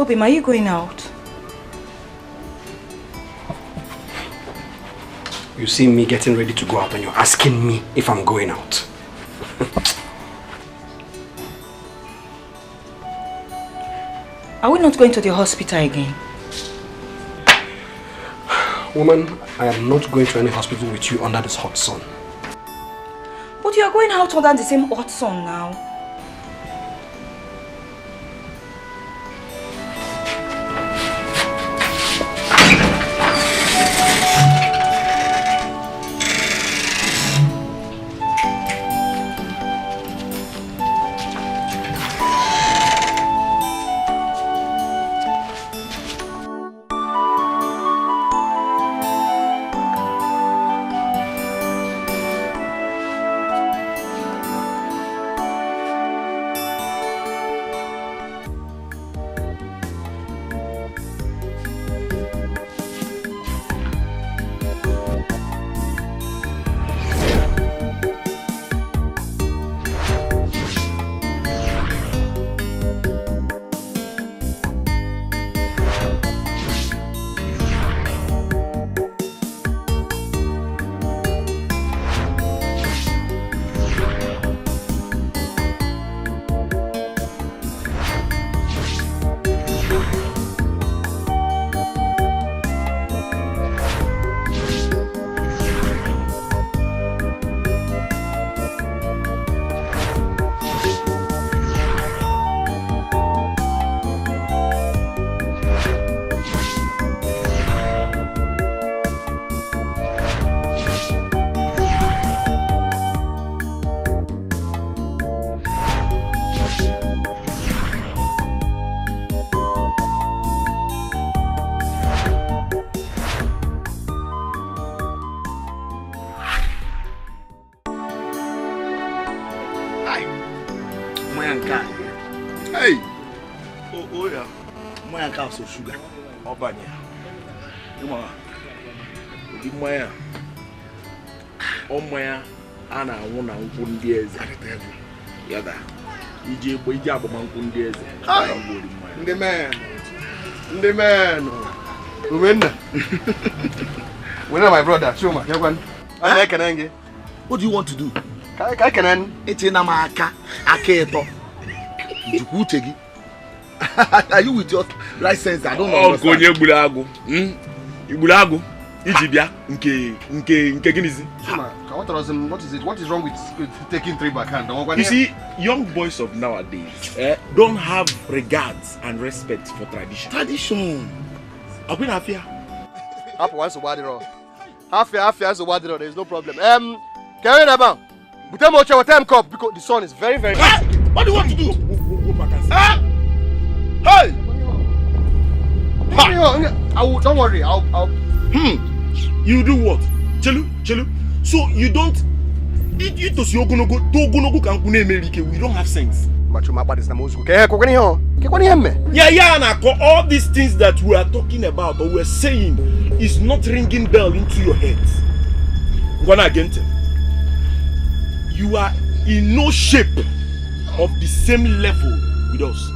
Obim, are you going out? You see me getting ready to go out and you're asking me if I'm going out. Are we not going to the hospital again? Woman, I am not going to any hospital with you under this hot sun. But you are going out under the same hot sun now. Hey! Oh yeah. My house of sugar. Obanya. Come on. Give my ana wona nkundi eze. Yada. Ije bo ije aboma nkundi eze. The man. Umenna. When my brother, Chuma, Yawan. What do you want to do? Can it's in Amaka, Aketo. Are you with your license? I don't know. Oh, Gonya Bulago. Ibulago. Ijibia. Nke Ginizi. What is it? What is wrong with taking 3 backhand? You see, young boys of nowadays don't have regards and respect for tradition. Tradition. I've been half here. Half once a while. Half as a while. There's no problem. Carry them out. But tell me what time cup because the sun is very, very hot. What do you want to do? Go back and see. Hey! Don't worry. I'll. You do what? Chelu. So you don't. You to see Ogonogo Kankune America. We don't have sense. Yeah. All these things that we are talking about or we're saying is not ringing bell into your head. Gonna again tell. You are in no shape of the same level with us.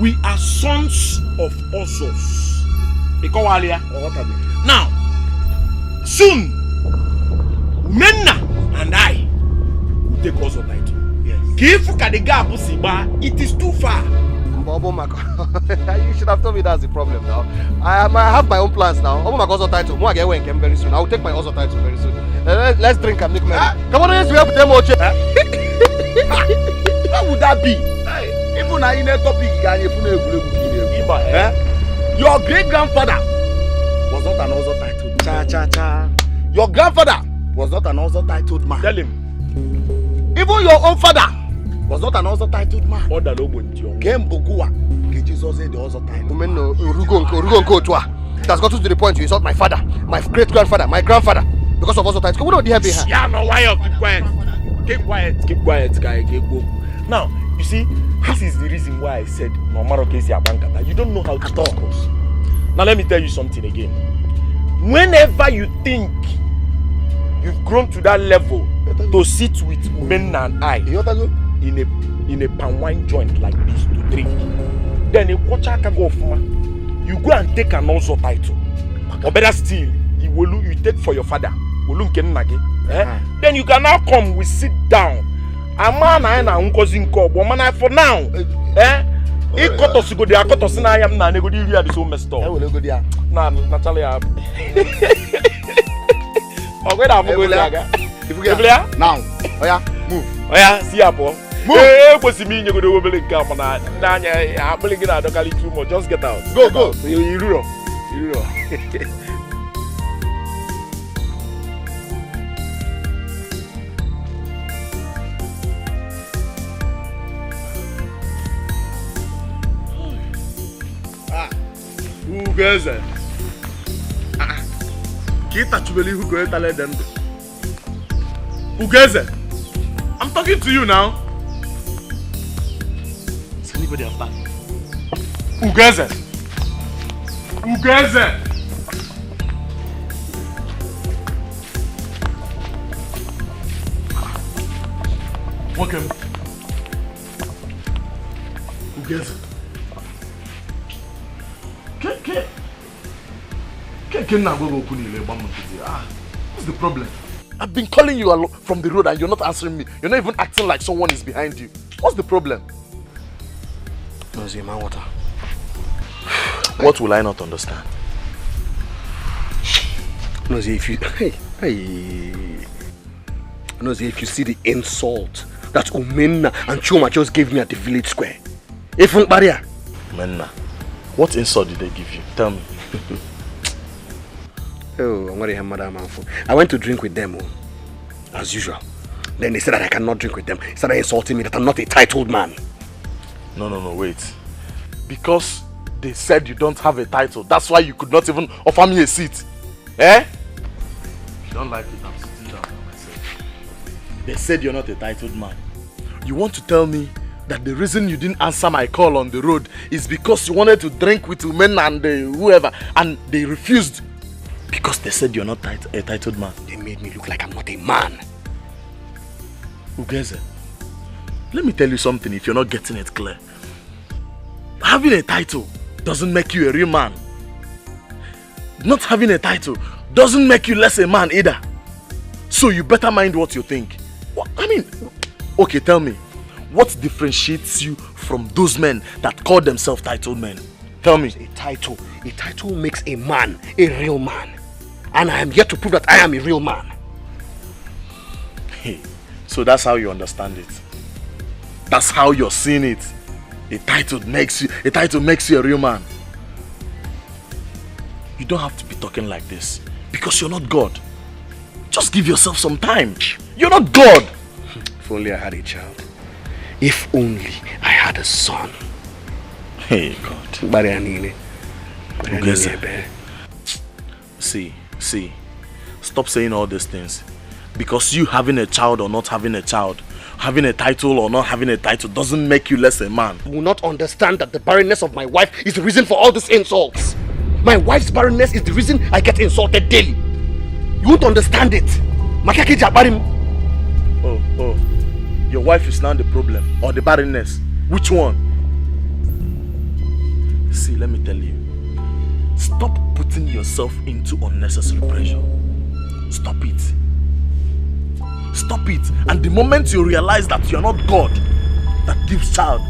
We are sons of Osos. Now, soon, Menna and I will take Oso title. Yes. It is too far. You should have told me that's the problem now. I have my own plans now. Oso title. Very soon. I will take my Oso title very soon. Let's drink and make money. Come on, let's have them more. How would that be? Even in a topic, your great grandfather was not an Oso titled. Your grandfather was not an Oso titled man. Tell him. Even your own father was not an Oso titled man. Game Ogua. Jesus said the Oso title. It has gotten to the point you insult my father, my great grandfather, my grandfather. Because of Oso title. We don't have behind. Yeah, no, why keep quiet, guy. Now, you see, this is the reason why I said no matter Abankata. You don't know how to talk. Now let me tell you something again. Whenever you think you've grown to that level to sit with men and I in a palm wine joint like this to drink, then you watch a go of you go and take an also title. Or better still, you take for your father. Then you can now come, we sit down. A man and uncle Zinko, woman for now. He got us to go there, got us in I am not a good area, this home store. I will go there. No, Natalia. Oh, wait, I'm going there. Now, oh yeah, move. Oh yeah, see ya, boy. Move. What's the meaning you go to Obelik come on? I'm blinking out the Cali too much. Just get out. Go. You know. Who goes there? Kita chubeli who goes tell them. Who goes there? I'm talking to you now. Is anybody after? Who goes there? Who goes there? Welcome. Who goes there? What's the problem? I've been calling you from the road and you're not answering me. You're not even acting like someone is behind you. What's the problem? Nozi, man, water. What will I not understand? Nozi, if you Nozi, if you see the insult that Umenna and Chuma just gave me at the village square. Ifun barrier. Umenna, what insult did they give you? Tell me. Oh, I'm going to Madam Manfo. I went to drink with them, as usual. Then they said that I cannot drink with them. They started insulting me that I'm not a titled man. No, wait. Because they said you don't have a title, that's why you could not even offer me a seat. Eh? If you don't like it, I'm sitting down by myself. They said you're not a titled man. You want to tell me that the reason you didn't answer my call on the road is because you wanted to drink with women and whoever, and they refused because they said you're not a titled man. They made me look like I'm not a man. Ugeze, let me tell you something if you're not getting it clear. Having a title doesn't make you a real man. Not having a title doesn't make you less a man either. So you better mind what you think. Okay, tell me, what differentiates you from those men that call themselves titled men? Tell me. A title makes a man a real man. And I am yet to prove that I am a real man. Hey, so that's how you understand it. That's how you're seeing it. A title makes you a real man. You don't have to be talking like this because you're not God. Just give yourself some time. You're not God. If only I had a child. If only I had a son. Hey, God. See, stop saying all these things. Because you having a child or not having a child, having a title or not having a title doesn't make you less a man. You will not understand that the barrenness of my wife is the reason for all these insults. My wife's barrenness is the reason I get insulted daily. You won't understand it. Oh, your wife is now the problem or the barrenness? Which one? See, let me tell you. Stop putting yourself into unnecessary pressure. Stop it. Stop it. And the moment you realize that you're not God that gives child,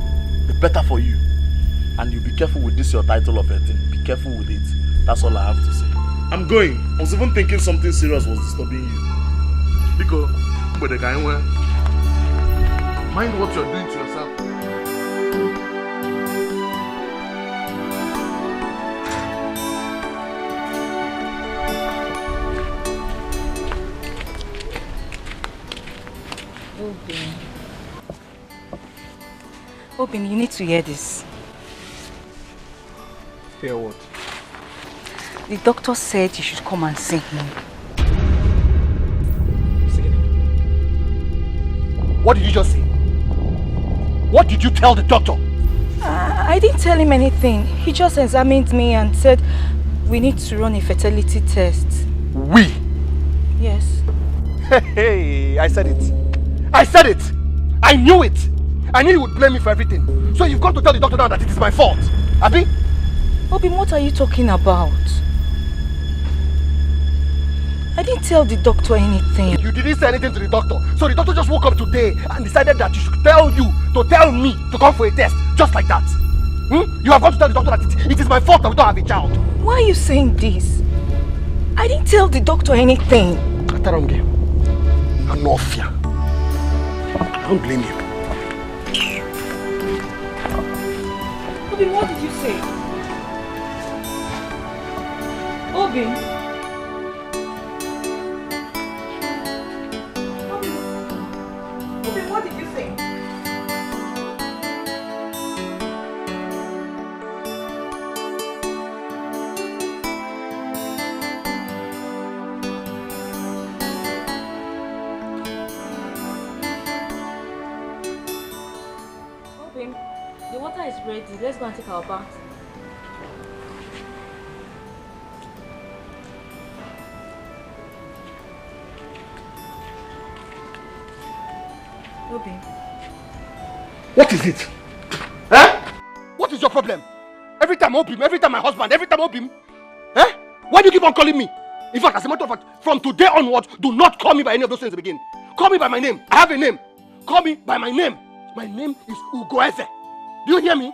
the better for you. And you be careful with this your title of a thing. Be careful with it. That's all I have to say. I'm going. I was even thinking something serious was disturbing you. Because but the guy went. Mind what you're doing to yourself. Obin, you need to hear this. Hear what? The doctor said you should come and see him. What did you just say? What did you tell the doctor? I didn't tell him anything. He just examined me and said we need to run a fertility test. We? Yes. Hey, I said it. I said it. I knew it. I knew you would blame me for everything. So you've got to tell the doctor now that it is my fault. Abi? Obim, what are you talking about? I didn't tell the doctor anything. You didn't say anything to the doctor. So the doctor just woke up today and decided that you should tell me to come for a test. Just like that. You have got to tell the doctor that it is my fault that we don't have a child. Why are you saying this? I didn't tell the doctor anything. Ataronge, Anofia. I don't blame you. Obim, what did you say? Obim? What did you say? Obim, the water is ready. Let's go and take our bath. Obim. What is it? Eh? What is your problem? Every time Obim, every time my husband, every time Obim. Eh? Why do you keep on calling me? In fact, as a matter of fact, from today onwards, do not call me by any of those things again. Call me by my name. I have a name. Call me by my name. My name is Ugoeze. Do you hear me?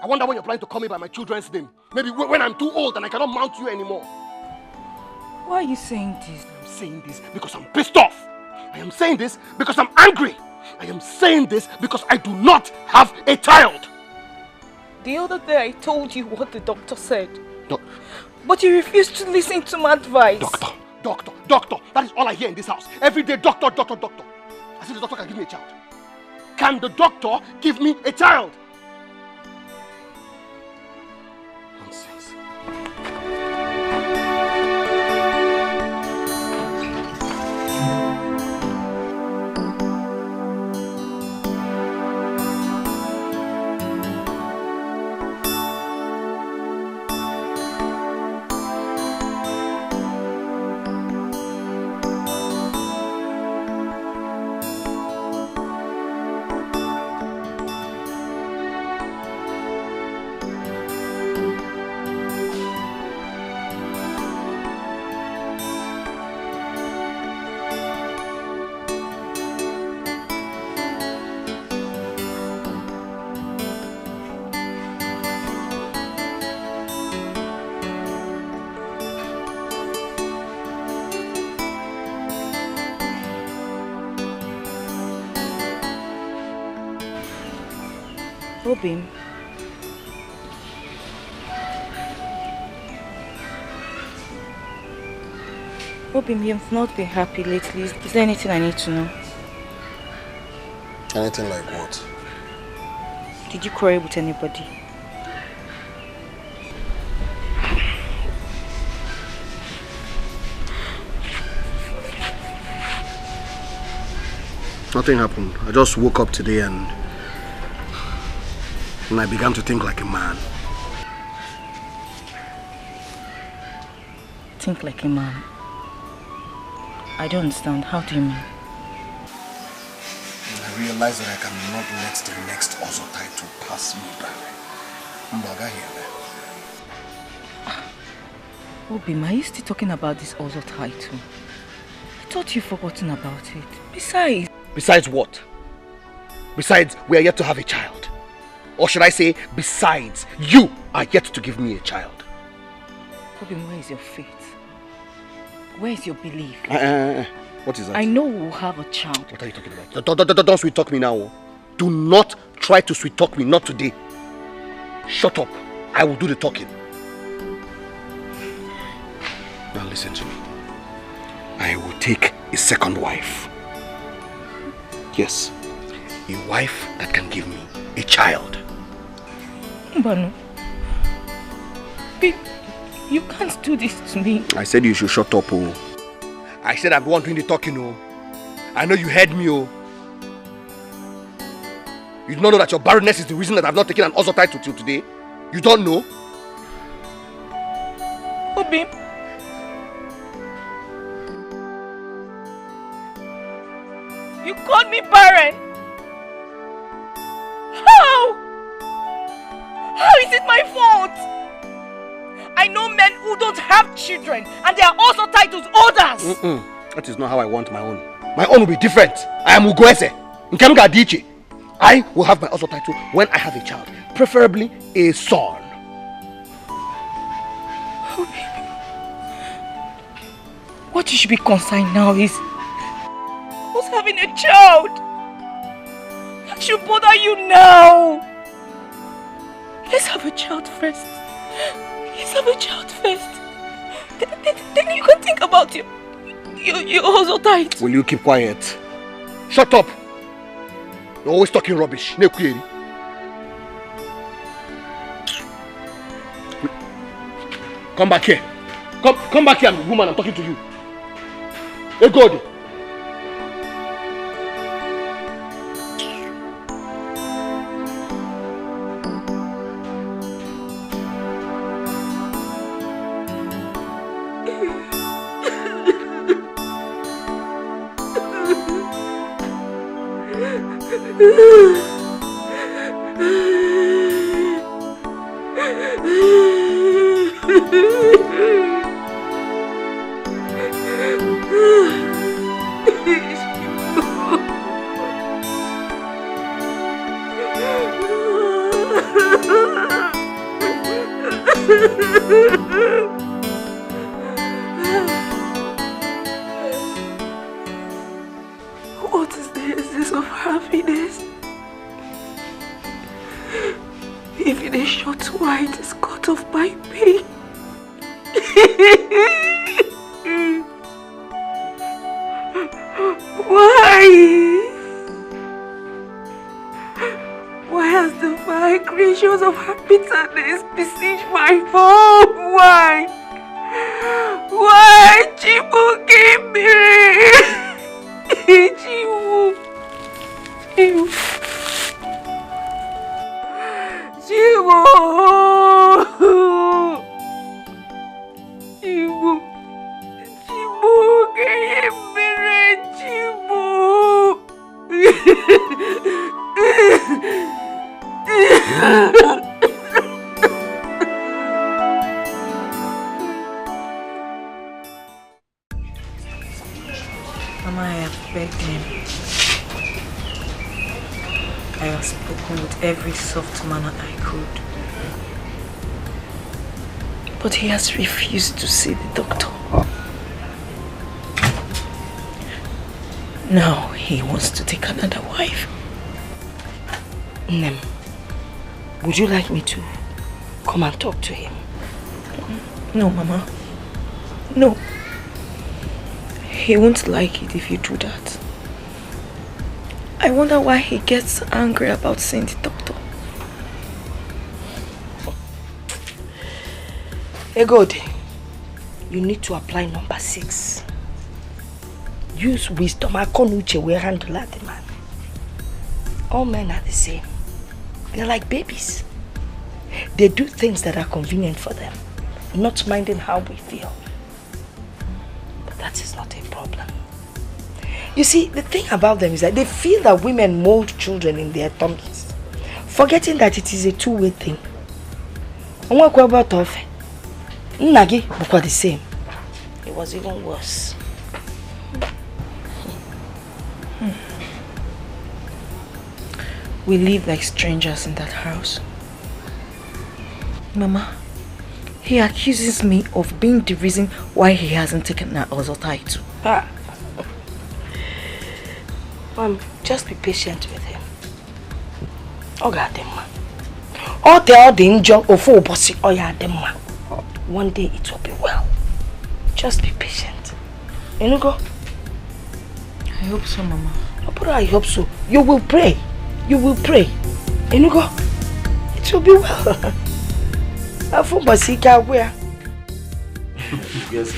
I wonder when you're planning to call me by my children's name. Maybe when I'm too old and I cannot mount you anymore. Why are you saying this? I'm saying this because I'm pissed off. I am saying this because I'm angry. I am saying this because I do not have a child. The other day I told you what the doctor said. But you refused to listen to my advice. Doctor. That is all I hear in this house. Every day, doctor. I said the doctor can give me a child. Can the doctor give me a child? Nonsense. Obim. Obim, you've not been happy lately. Is there anything I need to know? Anything like what? Did you quarrel with anybody? Nothing happened. I just woke up today and I began to think like a man. Think like a man? I don't understand. How do you mean? I realize that I cannot let the next Ozotai to pass me by. Mbaga here. Obim, are you still talking about this other title? I thought you'd forgotten about it. Besides... Besides what? Besides, we are yet to have a child. Or should I say, besides, you are yet to give me a child. Obim, where is your faith? Where is your belief? What is that? I know we'll have a child. What are you talking about? Don't sweet talk me now. Do not try to sweet talk me, not today. Shut up. I will do the talking. Now listen to me. I will take a second wife. Yes, a wife that can give me a child. Mbano, you can't do this to me. I said you should shut up, oh. I said I'm the one doing the talking, oh. I know you heard me, oh. You do not know that your barrenness is the reason that I've not taken an Ozo title till today? You don't know? Obim. You called me barren. How is it my fault? I know men who don't have children and they are also titled others. That is not how I want my own. My own will be different. I am Ugoese. Nkemga Adichie. I will have my other title when I have a child, preferably a son. Oh, baby. What you should be concerned now is who's having a child. I should bother you now. Let's have a child first. Let's have a child first. Then you can think about your hustle tight. Will you keep quiet? Shut up. You're always talking rubbish. Come back here. Come back here, woman. I'm talking to you. Hey, God. What is the essence of happiness? If it is short why it is cut off by pain. Why has the fire creatures of bitterness besieged my home? Why? Why, Chibu Kimiri? Chibu. Mama, I have begged him. I have spoken with every soft manner I could. But he has refused to see the doctor. Now he wants to take another wife. Nem, would you like me to come and talk to him? No, Mama. No. He won't like it if you do that. I wonder why he gets angry about seeing the doctor. Egode, you need to apply number 6. Use wisdom. Akonuche will handle that man. All men are the same. They're like babies. They do things that are convenient for them, not minding how we feel. But that is not a problem. You see, the thing about them is that they feel that women mold children in their tummies, forgetting that it is a two-way thing. Nagi was the same. It was even worse. We live like strangers in that house. Mama, he accuses me of being the reason why he hasn't taken that other title. Mom, just be patient with him. Oh God, one day it will be well. Just be patient. You go? I hope so, Mama. But I hope so. You will pray. You will pray. You go? It will be well. Yes.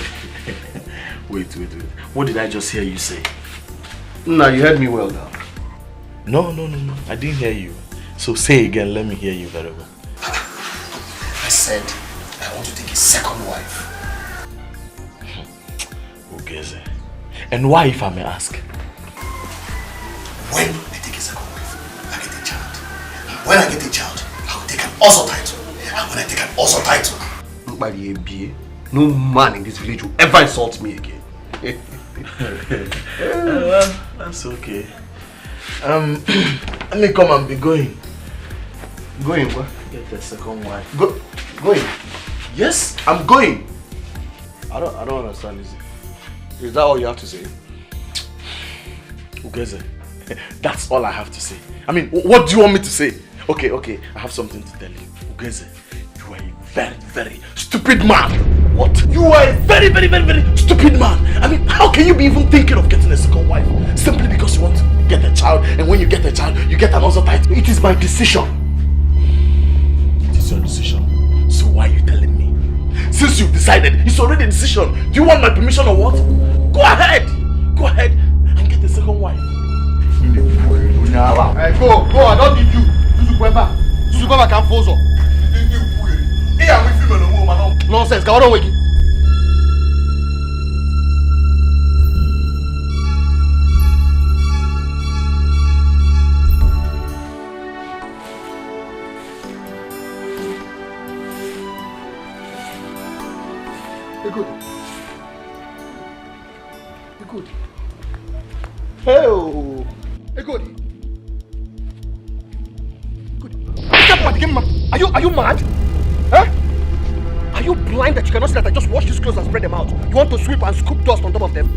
Wait. What did I just hear you say? No, you heard me well now. No. I didn't hear you. So say again, let me hear you very well. I said I want to take a second wife. Ugeze. And why, if I may ask? When I take a second wife, I get a child. When I get a child, I will take an also title. I'm gonna take an also title. No man in this village will ever insult me again. Well, that's okay. Let me come and be going. Going where? Get the second wife. Going? Yes, I'm going. I don't understand, is that all you have to say? Ugeze, that's all I have to say. I mean, what do you want me to say? Okay, I have something to tell you. Ugeze, you are a very, very stupid man. What? You are a very, very, very, very stupid man. I mean, how can you be even thinking of getting a second wife? Simply because you want to get a child, and when you get a child, you get another title. It is my decision. It is your decision. So why are you telling me? Since you've decided, it's already a decision. Do you want my permission or what? Go ahead and get a second wife. Hey, go, I don't need you. Zuzukweba can't force her. Nonsense, go on wake. Good. Hey, good. Are you mad? Huh? Are you blind that you cannot see that I just wash these clothes and spread them out? You want to sweep and scoop dust on top of them?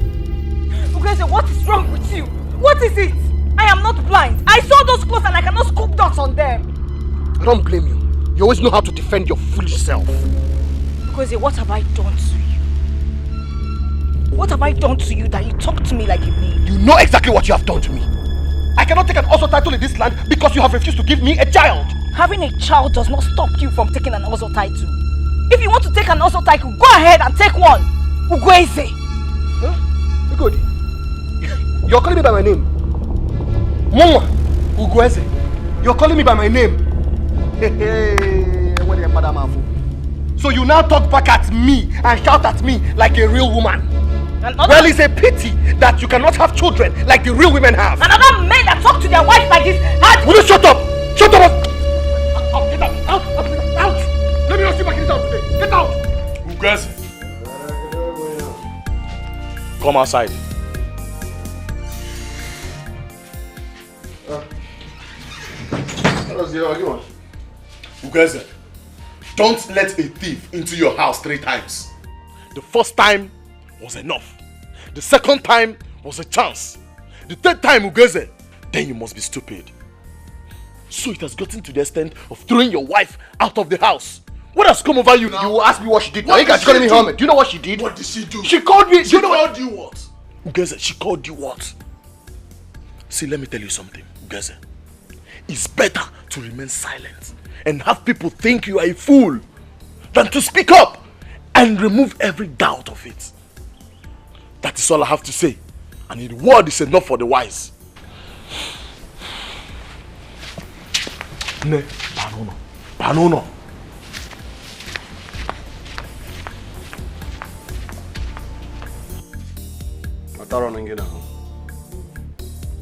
Ugeze, what is wrong with you? What is it? I am not blind. I saw those clothes and I cannot scoop dust on them. I don't blame you. You always know how to defend your foolish self. Ugeze, what have I done to you? What have I done to you that you talk to me like a maid? You know exactly what you have done to me. I cannot take an Ozo title in this land because you have refused to give me a child. Having a child does not stop you from taking an Ozo title. If you want to take an Ozo title, go ahead and take one. Ugeze. Huh? Good. You're calling me by my name. Mama. Ugeze. You're calling me by my name. So you now talk back at me and shout at me like a real woman. Well, it's a pity that you cannot have children like the real women have. Another men that talk to their wife like this. Will you shut up? Shut up! Get out! Out! Let me not see my kids out today. Get out! Ugeze. Come outside. What was the argument? Ugeze, don't let a thief into your house 3 times. The first time was enough. The second time was a chance. The third time, Ugeze, then you must be stupid. So it has gotten to the extent of throwing your wife out of the house. What has come over you now? You will ask me what she did. Now you guys calling me hermit. Do you know what she did? What did she do? She called me. She called you what? Ugeze, she called you what? See, let me tell you something, Ugeze. It's better to remain silent and have people think you are a fool than to speak up and remove every doubt of it. That is all I have to say. And the word is enough for the wise. Ne, Banono.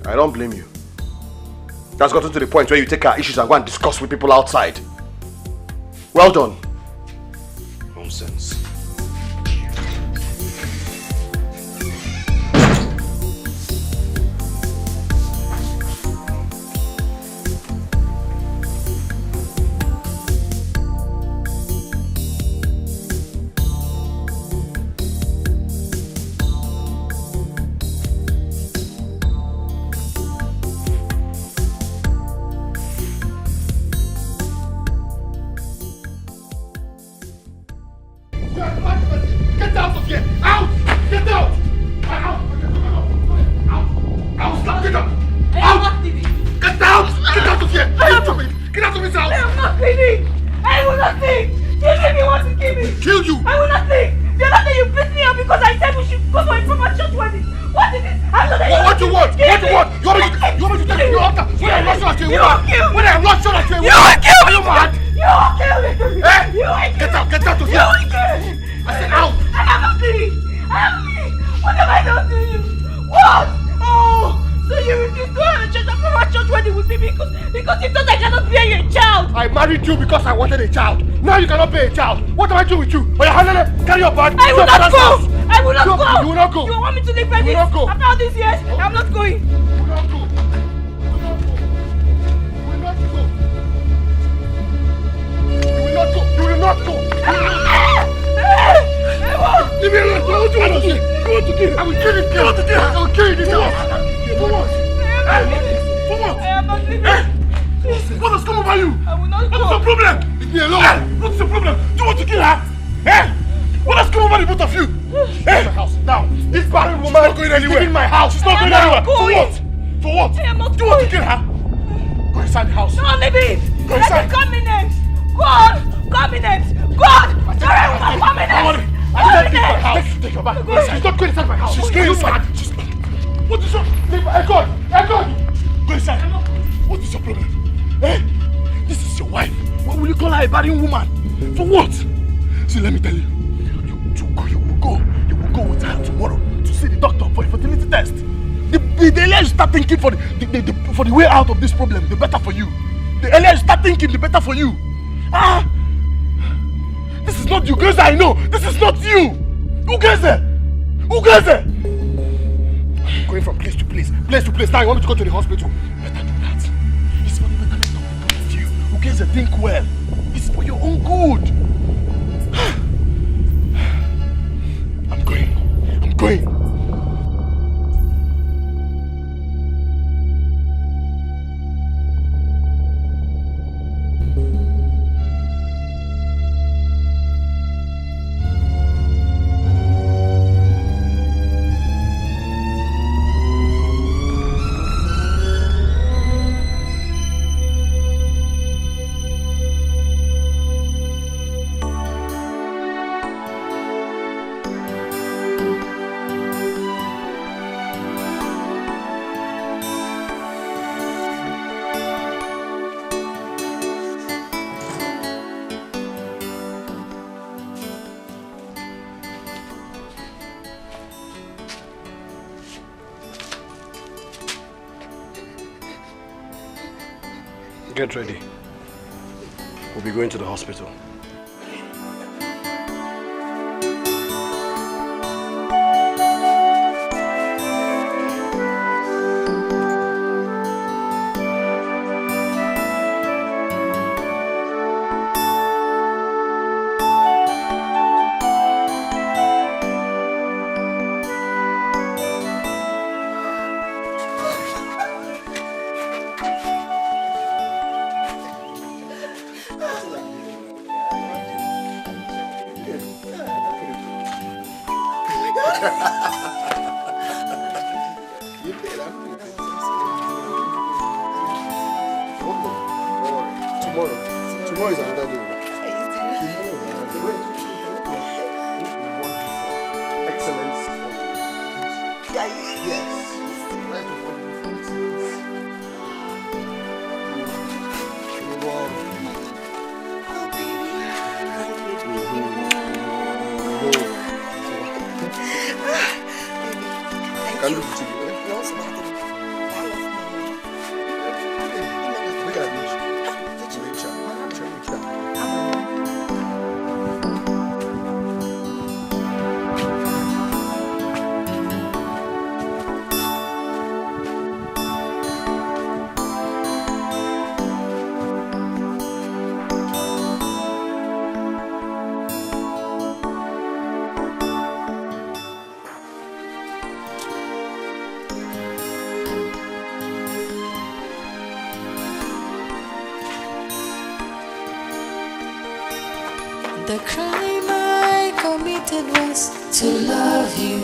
I don't blame you. That's gotten to the point where you take our issues and go and discuss with people outside. Well done. Nonsense. What? Oh, so you refuse to have a church after our church wedding? nobody will see me because you thought I cannot bear your child. I married you because I wanted a child. Now you cannot bear a child. What am I doing with you? Oh, yeah, carry your bag. I will not go. I will not go. You will not go. You want me to live like this? After all these years, I'm not going. You will not go. You will not go. You will not go. Leave me alone. What do you want to kill? You want to kill? I will kill this girl. I will kill this girl. For what? For what? I am not leaving. What has come over you? I will not go. What's the problem? Leave me alone. What's the problem? Do you want to kill her? What has come over the both of you? My house. Now, this barren woman is leaving my house. She's not going anywhere. For what? For what? I am not Do you want to kill her? Go inside the house. No, leave it. Go inside. Call me names. God, call me names. God, sorry, call me names. Take your bag. She's not going inside my house. She's going inside. What is your... God! Go inside. What is your problem? This is your wife. Why will you call her a barren woman? For what? See, let me tell you. You will go with her tomorrow to see the doctor for a fertility test. The earlier you start thinking for the way out of this problem, the better for you. The earlier you start thinking, the better for you. This is not you guys, I know. This is not you. Who gets it? Going from place to place. Now you want me to go to the hospital? Better do that. It's for the betterment of the both of you. Who gets it? Think well. It's for your own good. I'm going. Get ready. We'll be going to the hospital. Tomorrow is another day. Excellence. Yes. Can look to you. The crime I committed was to love you.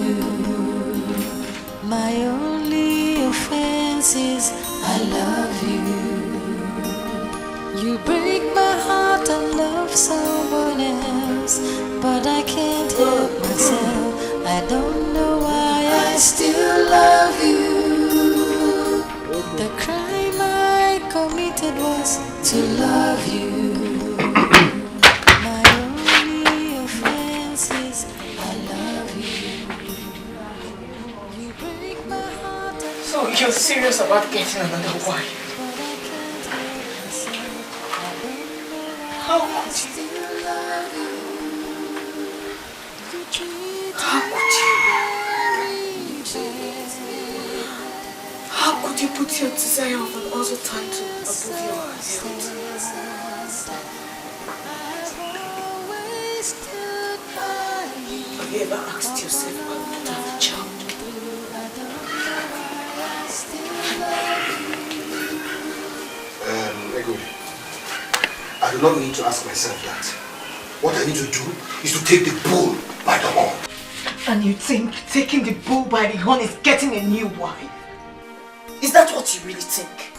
My only offense is I love you. You break my heart and love someone else, but I can't help myself. I don't know why I still love you. The crime I committed was to love you. So you're serious about getting another wife? How could you? How could you? How could you put your desire of an other title above your heart? Have you ever asked yourself why we don't have a child? Egodi, I do not need to ask myself that. What I need to do is to take the bull by the horn. And you think taking the bull by the horn is getting a new wife? Is that what you really think?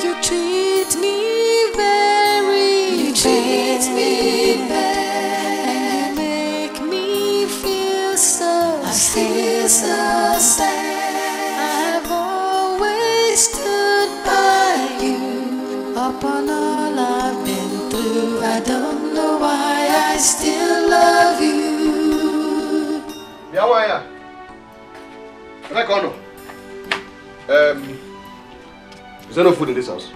You treat me very bad. You make me feel so sad. I've always stood by you. Upon all I've been through, I don't know why I still love you. Yawaya. Rekono. Is there no food in this house?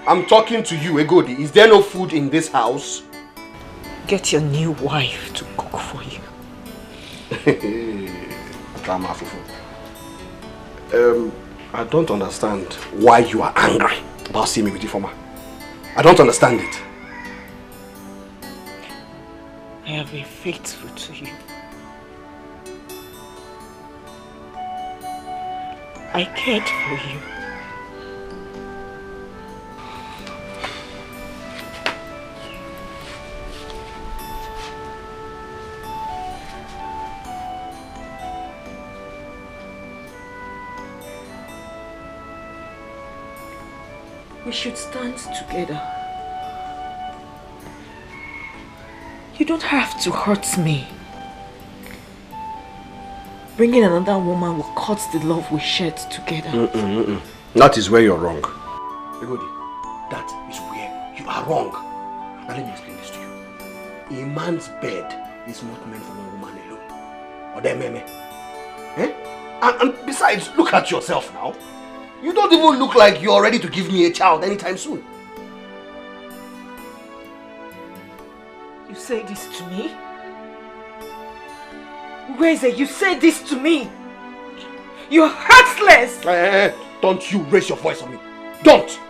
I'm talking to you, Egodi. Is there no food in this house? Get your new wife to cook for you. I don't understand why you are angry about seeing me with Ifoma. I don't understand it. I have been faithful to you. I cared for you. We should stand together. You don't have to hurt me. Bringing another woman will cut the love we shared together. That is where you're wrong. Egodi, that is where you are wrong. Now let me explain this to you. A man's bed is not meant for one woman alone. Or them meme. Eh? And besides, look at yourself now. You don't even look like you're ready to give me a child anytime soon. You say this to me? Wazico, you say this to me? You're heartless! Don't you raise your voice on me. Don't!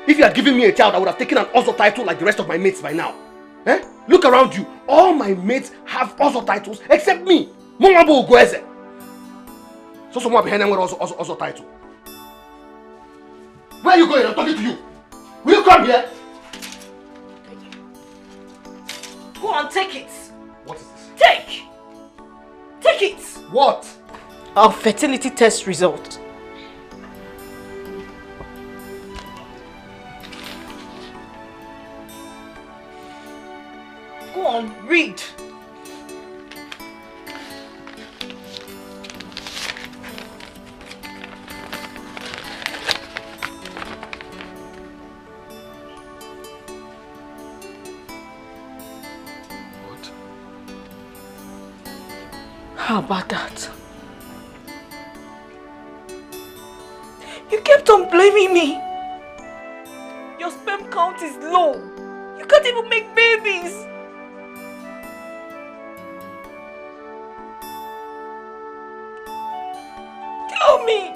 If you had given me a child, I would have taken an Ozo title like the rest of my mates by now. Eh? Look around you. All my mates have Ozo titles except me. Mongabo Ugweze. So someone behind them with Ozo title. Where are you going? I'm talking to you. Will you come here? Go on, take it. What is this? Take! Take it! What? Our fertility test result. Go on, read. How about that? You kept on blaming me. Your sperm count is low. You can't even make babies. Tell me.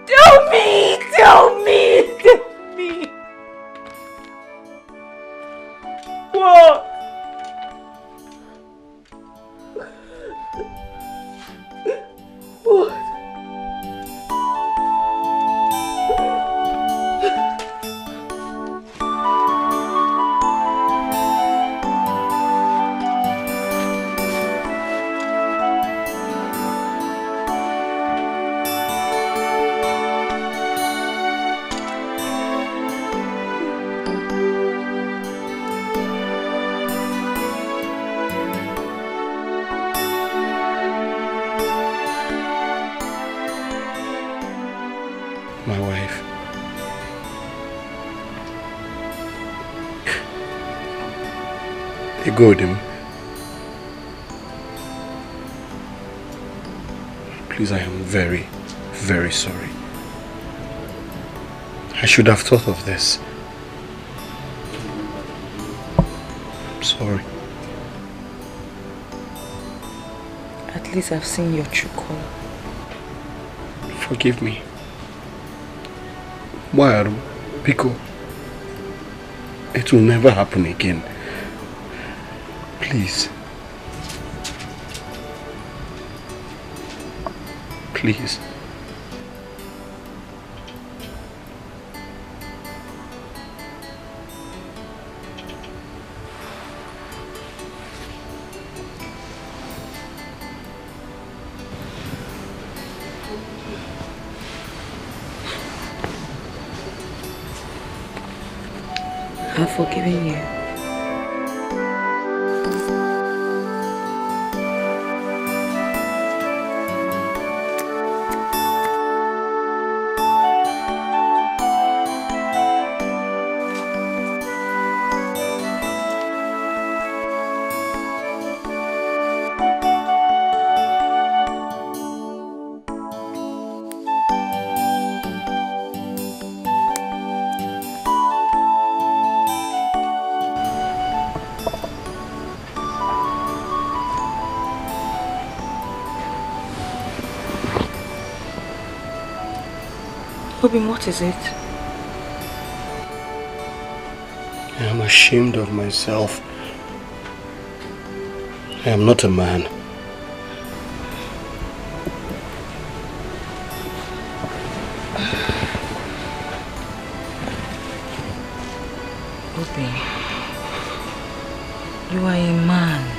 Tell me. Tell me. Tell me. What? What? My wife. Egodim, Please, I am very, very sorry. I should have thought of this. I'm sorry. At least I've seen your true color. Forgive me. Why, Pico? It will never happen again. Please. Please. I've forgiven you. Robin, what is it? I am ashamed of myself. I am not a man. Robin, you are a man.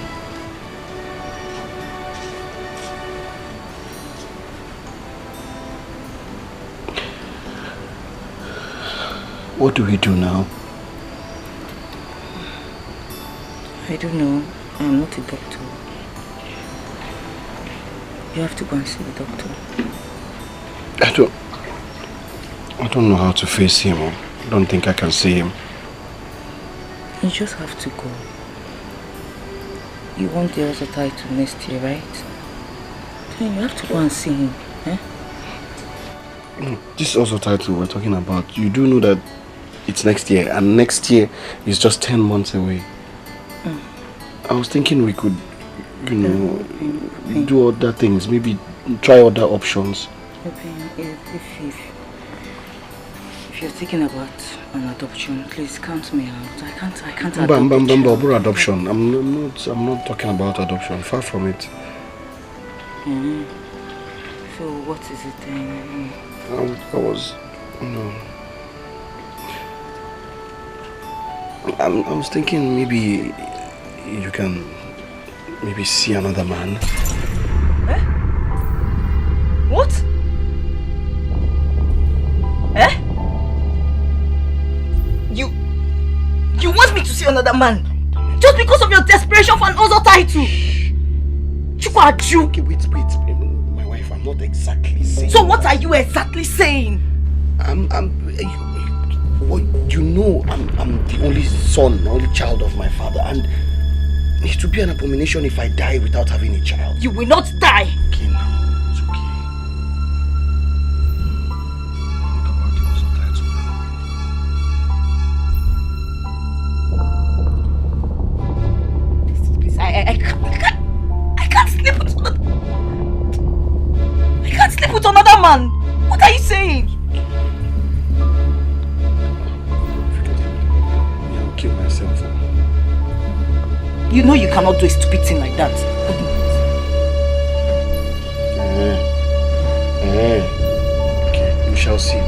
What do we do now? I don't know. I am not a doctor. You have to go and see the doctor. I don't know how to face him. I don't think I can see him. You just have to go. You want the other title next year, right? Then you have to go and see him. Eh? This also title we're talking about, you do know that it's next year, and next year is just 10 months away. I was thinking we could, you know, do other things, maybe try other options. If you're thinking about an adoption, please count me out. I can't adoption. I'm not talking about adoption. Far from it. So what is it then? I was, you know, I was thinking maybe you can maybe see another man. Eh? What? Eh? You want me to see another man? Just because of your desperation for an other title? Okay, wait. My wife, I'm not exactly saying. So what are you exactly saying? Well, you know, I'm the only son, the only child of my father, and it would be an abomination if I die without having a child. You will not die. Okay, now it's okay. What about the other title now? Please, I can't sleep with another. I can't sleep with another man. What are you saying? Kill myself. You know you cannot do a stupid thing like that. Okay, we shall see.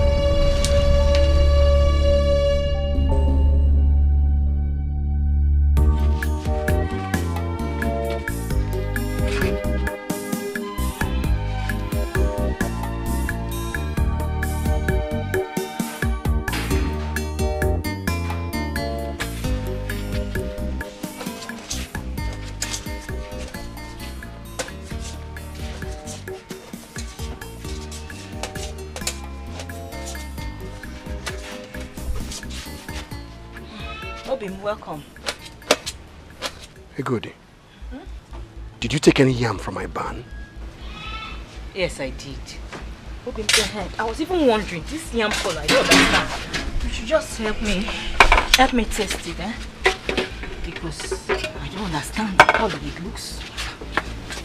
Welcome. Hey, Goody. Did you take any yam from my barn? Yes, I did. Okay, go ahead. I was even wondering, this yam color, I don't understand. You should just help me test it, eh? Because I don't understand how it looks.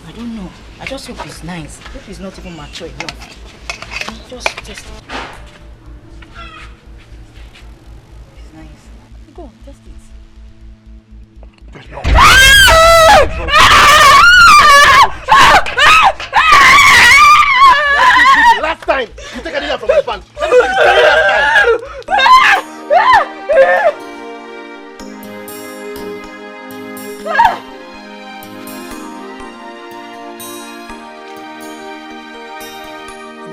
I don't know. I just hope it's nice. Hope it's not even mature enough. Just test it. It's nice. Go on, test it. Last time, you take a dinner from my pan. Let me take it last time.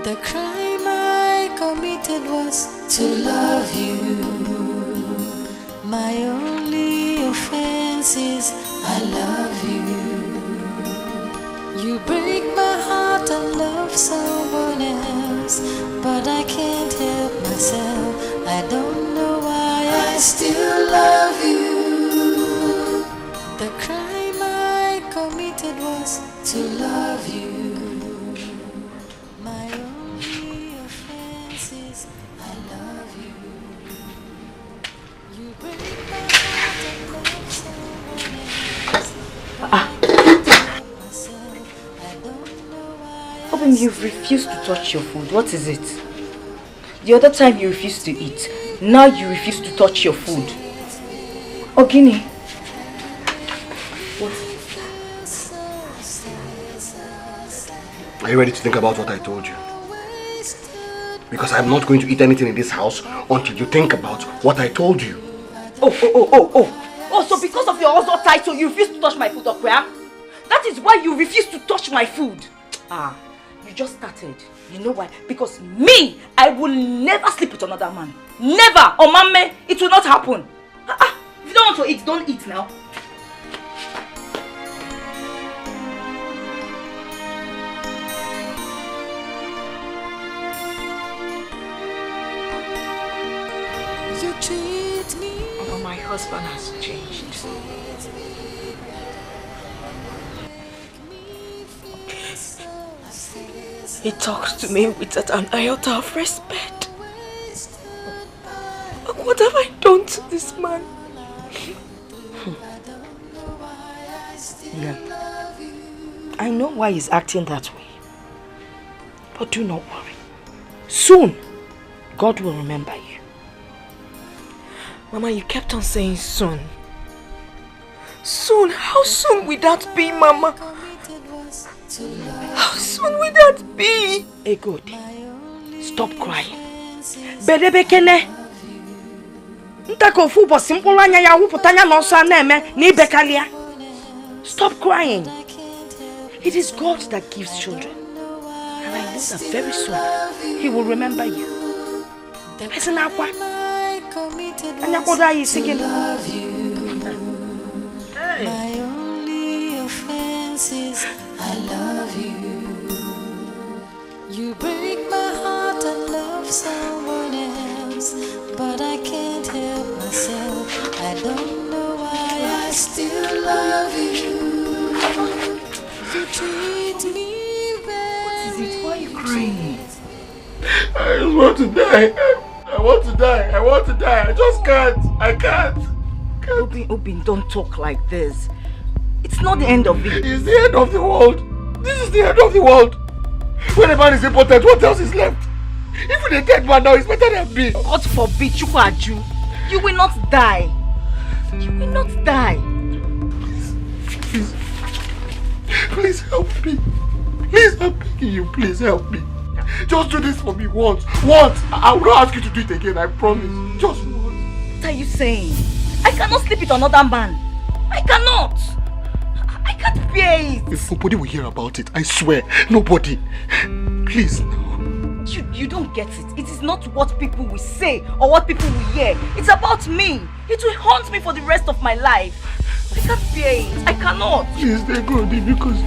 The crime I committed was to love you. My only offense is I love you. You break my heart and love someone else, but I can't help myself. I don't know why I still love you. The crime I committed was to love you. My only offense is I love you. You break my heart and love someone else, but I can't help myself. I don't know why. Obim, you've refused to touch your food. What is it? The other time you refused to eat. Now you refuse to touch your food. Ogini. What? Are you ready to think about what I told you? Because I'm not going to eat anything in this house until you think about what I told you. Oh, so because of your husband title, you refuse to touch my food, Okwa? That is why you refuse to touch my food. Ah, you just started. You know why? Because me, I will never sleep with another man. Never! Oh, mama, it will not happen. If you don't want to eat, don't eat now. You treat me. Oh, my husband has changed. He talks to me with an iota of respect. What have I done to this man? Yeah. I know why he's acting that way. But do not worry. Soon, God will remember you. Mama, you kept on saying soon. Soon? How soon will that be, Mama? How soon will that be? Hey, good. Stop crying. Bedebekene. Stop crying. It is God that gives children. And I know that very soon He will remember you. My only offense is I love you. You break my heart and love someone else, but I can't help myself. I don't know why I still love you. You treat me very. What is it? Why are you crying? I just want to die. I want to die. I want to die. I just can't. I can't. Obin, don't talk like this. It's not the end of it. It's the end of the world. This is the end of the world. When a man is important, what else is left? Even a dead man now is better than me. God forbid, Chukwaju. You will not die. You will not die. Please help me. Please, I'm begging you. Please help me. Just do this for me once. Once. I will not ask you to do it again. I promise. Just once. What are you saying? I cannot sleep with another man. I cannot. I can't bear it. If nobody will hear about it, I swear, nobody. Please, no. You don't get it. It is not what people will say or what people will hear. It's about me. It will haunt me for the rest of my life. I can't bear it. I cannot. Please, thank God, because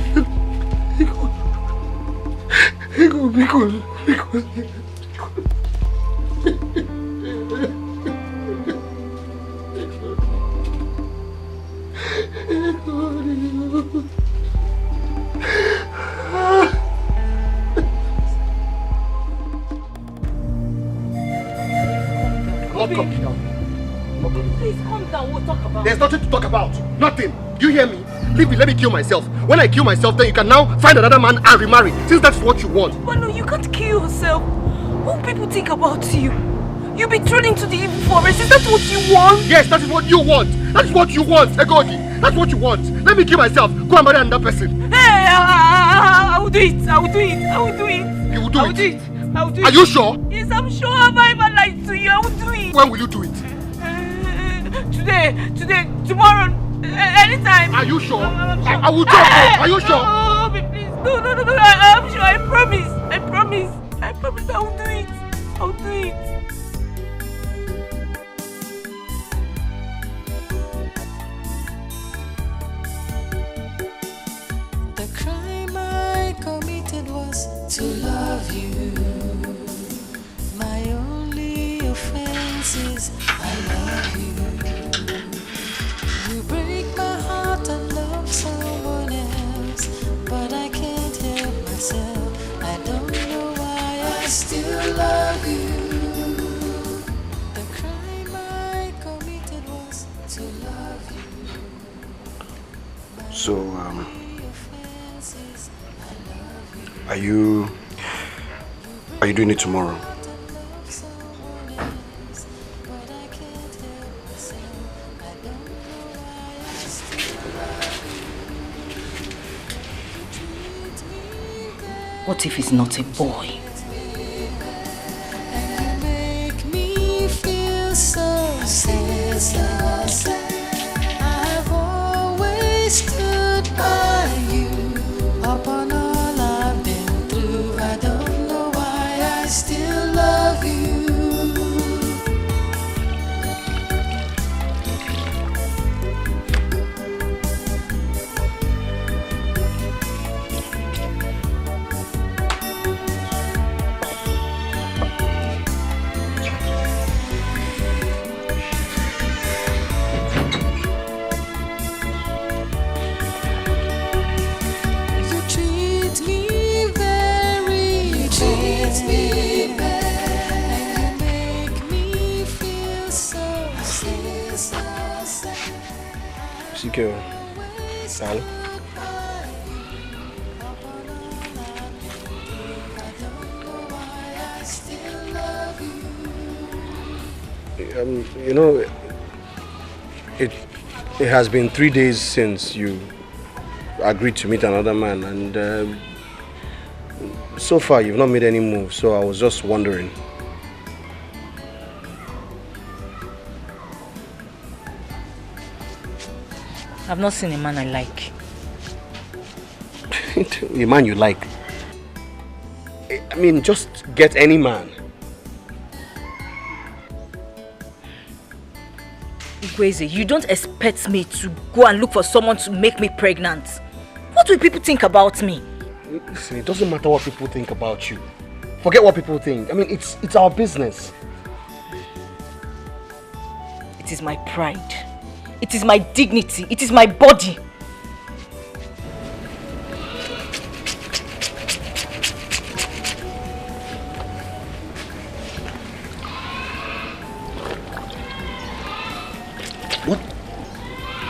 Okay, please calm down. We'll talk about it. There's nothing to talk about. Nothing. Do you hear me? Leave me, let me kill myself. When I kill myself, then you can now find another man and remarry, since that's what you want. But no, you can't kill yourself. What will people think about you? You'll be thrown into the evil forest. Is that what you want? Yes, that is what you want. That is what you want, Egodi. That's what you want. Let me kill myself. Go and marry another person. Hey, I will do it. I will do it. I will do it. You will do it? I will do it. I will do it. Are you sure? Yes, I'm sure. Have I ever lied to you? I will do it. When will you do it? Today, tomorrow, anytime. Are you sure? I'm sure. I will talk. Are you sure? Oh, please. No. I'm sure. I promise. I promise I will do it. I will do it. The crime I committed was to love you. My only offense is I love you. You break my heart and love someone else, but I can't help myself. I don't know why I still love you. The crime I committed was to love you. So, Are you doing it tomorrow? What if he's not a boy? And you make me feel so sad. I've always stood by you. Upon all I've been through, I don't know why I still love you. Wazico, Sal. You know, it has been 3 days since you agreed to meet another man, and so far you've not made any moves, so I was just wondering. I've not seen a man I like. A man you like? I mean, just get any man. Igweze, you don't expect me to go and look for someone to make me pregnant. What will people think about me? Listen, it doesn't matter what people think about you. Forget what people think. I mean, it's our business. It is my pride. It is my dignity. It is my body.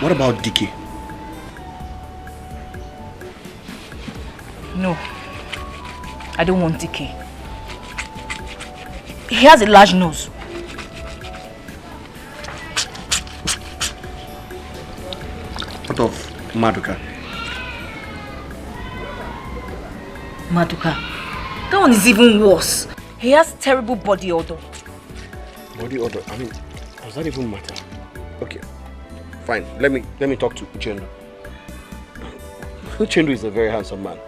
What about Dicky? No. I don't want Dicky. He has a large nose. What of Maduka? Maduka? That one is even worse. He has terrible body odor. Body odor? I mean, does that even matter? Okay, fine. Let me talk to Uchendu. Uchendu is a very handsome man.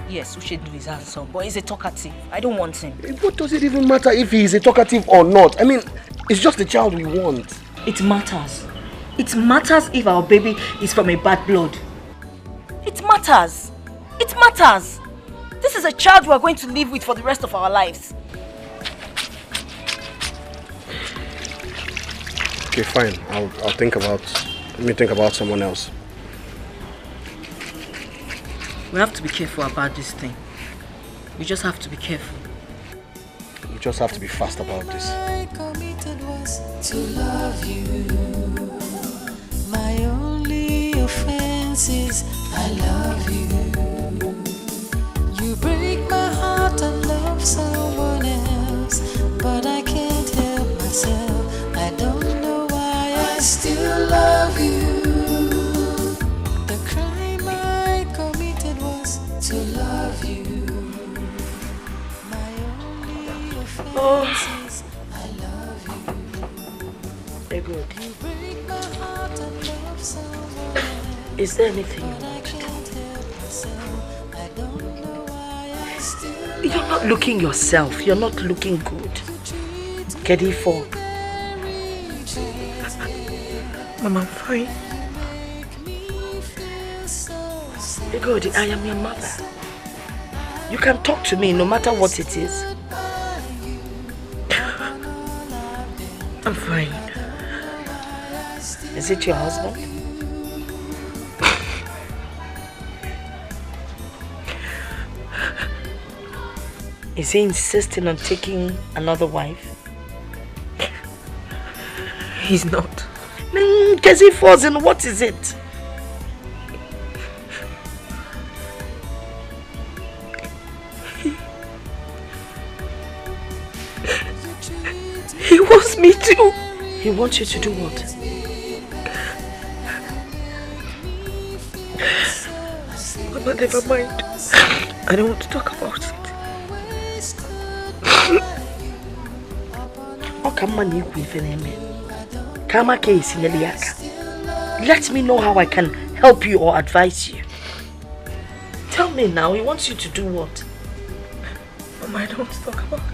Yes, Uchendu is handsome, but he's a talkative. I don't want him. What does it even matter if he is a talkative or not? I mean, it's just the child we want. It matters. It matters if our baby is from a bad blood. It matters. It matters. This is a child we are going to live with for the rest of our lives. Okay, fine. I'll think about. Let me think about someone else. We have to be careful about this thing. We just have to be careful. We just have to be fast about this. I committed was to love you. My only offense is I love you. You break my heart and love someone else, but I can't help myself. I don't know why I still love you. The crime I committed was to love you. My only offense is I love you. Very good. You break my heart and love someone else. Is there anything you But I want to do? can't help myself. I don't know why I still You're not looking yourself. You're not looking good. Kedifo. Mama, I'm fine. Good, I am your mother. You can talk to me no matter what it is. I'm fine. Is it your husband? Is he insisting on taking another wife? He's not. Because he falls in, what is it? He wants me to. He wants you to do what? Mama, never mind. I don't want to talk about it. Let me know how I can help you or advise you. Tell me now, he wants you to do what? Mama, I don't want to talk about it.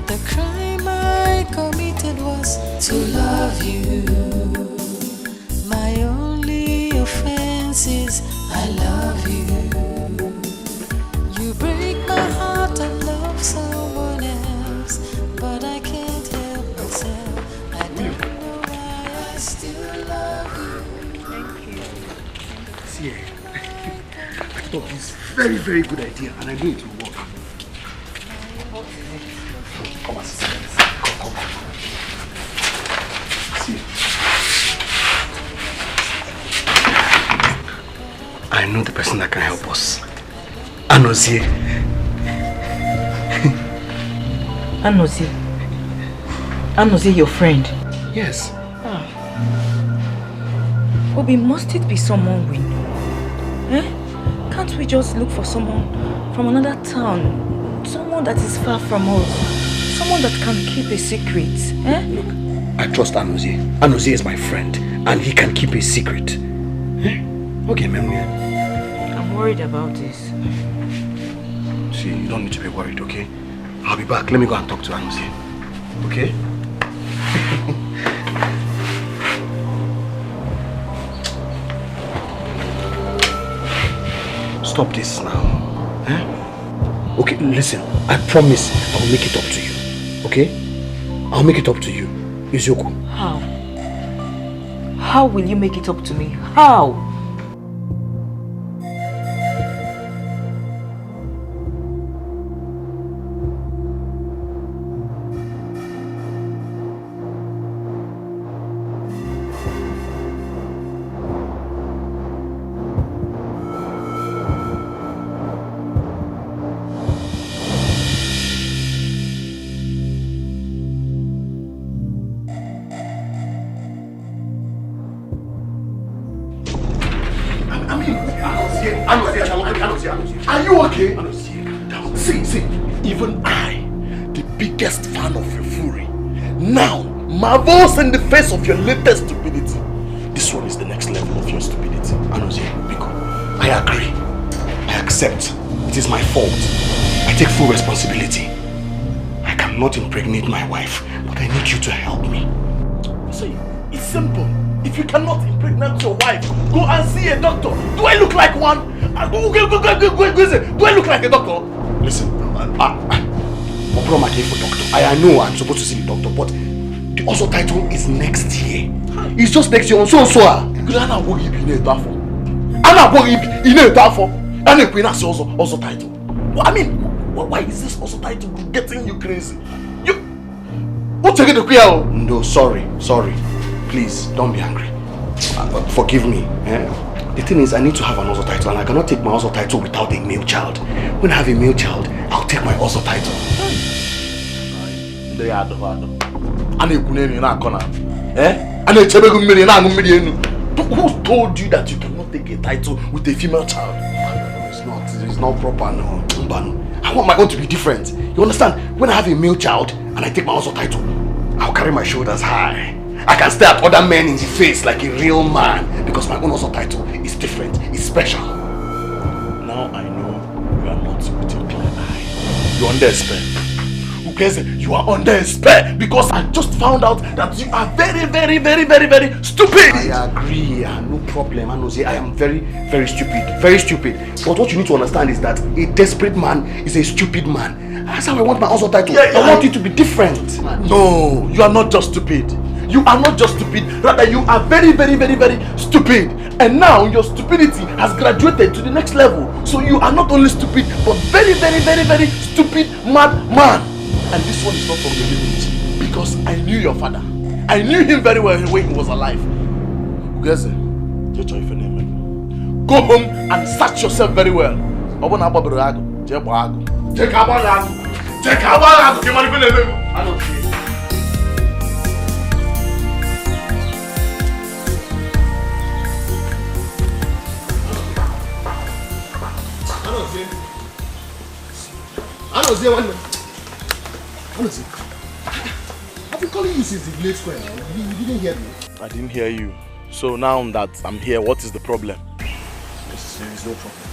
The crime I committed was to love you. My only offense is I love you. You break my heart and love someone else, but I can't help myself. I don't know why I still love you. Thank you. See, I thought this very, very good idea, and I knew it would work. Come on, sister. Come. See, I know the person that can help us. Anozie. Anozie, your friend. Yes. Obi, must it be someone we know? Eh? Can't we just look for someone from another town? Someone that is far from us? Someone that can keep a secret? Eh? Look, I trust Anozie. Anozie is my friend, and he can keep a secret. Eh? Okay, Memory. I'm worried about this. See, you don't need to be worried, okay? I'll be back. Let me go and talk to Anozie. Okay? Stop this now. Eh? Okay, listen. I promise I will make it up to you. Okay? I'll make it up to you. Izuku. How? How will you make it up to me? How? Are you okay? See, even I, the biggest fan of your fury, now marvels in the face of your latest stupidity. This one is the next level of your stupidity. Anozie, Biko, I agree. I accept. It is my fault. I take full responsibility. I cannot impregnate my wife, but I need you to help me. See, it's simple. If you cannot impregnate your wife, go and see a doctor. Do I look like one? Go. Do I look like a doctor? Listen, Oproma came for doctor. I know I'm supposed to see the doctor, but the also title is next year. It's just next year on so. And a queen has also title. I mean, why is this also title getting you crazy? What's the queen? No, sorry. Please, don't be angry. Forgive me. The thing is, I need to have an also title, and I cannot take my also title without a male child. When I have a male child, I'll take my also title. Who told you that you cannot take a title with a female child? It's not proper, no. I want my own to be different. You understand? When I have a male child and I take my also title, I'll carry my shoulders high. I can stare at other men in the face like a real man because my own also title is different, it's special. Now I know you are not with your clear eye. You're under a spell. Who cares? You are under a spell because I just found out that you are very, very, very, very, very stupid. I agree, no problem. I am very, very stupid. Very stupid. But what you need to understand is that a desperate man is a stupid man. That's how I want my also title. I want you to be different. No, you are not just stupid. You are not just stupid, rather you are very, very, very, very stupid. And now your stupidity has graduated to the next level. So you are not only stupid, but very, very, very, very stupid mad man. And this one is not from the village, because I knew your father. I knew him very well when he was alive. Go home and search yourself very well. I've been calling you since the village square. You didn't hear me. I didn't hear you. So now that I'm here, what is the problem? There is no problem.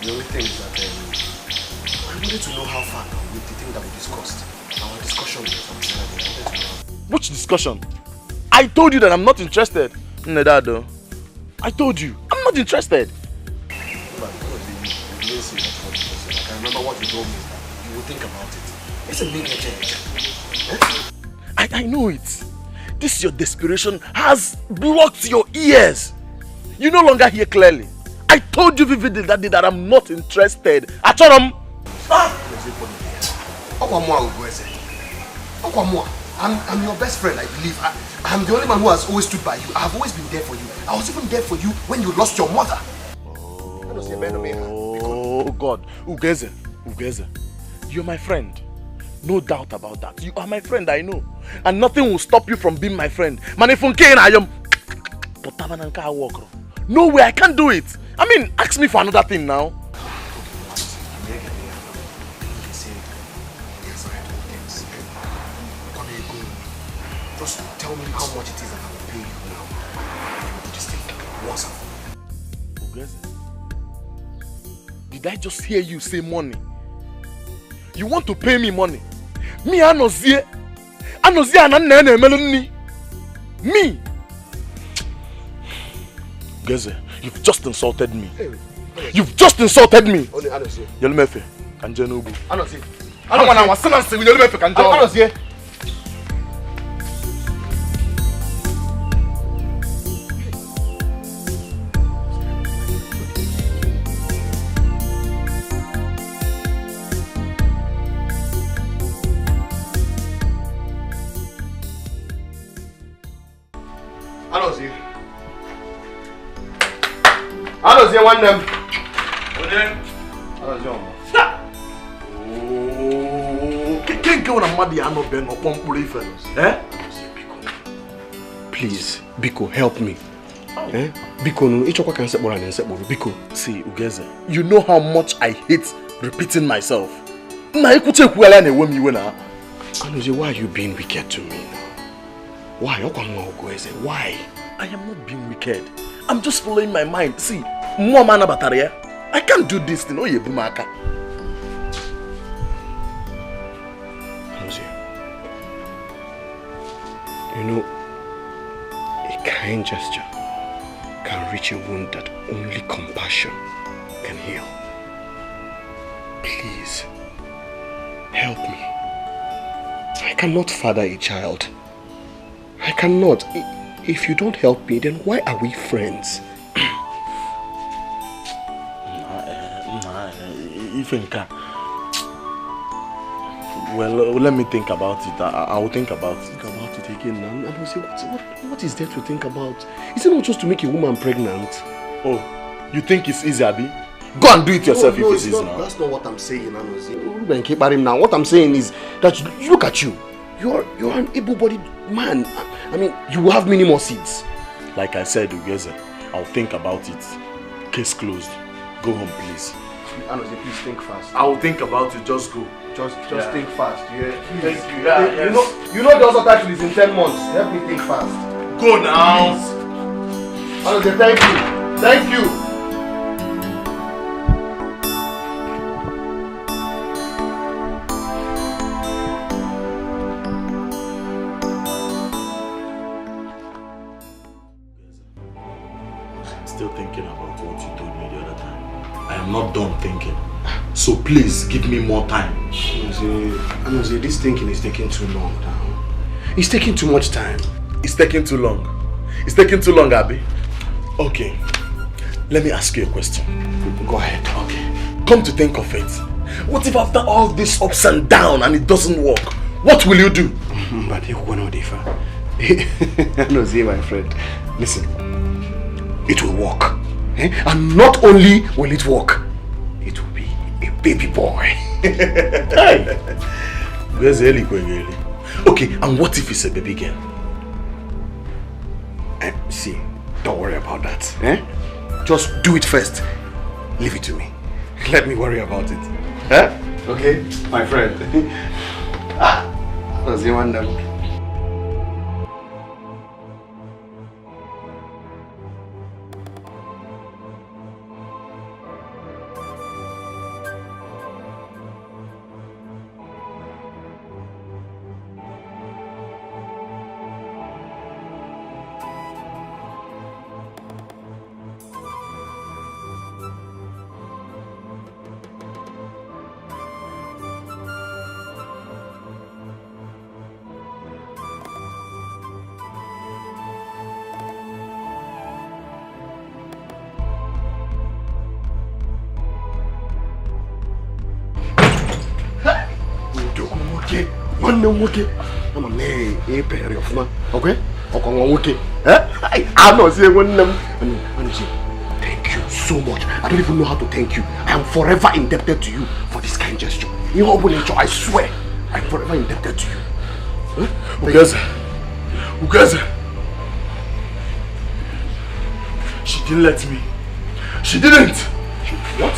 The only thing is that I wanted to know how far with the thing that we discussed. Our discussion with Which discussion? I told you that I'm not interested. Nedado. I told you, I'm not interested. But you didn't say that for the person. I can remember what you told me. You will think about it. It's a big change. I know it. This your desperation has blocked your ears. You no longer hear clearly. I told you vividly that day that I'm not interested. I'm your best friend, I believe. I'm the only man who has always stood by you. I have always been there for you. I was even there for you when you lost your mother. Oh God. Ugeze. You're my friend. No doubt about that. You are my friend, I know. And nothing will stop you from being my friend. Man, if I am. No way, I can't do it. I mean, ask me for another thing now. Just tell me how much it is that I will pay you now. This thing, once did I just hear you say money? You want to pay me money? Me, Anozie and me. Geze, you've just insulted me. You've just insulted me. Yelmefe, Kanjenubu. Anozie. I was saying Yelmefe Kanjenubu. One them. Please, Biko, help me. Biko, Biko. See, Ugeze, you know how much I hate repeating myself. Why are you being wicked to me now? Why? Why? I am not being wicked. I'm just following my mind. See, I can't do this thing. You know, a kind gesture can reach a wound that only compassion can heal. Please, help me. I cannot father a child. I cannot. If you don't help me, then why are we friends? Well, let me think about it. I will think about it. Think about it again now. I will say, what is there to think about? Is it not just to make a woman pregnant? Oh, you think it's easy, Abi? Go and do it yourself if it's easy now. That's not what I'm saying, Anozie. Now, what I'm saying is that you look at you. You're an able-bodied man. I mean, you will have many more seeds. Like I said, Ugeze, I'll think about it. Case closed. Go home, please. Anozie, please think fast. I will think about it. Just go. Just think fast. Yeah. Thank you. Yeah, yes. You know the other title is in 10 months. Help me think fast. Go now. Anozie, thank you. Thank you. Still thinking about what you told me the other time. I am not done thinking. So please give me more time. Anozie, this thinking is taking too long now. It's taking too much time. It's taking too long. It's taking too long, Abi. Okay. Let me ask you a question. Go ahead. Okay. Come to think of it. What if after all this ups and down and it doesn't work? What will you do? But you will not differ. Anozie, my friend. Listen. It will work. And not only will it work, it will be a baby boy. Hey. Okay, and what if it's a baby girl? See, don't worry about that. Just do it first. Leave it to me. Let me worry about it. Okay, my friend. Does anyone know? Thank you so much. I don't even know how to thank you. I am forever indebted to you for this kind gesture. I swear, I am forever indebted to you. Ugeze. She didn't let me. She didn't. What?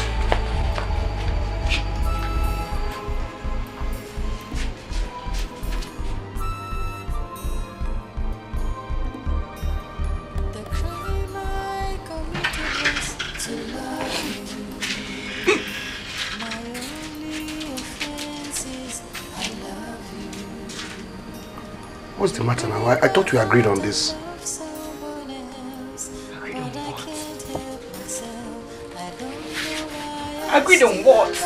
What's the matter now? I thought we agreed on this. Agreed on what? Agreed on what?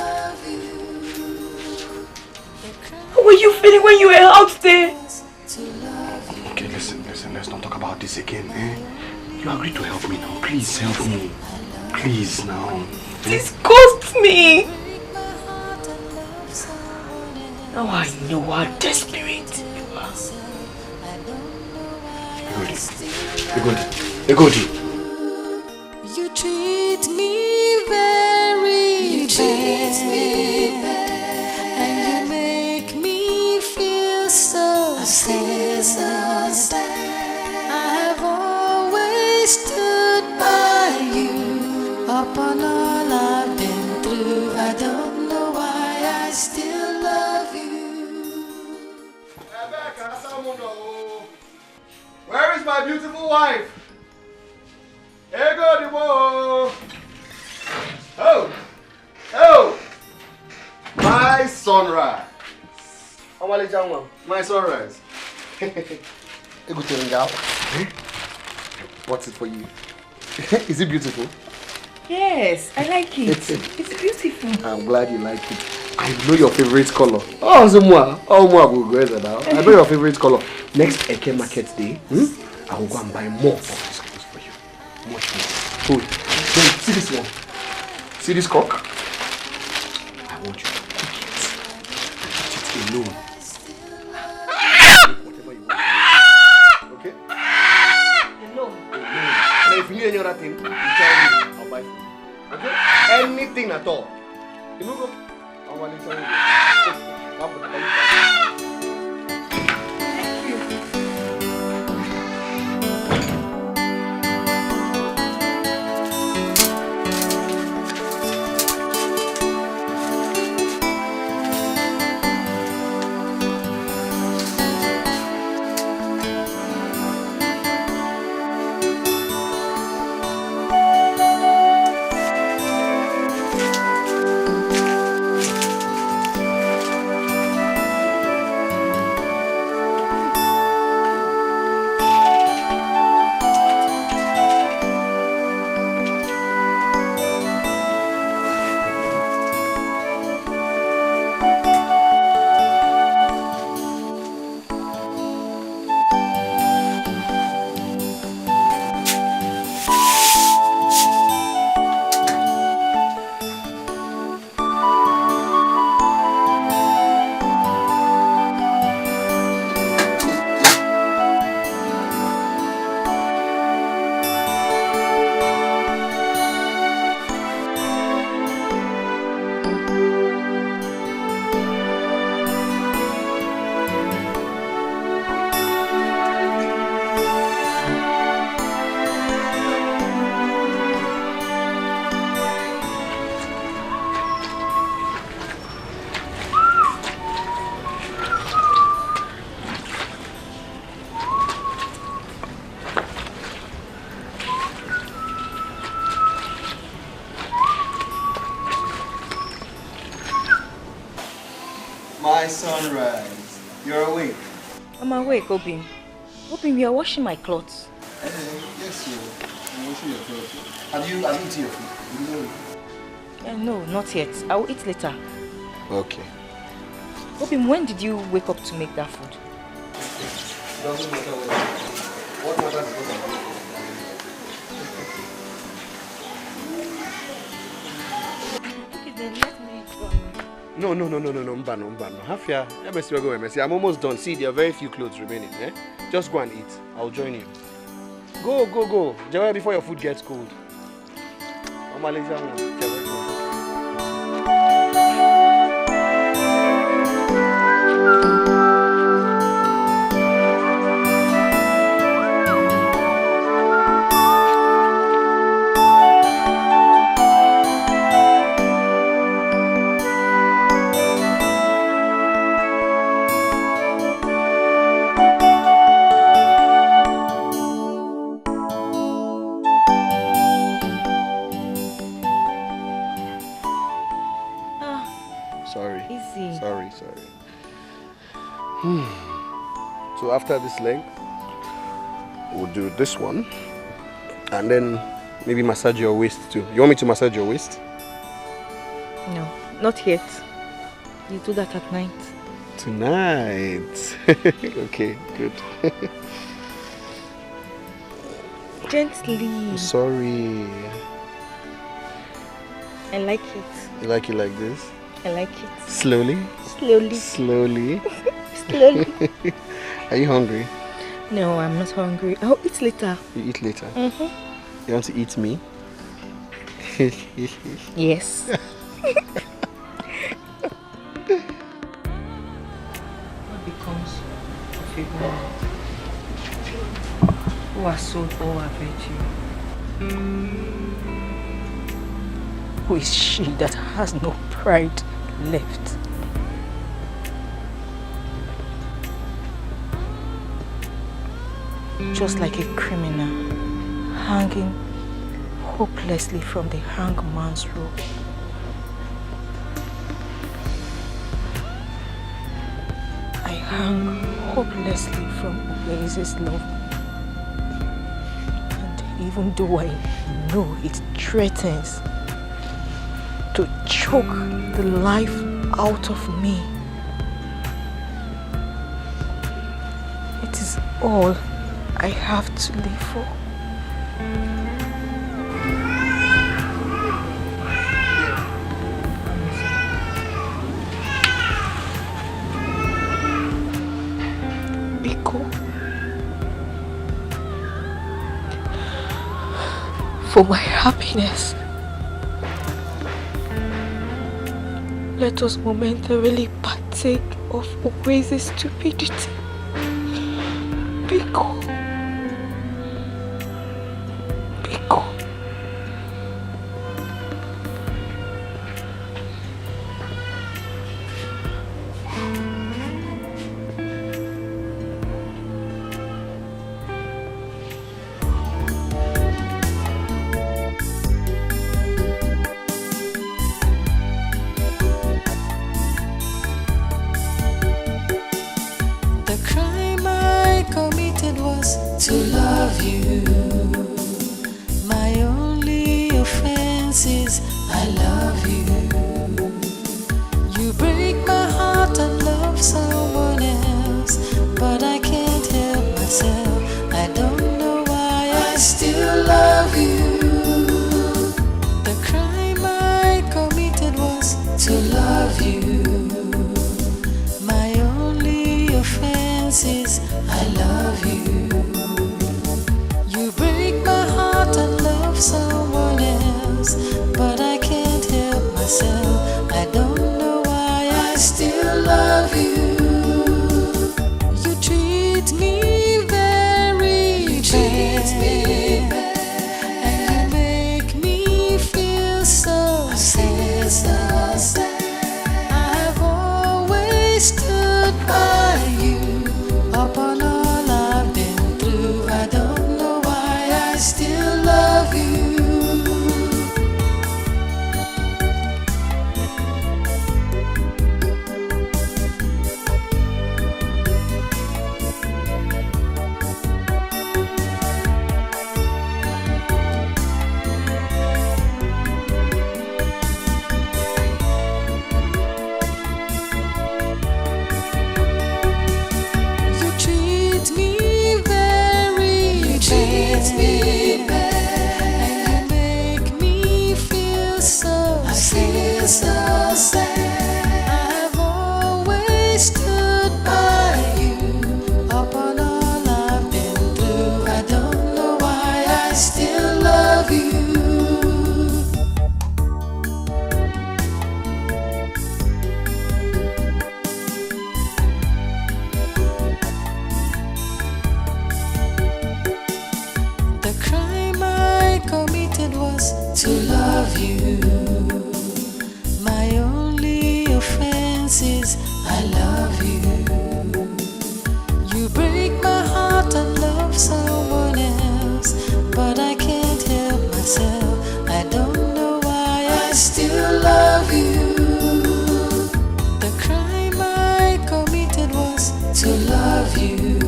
How were you feeling when you were out there? Okay, listen, let's not talk about this again, You agreed to help me now. Please help me. Please now. This cost me. Now I know how desperate you are. Egodi. You treat me very bad, and you make me feel so sad. I have always stood by you upon all I've been through. I don't know why I still love you. Where is my beautiful wife? Egodi. Oh! My sunrise. My sunrise. What's it for you? Is it beautiful? Yes, I like it. It's beautiful. I'm glad you like it. I know your favorite color. I know your favorite color. Next Eke Market Day, I will go and buy more of these clothes for you. Much more. Hold. Then see this one. See this cock? want you to cook it. Eat it alone. Whatever you want. Okay? Alone. And if you need any other thing, you tell me. I'll buy food. Okay? Anything at all. You move up. I'll want to tell you. My sunrise. You're awake. I'm awake, Obim. Obim, you are washing my clothes. Yes, sir. I'm washing your clothes. Have you eaten your food? No, not yet. I will eat later. Okay. Obim, when did you wake up to make that food? It doesn't matter what matters is what I'm doing. Okay, then let me go. No, Mbano. Hafia, I'm almost done. See, there are very few clothes remaining. Eh? Just go and eat. I'll join you. Go. Jawa before your food gets cold. Sorry. So after this leg, we'll do this one. And then maybe massage your waist too. You want me to massage your waist? No, not yet. You do that at night. Tonight. Okay, good. Gently. Sorry. I like it. You like it like this? I like it. Slowly? Slowly. Are you hungry? No, I'm not hungry. I'll eat later. You eat later? Mm-hmm. You want to eat me? Yes. What becomes of a woman who has sold all her virtue? Who is she that has no pride left? Just like a criminal hanging hopelessly from the hangman's rope. I hang hopelessly from Obeize's love. And even though I know it threatens to choke the life out of me, it is all I have to live for. for my happiness. Let us momentarily partake of Wazi's stupidity. Biko. Biko. To love you. My only offense is I love you. You break my heart and love someone else, but I can't help myself. I don't know why I still love you. The crime I committed was to love you. My only offense is I love you. Someone else, but I can't help myself. I don't know why I still love you. You treat me very bad, and you make me feel so sad. I've always stood by you upon all I've been through. I don't know why I still love you. I've always stood by you upon all I've been through. I don't know why I still love you. The crime I committed was to love you. My only offense is I love you. You break my heart and love someone else, but I can't help myself. I don't know why I still love you. The crime I committed was to love you.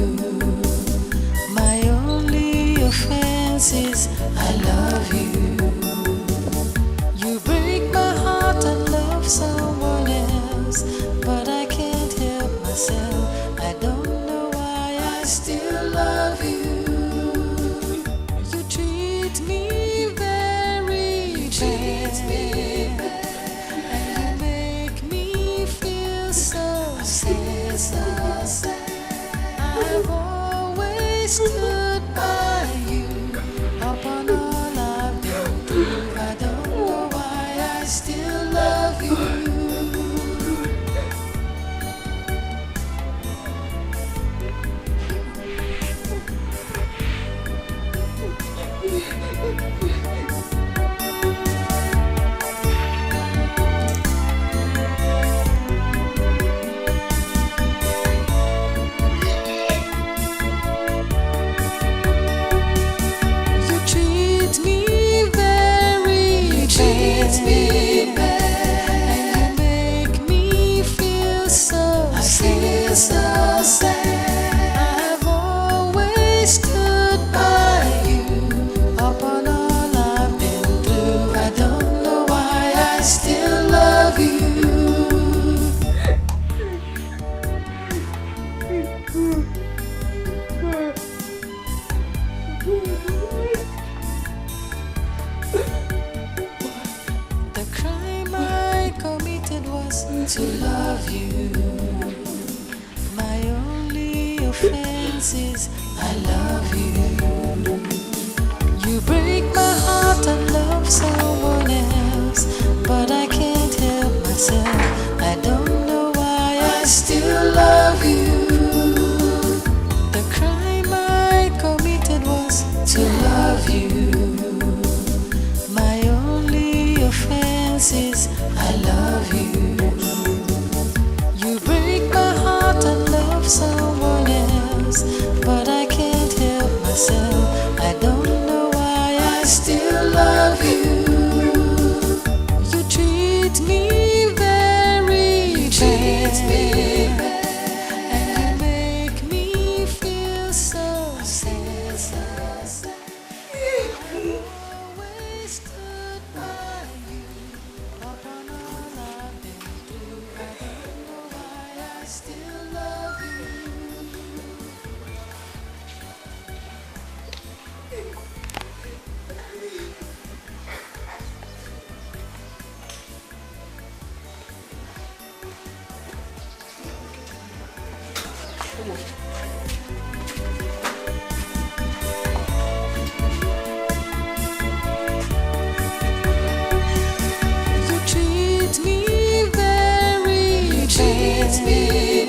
My only offense is I love you. Someone else, but I can't help myself. I don't know why I still love you. You treat me very bad, and you make me feel so sad. I've always stood by you upon all I've been through. I don't know why I still love you. I've always stood by you upon all I've been through. I don't know why I still love you. The crime I committed was to love you. My only offense is I love you. You break my heart and love someone else, but I can't help myself. I don't know why I still love you. The crime I committed was to love you. My only offense is I love you. You break my heart and love someone else, but I can't help myself. I don't know why I still love you. You treat me very bad, and you make me feel so sad. Always stood by you upon all I've been through. I don't know why I still love you. You treat me very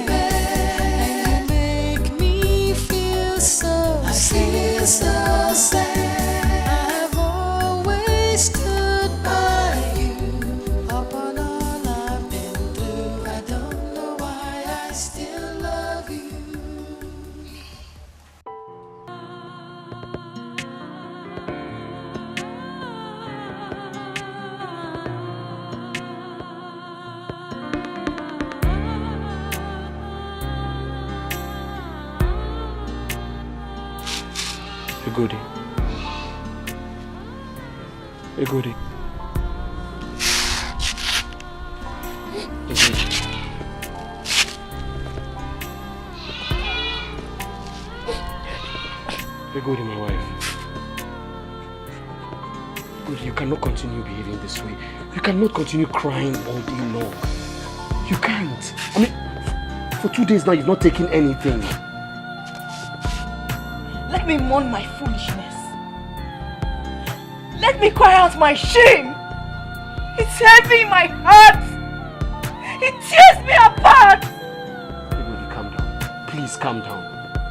bad, and you make me feel so sad. I've always stood by you upon all I've been through. I don't know why I still love you. Egodi. Egodi. Egodi, my wife. Egodi, you cannot continue behaving this way. You cannot continue crying all day long. You can't. I mean, for 2 days now you've not taken anything. Let me mourn my foolishness. Let me cry out my shame. It's heavy in my heart. It tears me apart. Egodi, calm down. Please calm down.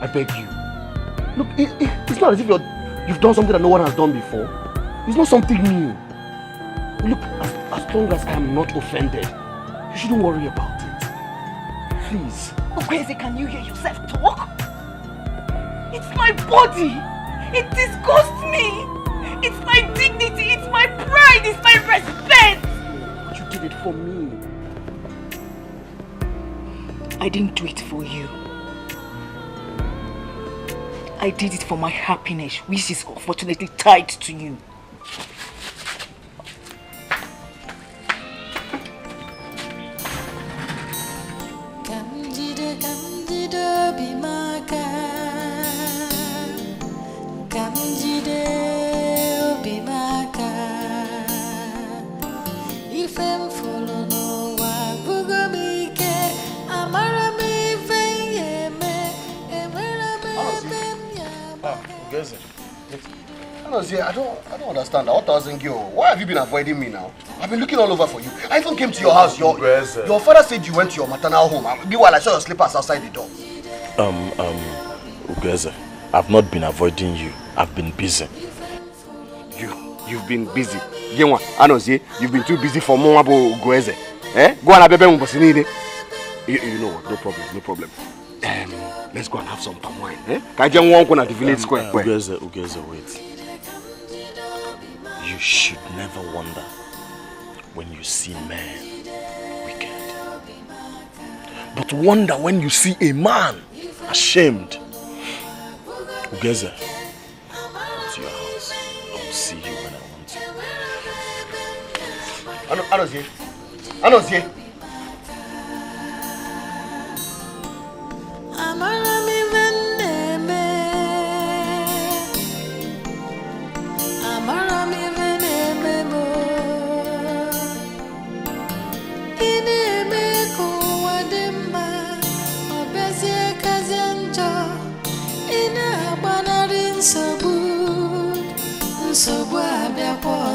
I beg you. Look, it's not as if you've done something that no one has done before. It's not something new. Look, as long as I am not offended, you shouldn't worry about it. Please. Oh, crazy, can you hear yourself talk? It's my body. It disgusts me. It's my dignity. It's my pride. It's my respect. But you did it for me. I didn't do it for you. I did it for my happiness, which is unfortunately tied to you. I don't understand. What doesn't go? Why have you been avoiding me now? I've been looking all over for you. I even came to your house. Your father said you went to your maternal home. Meanwhile, I saw your slippers outside the door. Ugeze, I've not been avoiding you. I've been busy. You've been busy. You've been too busy for Mwabo Ugeze. Go on, you know what? No problem. Let's go and have some palm wine. Kajan walk on at the village square. Ugeze, wait. You should never wonder when you see men wicked, but wonder when you see a man ashamed. Ugeze, come to your house. I will see you when I want to. Anozie.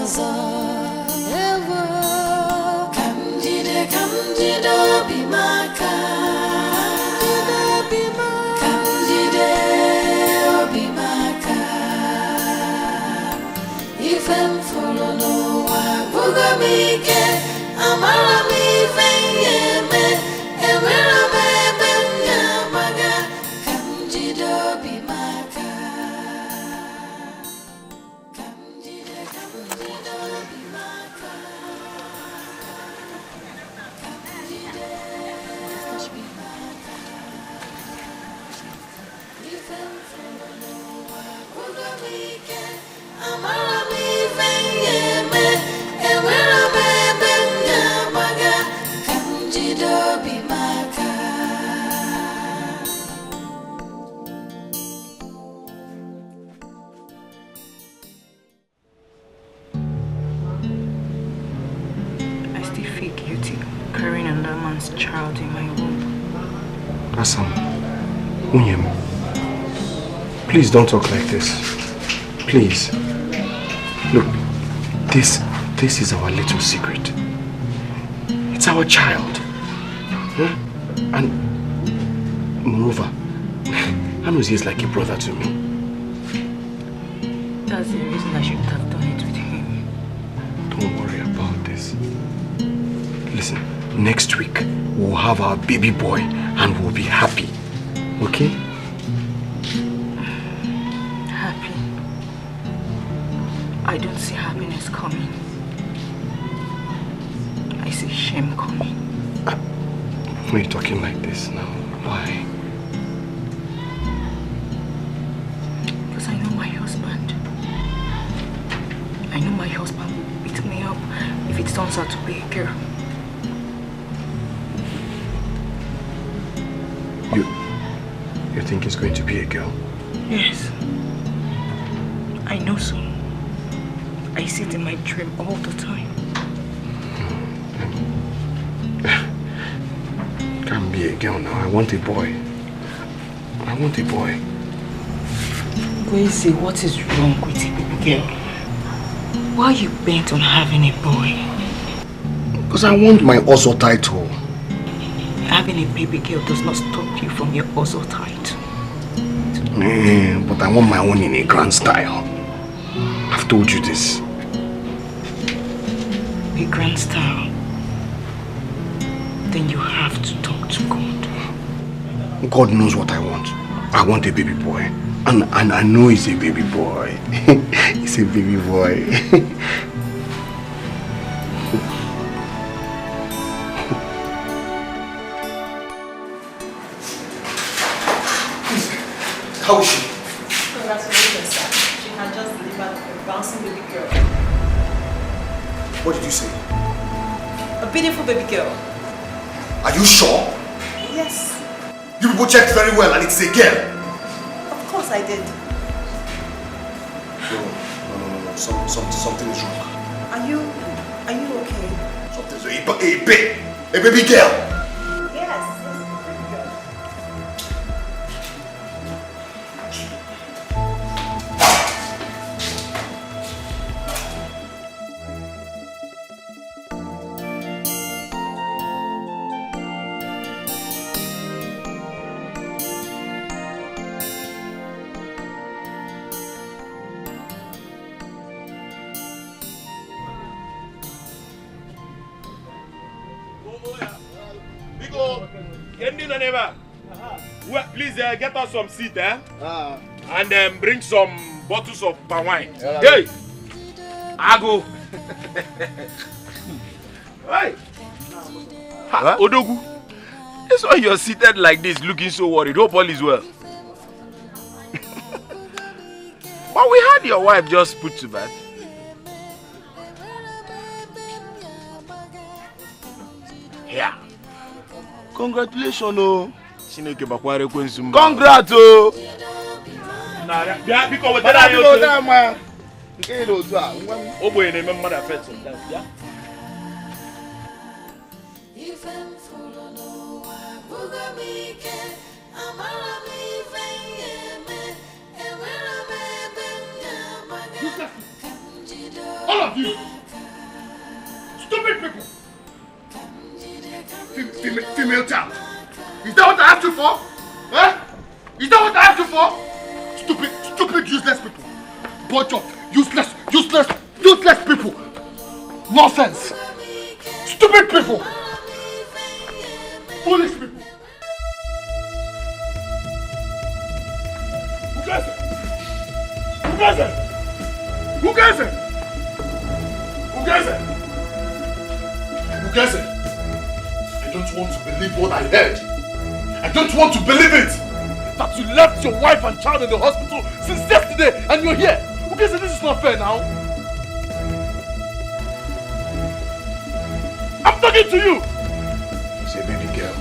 ọzọ ewo ka m jide obi m aka ka m jide obi m aka ife m fụrụ n'ụwa bụgo m ike amara m ife m ga-eme enwere m ebe m ga-agbaga ka m jide obi m aka ka m jide obi m aka ka m jide obi m aka ife m fụrụ n'ụwa bụgo m ike amara m ife m ga-eme enwere m ebe m ga-agbaga ka m jide obi m aka I still feel guilty carrying another man's child in my womb. Asam, Unyem, please don't talk like this. Please. Look, this is our little secret. It's our child. Huh? And moreover, Anuzi is like a brother to me. That's the reason I shouldn't have done it with him. Don't worry about this. Listen, next week we'll have our baby boy and we'll be happy. Okay? Happy? I don't see happiness coming. I see shame coming. Why are you talking like this now? Why? Because I know my husband. I know my husband will beat me up if it turns out to be a girl. You think it's going to be a girl? Yes. I know so. I see it in my dream all the time. Can't be a girl now. I want a boy. I want a boy. Wazico, what is wrong with a baby girl? Why are you bent on having a boy? Because I want my Ozo title. Having a baby girl does not stop you from your Ozo title. But I want my own in a grand style. I've told you this. A grand style? Then you have to talk to God. God knows what I want. I want a baby boy. And I know he's a baby boy. He's a baby boy. How is she? Congratulations, sir. She can just deliver a bouncing baby girl. What did you say? A beautiful baby girl. Are you sure? Yes. You people checked very well and it's a girl. Of course I did. No. Something is wrong. Are you okay? Something's wrong. A baby girl. Yes, a baby girl. Neva, well, please get us some seat, and bring some bottles of palm wine. Hey, Ago. Hey, Odogu. That's why you're seated like this, looking so worried. Hope all is well. But we had your wife just put to bed. Yeah. Congratulations, oh. Congrats, oh. All of you. Stupid people. Female child. Is that what I asked you for? Eh? Is that what I asked you for? Stupid, useless people. Bunch of useless people. Nonsense. Stupid people. Foolish people. Who gets it? Who gets it? Who gets it? Who gets it? Who gets it? I don't want to believe what I heard. I don't want to believe it. That you left your wife and child in the hospital since yesterday and you're here. Who gets it? This is not fair now. I'm talking to you. It's a baby girl.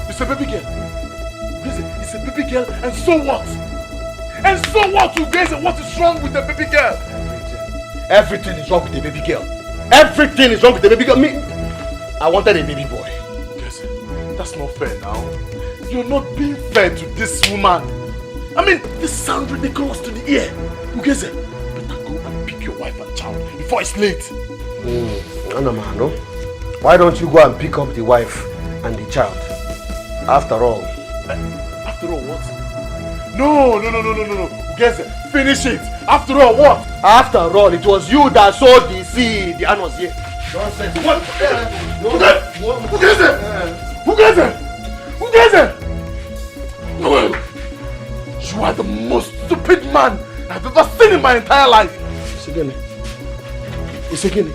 It's a baby girl. It's a baby girl, and so what? And so what, Ugeze? What is wrong with the baby girl? Everything is wrong with the baby girl. Everything is wrong with the baby girl. Me, I wanted a baby boy. Ugeze, that's not fair now. You're not being fair to this woman. I mean, this sounds ridiculous to the ear. Ugeze, better go and pick your wife and child before it's late. No. Why don't you go and pick up the wife and the child? After all. After all what? No. Ugeze, finish it. After all what? After all, it was you that sowed the seed. The man was here. Nonsense. What? Ugeze! No. You are the most stupid man I've ever seen in my entire life. It's again.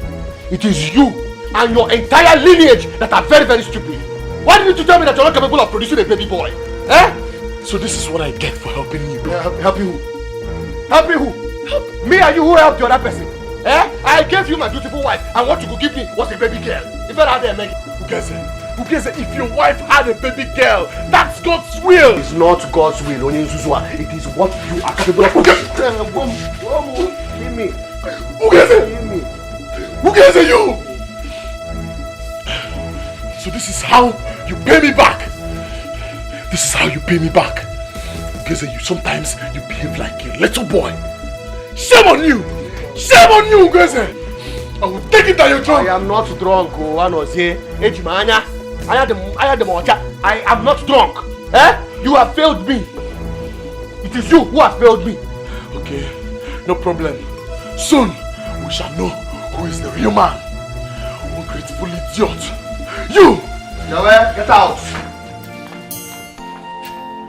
It is you and your entire lineage that are very, very stupid. Why didn't you tell me that you're not capable of producing a baby boy? Eh? So this is what I get for helping you. Help you who? Help me who? Help me and you who helped the other person. Eh? I gave you my beautiful wife and what you could give me was a baby girl. If I had there, Meg. Ugeze, if your wife had a baby girl, that's God's will. It's not God's will, Onye Nzuzua. It is what you are capable of. Give me. Ugeze, you! So this is how you pay me back. This is how you pay me back. Ugeze, sometimes you behave like a little boy. Shame on you! Shame on you, Ugeze! I will take it that you're drunk. I am not drunk, I am not drunk. Eh? You have failed me. It is you who has failed me. Okay, no problem. Soon, we shall know who is the real man. Ungrateful idiot. You! Yahweh, get out.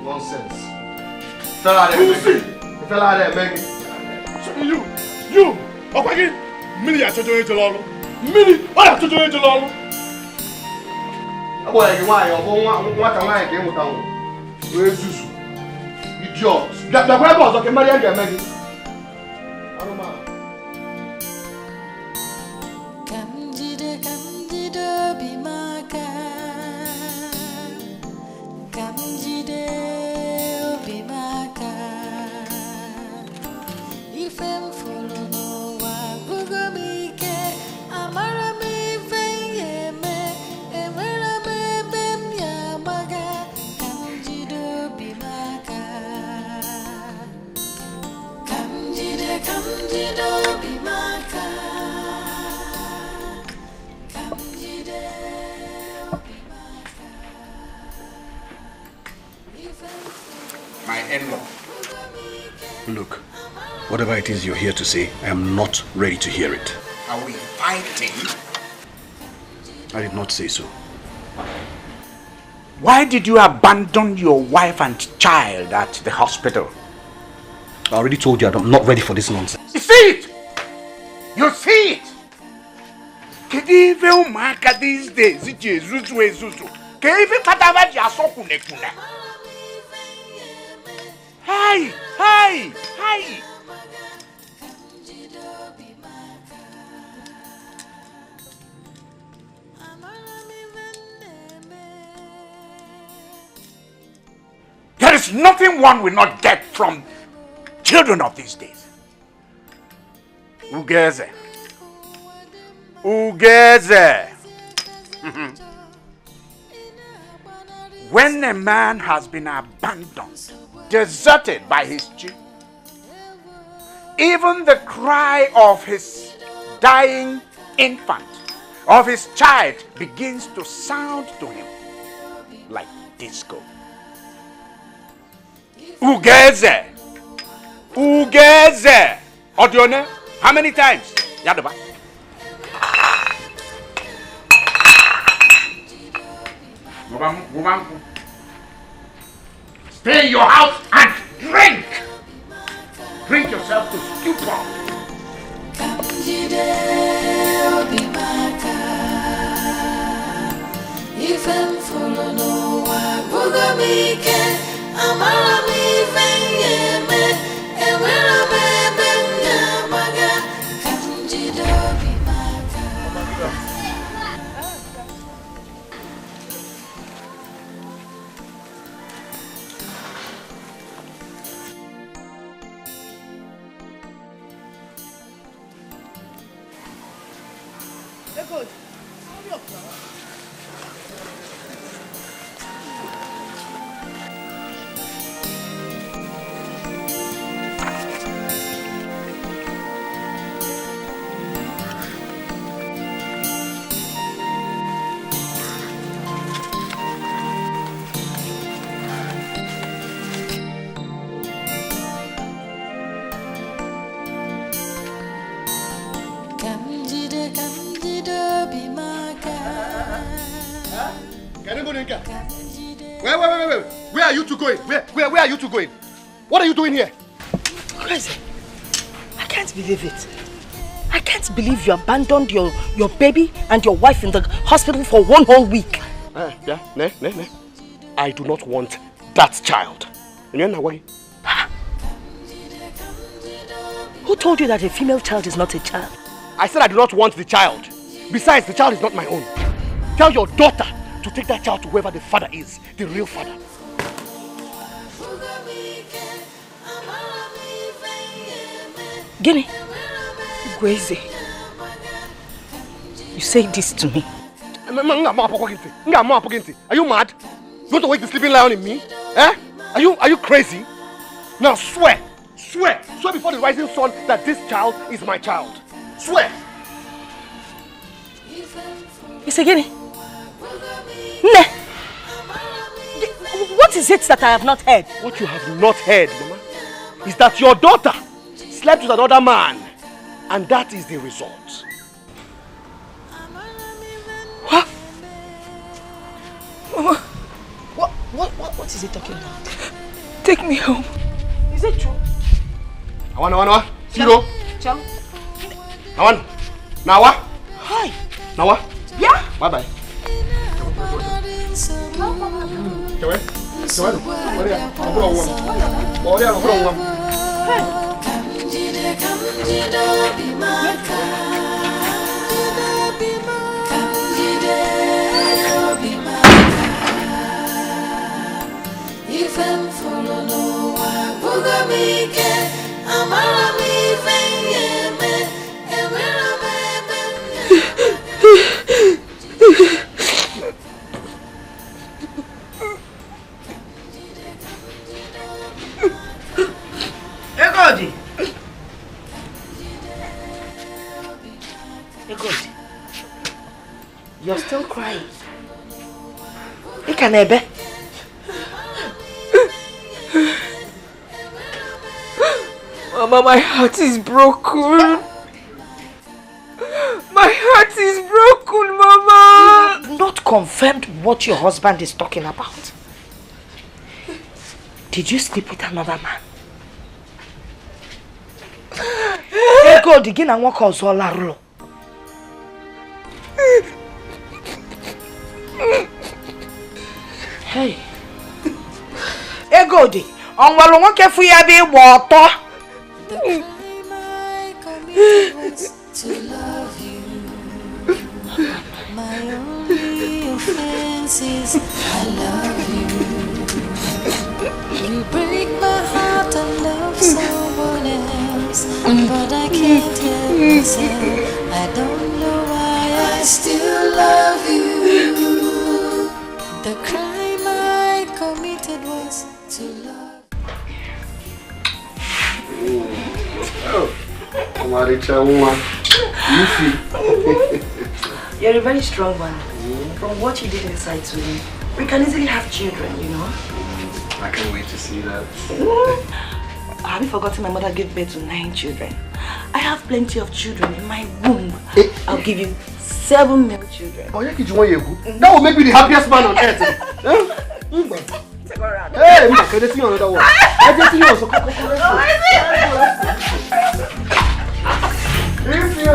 Nonsense. Fella there, Meg. You! Okay, Mini, I told you to Lolo. Mini, I told you to Lolo. Boy, you want what am I again with town? Where is Zuzu? Idiot. The web was okay, Maria and Maggie. I don't know. Candida Bimaka. Candida Bimaka. If I'm full of no one, Bugomike, Amara me Vayeme, Emera me Bemya Maga, Candida Bimaka. Candida Bimaka. Candida Bimaka. My in-law. Look, whatever it is you're here to say, I am not ready to hear it. Are we fighting? I did not say so. Why did you abandon your wife and child at the hospital? I already told you I'm not ready for this nonsense. You see it! You see it! Kedive umaka these days, Zuzu. Kedive katava jaso kune. Hey! There is nothing one will not get from children of these days. Ugeze. When a man has been abandoned, deserted by his children, even the cry of his dying infant of his child begins to sound to him like disco. Ugeze! Ugeze! Odione, how many times? Yadaba. Stay in your house and drink! Drink yourself to stupor. If I'm full of no amara mi venyeme ewera bebe maga kanjido bimaka. They're good. Hurry up now. Wait. Where are you two going? Where are you two going? What are you doing here? Crazy. I can't believe it. I can't believe you abandoned your baby and your wife in the hospital for 1 whole week. Ne. I do not want that child. Who told you that a female child is not a child? I said I do not want the child. Besides, the child is not my own. Tell your daughter to take that child to whoever the father is, the real father. Guinea, Gweze, you say this to me? Are you mad? You want to wake the sleeping lion in me? Eh? Are you crazy? Now swear before the rising sun that this child is my child. Swear. It's a Guinea. What is it that I have not heard? What you have not heard, Mama, is that your daughter slept with another man, and that is the result. What? Mama, what is he talking about? Take me home. Is it true? Awan, Zero. Ciao. Awan, Nawa. Hi. Nawa. Yeah. Bye. If I'm full of no amara mi venyeme ewera Egodi, you're still crying. Ikanebe. Mama, my heart is broken. My heart is broken, Mama. You have not confirmed what your husband is talking about. Did you sleep with another man? Ego digin and walk on Solaro. Hey. Ego di. On walongo ke fuya bi water. The crime I committed was to love you. My only offense is I love you. You break my heart and love someone else, but I can't help myself. I don't know why I still love you. The crime I committed was to love. You see? You're a very strong one. From what you did inside to me, we can easily have children, you know? I can't wait to see that. Have you forgotten my mother gave birth to 9 children? I have plenty of children in my womb. I'll give you 7 male children. Oh, yeah, that will make me the happiest man on earth. Take a round. Hey, I'm going to see another one. I just see you also. If you.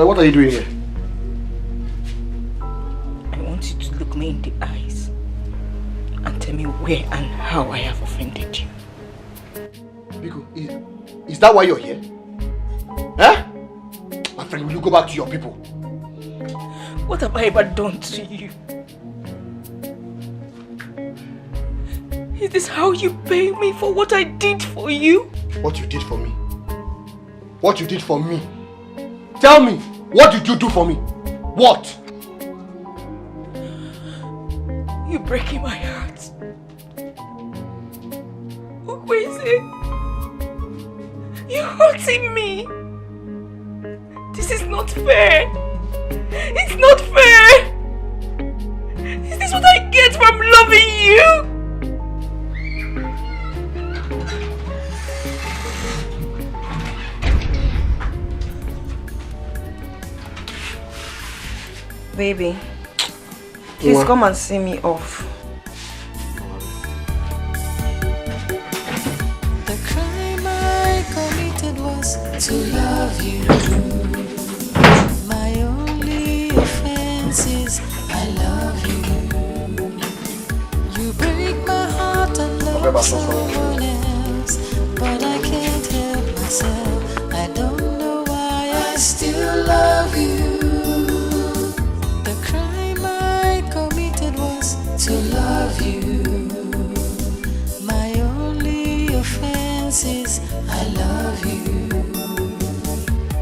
What are you doing here? I want you to look me in the eyes and tell me where and how I have offended you. Biko, is that why you're here? Huh? My friend, will you go back to your people? What have I ever done to you? Is this how you pay me for what I did for you? What you did for me? What you did for me? Tell me, what did you do for me? What? You're breaking my heart. Wazico, you're hurting me. This is not fair. It's not fair. Is this what I get from loving you? Baby, please come and see me off. The crime I committed was to love you. My only offense is I love you. You break my heart and love someone else, but I can't help myself. I don't know why I still love you. To love you. My only offense is I love you.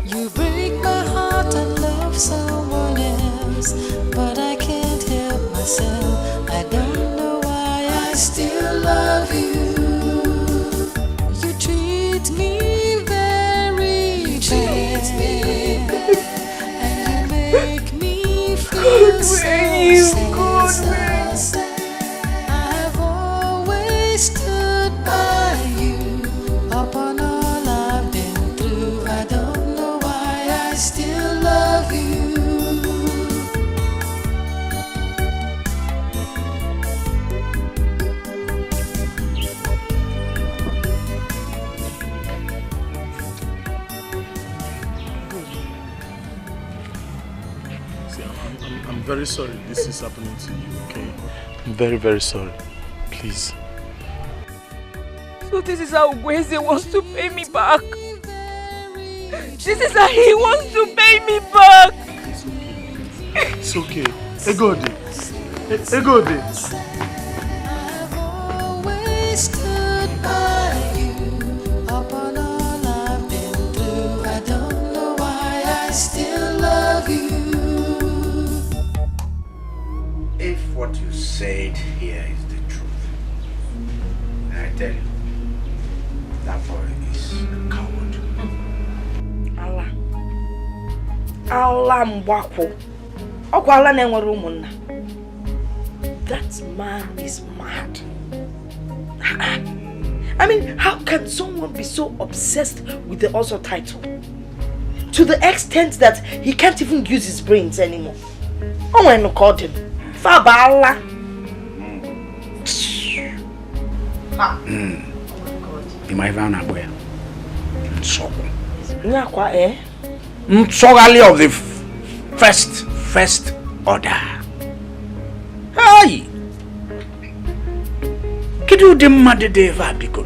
You break my heart and love someone else, but I can't help myself. I don't know why I still love you. You treat me very bad, and you make me feel so sad. I've always stood by you upon all I've been through. I don't know why I still love you. I'm very sorry this is happening to you, okay? I'm very, very sorry. Please. So this is how Wazico wants to pay me back. This is how he wants to pay me back. It's okay. Egodi. Egodi. I've always stood by you upon all I've been through. I don't know why I still love you. If what you said here is the truth, I tell you, That man is mad. I mean, how can someone be so obsessed with the Ozo title? To the extent that he can't even use his brains anymore. Oh, when I called him. Fabala. You might run away. So. Nsogali of the first order. Hey! Kidu de made de va biko.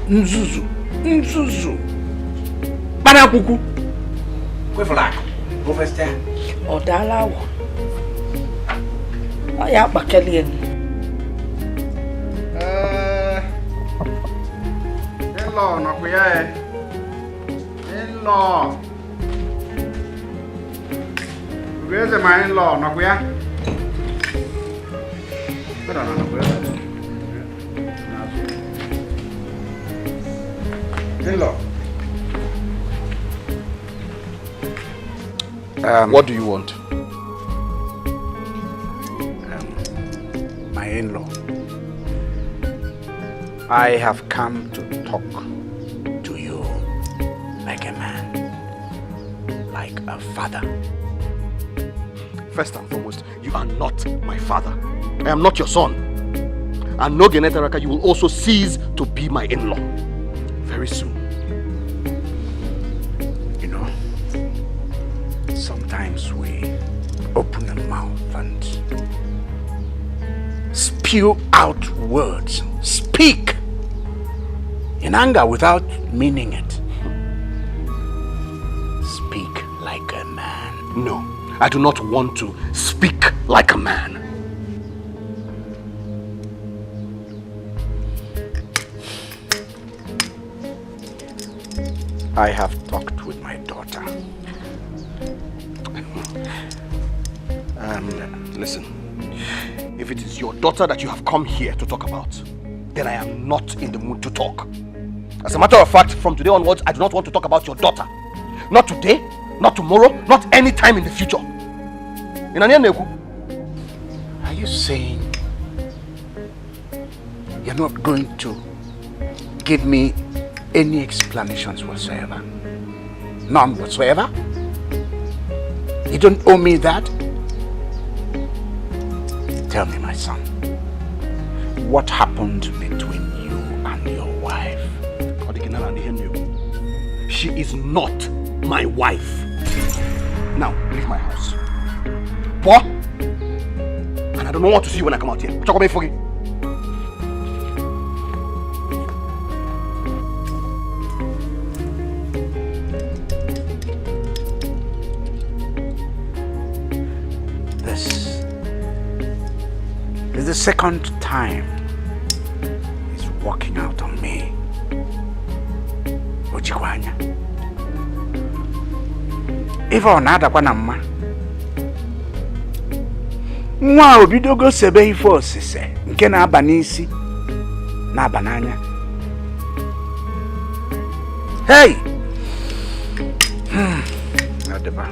Nzuzu. Bana kuku. Kwe flag. Go first there. Odala wo. Aya bakeli en. In-law nakuya In-law. Where's my in-law nakuya? In-law. What do you want? My in-law. I have come to talk to you like a man, like a father. First and foremost, you are not my father. I am not your son. And no Genetaraka, you will also cease to be my in-law. Very soon. You know, sometimes we open a mouth and spew out words. Speak in anger without meaning it. Speak like a man. No, I do not want to speak like a man. I have talked with my daughter. And listen, if it is your daughter that you have come here to talk about, then I am not in the mood to talk. As a matter of fact, from today onwards, I do not want to talk about your daughter. Not today, not tomorrow, not any time in the future. Are you saying you're not going to give me any explanations whatsoever? None whatsoever? You don't owe me that? Tell me, my son, what happened between you and your wife? She is not my wife. Now, leave my house. What? And I don't want to see you when I come out here. This is the second time he's walking out on me. Ojikwanya. If I nada kwa namma. Nwa obidogo sebe ifo osise nke na aba n'isi na aba n'anya. Hey! Adeba.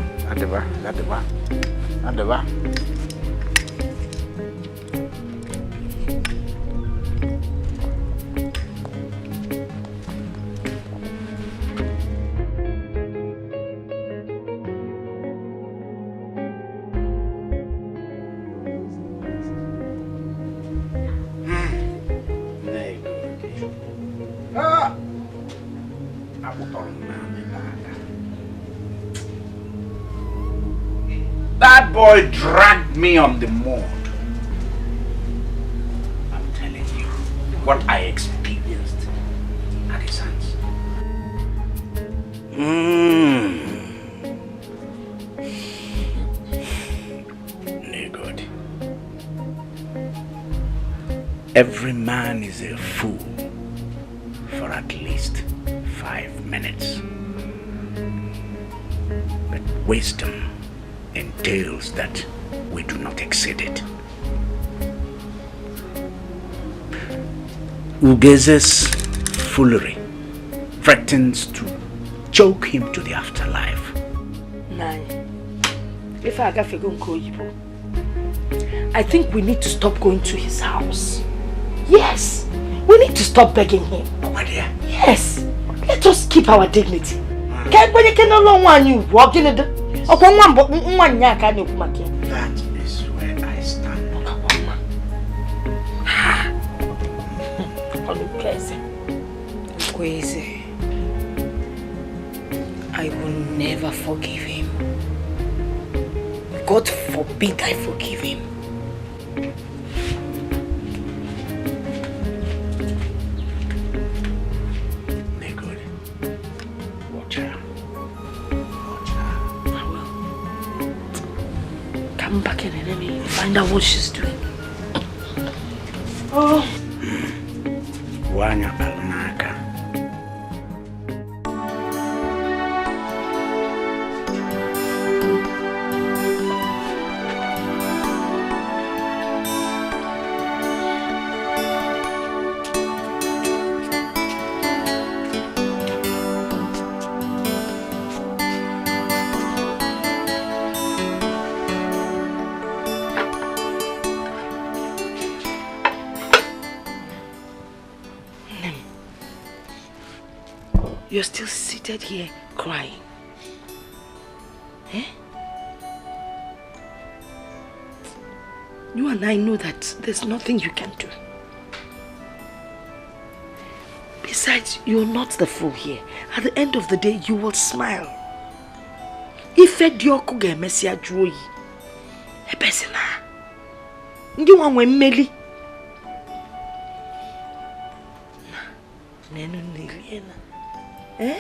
That boy dragged me on the mud. I'm telling you what I experienced at his hands. Good. Every man is a fool for at least 5 minutes. But wisdom entails that we do not exceed it. Ugeze's foolery threatens to choke him to the afterlife. Nine. If I got to I think we need to stop going to his house. Yes, we need to stop begging him. My dear. Yes, let us keep our dignity. Can't when you can no longer you walking it. That is where I stand. Crazy. I will never forgive him. God forbid I forgive him. Good. Watch her. I will. Come back in and let me find out what she's doing. Oh. Wanya Balnaka. You're still seated here crying. Eh? You and I know that there's nothing you can do. Besides, you're not the fool here. At the end of the day, you will smile. If Dioku ge mesia joyi, e pesina. Ndi wanwe meli. Nenu niliena. Eh?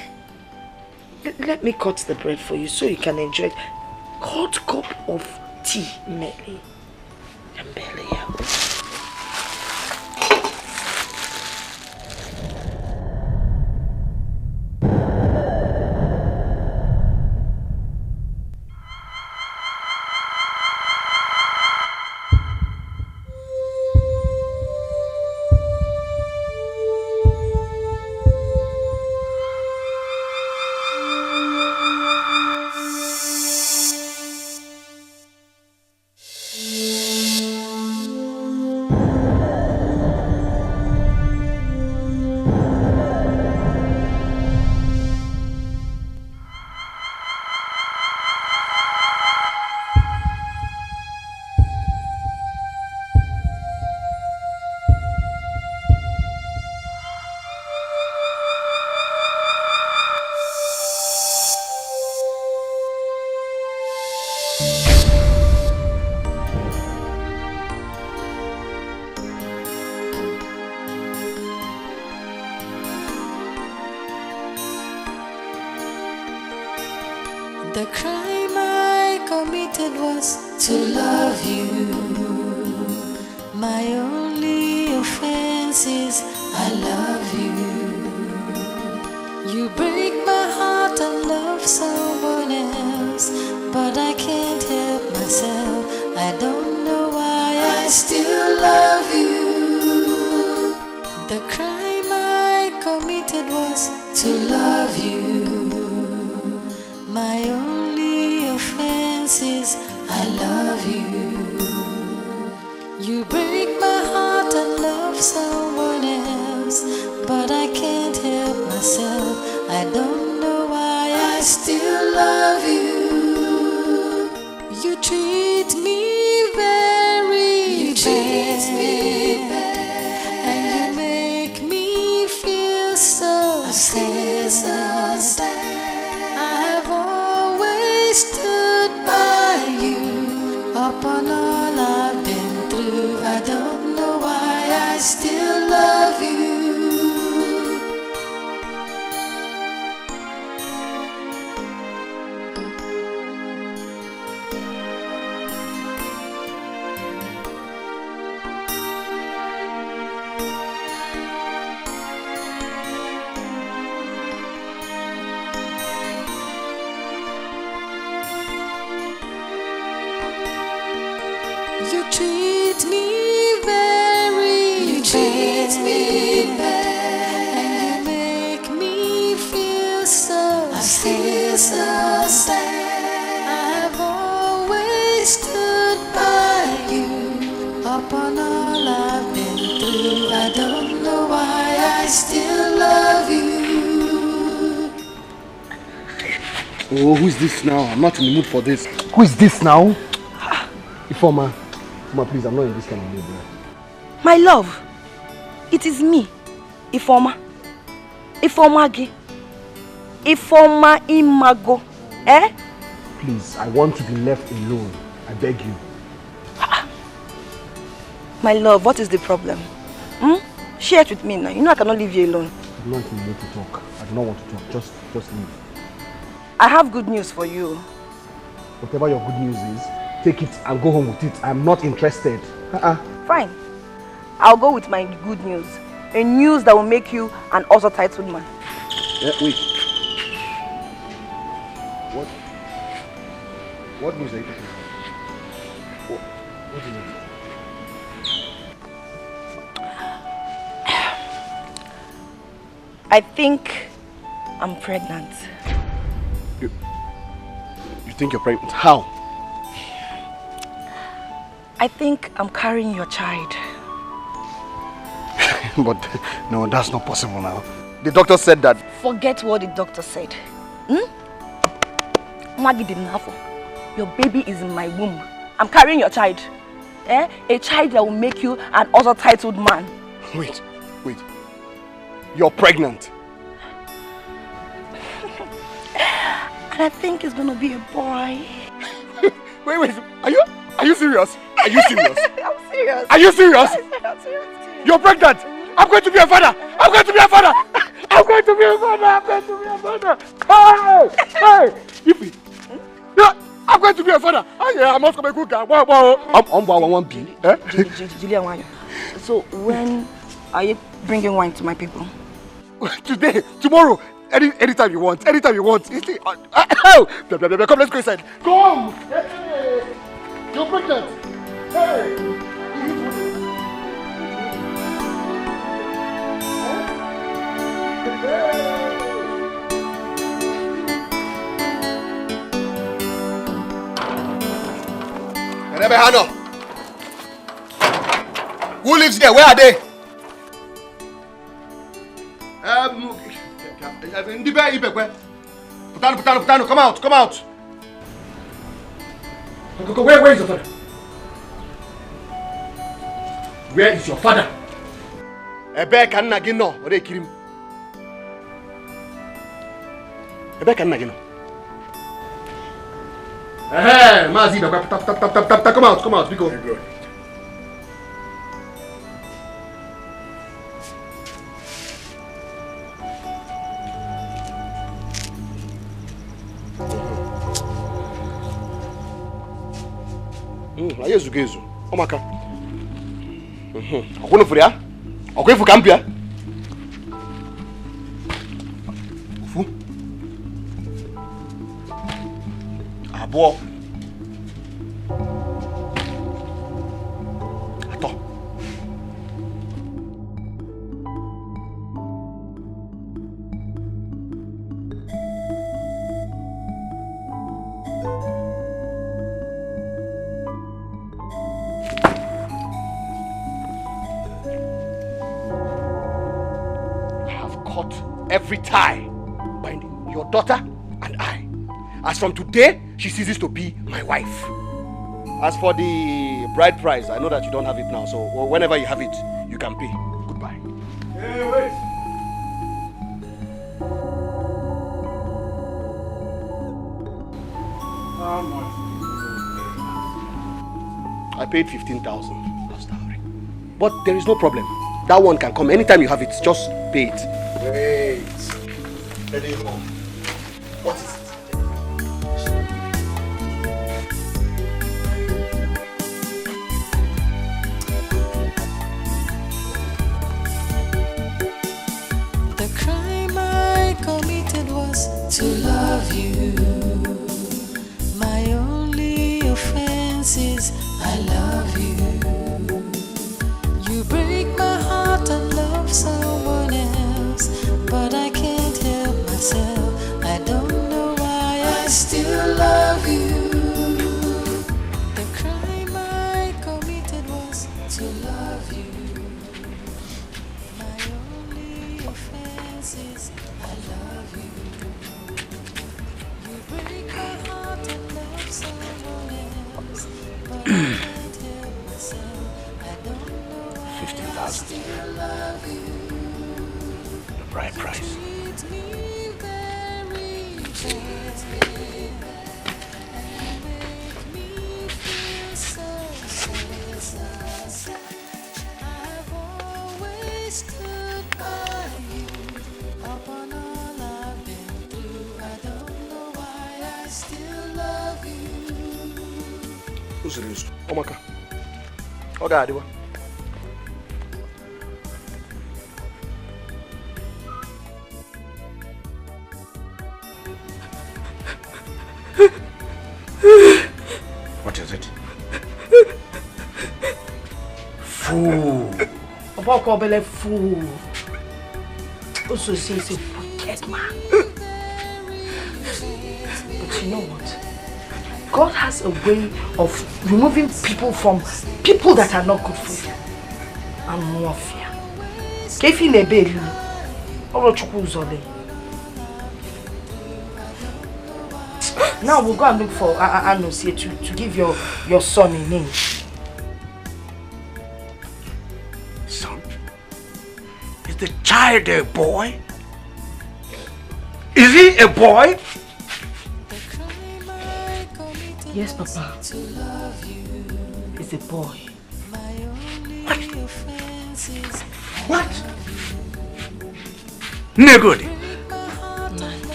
Let me cut the bread for you so you can enjoy it. Hot cup of tea, Meli. The crime I committed was to love you. My only offense is I love you. You break my heart and love someone else, but I can't help myself. I don't know why I still love you. The crime I committed was to love you. My only offense is I love you. You break my heart and love someone else, but I can't help myself. I don't know why I still love you. You treat me very bad, and you make me feel so sad. Stood by you upon all I've been through. I don't know why I still love you. You treat me very bad, and you make me feel so sad. I've always Oh, who is this now? I'm not in the mood for this. Who is this now? Ifoma. Ifoma, please, I'm not in this kind of mood. My love, it is me, Ifoma. Ifoma Gi. Ifoma Imago. Eh? Please, I want to be left alone. I beg you. My love, what is the problem? Share it with me now. You know I cannot leave you alone. I'm not in the mood to talk. I do not want to talk. Just leave. I have good news for you. Whatever your good news is, take it and go home with it. I'm not interested. Fine. I'll go with my good news. A news that will make you an also titled man. Wait. What news are you talking about? What is it? I think I'm pregnant. You think you're pregnant? How? I think I'm carrying your child. But no, that's not possible now. The doctor said that. Forget what the doctor said. Your baby is in my womb. I'm carrying your child. A child that will make you an also titled man. Wait. You're pregnant. And I think it's gonna be a boy. Wait. Are you serious? Are you serious? I'm serious. Are you serious? I'm serious. You're pregnant. I'm going to be a father. I'm going to be a father. I'm going to be a father. Hey! Ify. Yeah, I'm going to be a father. I must come a good guy. I'm one B. Julia, so when are you bringing wine to my people? Today, tomorrow, anytime you want. Anytime you want. Come, let's go inside. Come! Hey. You're pregnant. Hey! Hano. Who lives there? Where are they? Putano, come out. Where is your father? Where is your father? Ebe kan na gị nọ, ore kirim. Ebe kan na gị nọ. Mazi, come out, we go. Ayezu. Omaka. Akono furi ya? Akoifu kampia? Ufu. Abo. Ato. Every tie binding your daughter and I. As from today, she ceases to be my wife. As for the bride price, I know that you don't have it now, so whenever you have it, you can pay. Goodbye. Hey, wait. How much? I paid 15,000 as dowry. But there is no problem. That one can come anytime you have it. Just pay it. Wait. Let it go. What is it? The crime I committed was to love you. My only offense is I love you. You break my heart and love someone else, but I can't help myself. I don't know why I still love you. The crime I committed was to love you. My only offense is I love you. You break $15,000. The bride price. Who's this? Omaka. Okay, Adiwa. What is it? Fool. About Kobele fool. Also says a wicked man. But you know what? God has a way of removing people from people that are not good for you. And warfare. Kefi nebelu. Oro chukuzole. Now we'll go and look for Anosie to give your son a name. Son? Is the child a boy? Is he a boy? Yes, Papa. He's a boy. What? Negodi.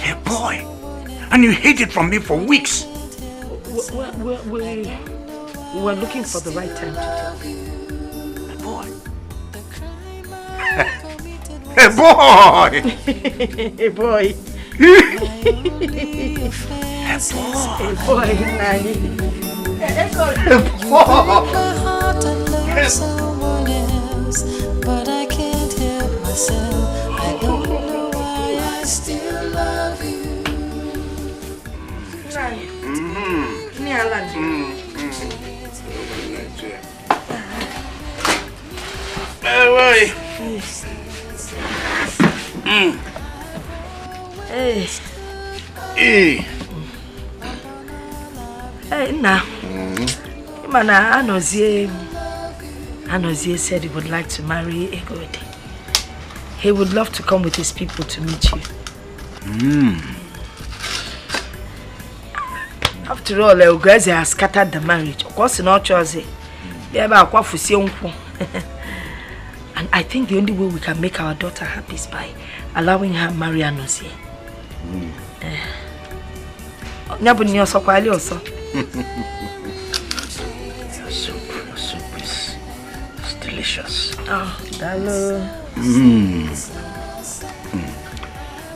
A boy. And you hid it from me for weeks. We were looking for the right time to tell you. A boy. A boy. A boy. A boy. Someone else, but I can't help myself. I don't know why I still love you. Hey, now. Mana Anozie said he would like to marry Egodi. He would love to come with his people to meet you. After all, Ogazi has scattered the marriage. Of course, not chosen. And I think the only way we can make our daughter happy is by allowing her marry Anozie. Your soup is delicious. Oh, hello.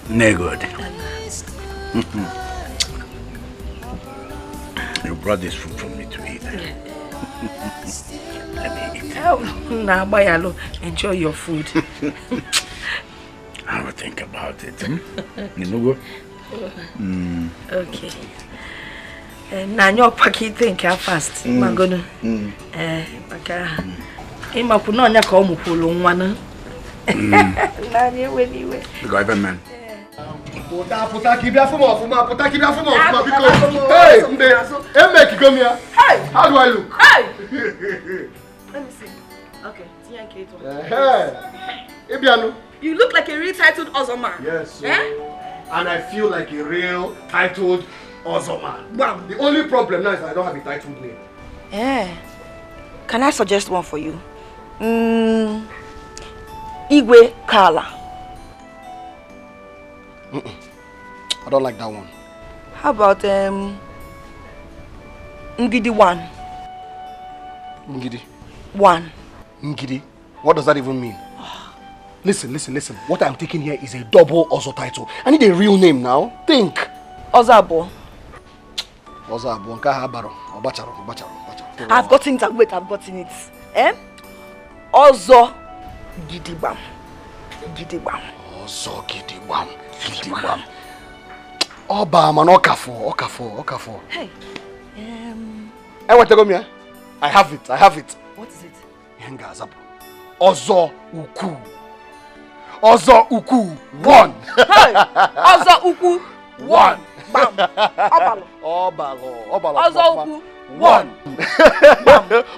Negod. You brought this food for me to eat. Let me eat. Oh, now, Bayalo, enjoy your food. I will think about it. You know. Okay. Now your packet think how fast. Mangono. Baka. Ima kuno nya ka omu polo nwa na. Na ni we ni we. Government. Puta kibia fuma because hey, make come here. Hey, how do I look? Hey. Let me see. Okay, Ebiano. You look like a real titled awesome man. Yes, sir. And I feel like a real titled awesome man. Wow. The only problem now is I don't have a titled name. Can I suggest one for you? Igwe Kala. I don't like that one. How about Ngidi 1? Ngidi? 1. Ngidi? What does that even mean? Listen. What I'm taking here is a double Ozo title. I need a real name now. Think. Ozabo. Ozabo. Nkahabaro. Obacharo. I've gotten it. Wait, I've gotten it. Ozo Gidibam. Ozo Gidibam. Oba man Okafo. Hey. What go me? I have it. What is it? Henga Zabo. Ozo Uku 1. Hey! Ozo Uku 1. Bam. Obalo. Ozo Uku 1.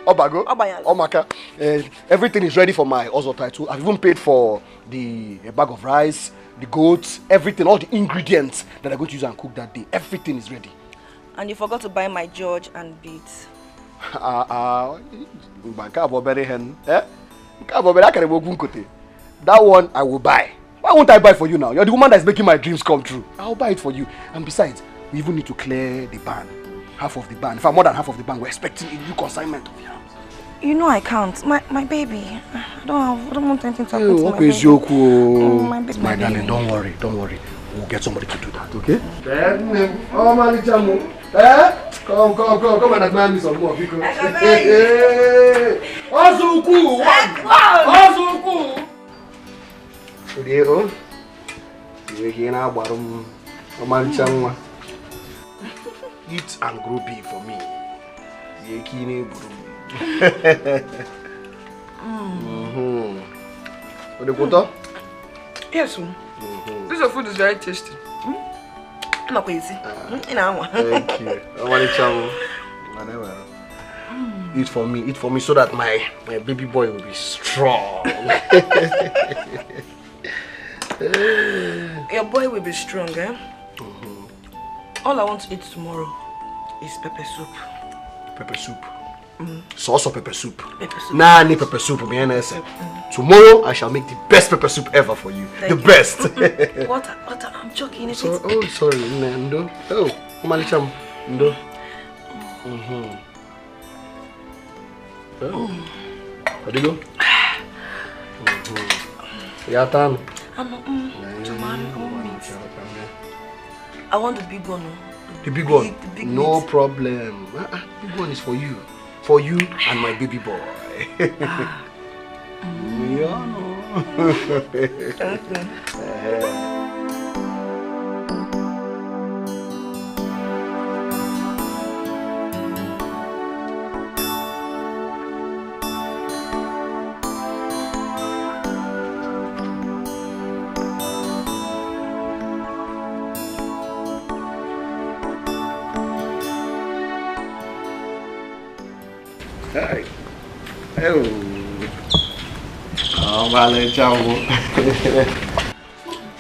Obago, Omaka, everything is ready for my Ozo title. I've even paid for the bag of rice, the goats, everything, all the ingredients that I'm going to use and cook that day. Everything is ready. And you forgot to buy my George and beads. That one I will buy. Why won't I buy for you now? You're the woman that's making my dreams come true. I'll buy it for you. And besides, we even need to clear the ban. Half of the ban. In fact, more than half of the ban. We're expecting a new consignment of yams. You know I can't. My baby. I don't want anything to happen to my baby. My baby. My darling, don't worry. We'll get somebody to do that, okay? Come and admire me some more, because Wazico! Wazico! Eat and grow big for me. Yes, this food is very tasty. Thank you. Eat for me so that my baby boy will be strong. Your boy will be strong, eh? All I want to eat tomorrow is pepper soup. Pepper soup? Sauce or pepper soup? Pepper soup. Nah, I need pepper soup. Tomorrow I shall make the best pepper soup ever for you. Thank you. Best. What? I'm joking. Oh, sorry. Ndo. Oh, Omalicham. Ndo. Oh. Where'd you go? Yatan. I want the big one. The big one? No problem. Big one is for you. For you and my baby boy. Hi. Oh, vale, ciao.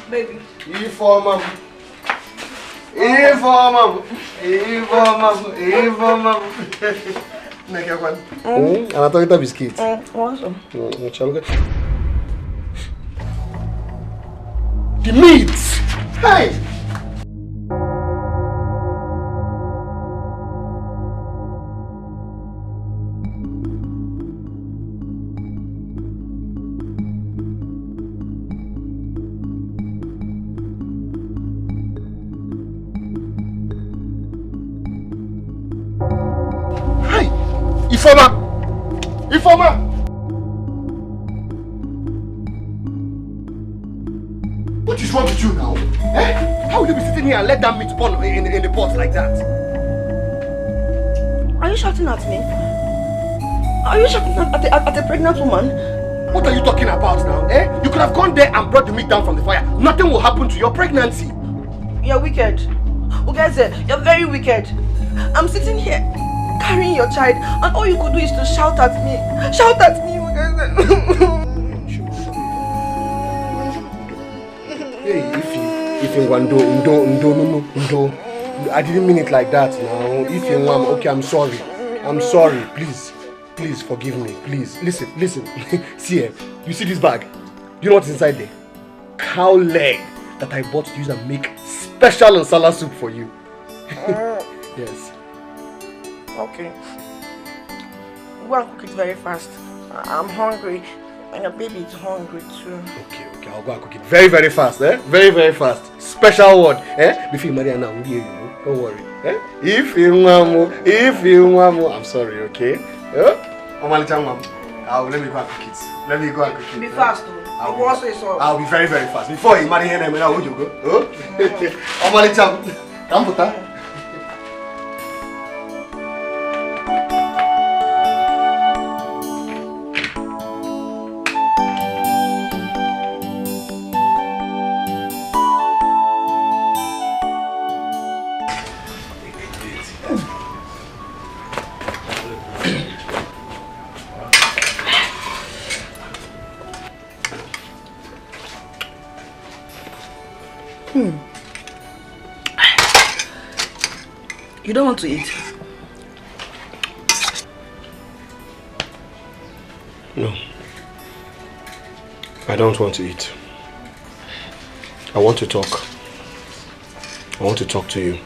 Baby. Informa. Nekia kwan. Anatoka biscuit. Awesome. The meat. Hey. Informer! What is wrong with you now? Eh? How will you be sitting here and let that meat burn in the pot like that? Are you shouting at me? Are you shouting at a pregnant woman? What are you talking about now? Eh? You could have gone there and brought the meat down from the fire. Nothing will happen to your pregnancy. You're wicked. Ugeze, you're very wicked. I'm sitting here carrying your child, and all you could do is to shout at me. Shout at me, Hey, if you want no. I didn't mean it like that now. If you want, okay, I'm sorry. Please forgive me. Please, listen. See here, you see this bag? You know what's inside there? Cow leg that I bought to use and make special nsala soup for you. Yes. Okay. Go and cook it very fast. I'm hungry. And your baby is hungry too. Okay. I'll go and cook it very, very fast, eh? Very, very fast. Special word, eh? Before you marry her now, don't worry, eh? If you want more, I'm sorry, okay? Let me go and cook it. Be fast, though. I'll be very, very fast. Before you marry her, you go. Come put her. You don't want to eat? No. I don't want to eat. I want to talk. I want to talk to you.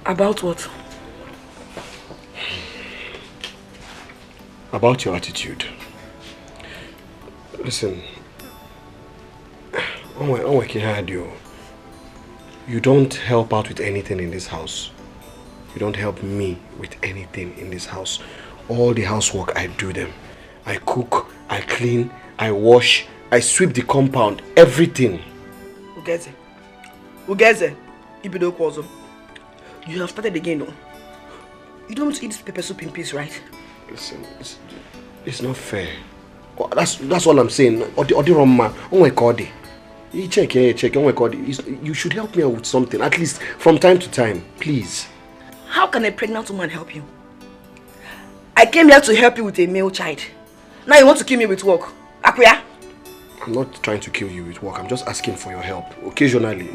About what? About your attitude. Listen, you don't help out with anything in this house. You don't help me with anything in this house. All the housework, I do them. I cook, I clean, I wash, I sweep the compound, everything. Ugeze, Ibido Kwazo. You have started again, no? You don't want to eat this pepper soup in peace, right? Listen, it's not fair. That's all I'm saying. Oh my God. You check. Oh my God. You should help me out with something, at least from time to time, please. How can a pregnant woman help you? I came here to help you with a male child. Now you want to kill me with work. Akuya? I'm not trying to kill you with work. I'm just asking for your help. Occasionally,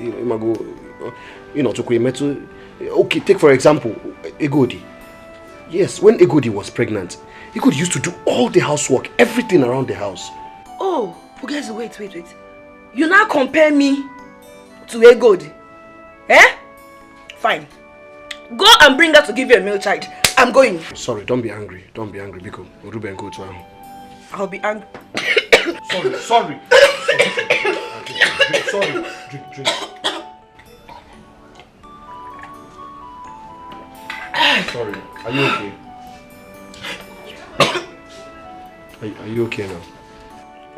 okay, take for example, Egodi. Yes, when Egodi was pregnant, Egodi used to do all the housework, everything around the house. Oh, guys, wait. You now compare me to Egodi? Eh? Fine. Go and bring her to give you a male child. I'm going. Sorry, don't be angry. Biko. Ruben, go to her. I'll be angry. Sorry. Sorry. Drink. Sorry. Are you okay? Are you okay now?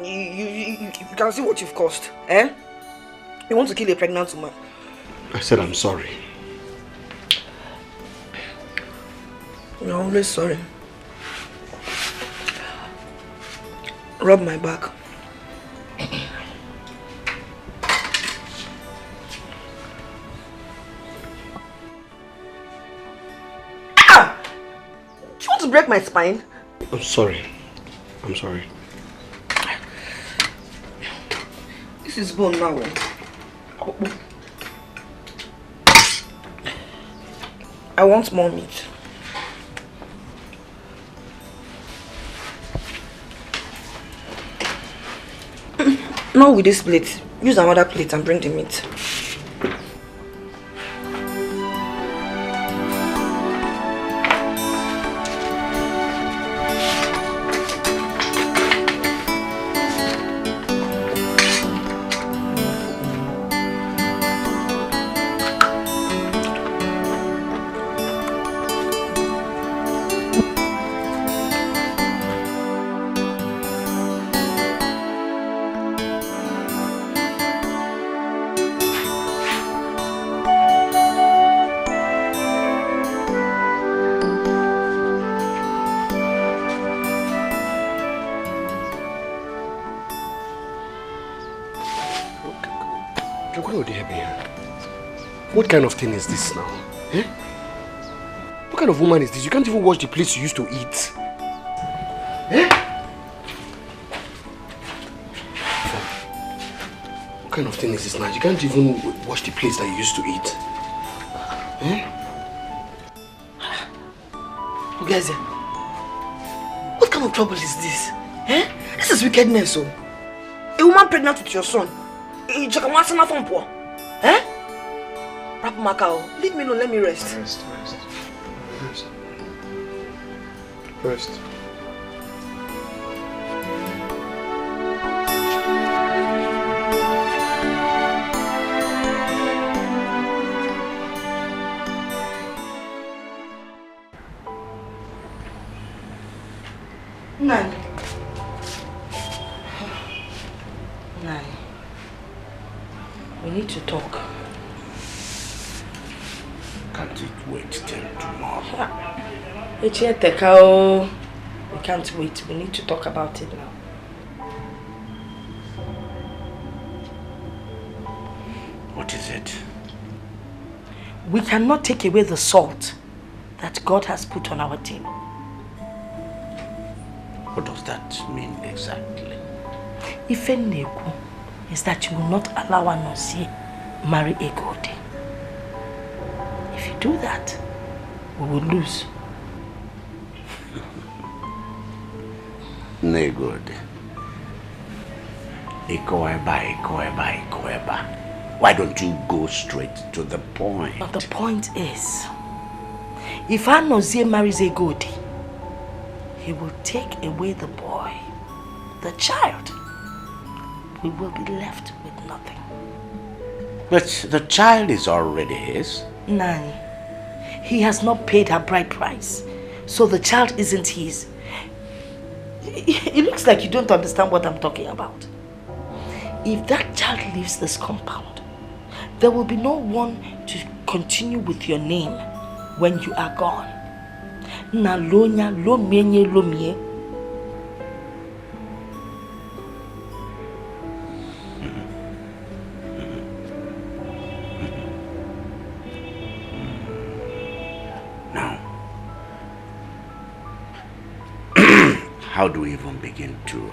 You can see what you've caused, eh? You want to kill a pregnant woman. I said I'm sorry. You're always sorry. Rub my back. Ah! Do you want to break my spine? I'm sorry. This is bone now. I want more meat. Not with this plate. Use another plate and bring the meat. What kind of thing is this now? Eh? What kind of woman is this? You can't even wash the plates you used to eat. Eh? What kind of thing is this now? You can't even wash the plates that you used to eat. Eh? Guys, what kind of trouble is this? Eh? This is wickedness, oh. A woman pregnant with your son. Eh? Rapumaka, leave me alone, let me rest. Rest. Nine. We need to talk. Can't it wait till tomorrow? We can't wait. We need to talk about it now. What is it? We cannot take away the salt that God has put on our team. What does that mean exactly? Ifeneku is that you will not allow Anozie marry Egodi. If you do that, we will lose. No good. Why don't you go straight to the point? But the point is, if Anozie marries Egodi, he will take away the boy, the child. We will be left with nothing. But the child is already his. Nani, he has not paid her bride price, so the child isn't his. It looks like you don't understand what I'm talking about. If that child leaves this compound, there will be no one to continue with your name when you are gone. Na lonya lo menye lo mie. Now, how do we even begin to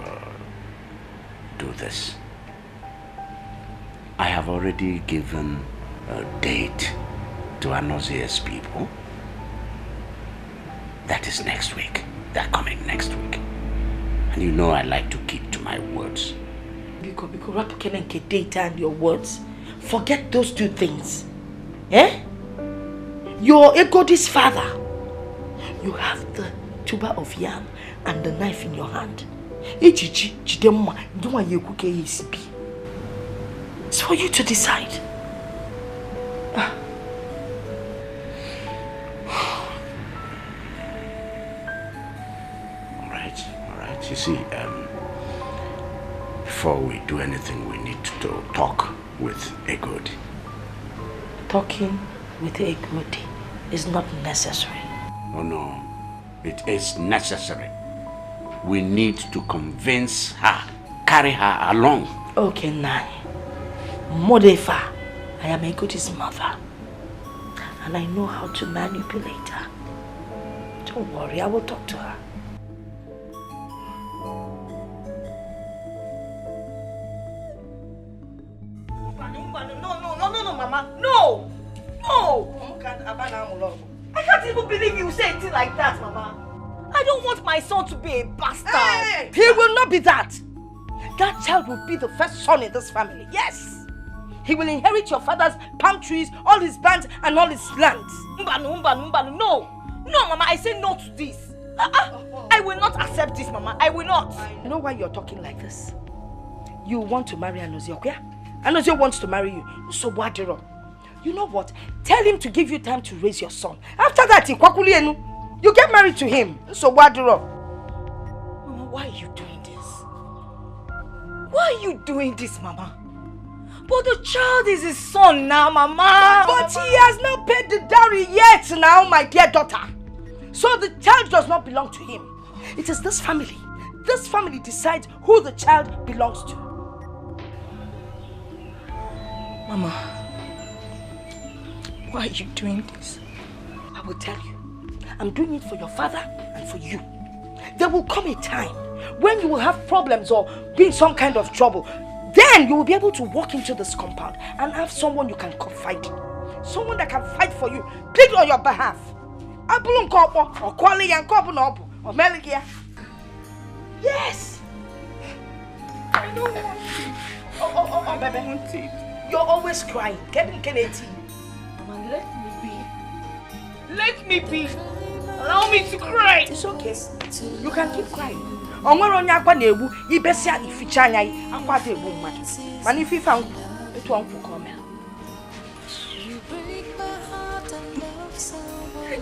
do this? I have already given a date to Anozie's people. That is next week. They're coming next week. And you know I like to keep to my words. Because Rapukenenke data and your words. Forget those two things. Eh? You're Egodi's father. You have the tuber of yam and the knife in your hand. It's for you to decide. All right. You see, before we do anything, we need to talk with Egodi. Talking with Egodi is not necessary. Oh no, it is necessary. We need to convince her, carry her along. Okay, Nani. Modefa, I am Egodi's mother. And I know how to manipulate her. Don't worry, I will talk to her. No, Mama. No! I can't even believe you say it like that, Mama. I don't want my son to be a bastard. Hey, he will not be that. That child will be the first son in this family. Yes. He will inherit your father's palm trees, all his bands, and all his lands. No. No, Mama, I say no to this. I will not accept this, Mama. I will not. You know why you're talking like this? You want to marry Anozie, okay? Anozie wants to marry you. So Wadiro. You know what? Tell him to give you time to raise your son. After that, you get married to him. So Wadiro. Mama, why are you doing this? Why are you doing this, Mama? But the child is his son now, Mama. But he has not paid the dowry yet now, my dear daughter. So the child does not belong to him. It is this family. This family decides who the child belongs to. Mama, why are you doing this? I will tell you. I'm doing it for your father and for you. There will come a time when you will have problems or be in some kind of trouble. Then you will be able to walk into this compound and have someone you can confide in. Someone that can fight for you, plead on your behalf. Yes. I don't want it. Oh, baby. I want it. You're always crying. Mama, let me be. Allow me to cry. It's okay. You can keep crying. You I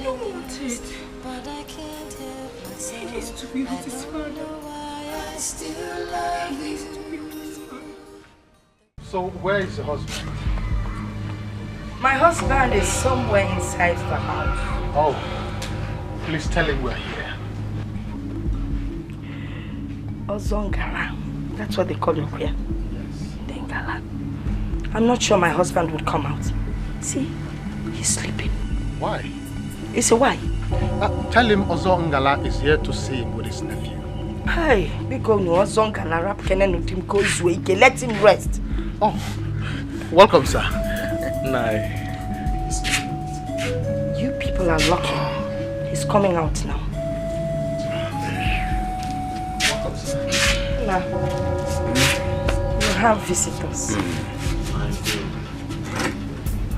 don't want it. He needs to be with his father. He needs to be with his father. So where is your husband? My husband is somewhere inside the house. Oh, please tell him we're here. Ozongala. That's what they call him here. Yes. Dengala. I'm not sure my husband would come out. See, he's sleeping. Why? It's a why? Tell him Ozo Ngala is here to see him with his nephew. Hey, because no song can rap can him cause we let him rest. Oh, welcome, sir. You people are lucky. He's coming out now. Welcome, sir. Now, you have visitors.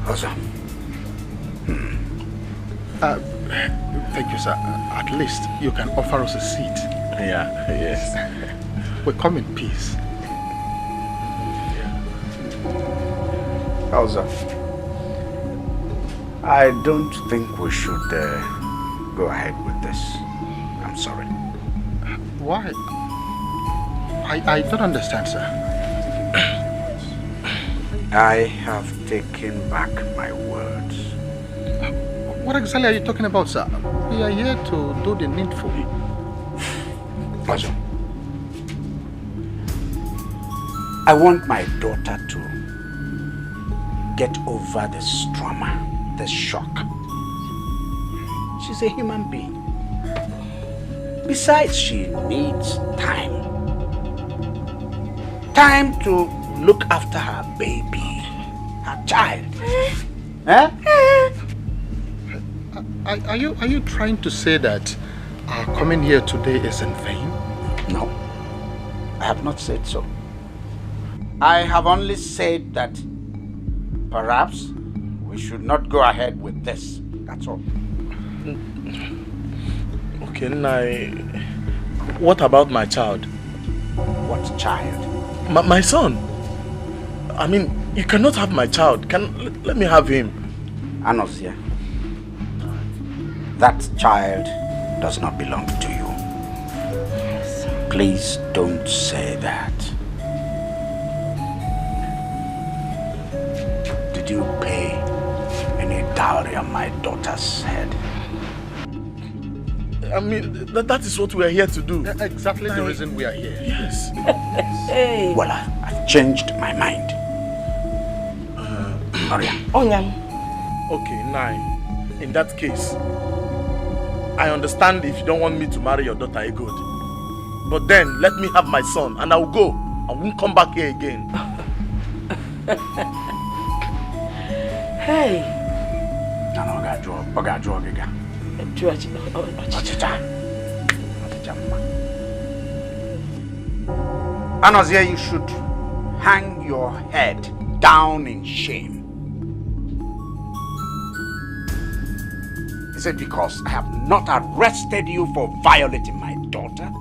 Also. Thank you, sir. At least you can offer us a seat. Yeah, yes. We come in peace. Also, I don't think we should go ahead with this. I'm sorry. Why? I don't understand, sir. I have taken back my words. What exactly are you talking about, sir? We are here to do the needful. Also, I want my daughter to get over this trauma, this shock. She's a human being. Besides, she needs time. Time to look after her baby, her child. Are you trying to say that our coming here today is in vain? No, I have not said so. I have only said that perhaps we should not go ahead with this. That's all. Okay, what about my child? What child? My son. I mean, you cannot have my child. Let me have him. Anosia, that child does not belong to you. Please don't say that. Did you pay any dowry on my daughter's head? I mean, that is what we are here to do. Exactly the reason we are here. Yes. Hey. Well, I've changed my mind. Maria. Onyam. Okay, in that case, I understand if you don't want me to marry your daughter, good. But then, let me have my son and I will go. I won't come back here again. Hey. Anozia, you should hang your head down in shame. Is it because I have not arrested you for violating my daughter?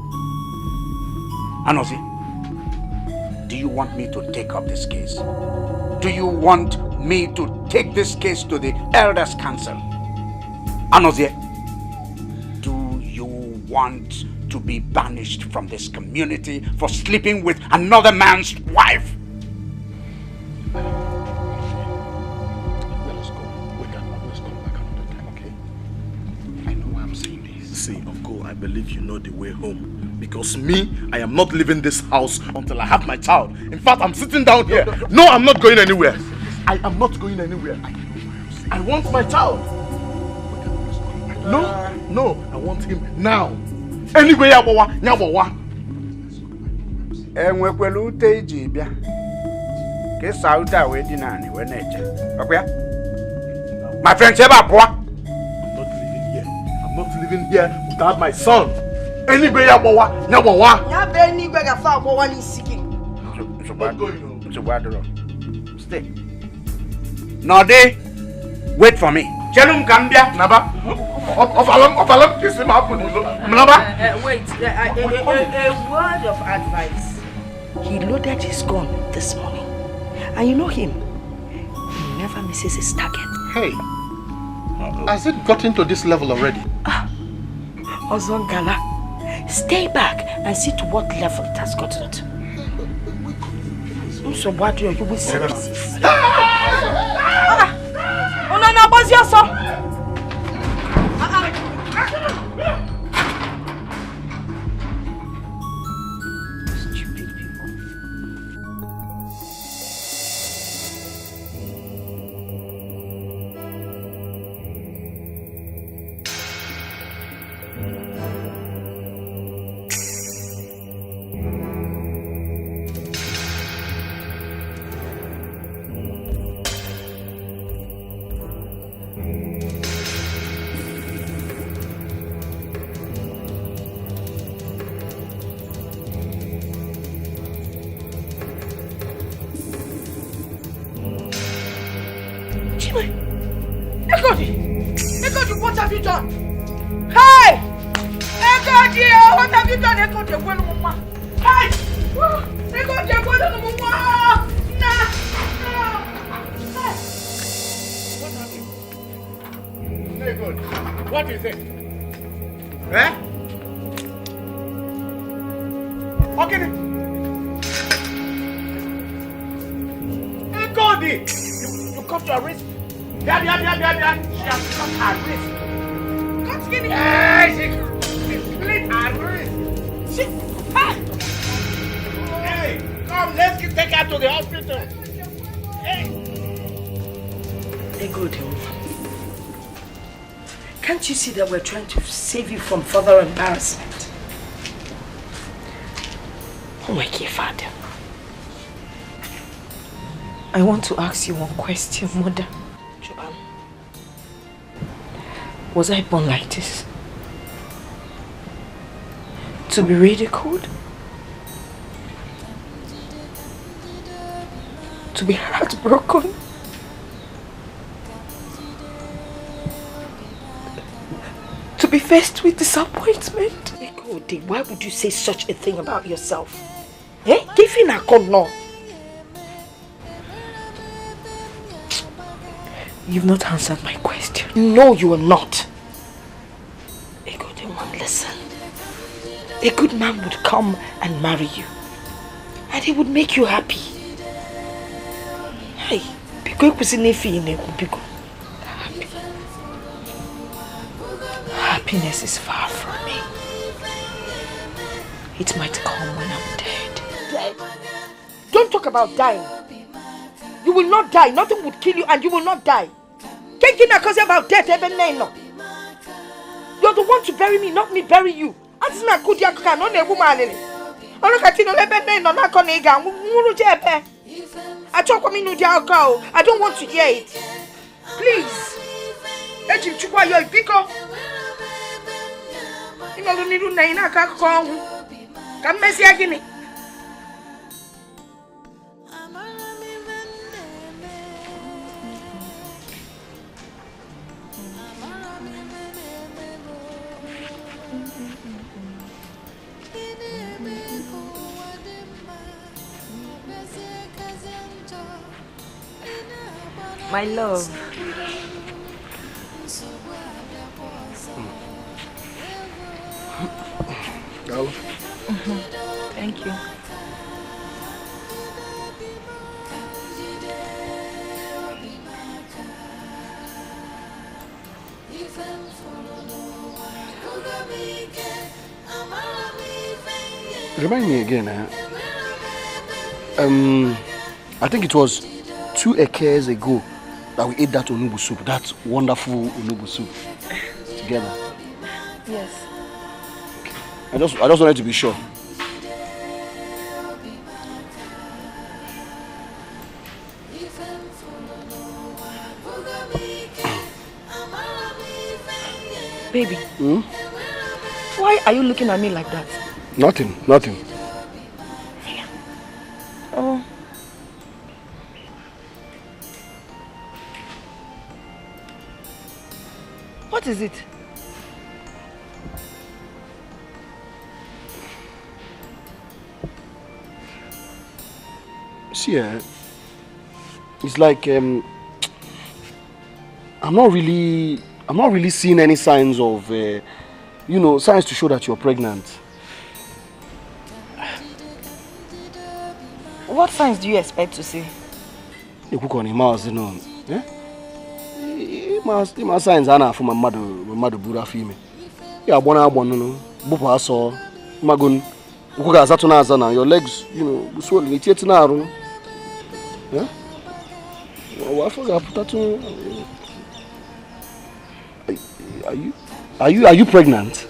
Anozia, do you want me to take up this case? Do you want me to take this case to the Elders' Council? Anozia, do you want to be banished from this community for sleeping with another man's wife? Let us go. We can always come back another time, okay? I know why I'm saying this. See, Uncle, I believe you know the way home. Because me, I am not leaving this house until I have my child. In fact, I'm sitting down here. No, I'm not going anywhere. I am not going anywhere. I want my child. No, I want him now. Anyway, nyawawa. Enwekwelu ute iji bịa. Ke sauta we dinani we neche. Okwa? My friend Cheba boy. I'm not living here without my son. Anyway, nyawawa. Ya be anywhere ga fa abowa ni siki. Stay. Node, wait for me. Chelum Gambia. Naba. Ofalam, kiss him up. Wait, a word of advice. He loaded his gun this morning. And you know him. He never misses his target. Hey, has it gotten to this level already? Ozongala, stay back and see to what level it has gotten to. So what do you will see? Oh no, what's your son? Stupid people. Ekodi, what have you done? Hey! Ekodi, what have you done? Ekodi, hey! Ekodi, Nah! Very good. What is it? Eh? Okay. Ekodi! You cut your wrist? Yeah. She has cut her wrist. Cut skinny. She split her wrist. Hey, come, let's take her to the hospital. Hey. Good. Can't you see that we're trying to save you from further embarrassment? Oh my dear father. I want to ask you one question, Mother. Joanne. Was I born like this? To be ridiculed? To be heartbroken? To be faced with disappointment? Ekodi, why would you say such a thing about yourself? Eh? Give in a call now. You've not answered my question. No, you are not. Ekodi, listen. A good man would come and marry you. And he would make you happy. Hey, happiness is far from me. It might come when I'm dead. Dead? Don't talk about dying. You will not die. Nothing would kill you and you will not die. Can't you not about death? You're the one to bury me, not me bury you. I don't want to hear it. Please. My love. Thank you. Remind me again. I think it was 2 years ago that we ate that onubu soup, that wonderful onubu soup together. Yes. Okay. I just wanted to be sure. Baby. Why are you looking at me like that? Nothing. Oh. What is it? See, it's like I'm not really seeing any signs of signs to show that you're pregnant. What signs do you expect to see? You cook on him, eh? My signs are from my mother Buddha female. Yeah, no. Bupa saw Magun. Your legs, swollen. It's yet now. Yeah? What for that? Are you pregnant?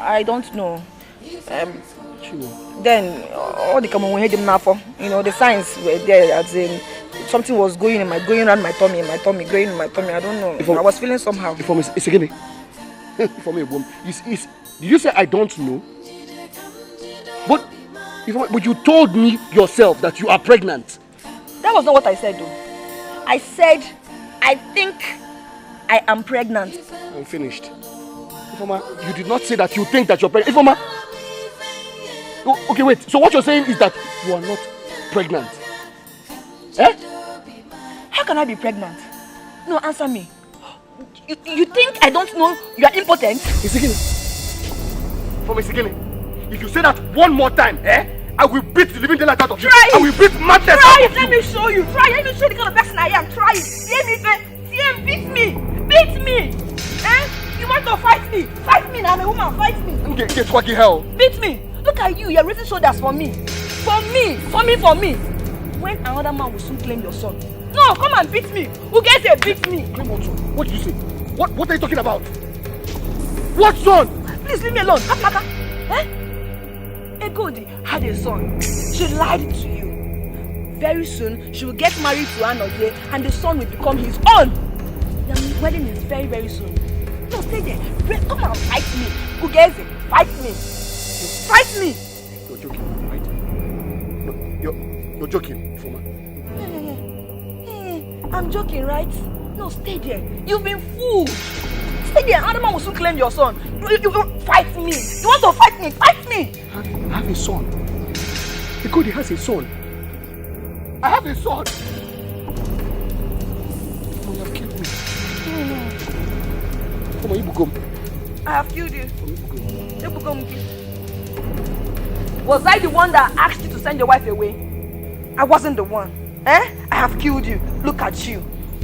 I don't know. Then all the common we had them now for, the signs were there as in something was going around my tummy, going in my tummy. I don't know. I was feeling somehow. It's again. For me, did you say I don't know? But you told me yourself that you are pregnant. That was not what I said though. I said, I think I am pregnant. I'm finished. Ifeoma, you did not say that you think that you're pregnant. Ifeoma! Oh, okay, wait. So what you're saying is that you are not pregnant? Eh? How can I be pregnant? No, answer me. You think I don't know you are impotent? Ifeoma, if you say that one more time, I will beat the living daylight out of you. Try it. I will beat madness out Try of it. you. Let me show you. Try it. Let me show you the kind of person I am. Try it. See, beat me. Beat me. You want to fight me? Fight me now. I'm a woman. Fight me. Okay, get fucking hell. Beat me. Look at you. You're raising shoulders for me. For me. When another man will soon claim your son. No, come and beat me. Who gets a beat me? What did you say? What are you talking about? What son? Please leave me alone. Maka. Egodi had a son. She lied to you. Very soon, she will get married to Anoye and the son will become his own. The wedding is very, very soon. No, stay there. Come and fight me. Who gets it? Fight me. Fight me. You're joking, right? No, you're joking, Ifeoma. I'm joking, right? No, stay there. You've been fooled. Stay there. Another man will soon claim your son. You fight me. You want to fight me? Fight me. I have a son. Egodi has a son. I have a son. You have killed me. Come on, Ibugom. I have killed you. Ibugom. Was I the one that asked you to send your wife away? I wasn't the one. I have killed you. Look at you.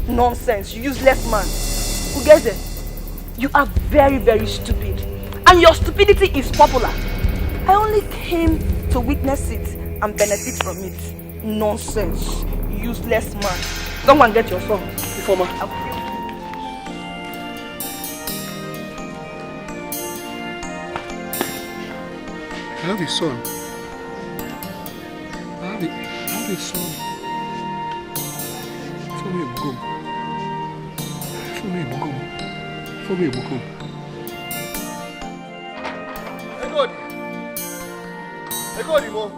Nonsense. You useless man. Who gets it? You are very, very stupid. And your stupidity is popular. I only came to witness it and benefit from it. Nonsense. Useless man. Come and get your son. Ifeoma. I have a son. I have a son. For me, Ibugom. Egodi mo.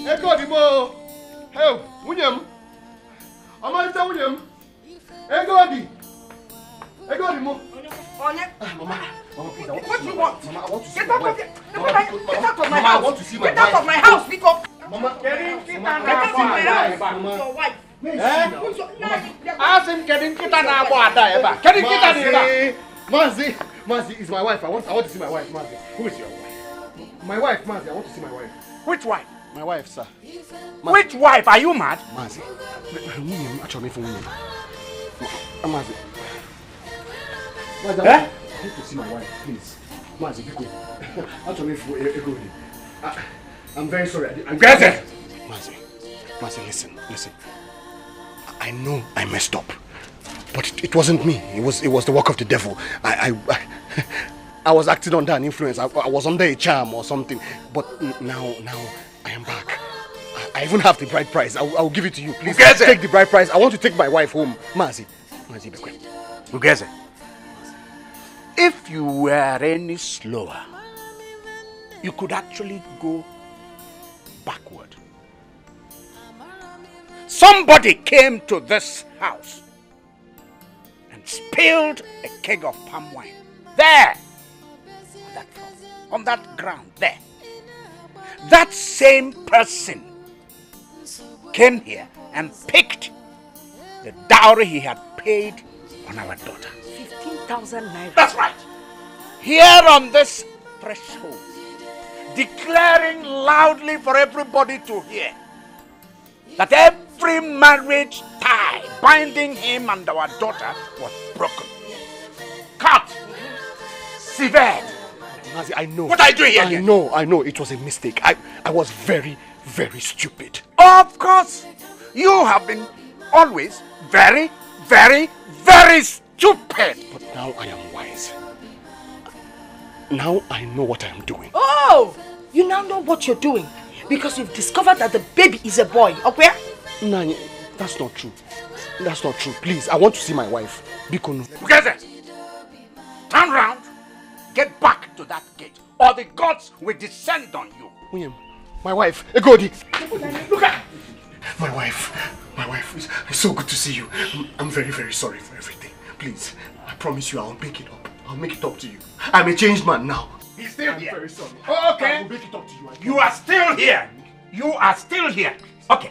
Egodi mo. Hey, Wunyam. Amalita Wunyam. Egodi mo. Mama, please, what do you want? Mama, I want to see Get my out wife. of my Mama, house. I want to see my wife. Get out of my house, because Mama, get out of my house. Your wife. Ask him getting kita na boada getting kita ni Mazi is my wife. I want to see my wife, Mazi. Who is your wife? My wife, Mazi. I want to see my wife. Which wife? My wife, sir. Which wife? Are you mad? Mazi. Actually, for Mazi. Mazi, I want to see my wife, please. Mazi, be quick. Actually, for Egodi. I'm very sorry. Get it! Mazi, listen. I know I messed up, but it wasn't me. It was the work of the devil. I was acting under an influence. I was under a charm or something. But now I am back. I even have the bride price. I'll give it to you. Please take the bride price. I want to take my wife home. Mazi, be quick. Ugeze, if you were any slower, you could actually go backward. Somebody came to this house and spilled a keg of palm wine there on that floor, on that ground there. That same person came here and picked the dowry he had paid on our daughter. 15,000 naira. That's right. Here on this threshold, declaring loudly for everybody to hear that every marriage tie binding him and our daughter was broken, cut, severed. Mazi, I know. What are you doing here? I know. It was a mistake. I was very, very stupid. Of course, you have been always very, very, very stupid. But now I am wise. Now I know what I am doing. Oh! You now know what you're doing because you've discovered that the baby is a boy. Okay? Nani, that's not true. That's not true. Please, I want to see my wife. Bikonu. Ugeze, Turn round, get back to that gate, or the gods will descend on you. William, my wife, Egodi. Look at my wife. My wife, it's so good to see you. I'm very, very sorry for everything. Please, I promise you I'll make it up. I'll make it up to you. I'm a changed man now. He's still I'm here. very sorry. Oh, okay. I will make it up to you. You are still here. You are still here. Okay.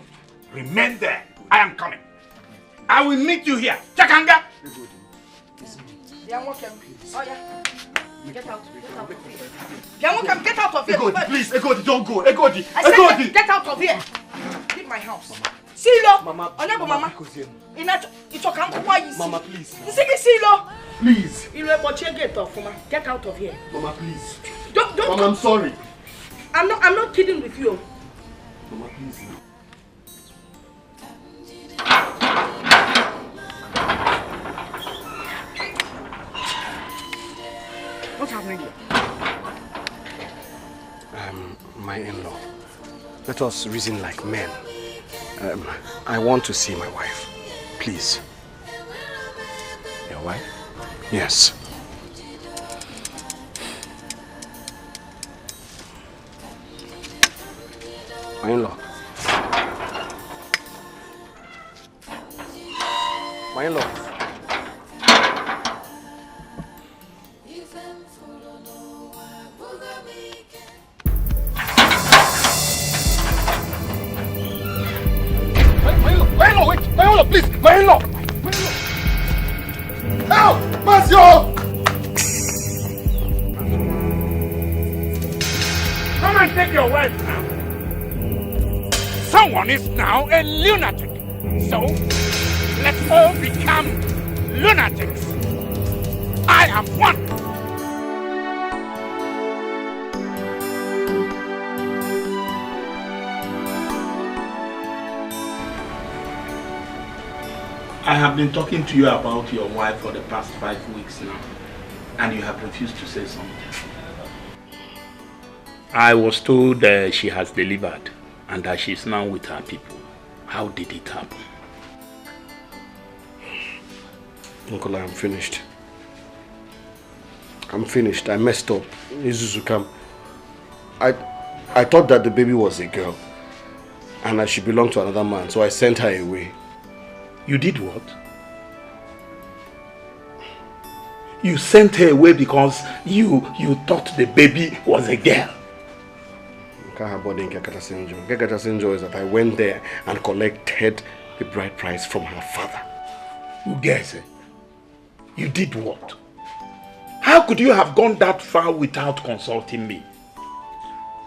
Remain there. I am coming. I will meet you here. Chakanga. Get out. Get out of here. Get out of here. Egodi, please, Egodi, don't go. Egodi, I said Egodi. get out of here. Leave my house. Silo. Mama, Mama. Mama, please. Silo. Please. Get out of here. Mama, please. Don't. Mama, I'm sorry. I'm not kidding with you. Mama, please. What's happening here? My in-law, let us reason like men. I want to see my wife. Please. Your wife? Yes. My in-law. My in-law. My in-law, please! My in-law! Help! Masio! Come and take your wife now. Someone is now a lunatic. So, let's all become lunatics. I am one. I have been talking to you about your wife for the past 5 weeks now, and you have refused to say something. I was told she has delivered and that she is now with her people. How did it happen? Uncle, I'm finished. I'm finished. I messed up. Izuzukam. I thought that the baby was a girl and that she belonged to another man, so I sent her away. You did what? You sent her away because you thought the baby was a girl. Gagasinjo is that I went there and collected the bride price from her father. Ugeze, you did what? How could you have gone that far without consulting me?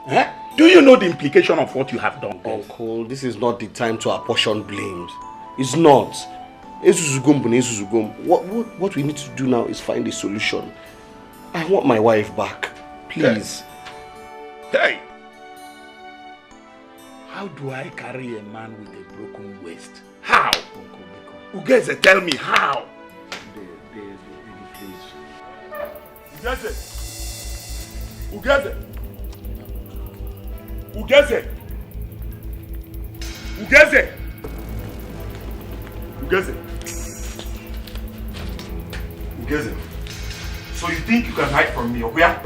Eh? Do you know the implication of what you have done? Uncle, this is not the time to apportion blames. It's not. What we need to do now is find a solution. I want my wife back. Please. Hey! How do I carry a man with a broken waist? How? Ugeze, tell me how? Please. Ugeze! Ugeze! Ugeze! Ugeze! Ugeze! Ugeze! So you think you can hide from me, or where?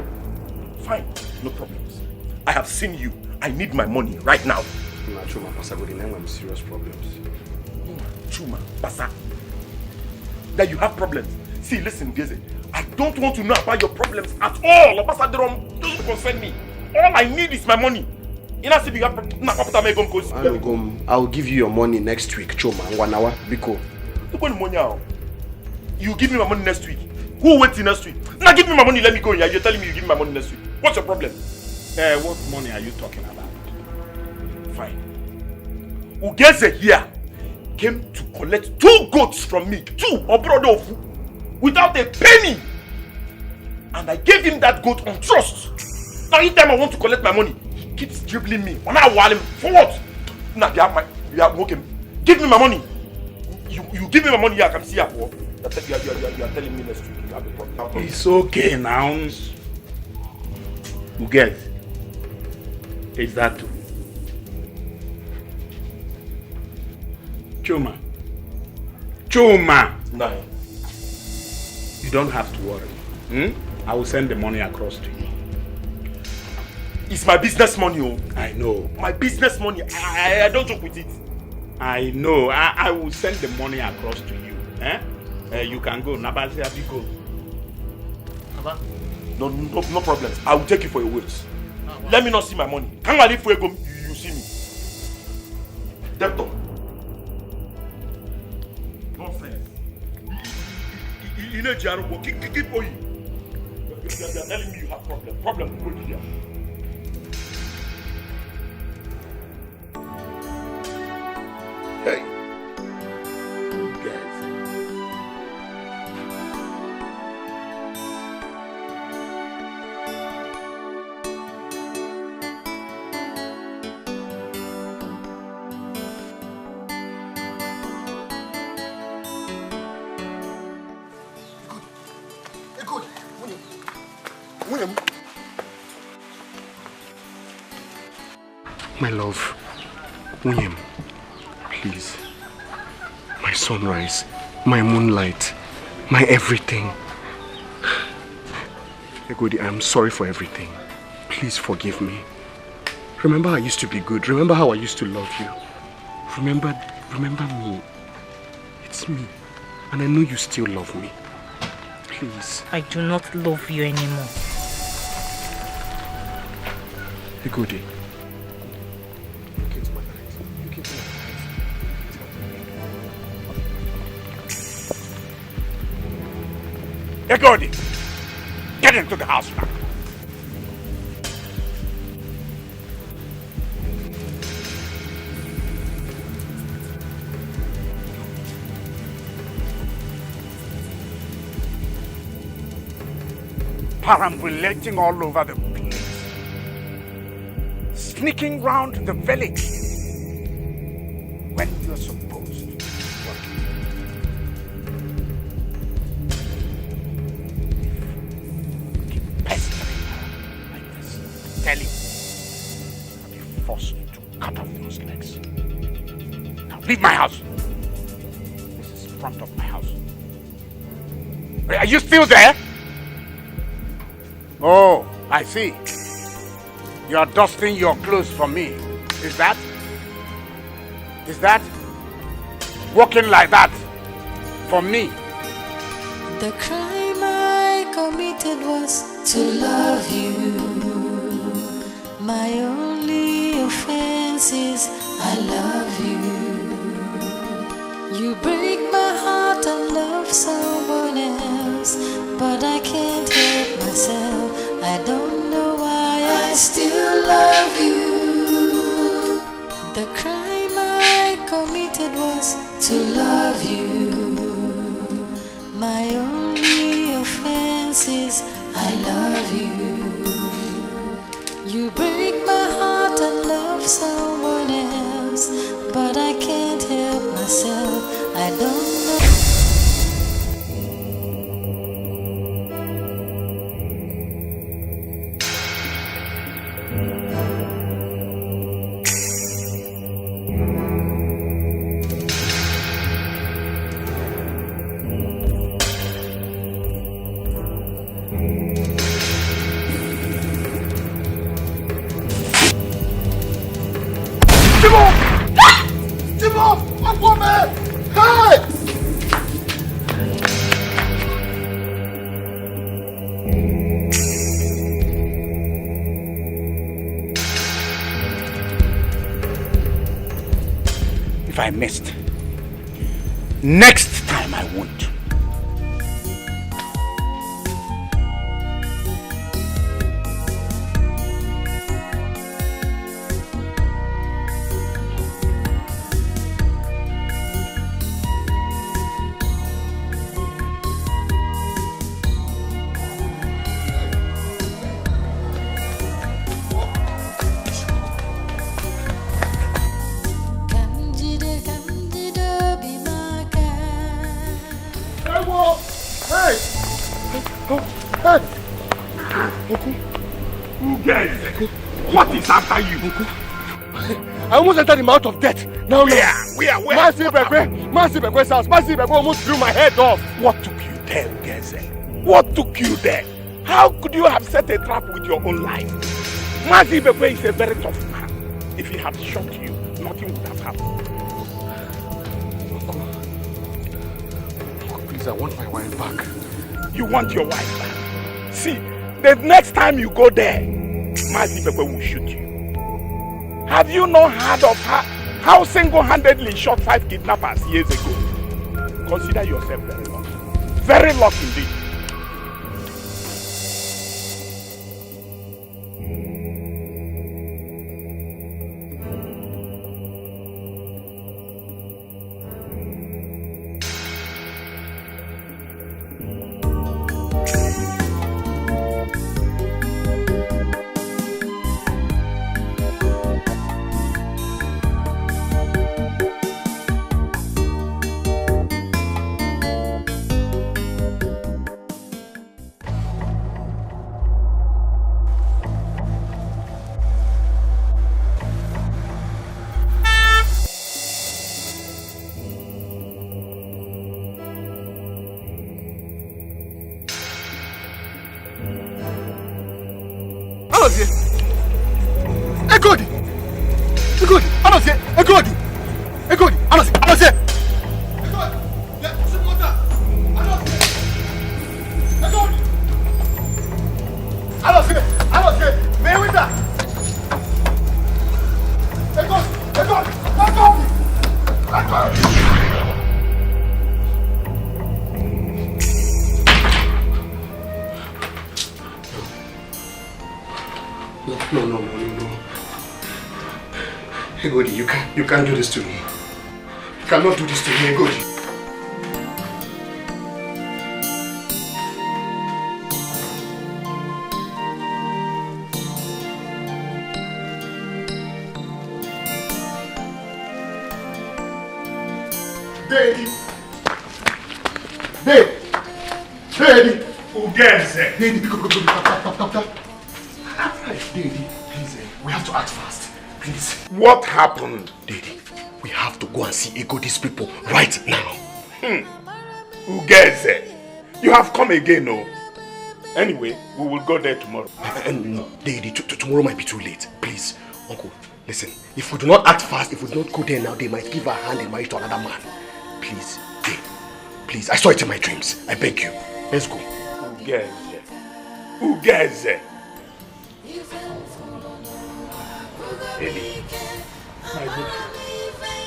Fine, no problems. I have seen you. I need my money right now. Chuma, Pasa, go in serious problems. Chuma, Pasa. That you have problems. See, listen, Ugeze. I don't want to know about your problems at all. Doesn't concern me. All I need is my money. I'll give you your money next week, Choma. 1 hour, Biko. You give me my money next week. Who will wait till next week? Now give me my money, let me go. You're telling me you give me my money next week. What's your problem? What money are you talking about? Fine. Ugeze here came to collect 2 goats from me. 2 Obrodofu. Without a penny. And I gave him that goat on trust. Now anytime I want to collect my money, he keeps dribbling me. For what? Now you are working. Give me my money. You give me my money, I can see you. You are telling me next week you have a problem. It's okay now. Ugeze. Is that true? Chuma. No. You don't have to worry. I will send the money across to you. It's my business money, oh. I know. My business money. I don't joke with it. I know. I will send the money across to you. You can go. Nabazi Abiko. No problem. I will take you for your words. Let me not see my money. Can't I leave for you see me? Debtor. Nonsense. You know, Jaro, keep going. You are telling me you have problem. Problem will go here. Hey. Guys. My love, William, please. My sunrise, my moonlight, my everything. Egodi, I'm sorry for everything. Please forgive me. Remember I used to be good. Remember how I used to love you. Remember me. It's me. And I know you still love me. Please. I do not love you anymore. Egodi. Egodi, get into the house now. Perambulating all over the place, sneaking round the village when you're supposed to be working. Tell you, I'll be forced to cut off those legs. Now leave my house. This is the front of my house. Are you still there? Oh, I see. You're dusting your clothes for me. Is that walking like that for me? The crime I committed was to love you. My only offense is I love you. You break my heart and love someone else, but I can't help myself. I don't know why I still love you. The crime I committed was to love you. My only offense is I love you. You break my heart and love someone else, but I can't help myself. I don't know. If I missed, next time I won't. What is after you? I almost entered the mouth of death. Now, where? Massive Bekwe's house. Massive Bekwe almost blew my head off. What took you there, Geze? What took you there? How could you have set a trap with your own life? Wazico is a very tough man. If he had shot you, nothing would have happened. Uncle, please, I want my wife back. You want your wife back? See, the next time you go there, Wazico will shoot you. Have you not heard of how single-handedly shot 5 kidnappers years ago? Consider yourself very lucky. Very lucky indeed. No. Egodi, you can't do this to me. You cannot do this to me, Egodi. Daddy! Who gets it? Daddy, come. Daddy, please, we have to act fast. Please. What happened? Daddy, we have to go and see Egodi's people right now. Who gets it? You have come again, no? Anyway, we will go there tomorrow. Daddy, tomorrow might be too late. Please, Uncle, listen. If we do not act fast, if we do not go there now, they might give our hand in marriage to another man. Please, Daddy, please. I saw it in my dreams. I beg you. Let's go. Who gets it? Who gets it? Eddie, my good friend.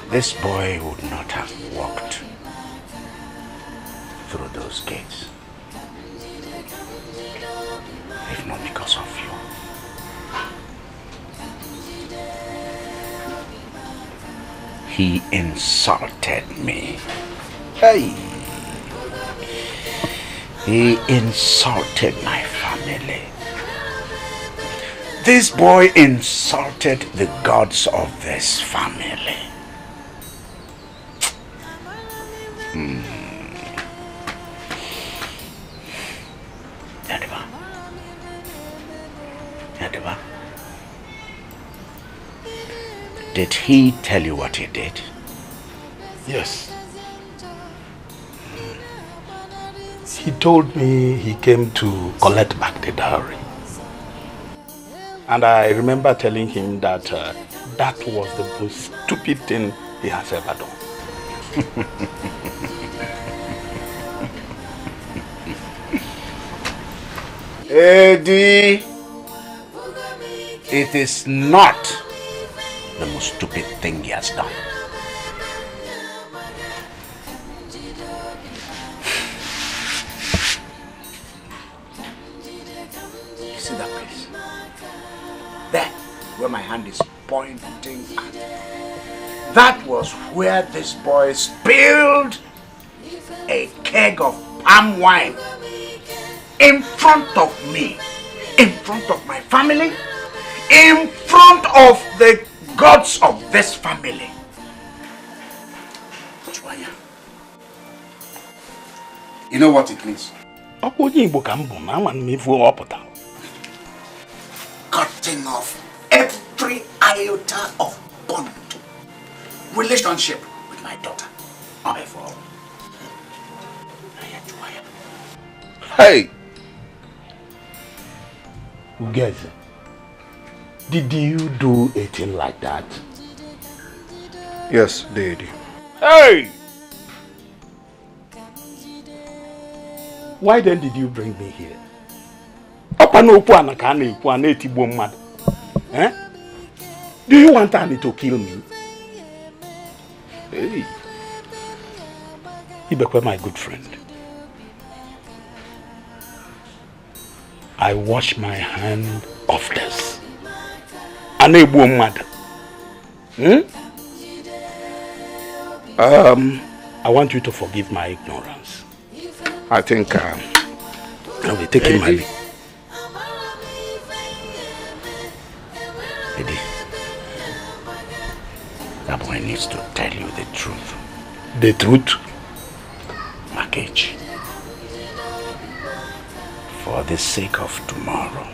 This boy would not have walked through those gates if not because of you. He insulted me. Hey! He insulted my family. This boy insulted the gods of this family. Neva. Did he tell you what he did? Yes. He told me he came to collect back the dowry. And I remember telling him that that was the most stupid thing he has ever done. Eddie, it is not the most stupid thing he has done. You see that place? There, where my hand is pointing at. That was where this boy spilled a keg of palm wine in front of me, in front of my family, in front of the gods of this family. You know what it means? Cutting off every iota of bond, relationship with my daughter. Hey! Ugeze, did you do a thing like that? Yes, did. Hey! Why then did you bring me here? Eh? Do you want Annie to kill me? Hey. Ibekwe, my good friend. I wash my hand of this. I want you to forgive my ignorance. I think I'll be taking my leave. Eddie, that boy needs to tell you the truth. The truth? Package. For the sake of tomorrow.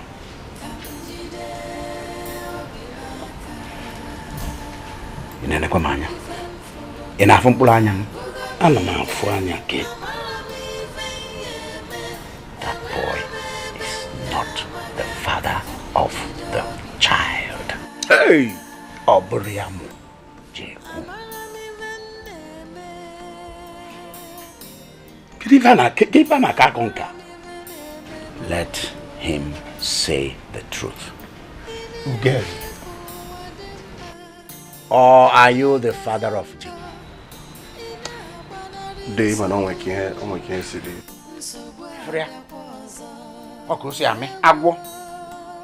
Inanekwa manya. Inafumpula anyam. Anamafu anyake. That boy is not the father of the child. Hey! Obriamu Jeku. Let him say the truth. Yes. Or are you the father of Jeku? Dave, I don't can't see it. Freya. Okusi ame agwo.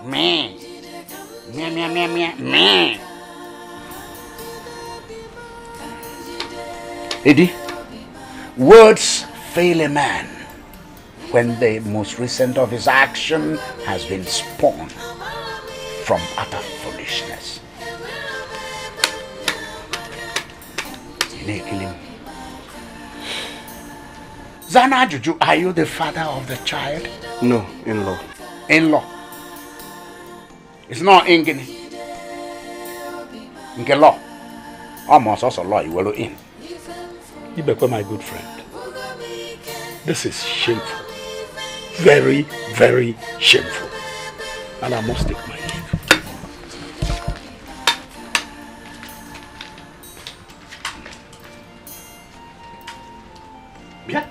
Me. Me. Eddie, words fail a man when the most recent of his action has been spawned from utter foolishness. Zana Juju, are you the father of the child? No, in-law. In-law. It's not Ingeni. Nke law. Almost also law you will in. Ibekwe, my good friend. This is shameful. Very, very shameful. And I must take my leave. Yeah.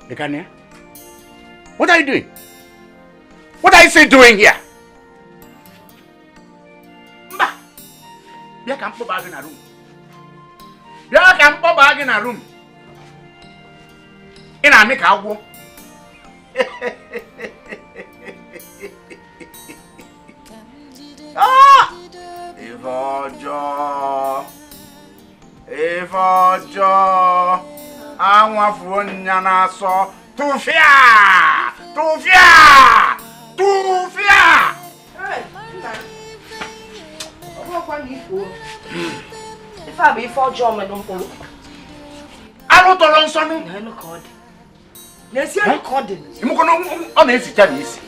You can hear? What are you doing? What are you doing here? Mba! You can't put back in a room. You can't put back in a room. In a make a walk. Ah! If Ojo, I want for Nyana so to fear. Hey, if I be for John, I don't follow. I don't know something. I no code. Yes, you coding. You go on easy Chinese.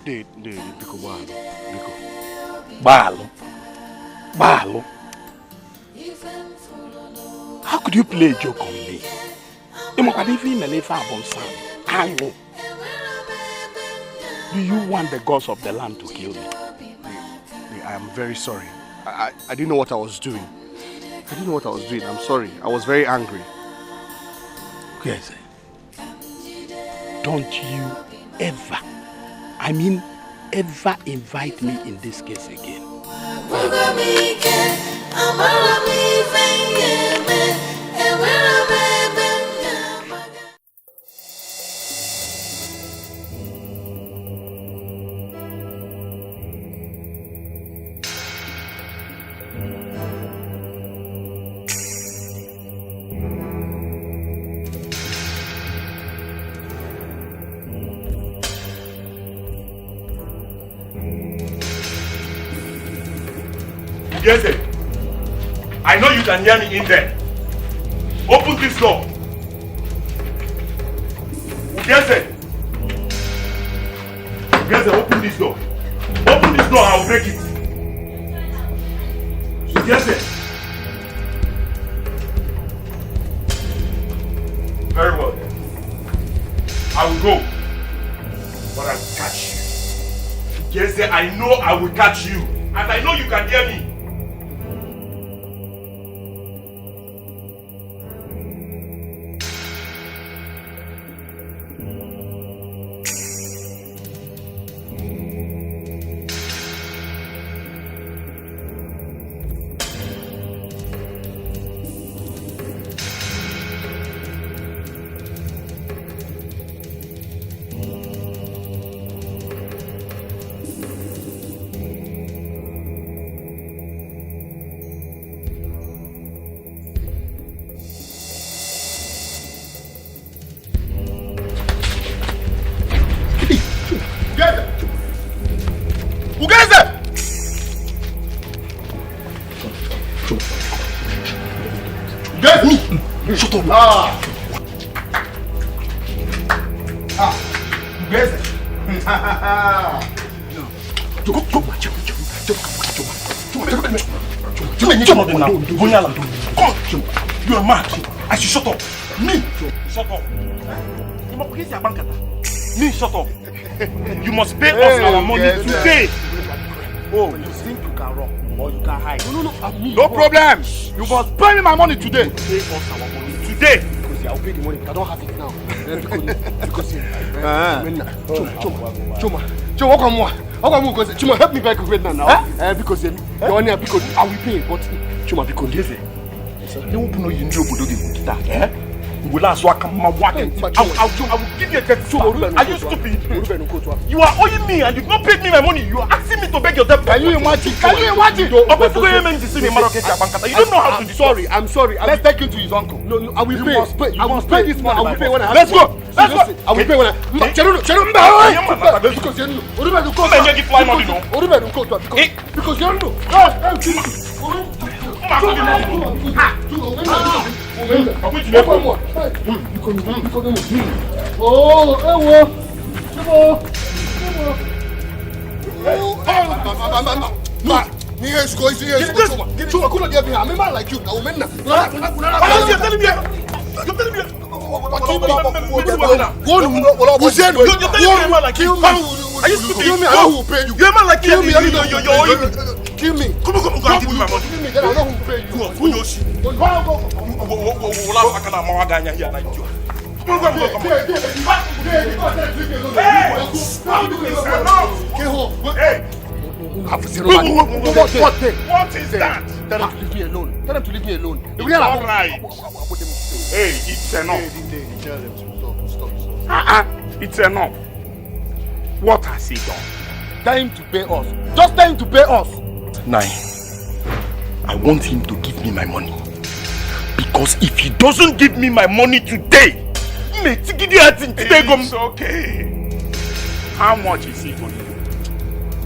Biko Balo. How could you play a joke on me? Do you want the gods of the land to kill me? I am very sorry. I didn't know what I was doing. I'm sorry. I was very angry. Yes. Don't you ever, I mean ever invite me in this case again. Yes, sir. I know you can hear me in there. Open this door. Yes, sir. Yes, sir. Open this door. Open this door. I'll break it. Yes, sir. I will go. But I will catch you. Yes, I know I will catch you. And I know you can hear me. Shut up. You are mad. I should shut up. Me. Shut up. Me, shut up. You must pay us our money today. Oh, you think you can run or you can hide? No, No problem. You must pay me my money today. Pay us our money today. Because I'll pay the money, but I don't have it now. Because Chuma, come on. Because Chuma, help me back with now. Because the money, because I will pay. But Chuma, because you won't know you need to do that. Will I walk? I will give you a debt. Are you stupid? You are owing me and you've not paid me my money. You are asking me to beg your debt. Can you imagine? You don't know how to do. I'm sorry. Let's take him to his uncle. No, I will pay. I will pay this money. I will pay when I have. Let's go. I will pay when I. Because you know. Kill me. Come on. Give me my money. Then I know who will pay you. What is that? Tell them to leave me alone. All right. Hey, it's enough. It's enough. What has he done? Tell him to pay us. Just tell him to pay us. 9. I want him to give me my money. Because if he doesn't give me my money today, it's okay. How much is he for you?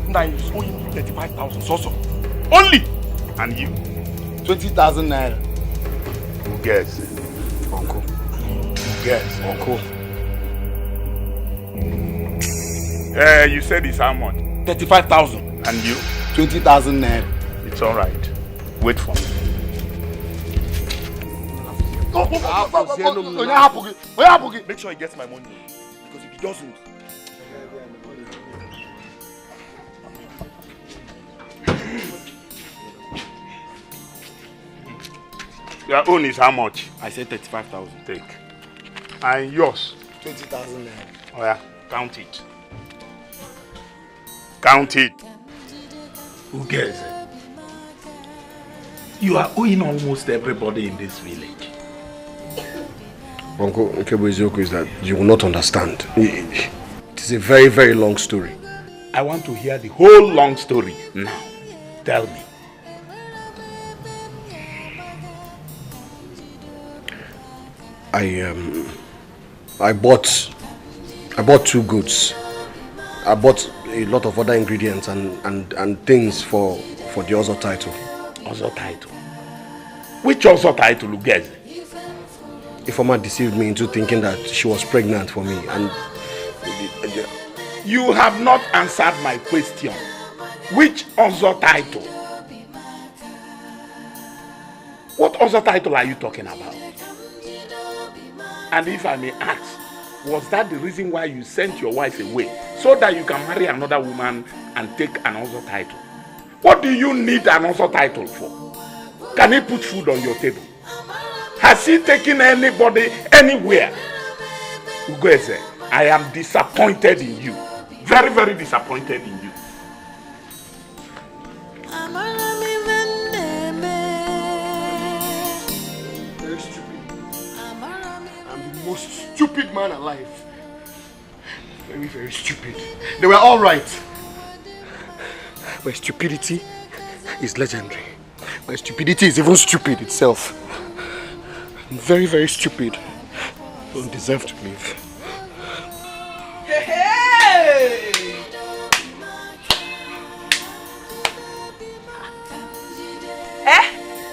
9 is owing me 35,000 so. Only. And you? 20,000 naira. Who guess? Uncle. Who guess? Uncle. You said it's how much? 35,000. And you? 20,000 naira. It's alright. Wait for me. Make sure he gets my money. Because if he doesn't... Your own is how much? I said 35,000. Take. And yours? 20,000 naira. Oh yeah, count it. Count it. Who cares? You are owing almost everybody in this village. Uncle Nkebozioko is that you will not understand. It is a very, very long story. I want to hear the whole long story now. Tell me. I bought 2 goats. I bought a lot of other ingredients and things for the Ozo title. Ozo title? Which Ozo title, guys? Ifeoma deceived me into thinking that she was pregnant for me, and you have not answered my question. Which Ozo title? What Ozo title are you talking about? And if I may ask, Was that the reason why you sent your wife away? So that you can marry another woman and take another title? What do you need another title for? Can he put food on your table? Has he taken anybody anywhere? Ugweze, I am disappointed in you. Very, very disappointed in you. Very stupid. I'm the most stupid man alive. Very, very stupid. They were all right. My stupidity is legendary. My stupidity is even stupid itself. I'm very, very stupid. I don't deserve to live. Hey!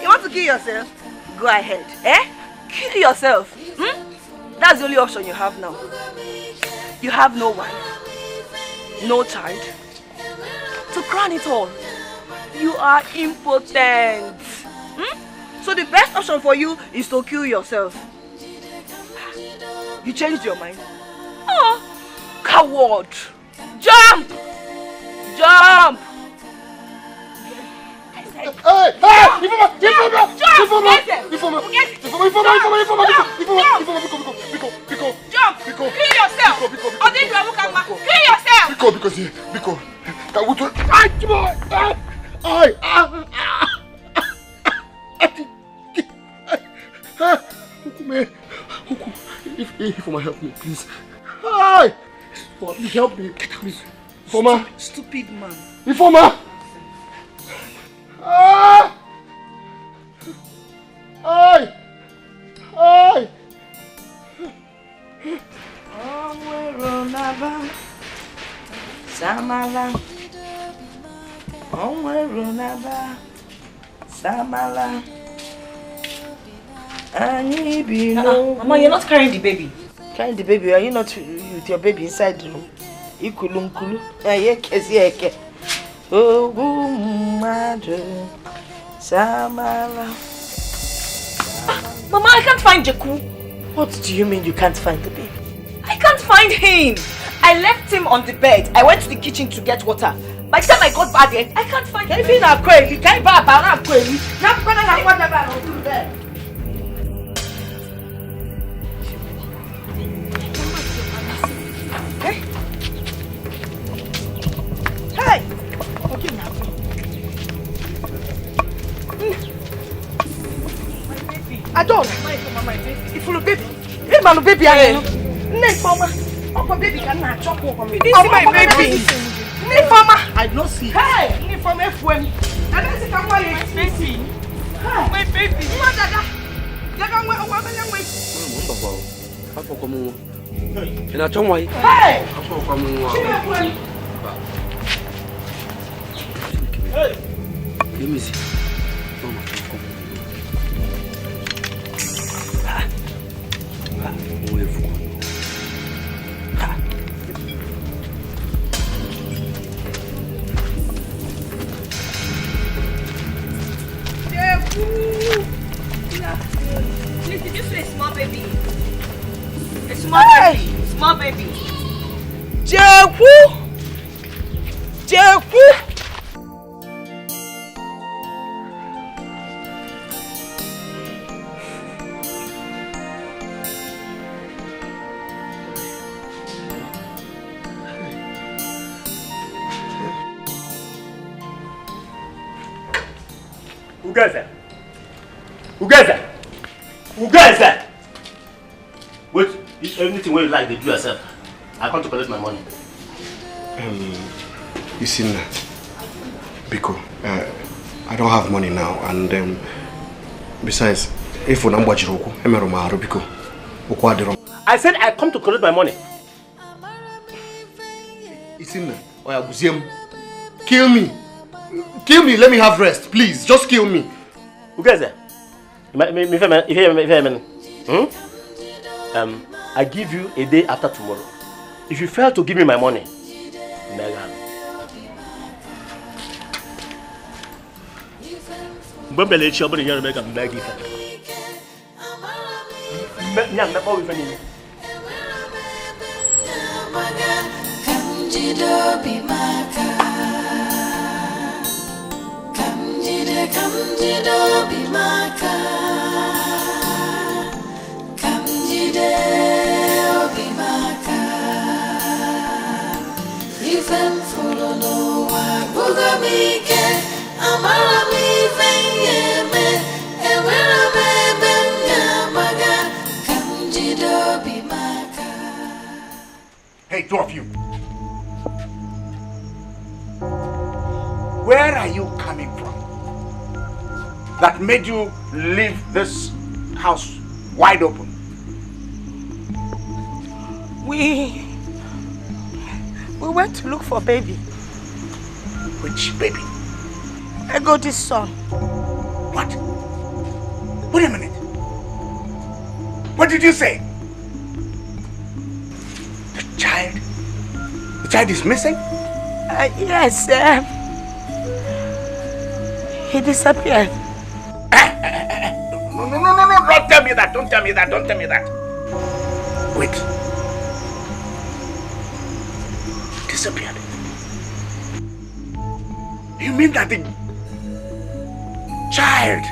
You want to kill yourself? Go ahead. Kill yourself. That's the only option you have now. You have no wife, no child. To crown it all, you are impotent. So the best option for you is to kill yourself. You changed your mind. Oh, coward! Jump! Jump! Ifoma, help me, please. Hi! Please help me, please. Ifoma. Stupid man. Ifoma! Hi! Hi! Hi! Samala. Samala. Mama, you're not carrying the baby. Carrying the baby? Are you not with your baby inside the room? Ikulunkulu. Oh, Samala. Mama, I can't find Jaku. What do you mean you can't find the baby? I can't find him. I left him on the bed. I went to the kitchen to get water. By the time I got back there, I can't find him. Maybe not Kweli. Can't buy about Kweli. Not better than whatever I'll do there. Hey! Okay, now. My baby. I don't. My baby. If you baby. Hey, man, baby, I know. Next, mama. Oh, baby, can not chop over me. This is my baby. I don't see. Hey! Nifama FM. I don't see come away. My baby. My dada. Dada, wait. Hey! Hey! Let me see. Please, did you say a small baby? A small baby. Small baby. Jaku! Who guys that? Wait, if anything where you like, they do yourself. I come to collect my money. You see, Biko, I don't have money now, and besides, if you don't Biko, I said I come to collect my money. Kill me. Kill me, let me have rest, please. Just kill me. Who guys there? I give you a day after tomorrow. If you fail to give me my money, Megan. Kamjido Bimaka. Kamjido Bimaka. Kamjide Bimaka. Ifem fulo no wa bugamike. Amarami venyeme. Ewera benya maga. Kamjido Bimaka. Hey, two of you. Where are you coming from? That made you leave this house wide open? We went to look for baby. Which baby? Ego's son. What? Wait a minute. What did you say? The child is missing? Yes, he disappeared. No, don't tell me that, don't tell me that. Wait. Disappeared? You mean that the child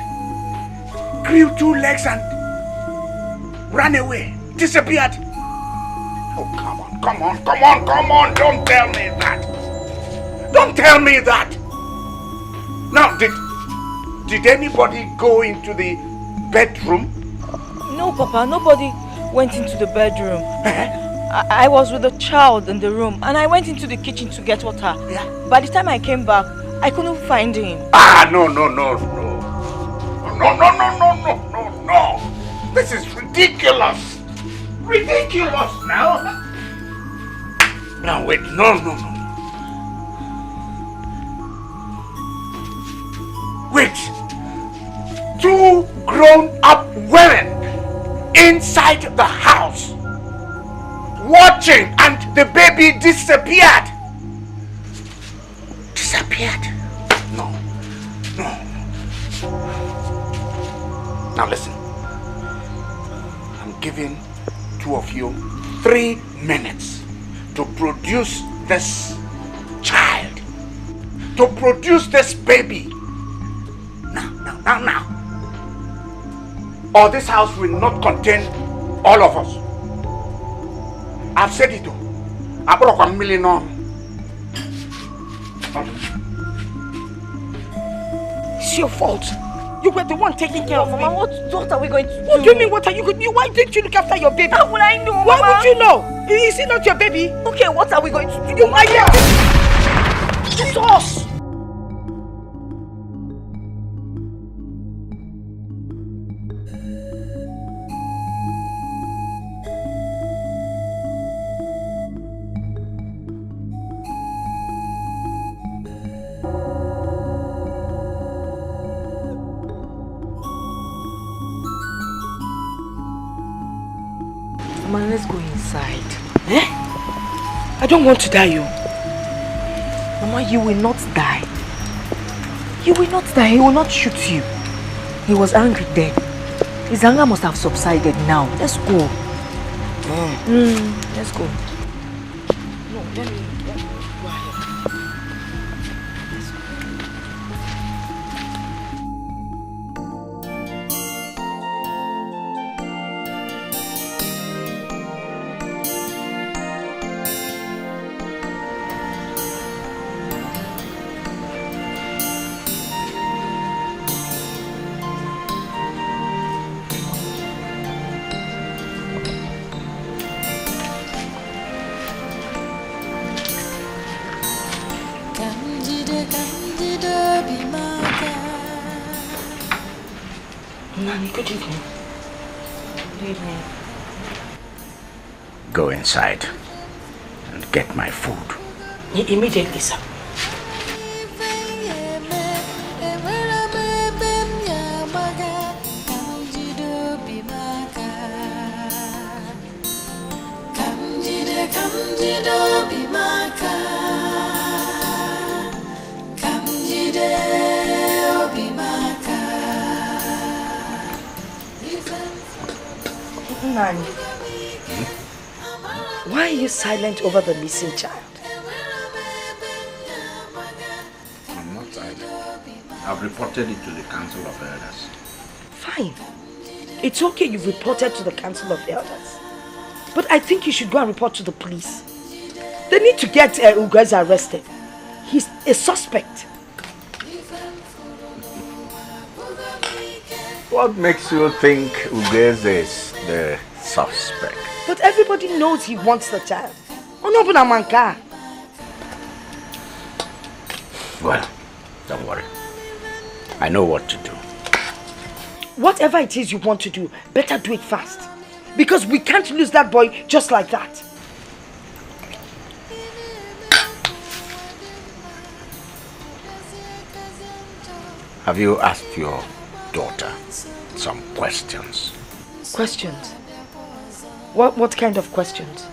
grew 2 legs and ran away, disappeared? Oh, come on, don't tell me that. Don't tell me that. Now, did anybody go into the bedroom? No, Papa, nobody went into the bedroom. I was with the child in the room and I went into the kitchen to get water. Yeah. By the time I came back, I couldn't find him. No. This is ridiculous. Ridiculous now. Now wait, no. Wait. 2 grown-up women inside the house watching and the baby disappeared. No. Now listen. I'm giving 2 of you 3 minutes to produce this child, to produce this baby. Now. Or this house will not contain all of us. I've said it. I broke $1 million. It's your fault. You were the one taking care of me. Mama, what are we going to do? What do you mean, what are you going to do? Why didn't you look after your baby? How would I know, Why Mama? would you know? Is it not your baby? Okay, what are we going to do? You are here. It's us. Mama, let's go inside. I don't want to die, you. Mama, you will not die. You will not die. He will not shoot you. He was angry then. His anger must have subsided now. Let's go. Let's go. No, let me go ahead. Let's go. Good evening. Good evening. Go inside and get my food. Immediately, sir. Nani, why are you silent over the missing child? I've reported it to the Council of Elders. Fine. It's okay you've reported to the Council of Elders. But I think you should go and report to the police. They need to get Ugeza arrested. He's a suspect. What makes you think Ugeza is the suspect? But everybody knows he wants the child. Well, don't worry. I know what to do. Whatever it is you want to do, better do it fast. Because we can't lose that boy just like that. Have you asked your daughter some questions? Questions? What kind of questions?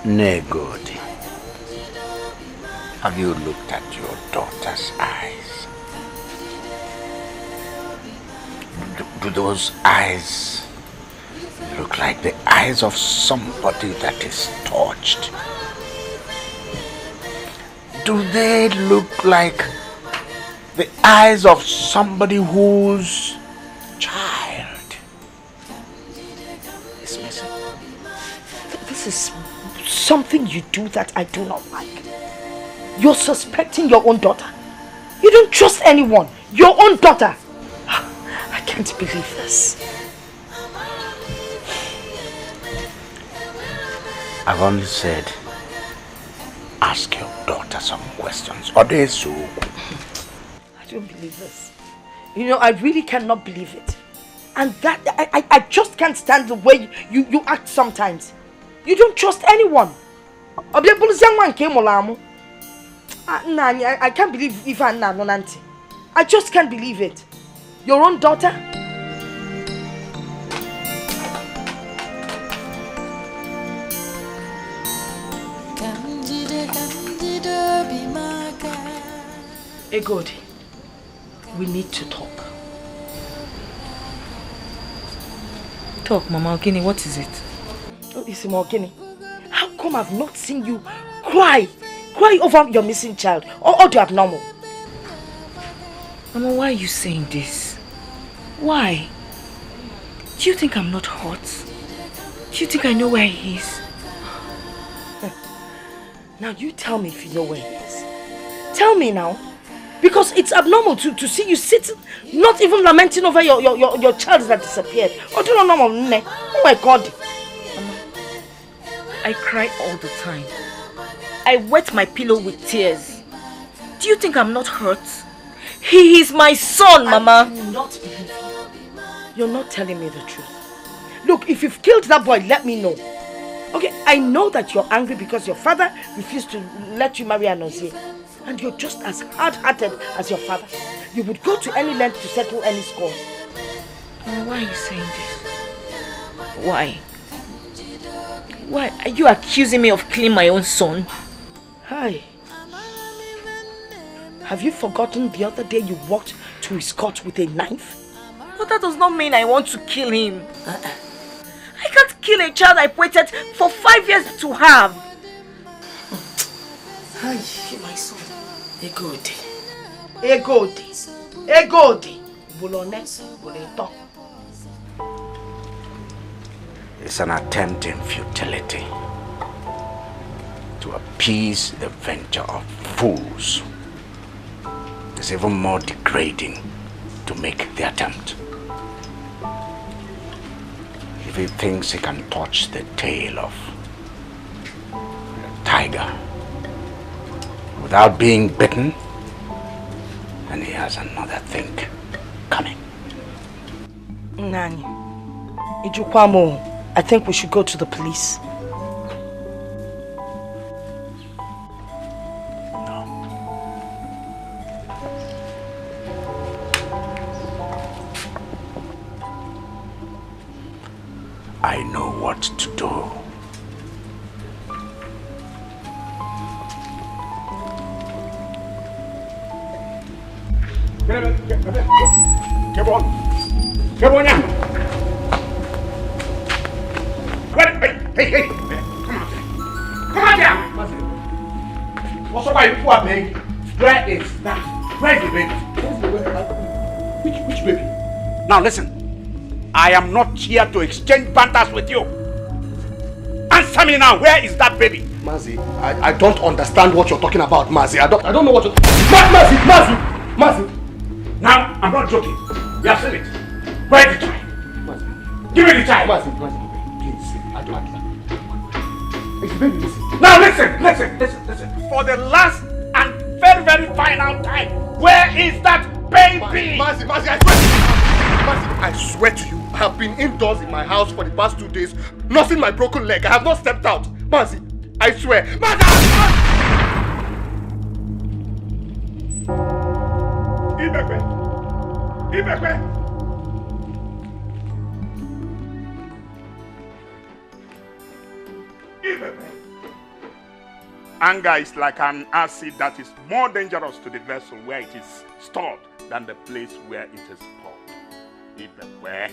Negodi. Have you looked at your daughter's eyes? Do those eyes look like the eyes of somebody that is touched? Do they look like the eyes of somebody whose child is missing? This is something you do that I do not like. You're suspecting your own daughter. You don't trust anyone. Your own daughter. I can't believe this. I've only said, ask your daughter some questions. Odesu. I don't believe this. You know, I really cannot believe it. And that, I just can't stand the way you act sometimes. You don't trust anyone. I can't believe if I'm not auntie. I just can't believe it. Your own daughter? Egodi, we need to talk. Talk, Mama Ogini, what is it? Oh, it's Ogini. How come I've not seen you cry over your missing child or the abnormal? Mama, why are you saying this? Why? Do you think I'm not hurt? Do you think I know where he is? Now you tell me if you know where he is. Tell me now. Because it's abnormal to see you sitting, not even lamenting over your child that disappeared. Oh, do you know? Oh my God. Mama, I cry all the time. I wet my pillow with tears. Do you think I'm not hurt? He is my son, Mama. I do not believe you. You're not telling me the truth. Look, if you've killed that boy, let me know. Okay, I know that you're angry because your father refused to let you marry Anozie. And you're just as hard-hearted as your father. You would go to any length to settle any scores. Why are you saying this? Why? Why are you accusing me of killing my own son? Hi. Have you forgotten the other day you walked to his cot with a knife? But that does not mean I want to kill him. I can't kill a child I waited for 5 years to have. Hi, my son. Egodi. It's an attempt in futility to appease the venture of fools. It's even more degrading to make the attempt. If he thinks he can touch the tail of a tiger without being bitten, and he has another thing coming. Nani, Ijukwamo, I think we should go to the police. No. I know what to do. Come on now. Hey, come on down. What's up, you poor baby? Where is that? Where is the baby? Which baby? Now listen, I am not here to exchange banters with you. Answer me now, where is that baby? Mazi, I don't understand what you're talking about, Mazi. I don't know what you're... Mazi! Now, I'm not joking. You have seen it. Where is the child? Mazi. Give me the child. Mazi, please. I don't... It's baby, listen. Now listen. For the last and very, very final time, where is that baby? Mazi, I swear to you, I have been indoors in my house for the past 2 days, nursing my broken leg. I have not stepped out. Mazi, I swear. Mazi! Ibekwe! Anger is like an acid that is more dangerous to the vessel where it is stored than the place where it is poured. Ibekwe!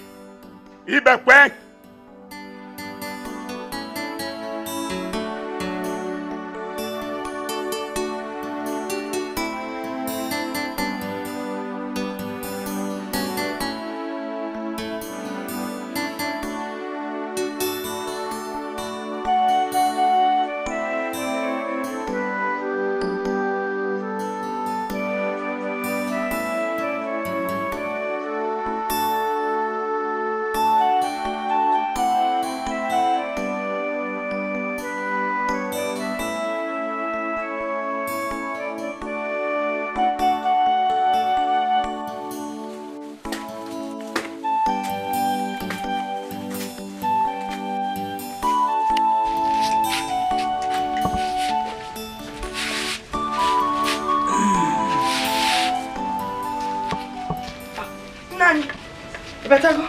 Better go.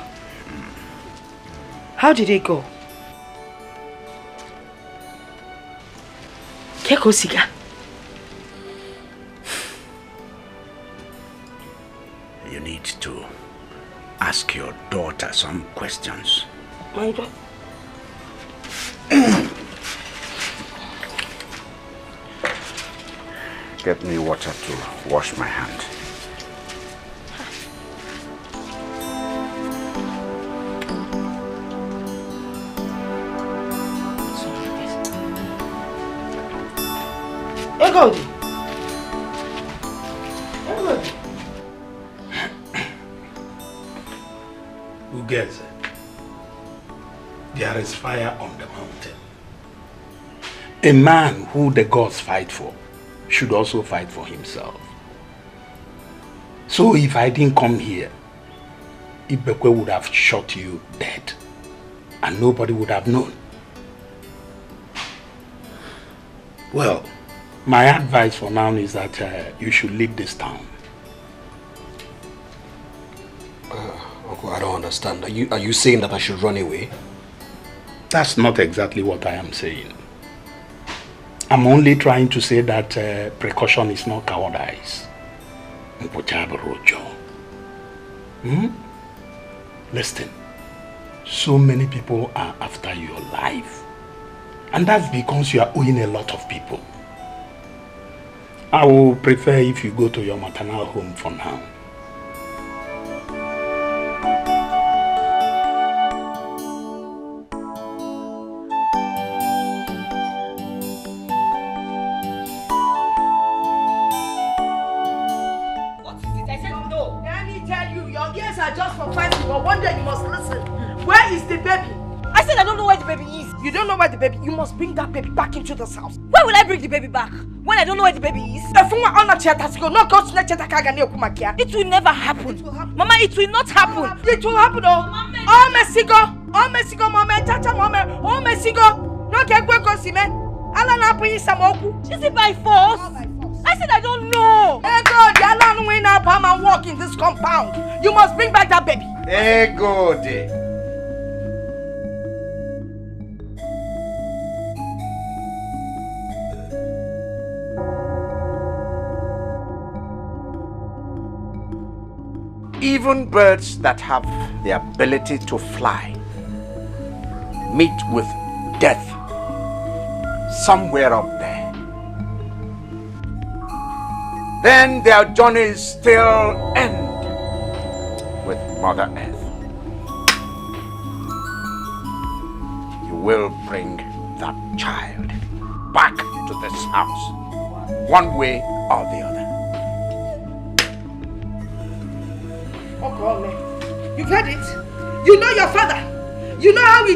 How did it go? Keko Siga. You need to ask your daughter some questions. My daughter? Get me water to wash my hand. Ugeze, there is fire on the mountain. A man who the gods fight for should also fight for himself. So if I didn't come here, Ibekwe would have shot you dead and nobody would have known. Well, my advice for now is that you should leave this town. Uncle, I don't understand. Are you saying that I should run away? That's not exactly what I am saying. I'm only trying to say that precaution is not cowardice. Listen, so many people are after your life. And that's because you are owing a lot of people. I will prefer if you go to your maternal home for now. What is it? I said no. Let me tell you, your ears are just for fighting, but one day you must listen. Where is the baby? I said I don't know where the baby is. You don't know where the baby is? You must bring that baby back into this house. Where will I bring the baby back? When I don't know where the baby is? It will never happen. Mama, it will not happen. It will happen, oh. Oh, Mexico. Oh, Mexico, Mama. Chacha, Mama. Oh, Mexico. No, can't go see me. Alana, please, Samoku. Is it by force? I said I don't know. Hey, God, the Alan will now come and walk in this compound. You must bring back that baby. Hey, God. Even birds that have the ability to fly meet with death somewhere up there. then their journeys still end with Mother Earth. You will bring that child back to this house, one way or the other. Okay, you've heard it. You know your father. You know how he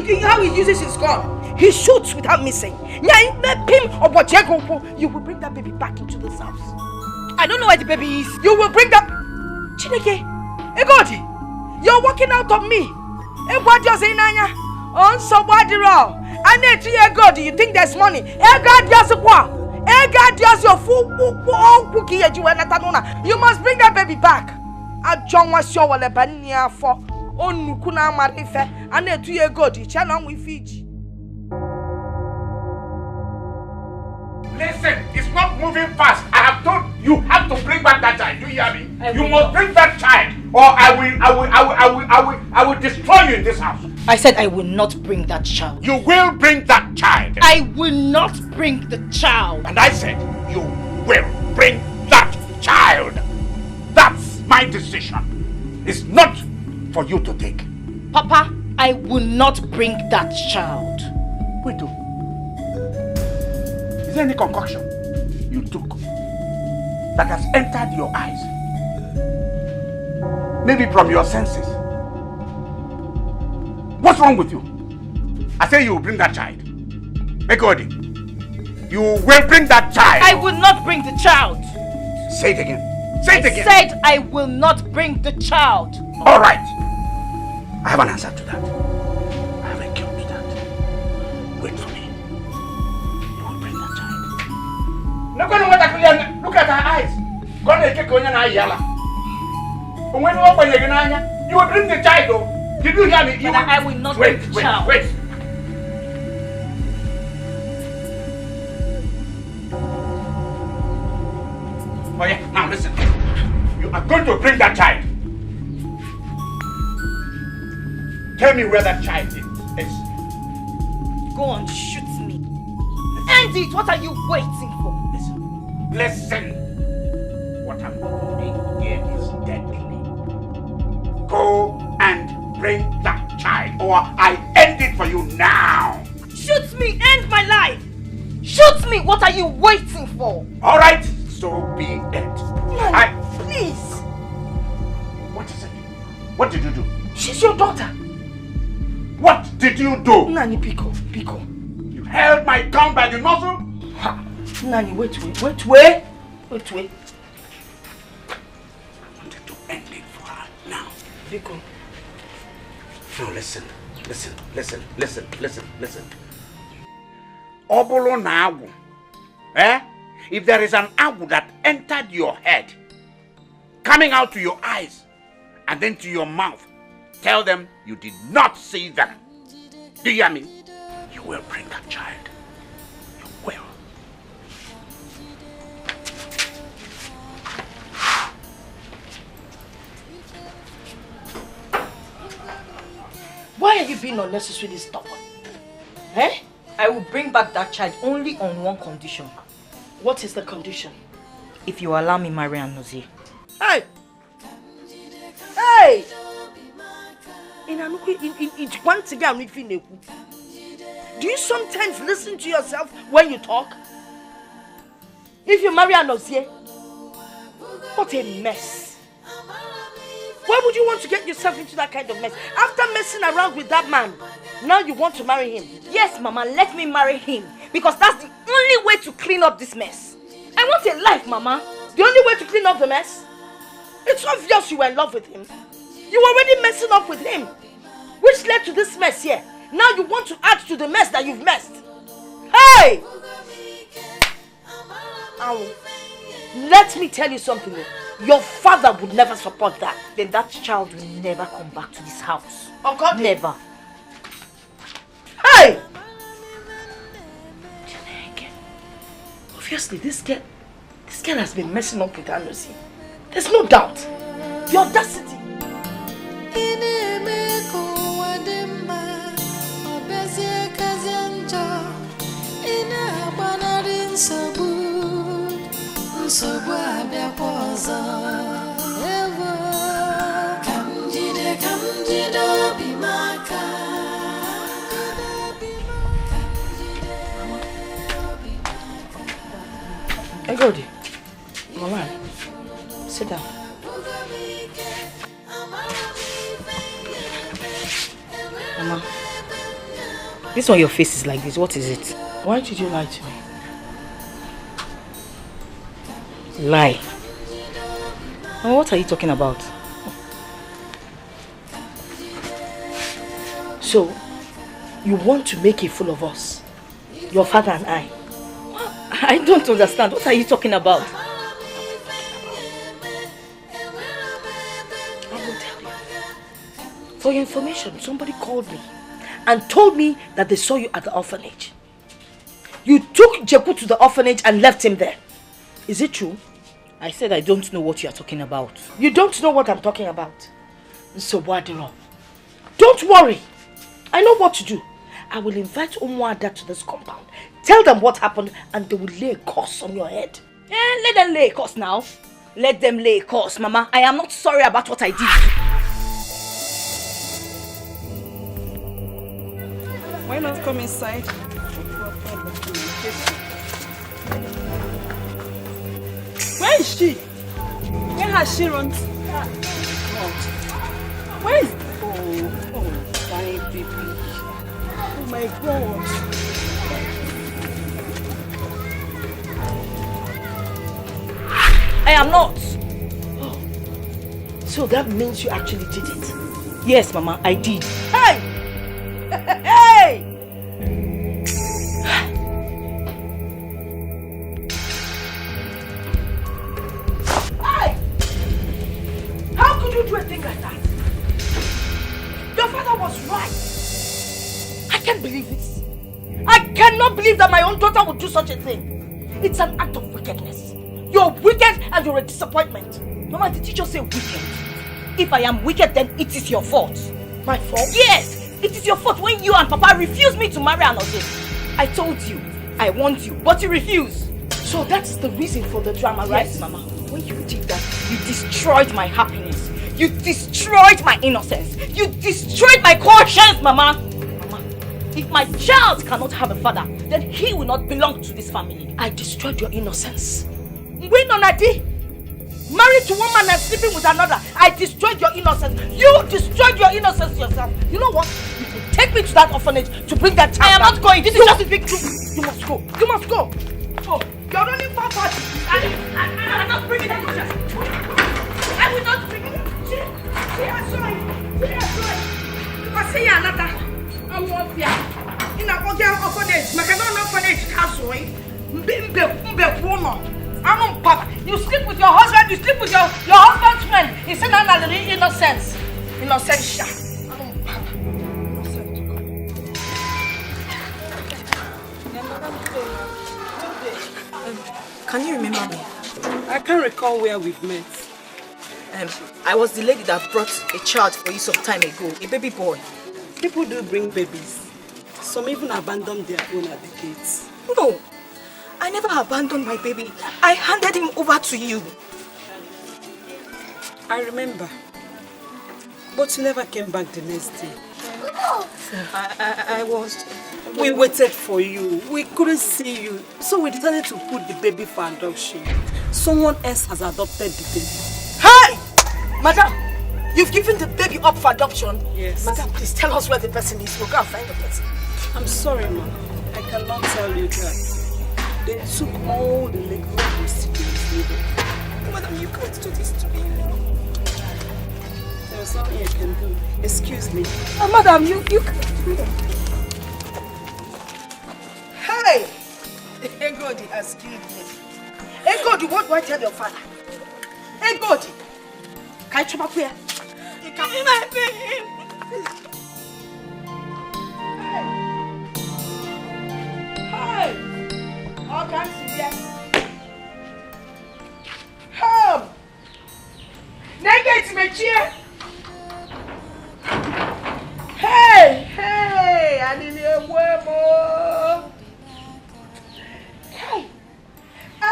uses his gun. He shoots without missing. You will bring that baby back into this house. I don't know where the baby is. You will bring that. Chineke, Egodi, you're walking out of me. What you're saying, Nanya? On somebody wrong. I need to Egodi. You think there's money? Egodi, just what? Egodi, just your fool. You must bring that baby back. I John was sure what a bania for. On Nukuna Marife. I need to Egodi. Channel with Fiji. Listen, it's not moving fast. I have told you have to bring back that child. Do you hear me? You must bring that child, or I will destroy you in this house. I said I will not bring that child. You will bring that child. I will not bring the child. And I said you will bring that child. That's my decision. It's not for you to take. Papa, I will not bring that child. Wait, is there any concoction you took that has entered your eyes? Maybe from your senses. What's wrong with you? I say you will bring that child. Egodi, you will bring that child. I will not bring the child. Say it again. Say it again. I said I will not bring the child. All right. I have an answer to that. I have a cure to that. Wait for me. Look at her eyes. When you open your eye, you will bring the child. Did you hear me? I will not bring the child. Wait. Oh yeah, now listen. You are going to bring that child. Tell me where that child is. Go on, shoot me. End it. What are you waiting for? Listen, what I'm doing here is deadly. Go and bring that child, or I end it for you now. Shoot me, end my life. Shoot me. What are you waiting for? All right, so be it. Please. What is it? What did you do? She's your daughter. What did you do? Nani, Pico. You held my gun by the nozzle? Ha. Nani, wait. I wanted to end it for her now. Vico. Now listen. Obolo na agu. If there is an agu that entered your head, coming out to your eyes, and then to your mouth, tell them you did not see them. Do you hear me? You will bring that child. You will. Why are you being unnecessarily stubborn? I will bring back that child only on one condition. What is the condition? If you allow me marry Anozie. Hey! Do you sometimes listen to yourself when you talk? If you marry Anozie, what a mess. Why would you want to get yourself into that kind of mess? After messing around with that man, now you want to marry him? Yes, Mama, let me marry him. Because that's the only way to clean up this mess. I want a life, Mama. The only way to clean up the mess? It's obvious you were in love with him. You were already messing up with him, which led to this mess here. Now you want to add to the mess that you've messed. Hey! Let me tell you something. Your father would never support that. Then that child will never come back to this house. Oh God, never. Hey! Obviously, this girl has been messing up with Anozie. There's no doubt. The audacity. Hey, Godi. Mama, sit down. Mama, this one your face is like this. What is it? Why did you lie to me? Lie? Mama, what are you talking about? So, you want to make a fool of us? Your father and I? I don't understand. What are you talking about? I will tell you. For your information, somebody called me and told me that they saw you at the orphanage. You took Jeku to the orphanage and left him there. Is it true? I said I don't know what you are talking about. You don't know what I'm talking about? So Wadiro, don't worry. I know what to do. I will invite Umuada to this compound. Tell them what happened and they will lay a curse on your head. Let them lay a curse now. Let them lay a curse, Mama. I am not sorry about what I did. Why not come inside? Where is she? Where has she run? Where is... Oh, my baby. Oh my God. I am not. Oh. So that means you actually did it? Yes, Mama, I did. Hey! Hey! Hey! How could you do a thing like that? Your father was right. I can't believe this. I cannot believe that my own daughter would do such a thing. It's an act of wickedness. You're wicked and you're a disappointment. Mama, did you just say wicked? If I am wicked, then it is your fault. My fault? Yes! It is your fault when you and Papa refused me to marry Anoje. I told you, I want you, but you refused. So that's the reason for the drama, right? Yes, Mama. When you did that, you destroyed my happiness. You destroyed my innocence. You destroyed my conscience, Mama. Mama, if my child cannot have a father, then he will not belong to this family. I destroyed your innocence. When Onadi married to one man and sleeping with another, I destroyed your innocence. You destroyed your innocence yourself. You know what? You will take me to that orphanage to bring that child. I am not going. This is just a big truth. You must go. You must go. Oh, you're only Papa. I am not bringing that child. I will not bring it. See, I'm sorry. I say another. I won't fear. In a orphanage, Macadon orphanage castle. You sleep with your husband, you sleep with your husband's friend. It's an innocence. Innocentia. Can you remember me? I can't recall where we've met. I was the lady that brought a child for you some time ago, a baby boy. People do bring babies. Some even abandon their own at the gates. No, I never abandoned my baby. I handed him over to you. I remember. But you never came back the next day. I was... We waited for you. We couldn't see you. So we decided to put the baby for adoption. Someone else has adopted the baby. Hey! Madam, you've given the baby up for adoption? Yes. Madam, please tell us where the person is. We'll go and find the person. I'm sorry, ma'am. I cannot tell you that. They took all the legal proceedings needed. Madam, you can't do this to me. There's nothing I can do. Excuse me. Madam, you can't do that. Hey! Hey, God, he has killed me. Hey, God, what do I tell your father? Hey, God! Can you come up here? Give me my baby. Hey! How can you see that? Home! Negate me chair! Hey! Hey! I need a worm. Hey! I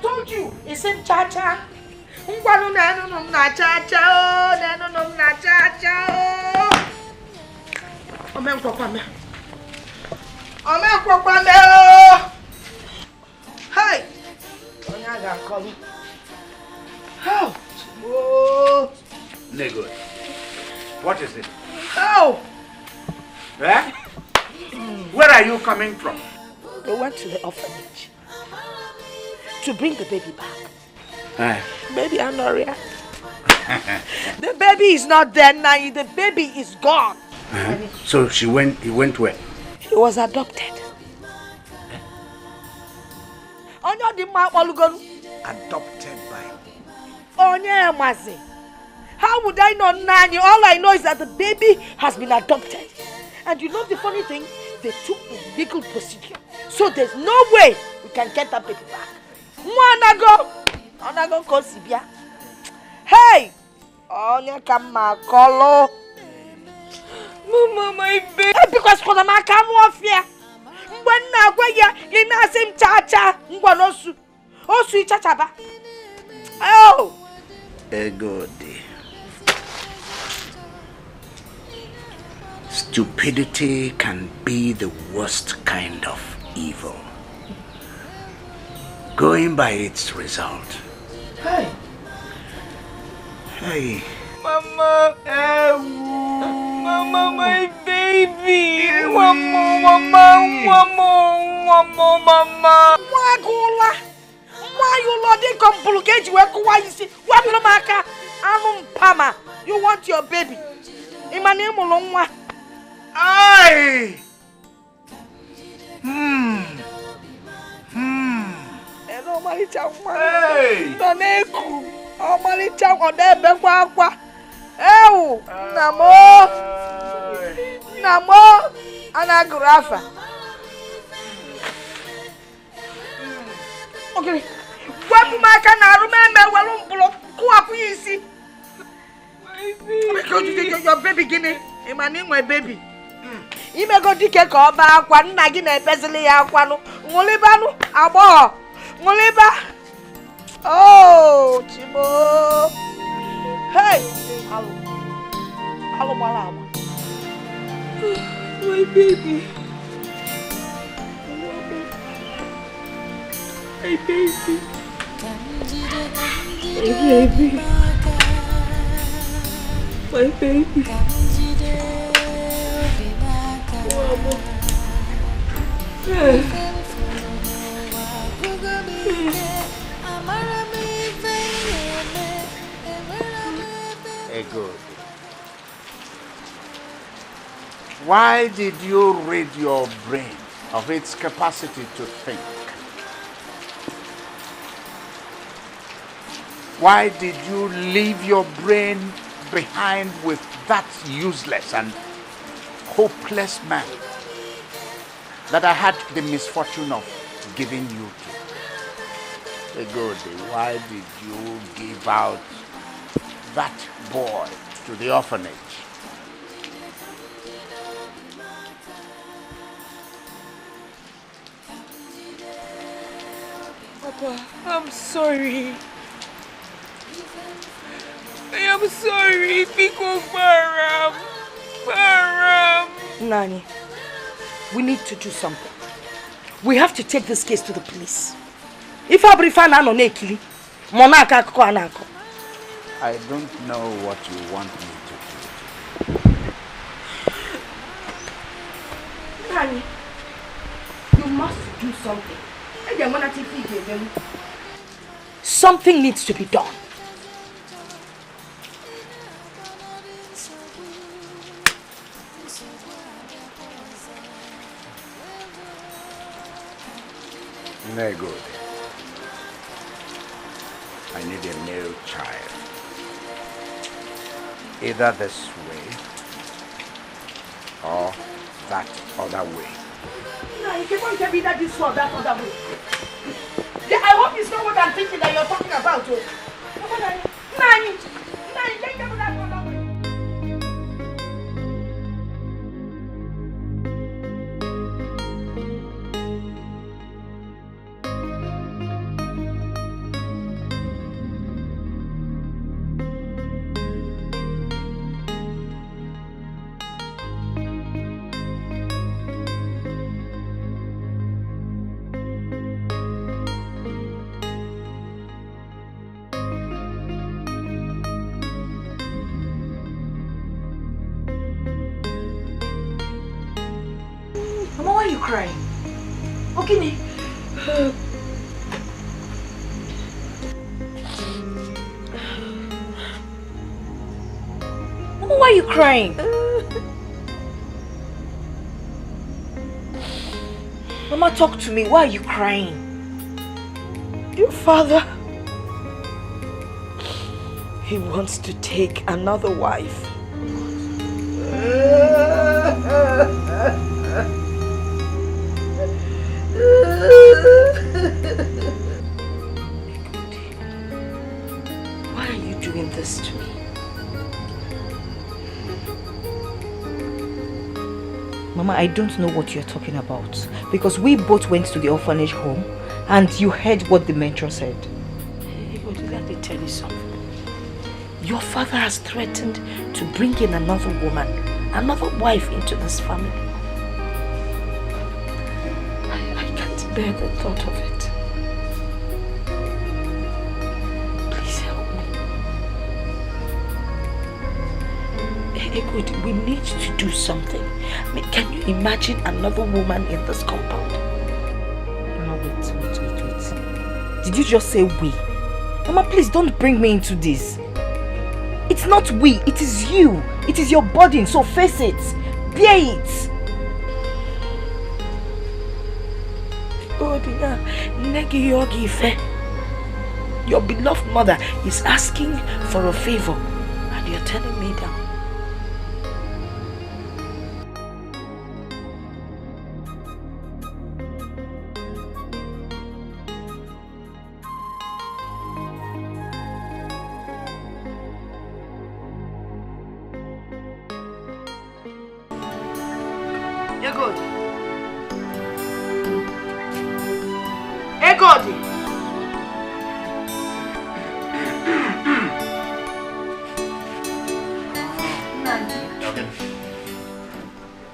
told you, it's same cha-cha. Ngwanu nenu na cha-cha oh, nenu na cha-cha oh. Omen kwame oh. Hey. Onya ga call. How? Oh. Nego. What is it? Oh. Eh? Where are you coming from? We went to the orphanage to bring the baby back. Baby Honoria. The baby is not there now. The baby is gone. So he went where? He was adopted. Adopted by? How would I know, Nani? All I know is that the baby has been adopted. And you know the funny thing? They took the legal procedure. So there's no way we can get that baby back. Onago Kosibia. Hey! Onya Kamakolo. Mama, my baby. Because for the Makamu fear. When na ya in the same cha-cha. Ngwanosu. Osu cha-chaba. Oh! Good. Stupidity can be the worst kind of evil. Going by its result. Hey. Hey. Mama. Mama, my baby. Mama. Wagula. Why you loading complicate why you see? What maka? Pama. You want your baby. Imane mulongwa. Aye. Hello, Maricha. Hey. Doneku. Oh, Maricha, odebe kwa. Ew. Namo. Anagrafa. Okay. What maka na remember walumpulo kwa kuisi. Your baby gini. Imane my baby. Ime go dike ka oba akwa nna gi na epezili ya akwa no nguliba no abo nguliba oh chibo hey alo bala my baby my baby my baby Good. Why did you rid your brain of its capacity to think? Why did you leave your brain behind with that useless and hopeless man that I had the misfortune of giving you to? Good. Why did you give out that boy to the orphanage? Papa, I'm sorry. I am sorry because Baram. Nani, we need to do something. We have to take this case to the police. If I brief an anonekili, monaka ko anako. I don't know what you want me to do. Nani, you must do something. Something needs to be done. Very good. I need a male child. Either this way or that other way. No, you can't tell me that this or that other way. I hope it's not what I'm thinking that you're talking about. Nani, can't tell me that other way. why are you crying? Okay. Mama, why are you crying? Mama, talk to me. Why are you crying? Your father, he wants to take another wife. Why are you doing this to me? Mama, I don't know what you're talking about. Because we both went to the orphanage home and you heard what the mentor said. Hey, but let me tell you something. Your father has threatened to bring in another woman, another wife into this family. I can't bear the thought of it. Please help me. Hey, good, we need to do something. I mean, can you imagine another woman in this compound? Mama, wait. Did you just say we? Mama, please don't bring me into this. It's not we, it is you. It is your burden, so face it. Bear it. Your beloved mother is asking for a favor and you're turning me down.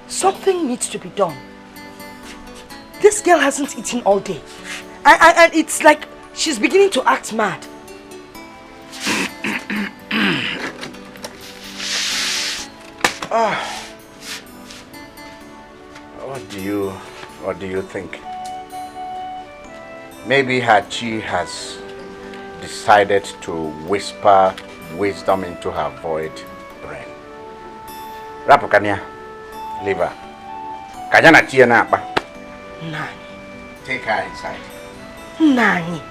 Something needs to be done. This girl hasn't eaten all day. And it's like she's beginning to act mad. What do you think? Maybe Hachi has decided to whisper wisdom into her void brain. Rapukania, leave her. Kajana tia na apa? Nani. Take her inside. Nani,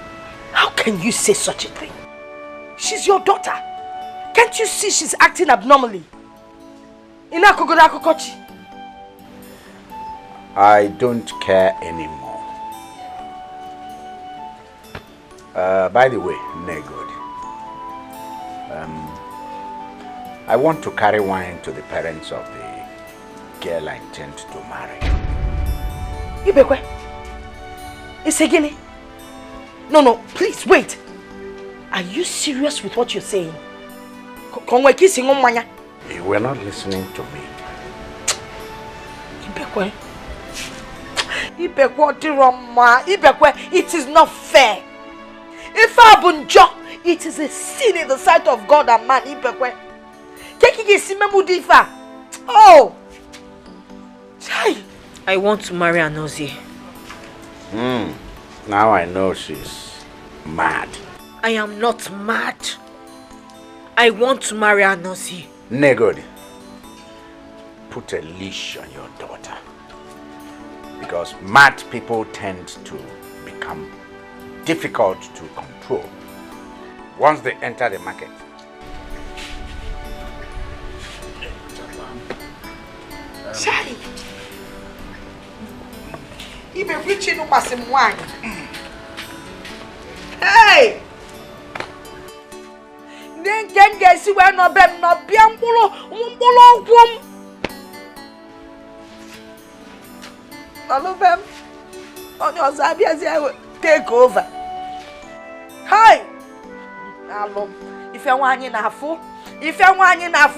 how can you say such a thing? She's your daughter. Can't you see she's acting abnormally? I don't care anymore. By the way, Negod, I want to carry wine to the parents of the girl I intend to marry. Ibekwe, it's a guinea. No, please wait. Are you serious with what you're saying? You were not listening to me. Ibekwe, it is not fair. If Abunjo, it is a sin in the sight of God and man. Ibekwe. Oh! I want to marry Anozie. Now I know she's mad. I am not mad. I want to marry Anozie. Negod, put a leash on your daughter. Because mad people tend to become difficult to control once they enter the market. Chai! Ibe reaching up as wine. Hey! Then guys who are not bem not biambulo wum. All of them on your Zabias take over. Hi! Allo, if you want in a fool,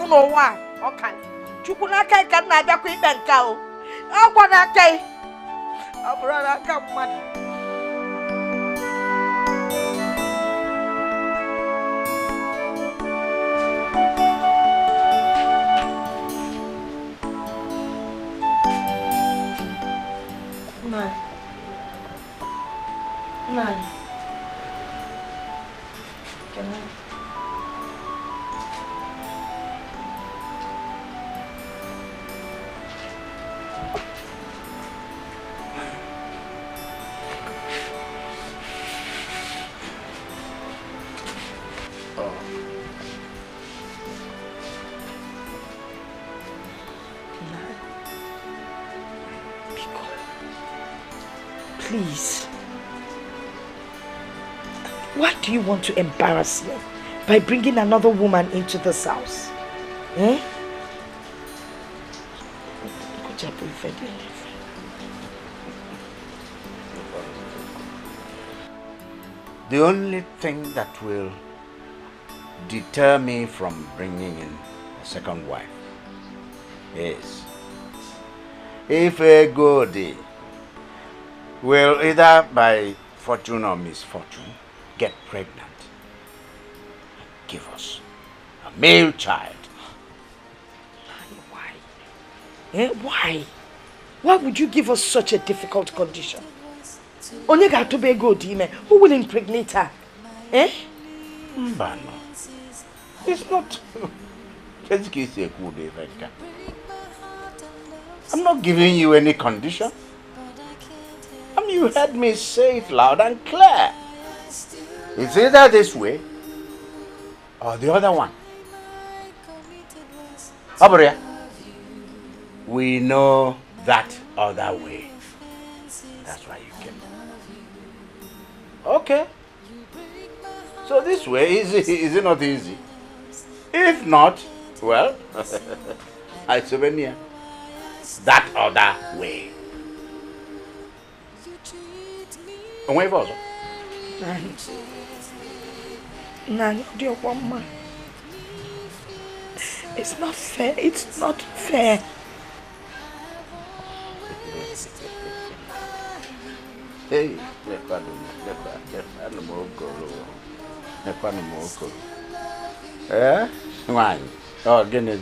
no one. Okay. Chukunaka can not be quick and cow. I want to say, I'll brother come money. Nine. Can I? Please. Why do you want to embarrass me by bringing another woman into this house? Eh? The only thing that will deter me from bringing in a second wife is if a goody will either by fortune or misfortune get pregnant and give us a male child. Why? Eh? Why? Why would you give us such a difficult condition? Onyega to be goody, who will impregnate her? Eh? Mbano. It's not. I'm not giving you any condition. You heard me say it loud and clear. It's either this way or the other one. Abria, we know that other way. That's why you came. Okay. So this way, is it not easy? If not, well, I souvenir that other way. Onde vai, Nani, dear woman. It's not fair. It's not fair. Hey, eh? Why? Oh, goodness.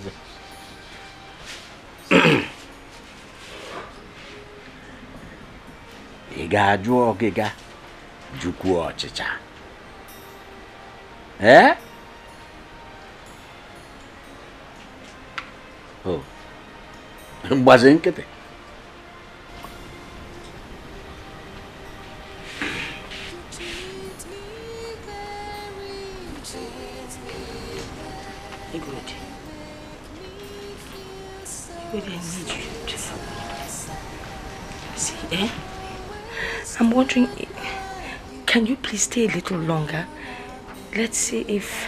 Iga juo giga juku ochicha. Eh? Oh. Mbaze nkete. I need you to help me. See, eh? I'm wondering, can you please stay a little longer? Let's see if,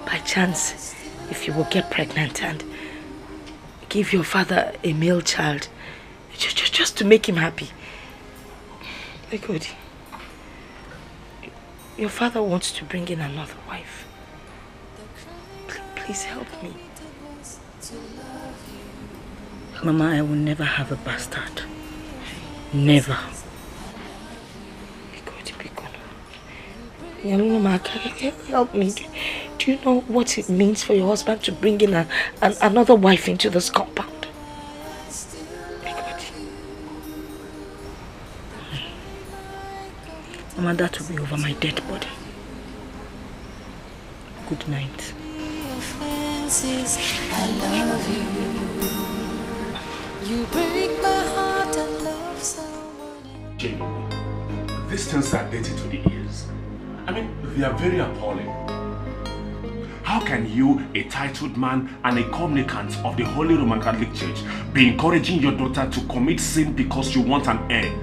by chance, if you will get pregnant and give your father a male child, just to make him happy. Good. Your father wants to bring in another wife. Please help me. Mama, I will never have a bastard. Never. Help me. Do you know what it means for your husband to bring in another wife into this compound? Mama, that will be over my dead body. Good night. I love you. You break my heart and love someone else. Genuinely, these things are dirty to the ears. I mean, they are very appalling. How can you, a titled man and a communicant of the Holy Roman Catholic Church, be encouraging your daughter to commit sin because you want an heir?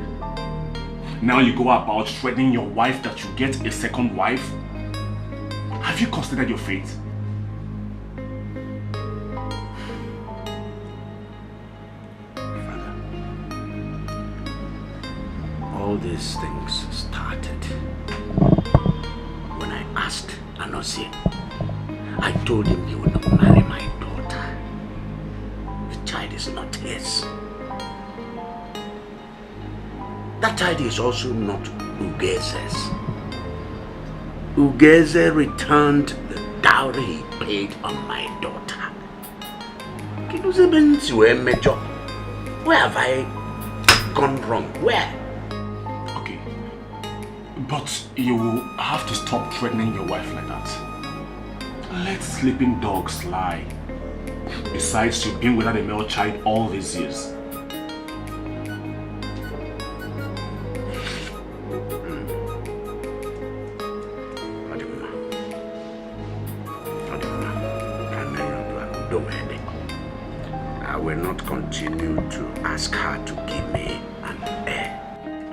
Now you go about threatening your wife that you get a second wife? Have you considered your fate? Father, all these things started when I asked Anosi. I told him he would not marry my daughter. The child is not his. That child is also not Ugeze's. Ugeze returned the dowry he paid on my daughter. Where have I gone wrong? Where? Okay. But you have to stop threatening your wife like that. Let sleeping dogs lie. Besides, you've been without a male child all these years. I will not continue to ask her to give me an heir.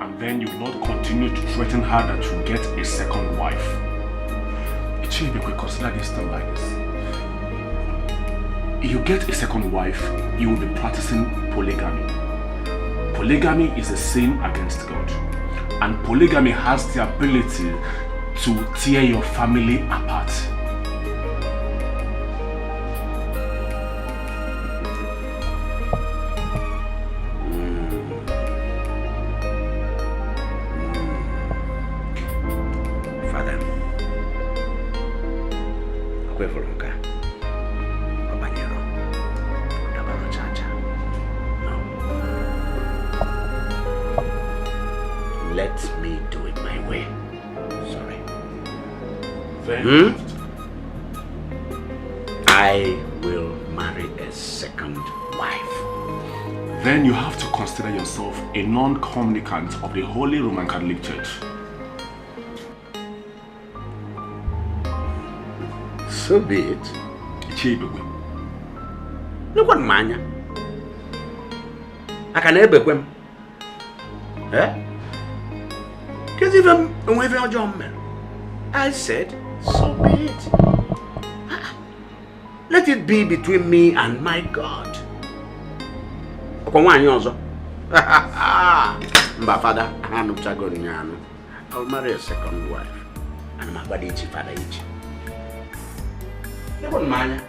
And then you will not continue to threaten her that you'll get a second wife. It should be consider this thing like this. If you get a second wife, you will be practicing polygamy. Polygamy is a sin against God. And polygamy has the ability to tear your family apart. Let me do it my way. Sorry. I will marry a second wife. Then you have to consider yourself a non-communicant of the Holy Roman Catholic Church. So be it. Look what mania. I can never be. Eh? Because even when you're John, I said, so be it. Let it be between me and my God. My father, I'll marry a second wife. And my body is father each. Never mind.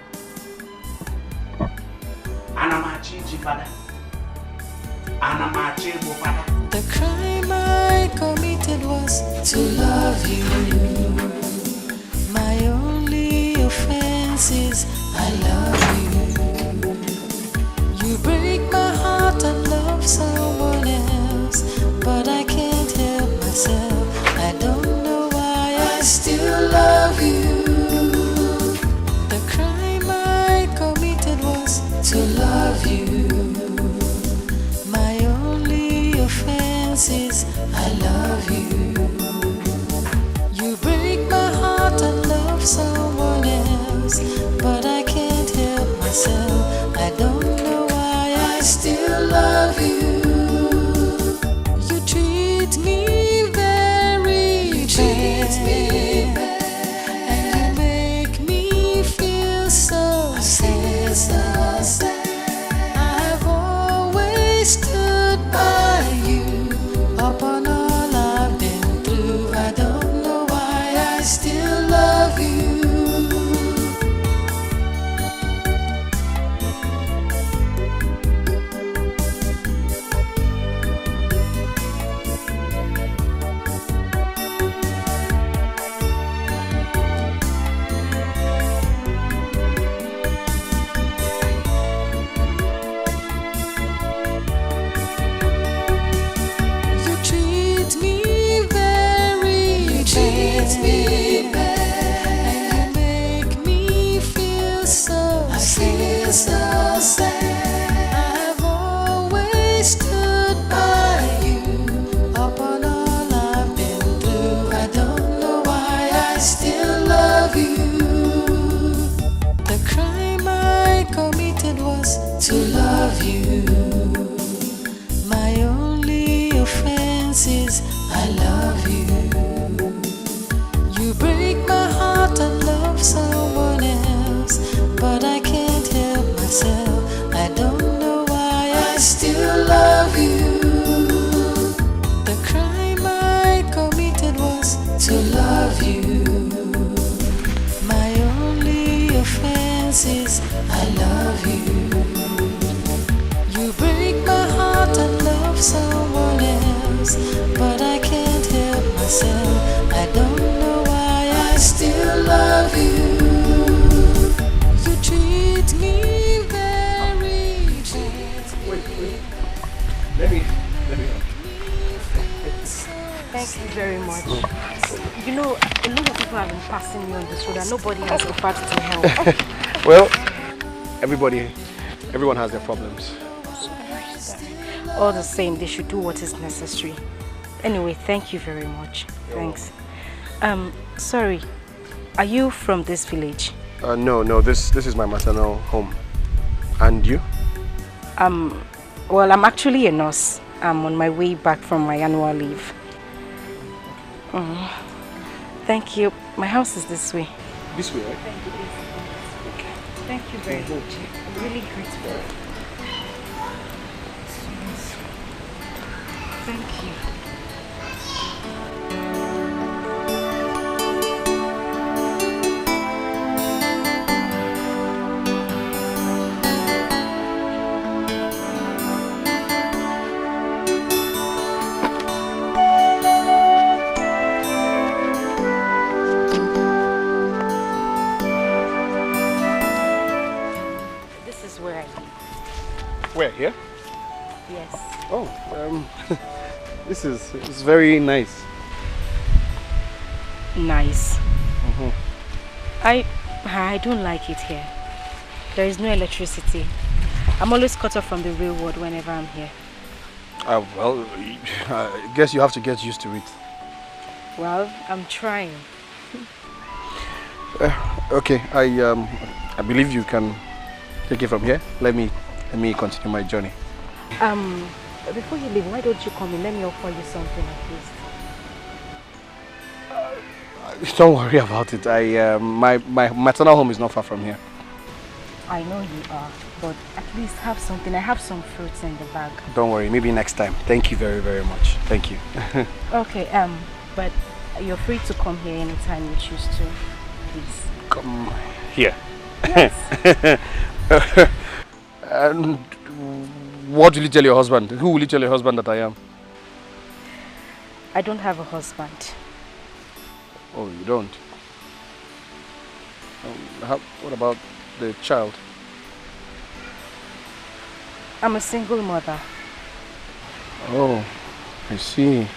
The crime I committed was to love you. My only offense is I love you. You break my heart and love someone else, but I can't help myself. I don't know why I still love you. The crime I committed was to love you. My only offense is I love you. You break my heart and love someone else, but I can't help myself. I don't know why I still love you. You treat me very bad, and you make me feel so sad. I've always stood by you upon all I've been through. I don't know why I still love you. You treat me very bad, and you make me feel so sad. I've always stood by you upon all I've been through. I don't know why I still love you. The crime I committed was to love you. My only offense is I love you. You break my heart and love someone else, but I can't help myself. I don't know why I still love you. The crime I committed was to love you. My only offense is I love you. You break my heart and love someone else, but I can't help myself. I don't know why I still love you. You treat me very bad. Let Very happy. Thank you very much. You know, a lot of people have been passing me on this road and nobody has offered to help. Well, everyone has their problems. All the same, they should do what is necessary. Anyway, thank you very much. Thanks. Sorry, are you from this village? No, this is my maternal home. And you? Well, I'm actually a nurse. I'm on my way back from my annual leave. Thank you. My house is this way. This way, right? Okay. Thank you very much. I'm really grateful. Thank you. Where, here? Yes. Oh, this is very nice. Nice. I don't like it here. There is no electricity. I'm always cut off from the real world whenever I'm here. Well, I guess you have to get used to it. Well, I'm trying. Okay, I believe you can take it from here. Let me continue my journey. Before you leave, why don't you come in? Let me offer you something at least. Don't worry about it. My maternal home is not far from here. I know you are, but at least have something. I have some fruits in the bag. Don't worry, maybe next time. Thank you very, very much. Thank you. Okay, but you're free to come here anytime you choose to, please. Come here. Yes. And what will you tell your husband? Who will you tell your husband that I am? I don't have a husband. Oh, you don't? What about the child? I'm a single mother. Oh, I see.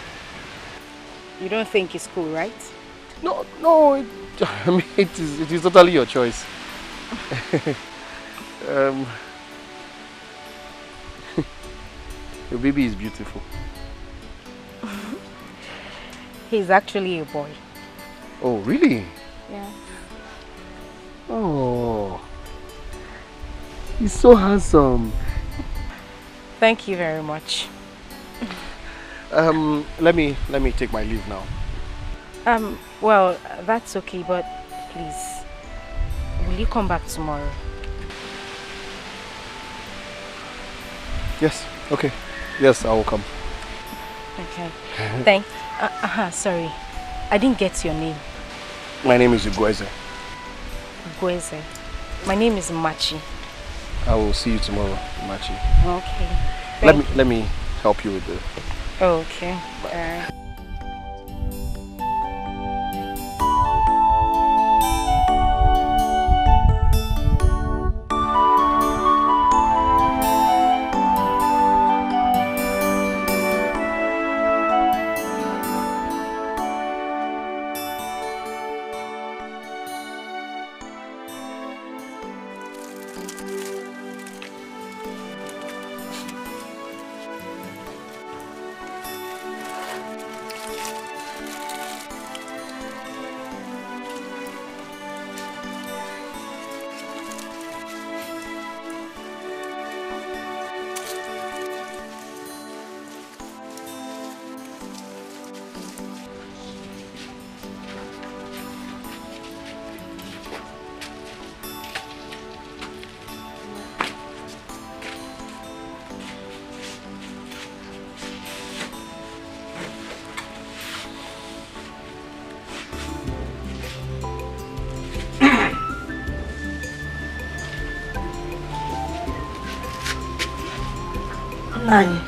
You don't think it's cool, right? No, I mean, it is totally your choice. Your baby is beautiful. He's actually a boy. Oh, really? Yeah. Oh, he's so handsome. Thank you very much. Let me take my leave now. Well, that's okay, but please, will you come back tomorrow? Yes, okay. Yes, I will come. Okay. Sorry. I didn't get your name. My name is Ugweze. Ugweze. My name is Machi. I will see you tomorrow, Machi. Okay. Let me help you with the... Oh, okay. Bye. Nani,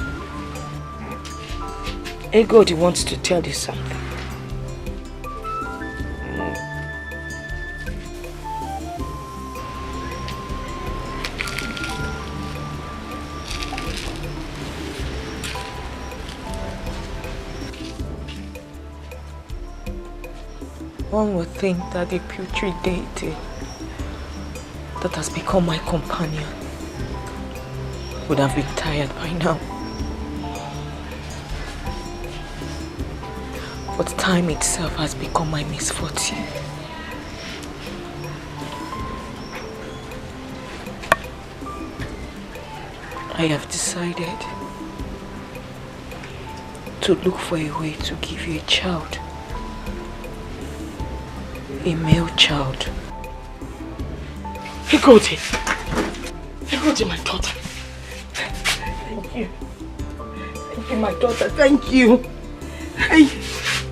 Egodi wants to tell you something. One would think that the putrid deity that has become my companion would have been tired by now. But time itself has become my misfortune. I have decided to look for a way to give you a child. A male child. Igodi, my daughter. Thank you. Thank you, my daughter. Thank you. Hey,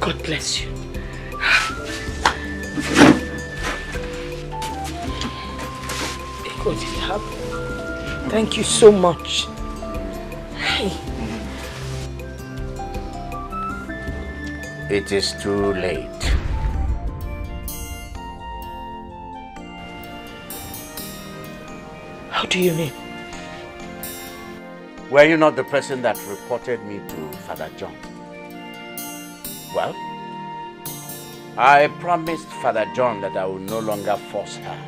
God bless you. Igodi, thank you so much. Hey. It is too late. How do you mean? Were you not the person that reported me to Father John? Well, I promised Father John that I would no longer force her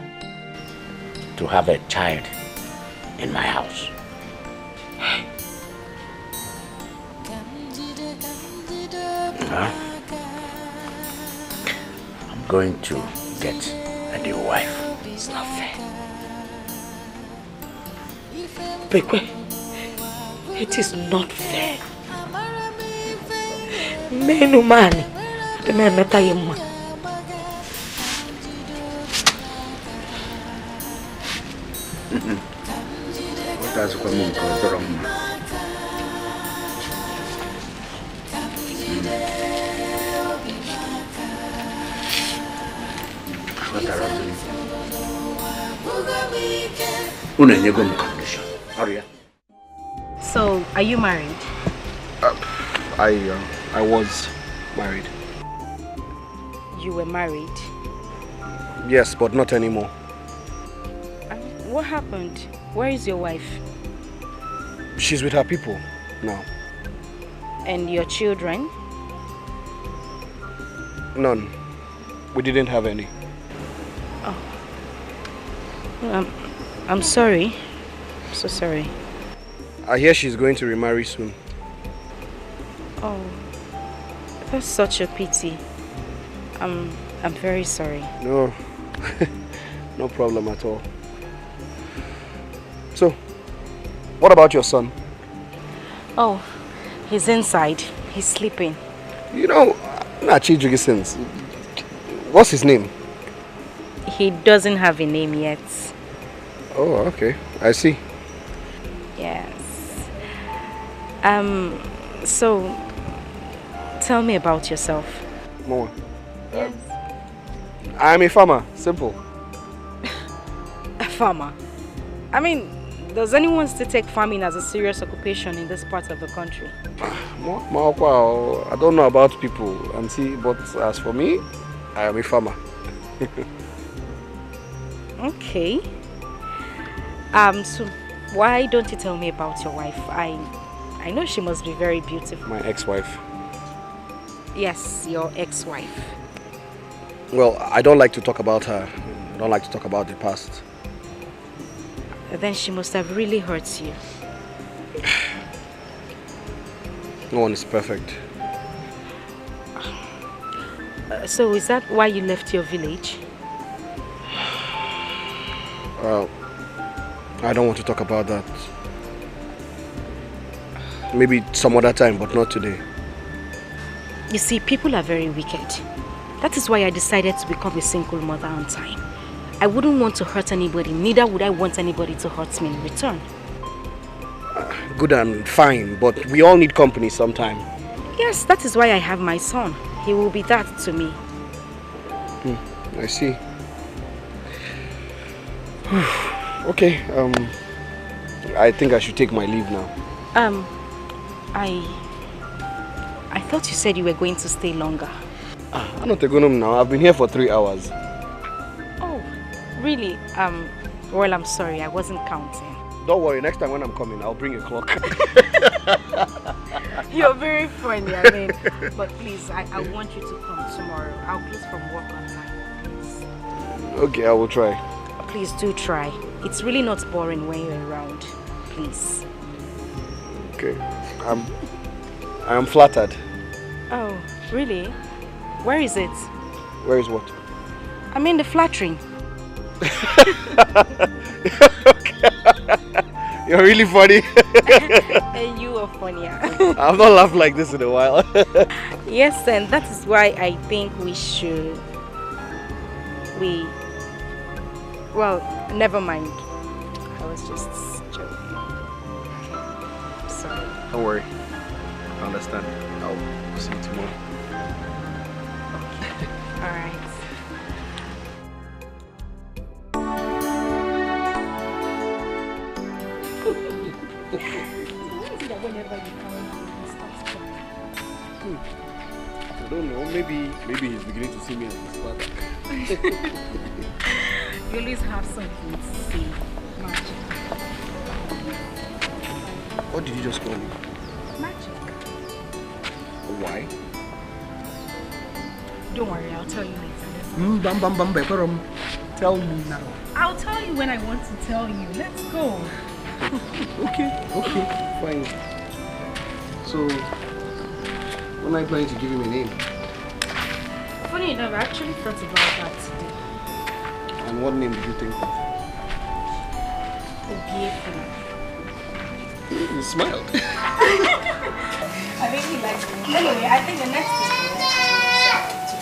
to have a child in my house. I'm going to get a new wife. It's not fair. Bekwe, it is not fair. Menu mani, the man meta yema. That's what I'm going So, are you married? I was married. You were married? Yes, but not anymore. What happened? Where is your wife? She's with her people now. And your children? None. We didn't have any. Oh. I'm sorry. I'm so sorry. I hear she's going to remarry soon. Oh, that's such a pity. I'm very sorry. No, no problem at all. So, what about your son? Oh, he's inside. He's sleeping. You know, what's his name? He doesn't have a name yet. Oh, okay. I see. Yes. So, tell me about yourself. More. Yes. I'm a farmer. Simple. A farmer? I mean, does anyone still take farming as a serious occupation in this part of the country? I don't know about people, but as for me, I am a farmer. Okay. So why don't you tell me about your wife? I know she must be very beautiful. My ex-wife. Yes, your ex-wife. Well, I don't like to talk about her. I don't like to talk about the past. Then she must have really hurt you. No one is perfect. So is that why you left your village? Well, I don't want to talk about that. Maybe some other time, but not today. You see, people are very wicked. That is why I decided to become a single mother on time. I wouldn't want to hurt anybody, neither would I want anybody to hurt me in return. Good and fine, but we all need company sometime. Yes, that is why I have my son. He will be that to me. I see. Okay, I think I should take my leave now. I thought you said you were going to stay longer. I'm not going home now. I've been here for 3 hours. Oh, really? Well, I'm sorry. I wasn't counting. Don't worry. Next time when I'm coming, I'll bring a clock. You're very funny. funny, I mean. But please, I want you to come tomorrow. I'll close from work on time, please. Okay, I will try. Please do try. It's really not boring when you're around. Please. Okay. I am flattered. Oh, really? Where is it? Where is what? I mean the flattering. You're really funny. And you are funnier. I've not laughed like this in a while. Yes, and that is why I think well, never mind. I was just joking. Okay. Sorry. Don't worry. I understand. I'll see you tomorrow. Okay. Alright. I don't know. Maybe he's beginning to see me as his father. You always have something to say. Magic. What did you just call me? Magic. Why? Don't worry, I'll tell you later. Tell me now. I'll tell you when I want to tell you. Let's go. Okay, fine. So, when are you planning to give him a name? Funny enough, I actually thought about that today. And what name did you think of? Obiefuna. You smiled. I really like it. Anyway, I think the next thing we have to do is to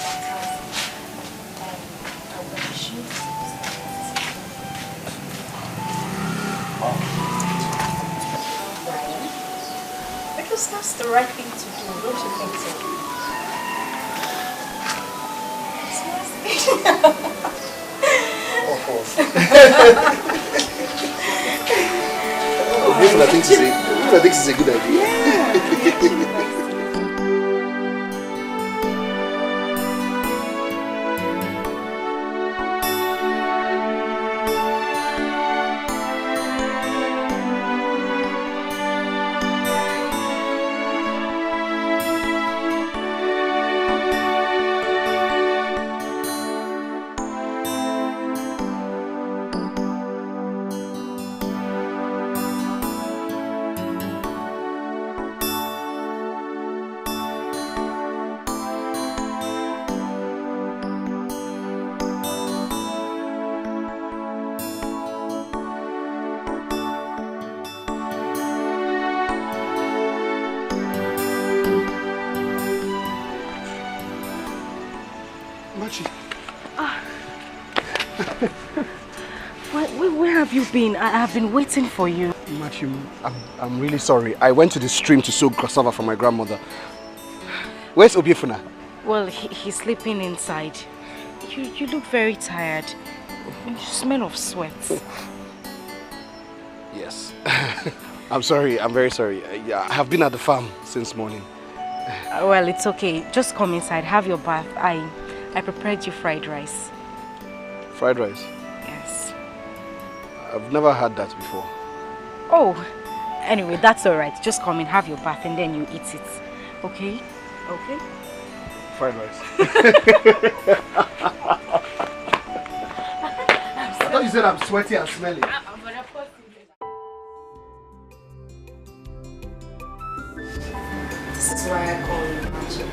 I'll wear the shoes. Because that's the right thing to do, don't you think so? I think it's a good idea. Yeah. Where have you been? I have been waiting for you. Machi, I'm really sorry. I went to the stream to soak cassava for my grandmother. Where's Obiefuna? Well, he's sleeping inside. You look very tired. You smell of sweat. Yes. I'm sorry. I'm very sorry. I have been at the farm since morning. Well, it's okay. Just come inside. Have your bath. I prepared you fried rice. Fried rice? Yes. I've never had that before. Oh, anyway, that's all right. Just come in, have your bath, and then you eat it. Okay? Okay? Fried rice. I thought you said I'm sweaty and smelly. This is why I call you magic.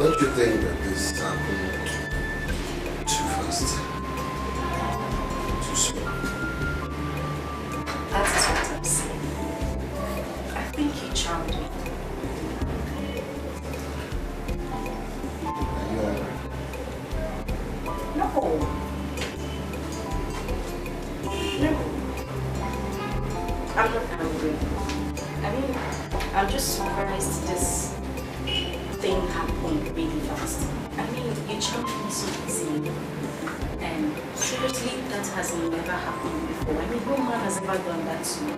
Don't you think that this happened too fast? Too soon? That is what I'm saying. I think you charmed me. Are you alright? No. No. I'm not angry. I mean, I'm just surprised this thing happened really fast. I mean, you charmed me so easily. And seriously, that has never happened before. I mean, no man has ever done that to me.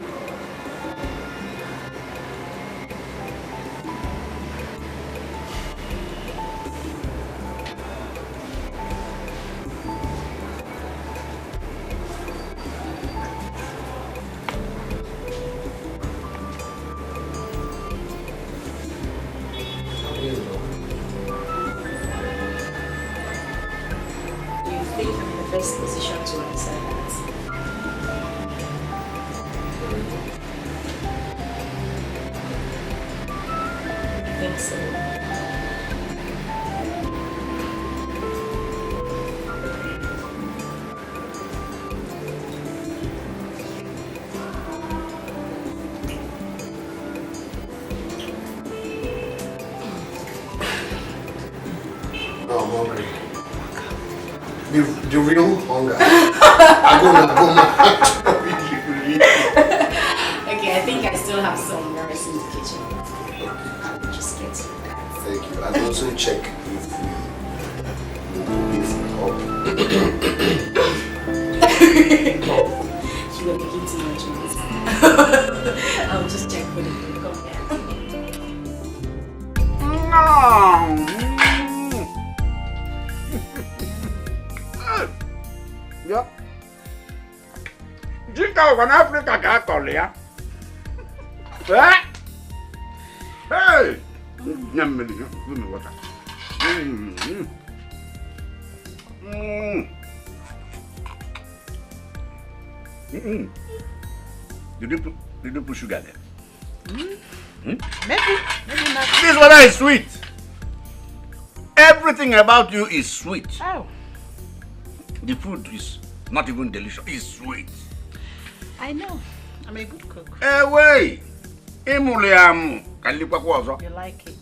think I'm in the best position to answer that. I think so. No, I'm hungry. The real hunger. I'm gonna go mad. Okay, I think I still have some rice in the kitchen. I will just get to that. Thank you. I'll also check if we beef up. You were making too much noise. I'll just check for the food. Come here. Yeah. Jika wana Africa ka kolia. Hey. Nyameli, give me water. Did you put sugar there? Maybe not. This water is sweet. Everything about you is sweet. Oh. The food is not even delicious. It's sweet. I know. I'm a good cook. Hey, wait. Emuliamu. You like it?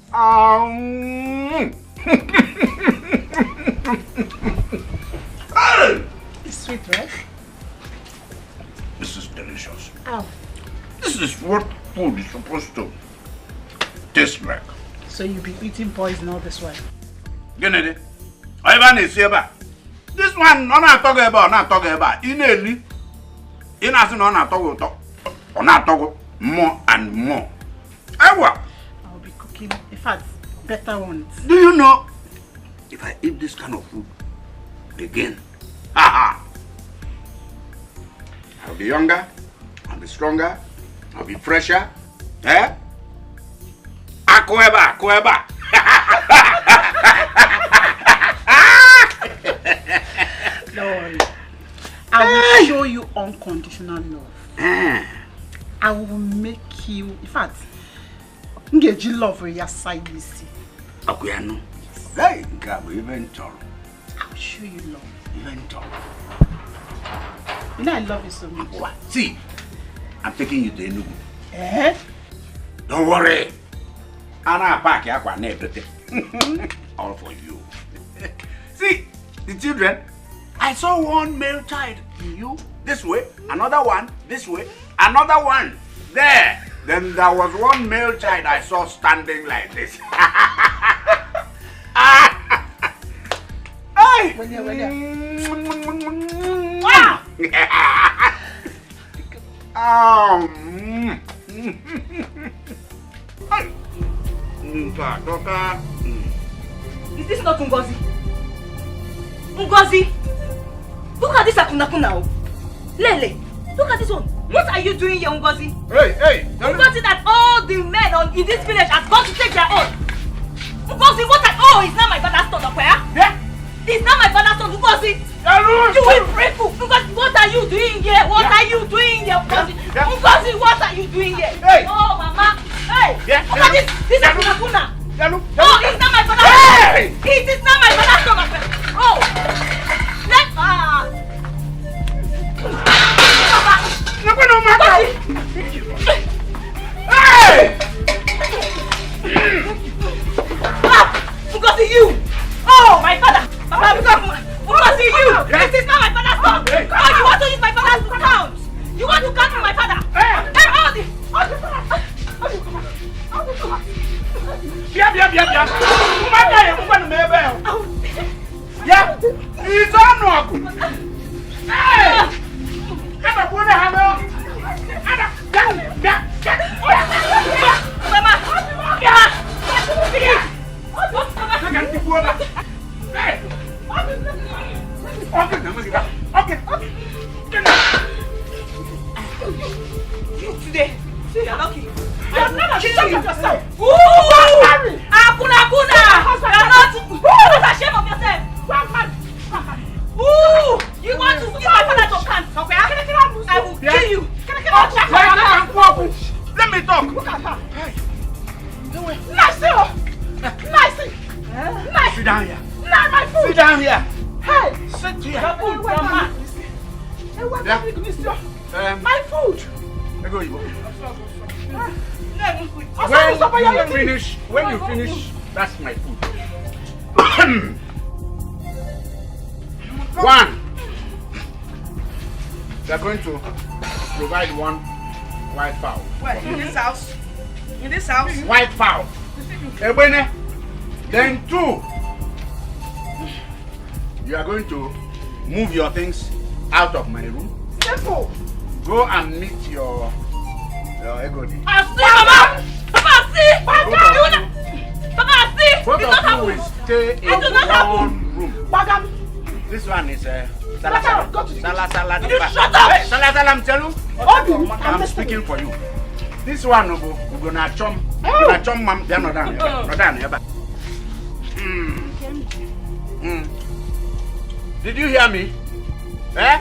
It's sweet, right? This is delicious. Oh. This is what food is supposed to taste like. So you'll be eating poison all this while? Kennedy, Ivan is here. This one, not talking about. In a leaf, in as no not talk more and more. I'll be cooking, in fact, better ones. Do you know, if I eat this kind of food again, I'll be younger, I'll be stronger, I'll be fresher. Eh? Akoeba. Don't worry. I will show you unconditional love. I will make you, in fact, get you love for your side, you see. Akuyano. Hey, Gabo, even tall. I'll show you love. Even tall. You know I love you so much. What? See, I'm taking you to Enugu. Eh? Don't worry. I'll pack everything. All for you. See, the children, I saw one male child in you this way, another one this way, another one there. Then there was one male child I saw standing like this. Hey! Is this not Ngozi? Ngozi! Look at this Akunakuna. Lele, look at this one. What are you doing here, Ngozi? Hey! Ngozi, that all the men in this village have gone to take their own. Ngozi, it's not my father's son, okay? Yeah? It's not my father's son, Ngozi. You will break up. Ngozi, what are you doing here? What are you doing here, Ngozi? Ngozi, what are you doing here? Hey! Oh, Mama. Hey! Yeah. Look at this. This is Akunakuna. Oh, it's not my father's son. Hey! It is not my father's son, okay? Oh! No matter. Hey! Because you! Oh, my father! Because you! This is not my father's son! Oh, you want to use my father's account! You want to cancel my father! Hey, Yeah! He's on Hey! I'm going to have Today, you're lucky. You're not ashamed of yourself. Akuna! You're not ashamed of yourself. Kill you. Let me talk. Look at her. Nice. Sit down here. Nice, my food. Sit down here. Hey. Sit here. Your food, your man. My food. When you finish, that's my food. One. They are going to provide one white fowl. Where? In this house? In this house? White fowl. Then 2. You are going to move your things out of my room. Simple. Go and meet your egodi. Papa, see! Both of you will stay in one room. This one is Salah. Go to the Salah. You shut up! Hey, Salah, I'm telling you. I'm speaking for you. This one we're gonna chum. We're gonna chum mom. They're not down here. Did you hear me? Eh?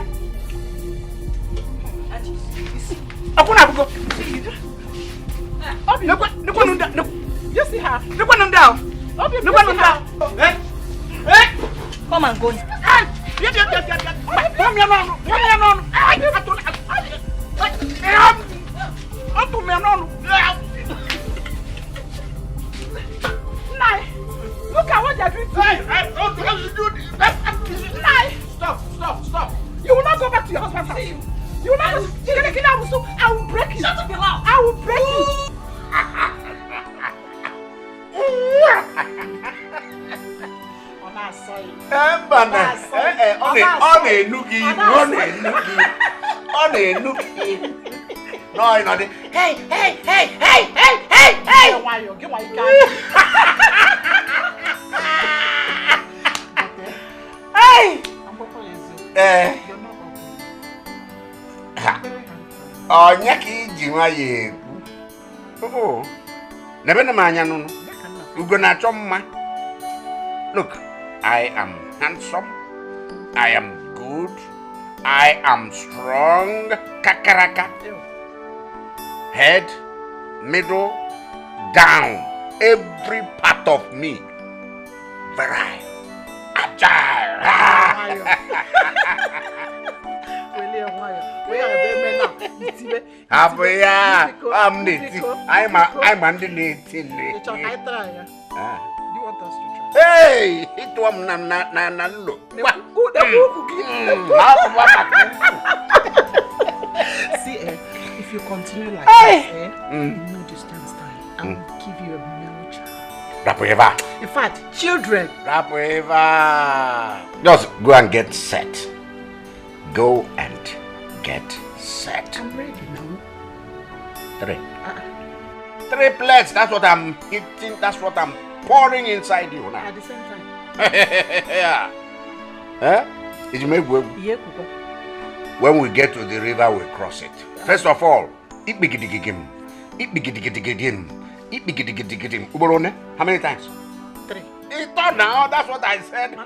You see her? Come and go. Look at what they're doing to you. Stop. You will not go back to your husband's house. You will not. You're going to kill him. I will break you. Shut up, your mouth. I will break you. Hey! Look, I am handsome. I am good. I am strong. Kakaraka. Head, middle, down. Every part of me. Virile. Agile. I'm hey, it was See, if you continue like this, no distance time, I will give you a male child. In fact, children. Just go and get set. Go and get set. I'm ready now. 3. 3 plates. That's what I'm eating. That's what I'm pouring inside you now. At the same time. Yeah. Huh? Did you make work? Yeah, when we get to the river, we cross it. First of all, how many times? 3. It's not now. That's what I said.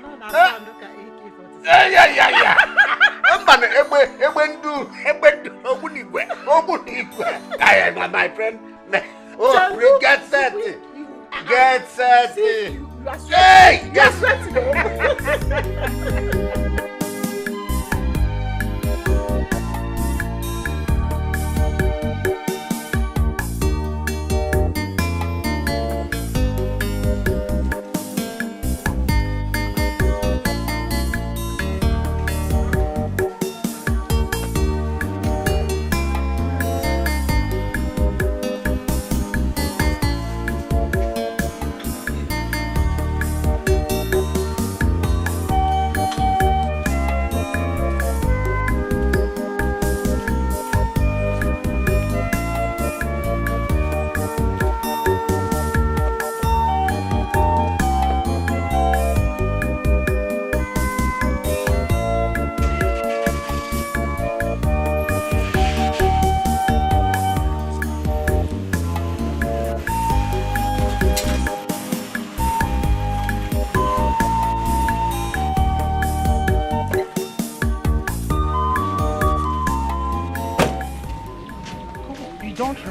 My friend. Oh, we get set. Get set. Hey, yes.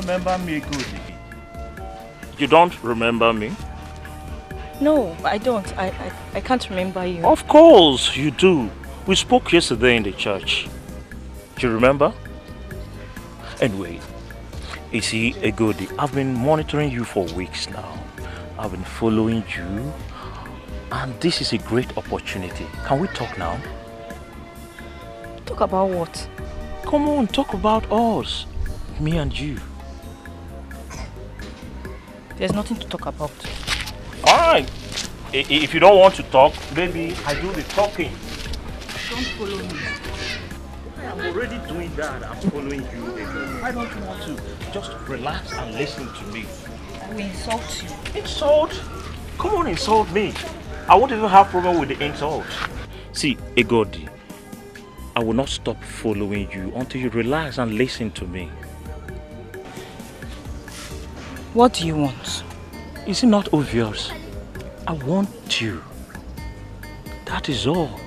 remember me, good? You don't remember me? No, I don't. I can't remember you. Of course you do. We spoke yesterday in the church. Do you remember? Anyway, you see, Egodi, I've been monitoring you for weeks now. I've been following you. And this is a great opportunity. Can we talk now? Talk about what? Come on, talk about us. Me and you. There's nothing to talk about. Alright. If you don't want to talk, maybe I do the talking. Don't follow me. I'm already doing that. I'm following you. I don't want to. Just relax and listen to me. I will insult you. Insult? Come on, insult me. I won't even have problem with the insult. See, Egodi, I will not stop following you until you relax and listen to me. What do you want? Is it not obvious? I want you. That is all.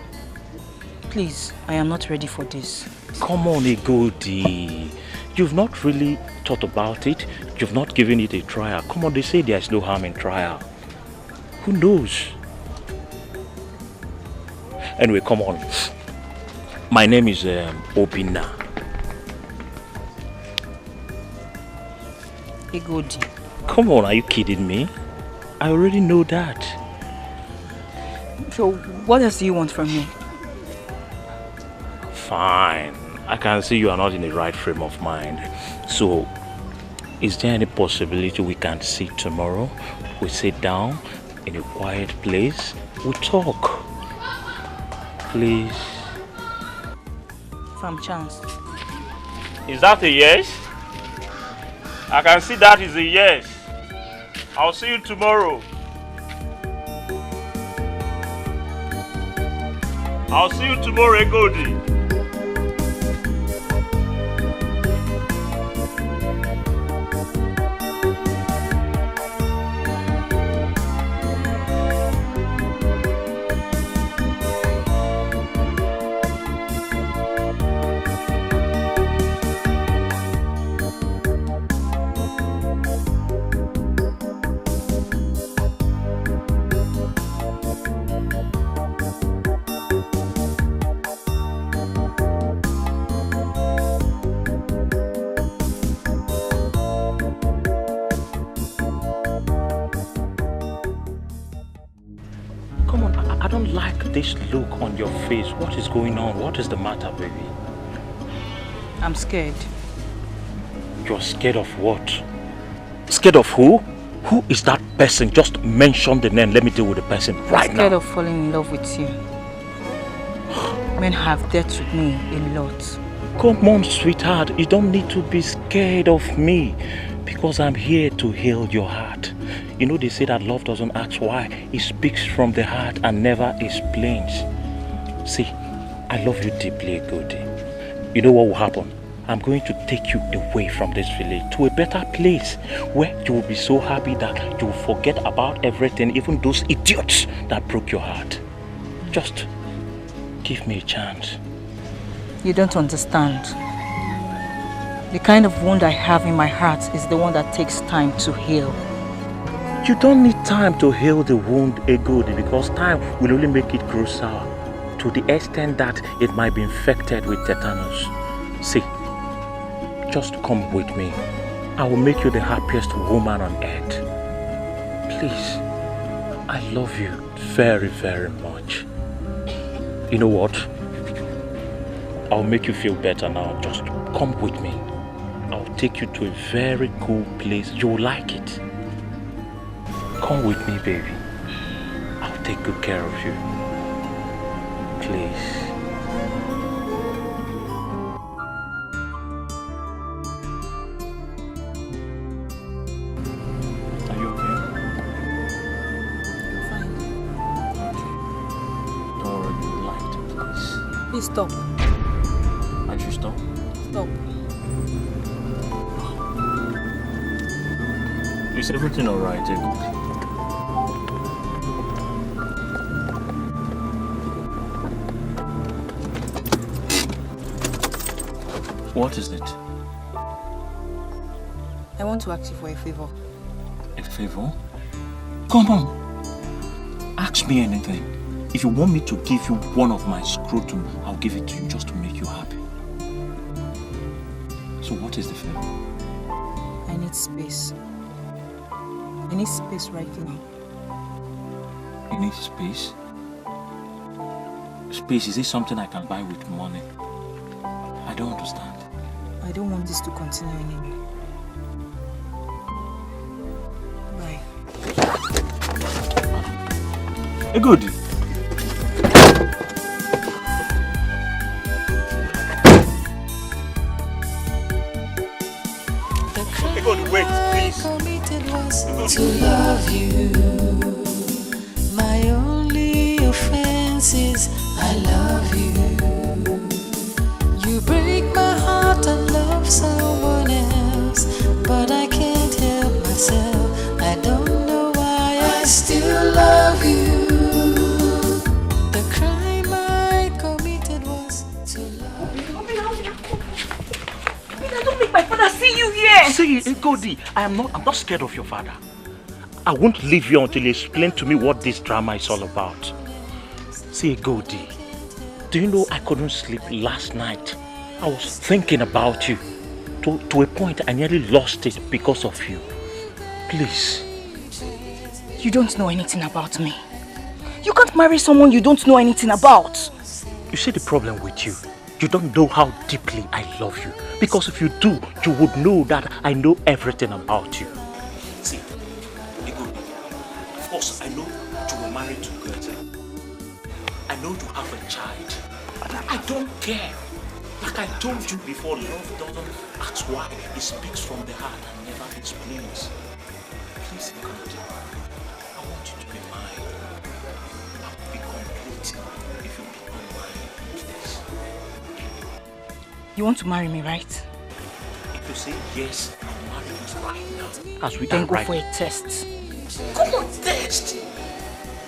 Please, I am not ready for this. Come on, Egodi. You've not really thought about it. You've not given it a trial. Come on, they say there's no harm in trial. Who knows? Anyway, come on. My name is Obina. Egodi. Come on, are you kidding me? I already know that. So, what else do you want from me? Fine. I can see you are not in the right frame of mind. So, is there any possibility we can sit tomorrow? We sit down in a quiet place. We talk. Please. Some chance. Is that a yes? I can see that is a yes. I'll see you tomorrow. I'll see you tomorrow, Egodi. This look on your face, what is going on? What is the matter, baby? I'm scared. You're scared of what? Scared of who? Who is that person? Just mention the name. Let me deal with the person right now. I'm scared of falling in love with you. Men have dealt with me a lot. Come on, sweetheart. You don't need to be scared of me because I'm here to heal your heart. You know, they say that love doesn't ask why. It speaks from the heart and never explains. See, I love you deeply, Egodi. You know what will happen? I'm going to take you away from this village to a better place where you will be so happy that you will forget about everything, even those idiots that broke your heart. Just give me a chance. You don't understand. The kind of wound I have in my heart is the one that takes time to heal. You don't need time to heal the wound, Egodi, because time will only make it grow sour to the extent that it might be infected with tetanus. See, just come with me. I will make you the happiest woman on earth. Please, I love you very, very much. You know what? I'll make you feel better now. Just come with me. I'll take you to a very cool place. You'll like it. Come with me, baby. I'll take good care of you. Please. Are you okay? Fine. Okay. Don't worry, you liked it, please. Please stop. I should stop? Stop. Is everything alright, Egodi? What is it? I want to ask you for a favor. A favor? Come on. Ask me anything. If you want me to give you one of my scrotum, I'll give it to you just to make you happy. So what is the favor? I need space. I need space right now. You need space? Space, is it something I can buy with money? I don't understand. I don't want this to continue anymore. Bye. Good. Good, wait, please. To love you. My only offense is I love you. You break my heart and love someone else, but I can't help myself. I don't know why I still love you. The crime I committed was to love you. Don't make my father see you here. See, Godi, I'm not scared of your father. I won't leave you until you explain to me what this drama is all about. See, Godi, do you know I couldn't sleep last night? I was thinking about you. To a point I nearly lost it because of you. Please. You don't know anything about me. You can't marry someone you don't know anything about. You see the problem with you? You don't know how deeply I love you. Because if you do, you would know that I know everything about you. See, of course, I know you were married to Goethe. I know you have a child. But I don't care. Like I told you before, love doesn't ask why. It speaks from the heart and never explains. Please, God, I want you to be mine. I will be complete if you become mine. Please. You want to marry me, right? If you say yes, I'll marry you right now. As we then are go right. for a test. Come on, test!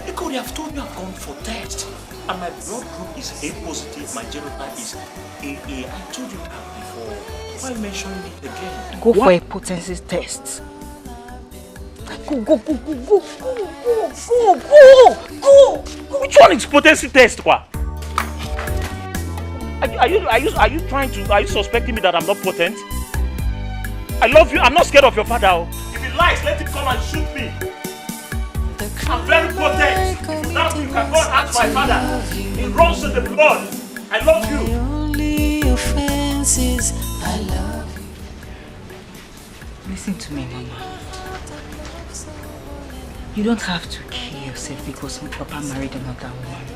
Because I've told you I've gone for test. And my blood group is A positive, my genotype is AA. I told you that before. Why mentioning it again? Go for a potency test. Go. Which one is potency test, what? Are you suspecting me that I'm not potent? I love you. I'm not scared of your father. If he lies, let him come and shoot me. I'm very potent. If you doubt me, you can go and ask my father. It runs in the blood. I love you. My only offense is I love you. Listen to me, Mama. You don't have to kill yourself because my papa married another woman.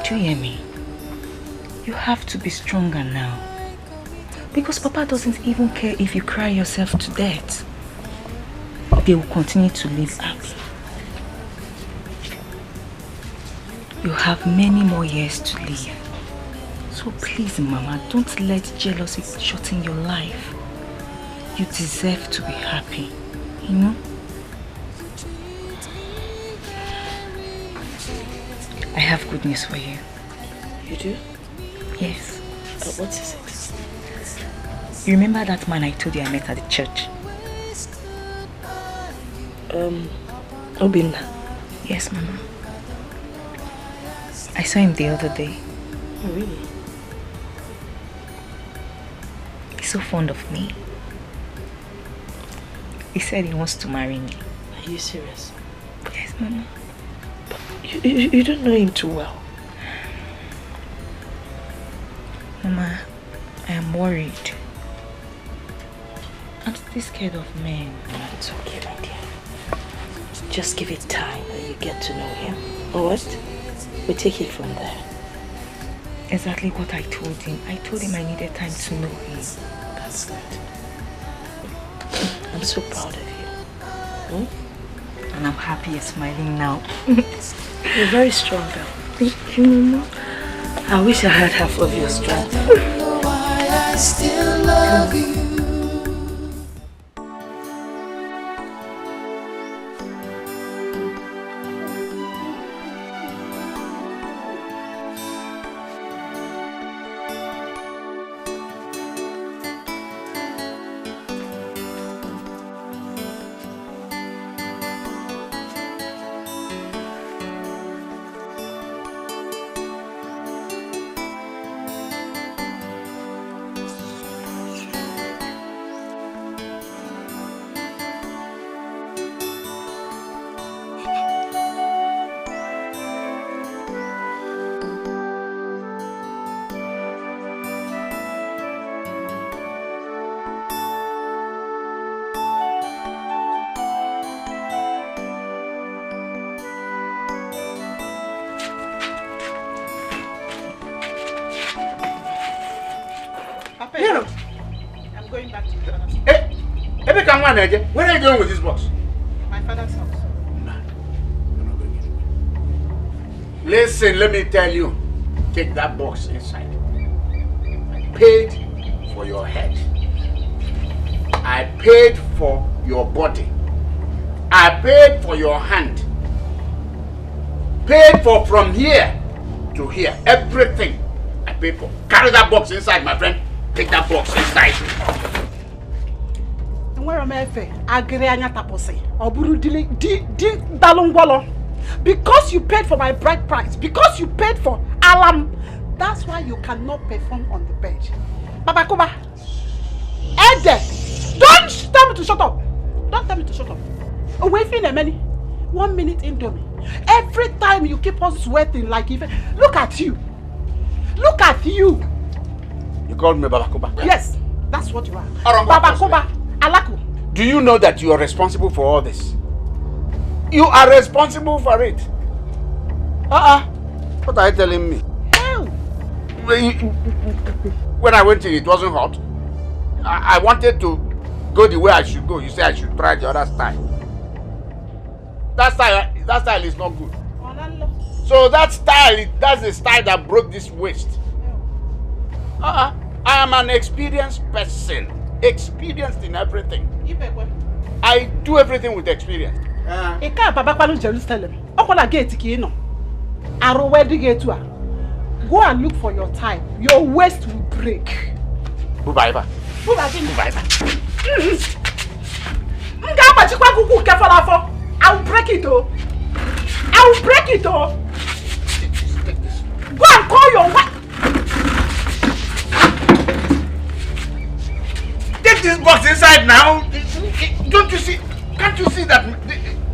Do you hear me? You have to be stronger now. Because Papa doesn't even care if you cry yourself to death. They will continue to live happy. You have many more years to live. So please, Mama, don't let jealousy shorten your life. You deserve to be happy, you know? I have good news for you. You do? Yes. What is it? You remember that man I told you I met at the church? Obinna. Yes, Mama. I saw him the other day. Oh, really? He's so fond of me. He said he wants to marry me. Are you serious? Yes, Mama. But you don't know him too well. Mama, I am worried. I'm still scared of men. It's okay, my dear. Just give it time and you get to know him. Alright? We take it from there. Exactly what I told him. I told him I needed time to know him. That's good. I'm so proud of you. And I'm happy you're smiling now. You're very strong, girl. Thank you, Mama. I wish I had half of your strength. I don't know why I still love you. Where are you going with this box? My father's house. Listen, let me tell you. Take that box inside. I paid for your head. I paid for your body. I paid for your hand. Paid for from here to here. Everything I paid for. Carry that box inside, my friend. Take that box inside. Where am I? Agreanya tapose. Oburu di dalungwalo. Because you paid for my bride price. Because you paid for alarm. That's why you cannot perform on the bed. Baba Kuba. Ede. Don't tell me to shut up. Don't tell me to shut up. Away from a minute. 1 minute indomie. Every time you keep on sweating like even. Look at you. Look at you. You called me Baba Kuba? Yes, that's what you are. Baba Kuba, Alaku. Do you know that you are responsible for all this? You are responsible for it. What are you telling me? Hell. When I went in, it wasn't hot. I wanted to go the way I should go. You say I should try the other style. That style is not good. So that's the style that broke this waist. I am an experienced person. Experienced in everything. I do everything with experience. Jerusalem. Go and look for your time. Your waist will break. Bubaiba. I will break it, oh. I will break it, oh. Go and call your wife. Take this box inside now. Don't you see? Can't you see that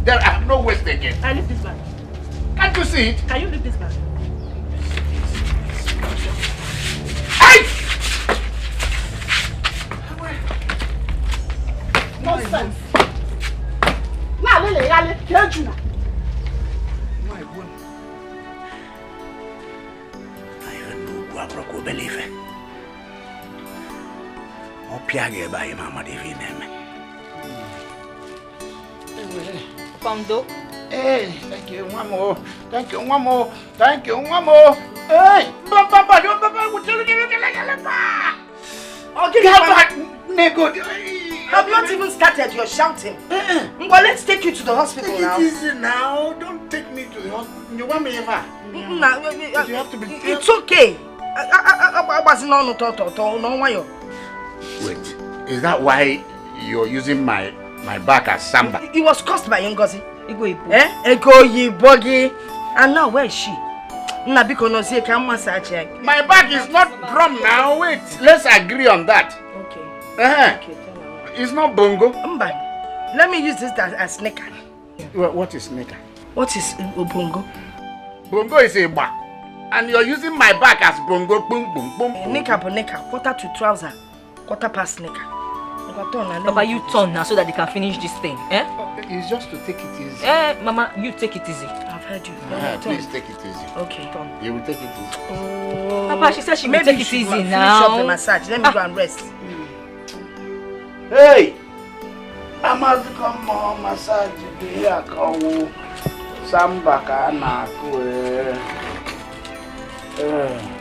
there are no waste again? I leave this bag. Can't you see it? Can you leave this bag? Hey! Nonsense. Now, Lily, can't you? My God. I don't know what I believe it. Piage by Mama Divine. Pondo. Hey, thank you, one more. Thank you, one more. Thank you, one more. Hey, Papa, you have not even started your shouting. Well, let's take you to the hospital now. It is now. Don't take me to the hospital. You want me ever? You have to be. It's okay. I wasn't on no. Wait, is that why you're using my back as samba? It was caused by Ngozi. Ego Yibogi. And now where is she? My back is not drum now. Wait, let's agree on that. Okay. Okay, it's not bongo. Let me use this as sneaker. What is sneaker? What is bongo? Bongo is a bar. And you're using my back as bongo. Boom, boom, boom. Nika, quarter to trouser. Quarter past sneaker. Papa, you turn now so that they can finish this thing. It's just to take it easy. Mama, you take it easy. I've heard you. Please take it easy. Okay. You will take it easy. Oh. Papa, she said she will take it easy now. Finish up the massage. Let me go and rest. Hey! I must come on massage. Here, come. Samba kana kue. Hey!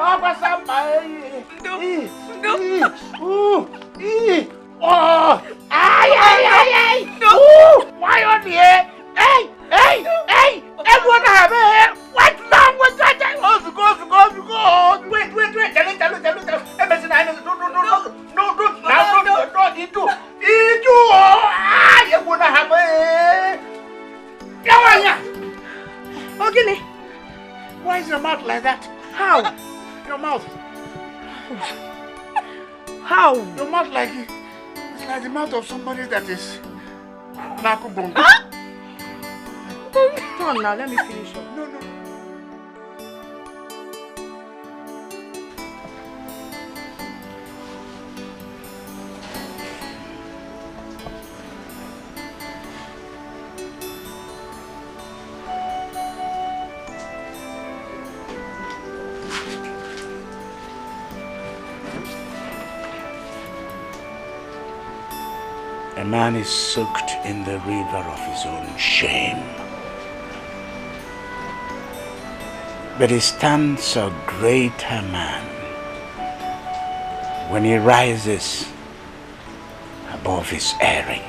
Oh, what's up, Oh! Ay! No! Why on here? Hey! Everyone have a what long was that? Go! Wait! Tell him. No. You wanna have a Okay. Why is your mouth like that? How? Your mouth. How? Your mouth it's like the mouth of somebody that is Nakubongo. Come on now, let me finish up. No. A man is soaked in the river of his own shame. But he stands a greater man when he rises above his errings.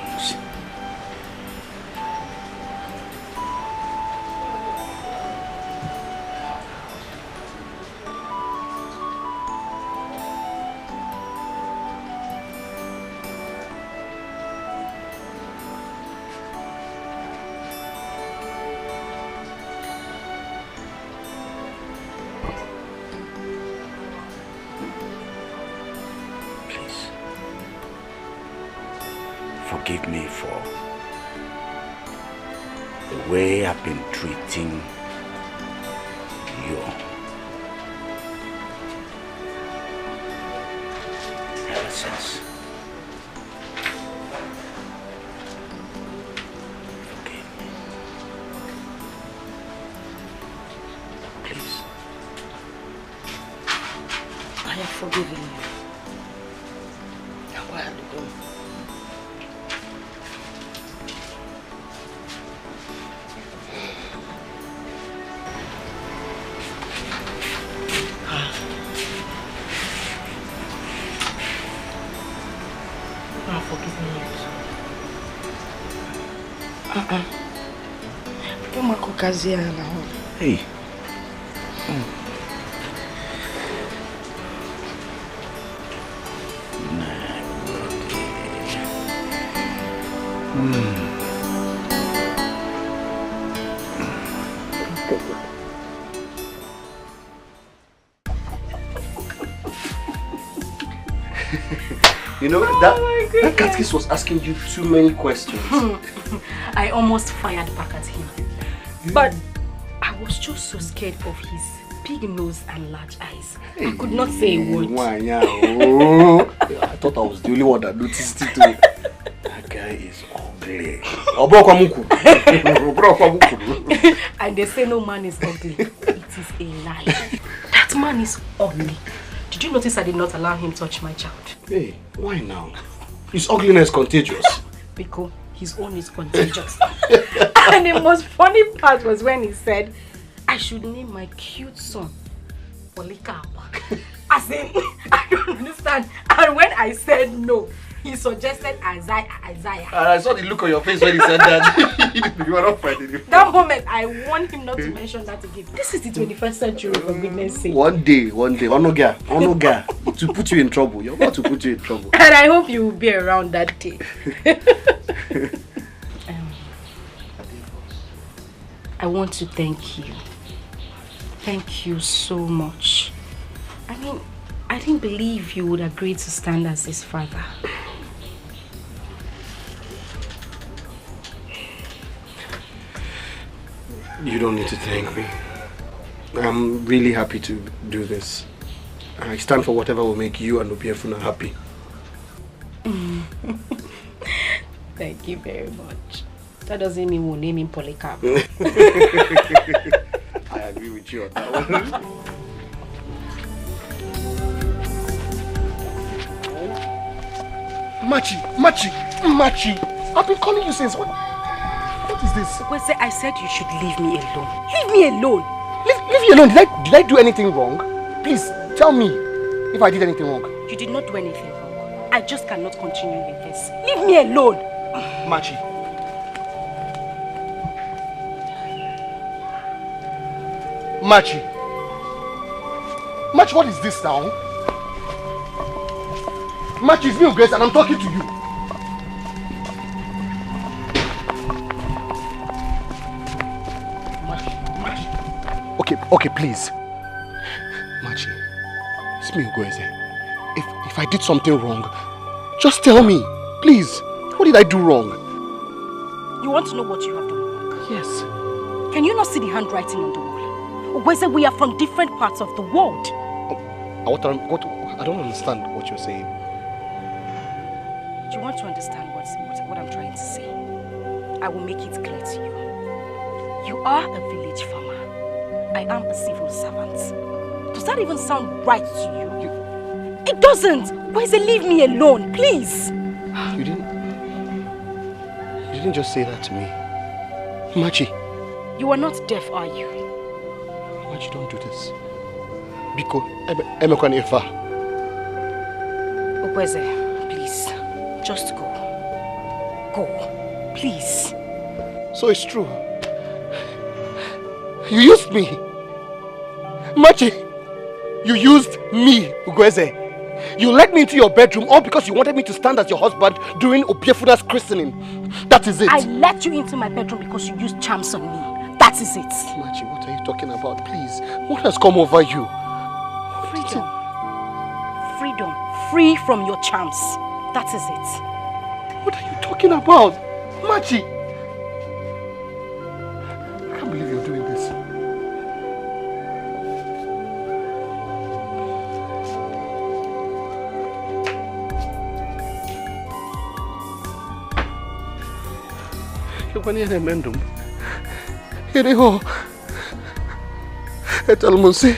Forgive me for the way I've been treating you ever since. Forgive me. Please. I have forgiven you. Now where are you going? Hey. You know, that catechist was asking you too many questions. I almost fired back at him. But I was just so scared of his big nose and large eyes. I could not say a word. I thought I was the only one that noticed it too. That guy is ugly. And they say no man is ugly. It is a lie. That man is ugly. Did you notice I did not allow him touch my child? Hey, why now? His ugliness is contagious. Because his own is contagious. And the most funny part was when he said, I should name my cute son Wazico. As in, I don't understand. And when I said no, he suggested Isaiah. I saw the look on your face when he said that. You were not finding it. That moment, I want him not to mention that again. This is the 21st century, for goodness sake. One day, Onoga, to put you in trouble. You're about to put you in trouble. And I hope you will be around that day. I want to thank you. Thank you so much. I mean, I didn't believe you would agree to stand as his father. You don't need to thank me. I'm really happy to do this. I stand for whatever will make you and Obiefuna happy. Thank you very much. That doesn't mean we'll name him Polycarp. I agree with you on that one. Machi! I've been calling you since. What is this? Wese, I said you should leave me alone. Leave me alone! Leave you alone? Did I do anything wrong? Please, tell me if I did anything wrong. You did not do anything wrong. I just cannot continue with this. Leave me alone! Machi, what is this now? Machi, it's me, Grace, and I'm talking to you. Machi. Okay, please. Machi, it's me, Grace. If I did something wrong, just tell me, please. What did I do wrong? You want to know what you have done wrong? Yes. Can you not see the handwriting on the wall? Wese, we are from different parts of the world. I don't understand what you're saying. Do you want to understand what I'm trying to say? I will make it clear to you. You are a village farmer. I am a civil servant. Does that even sound right to you? It doesn't! Wese, leave me alone, please! You You didn't just say that to me. Machi. You are not deaf, are you? Machi, don't do this. Biko, Emekwan Efa. Okweze, please. Just go. Go. Please. So it's true. You used me. Machi, you used me, Ugweze. You let me into your bedroom all because you wanted me to stand as your husband during Obiefuda's christening. That is it. I let you into my bedroom because you used charms on me. That is it. Machi, what are you talking about? Please, what has come over you? Freedom. Freedom. Free from your charms. That is it. What are you talking about? Machi! I can't believe you're doing this. You're going to mendum. Here they go. Tell me, see.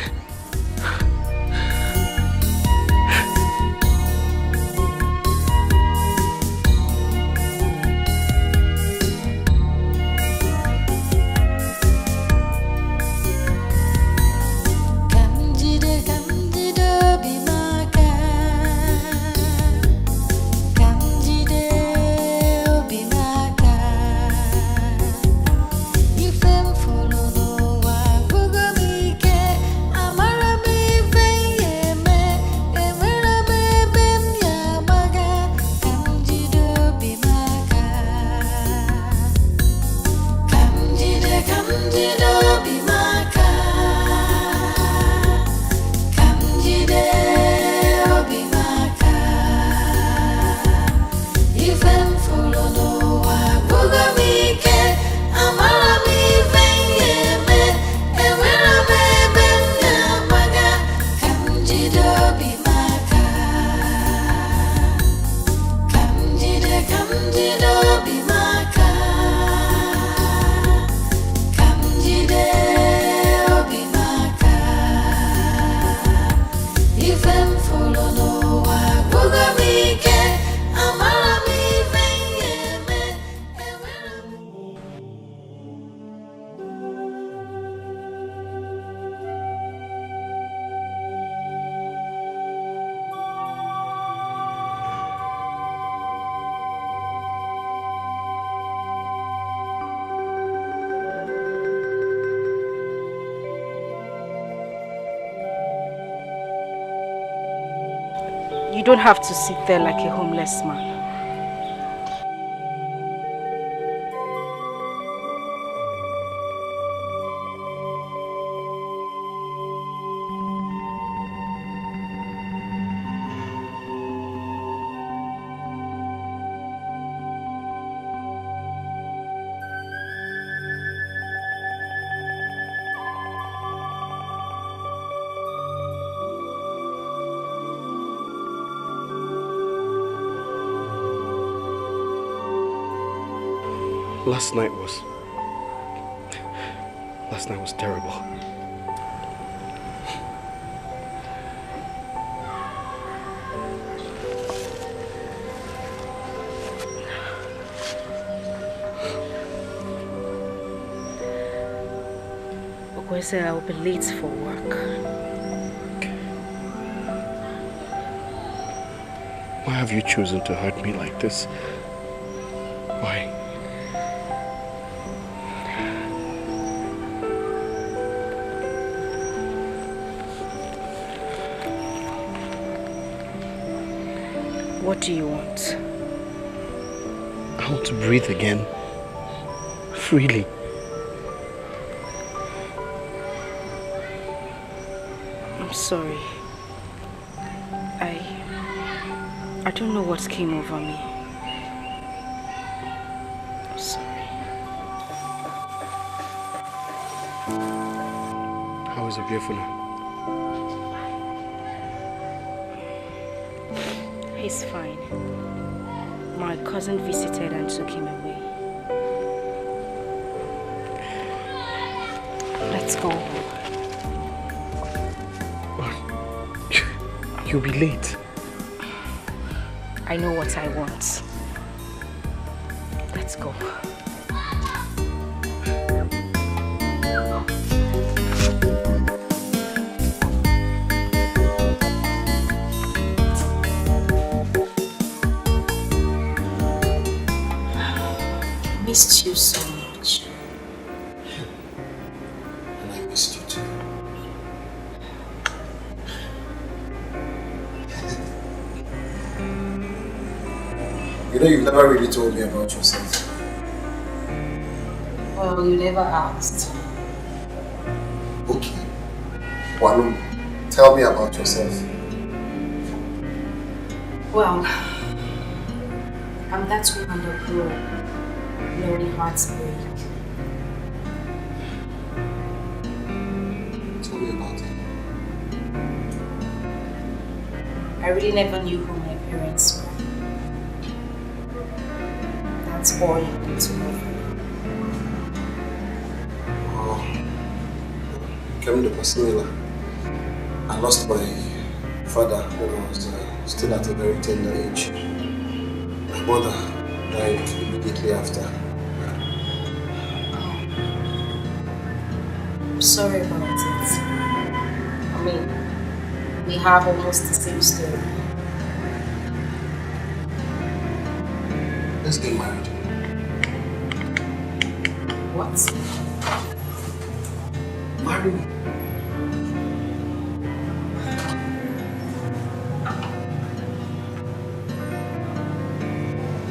You don't have to sit there like a homeless man. Last night was terrible. Okwese, I will be late for work. Why have you chosen to hurt me like this? Why? What do you want? I want to breathe again. Freely. I'm sorry. I don't know what came over me. I'm sorry. How is Obiefuna? He's fine. My cousin visited and took him away. Let's go. You'll be late. I know what I want. Let's Let's go. Missed you so much. And I missed you too. You know, you've never really told me about yourself. Well, you never asked. Okay. Walum, tell me about yourself. Well, I'm that woman that grew up knowing hearts break. Tell me about it. I really never knew who my parents were. That's all you need to know. Similar. I lost my father when I was still at a very tender age. My mother died immediately after. I'm sorry about it. I mean, we have almost the same story. Let's get married. What? Marry me.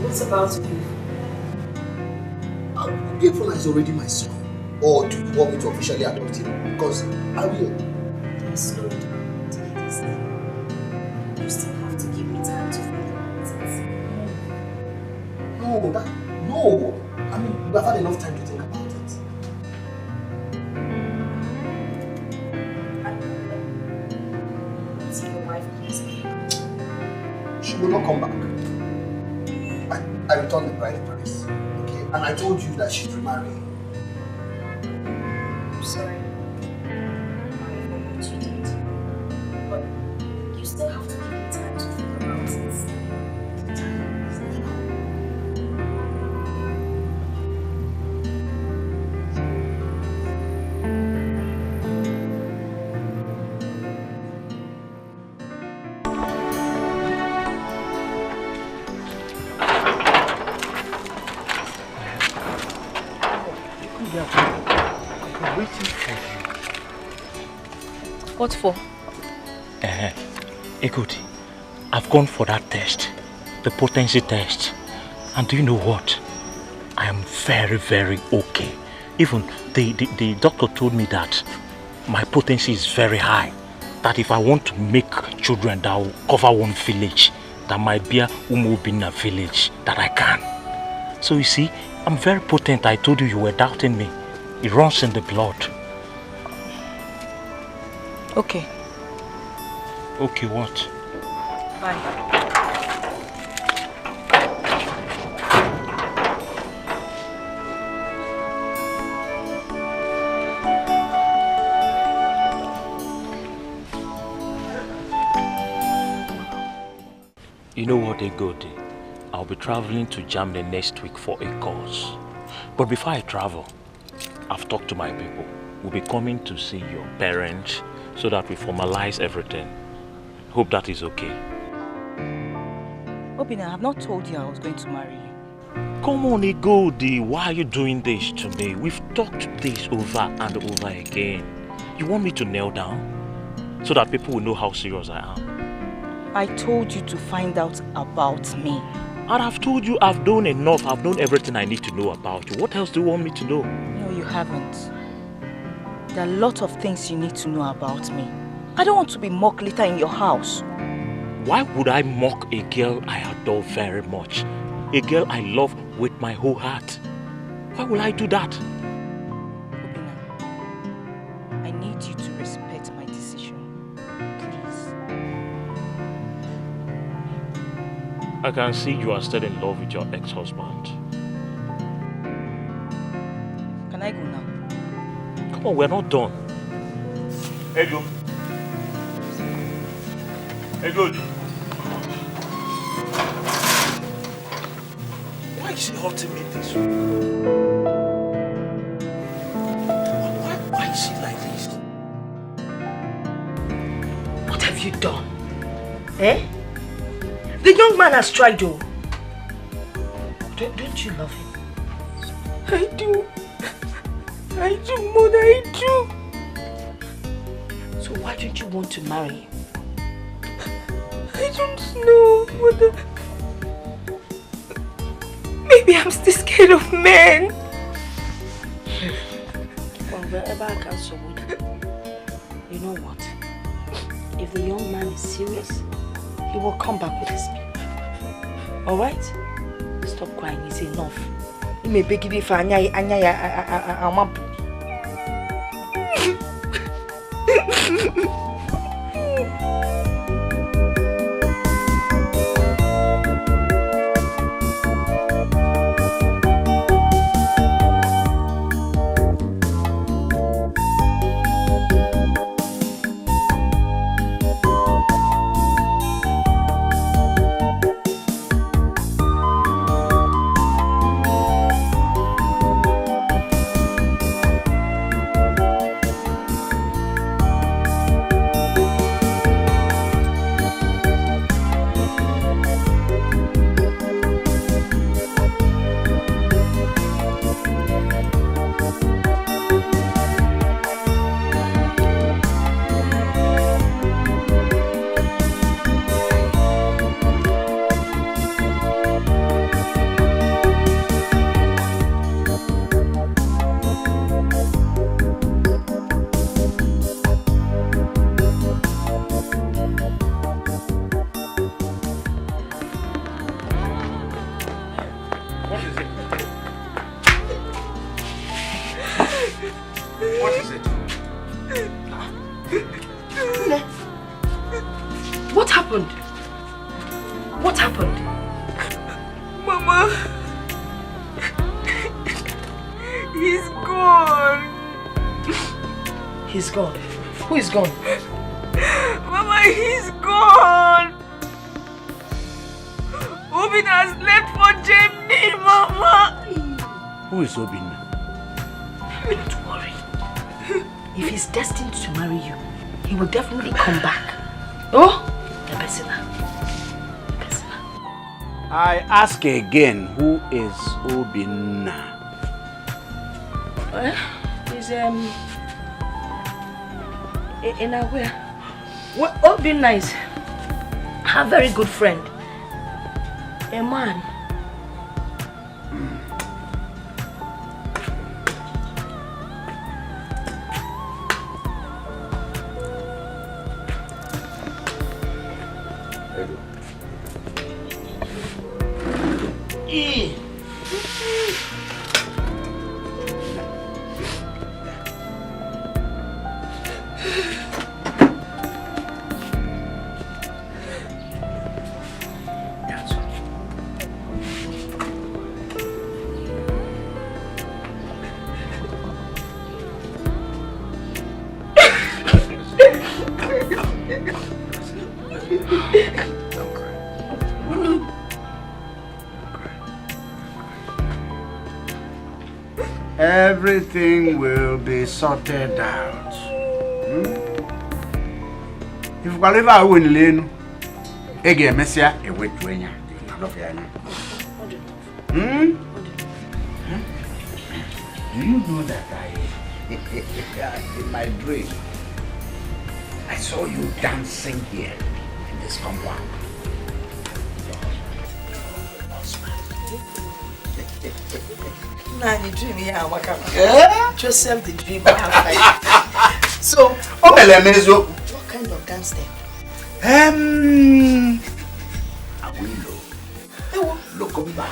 What's about you? Grateful is already my son. Or do you want me to officially adopt him? Because I will. Slow down. Take it easy. You still have to give me time to think about it. No. I mean, we have had enough time to think about it. Until your wife comes back. She will not come back. I returned the bride price. Okay? And I told you that she's remarrying. I'm sorry. I forgot you did. But you still have to give me time to think about it. What for? Good. I've gone for that test, the potency test. And do you know what? I am very, very okay. Even the doctor told me that my potency is very high. That if I want to make children that will cover one village, that might be a Umobina village, that I can. So you see, I'm very potent. I told you were doubting me. It runs in the blood. Okay. Okay, what? Bye. You know what, Egodi? I'll be traveling to Germany next week for a course. But before I travel, I've talked to my people. We'll be coming to see your parents so that we formalize everything. Hope that is okay. Obina, I have not told you I was going to marry you. Come on, Egodi. Why are you doing this to me? We've talked this over and over again. You want me to kneel down so that people will know how serious I am? I told you to find out about me. And I've told you I've done enough. I've known everything I need to know about you. What else do you want me to know? No, you haven't. There are a lot of things you need to know about me. I don't want to be mocked later in your house. Why would I mock a girl I adore very much? A girl I love with my whole heart. Why will I do that? Obina, I need you to respect my decision. Please. I can see you are still in love with your ex-husband. Can I go now? Come on, we're not done. Ego. Ego. Why is is he hurting me this way? Why is he like this? What have you done? Eh? The young man has tried though. Don't you love him? I do. I do, Mother, I do. So why don't you want to marry him? I don't know, Mother. Maybe I'm still scared of men. Well, wherever I can support you. You know what? If the young man is serious, he will come back with his people. Alright? Stop crying, it's enough. You may beg it for Anya. Gone. Mama, he's gone. Obin has left for Germany, Mama. Who is Obin? Don't worry. If he's destined to marry you, he will definitely come back. Oh, the person. I ask again, who is Obin? He's in our way. Well, all be nice. A very good friend. A man. Everything will be sorted out. If whatever win lane, again, Messia, a wet trainer. Do you know that in my dream, I saw you dancing here in this compound? Nah, the dream, Joseph, the dream. So, what kind of dance then? Awilo. Lokomba.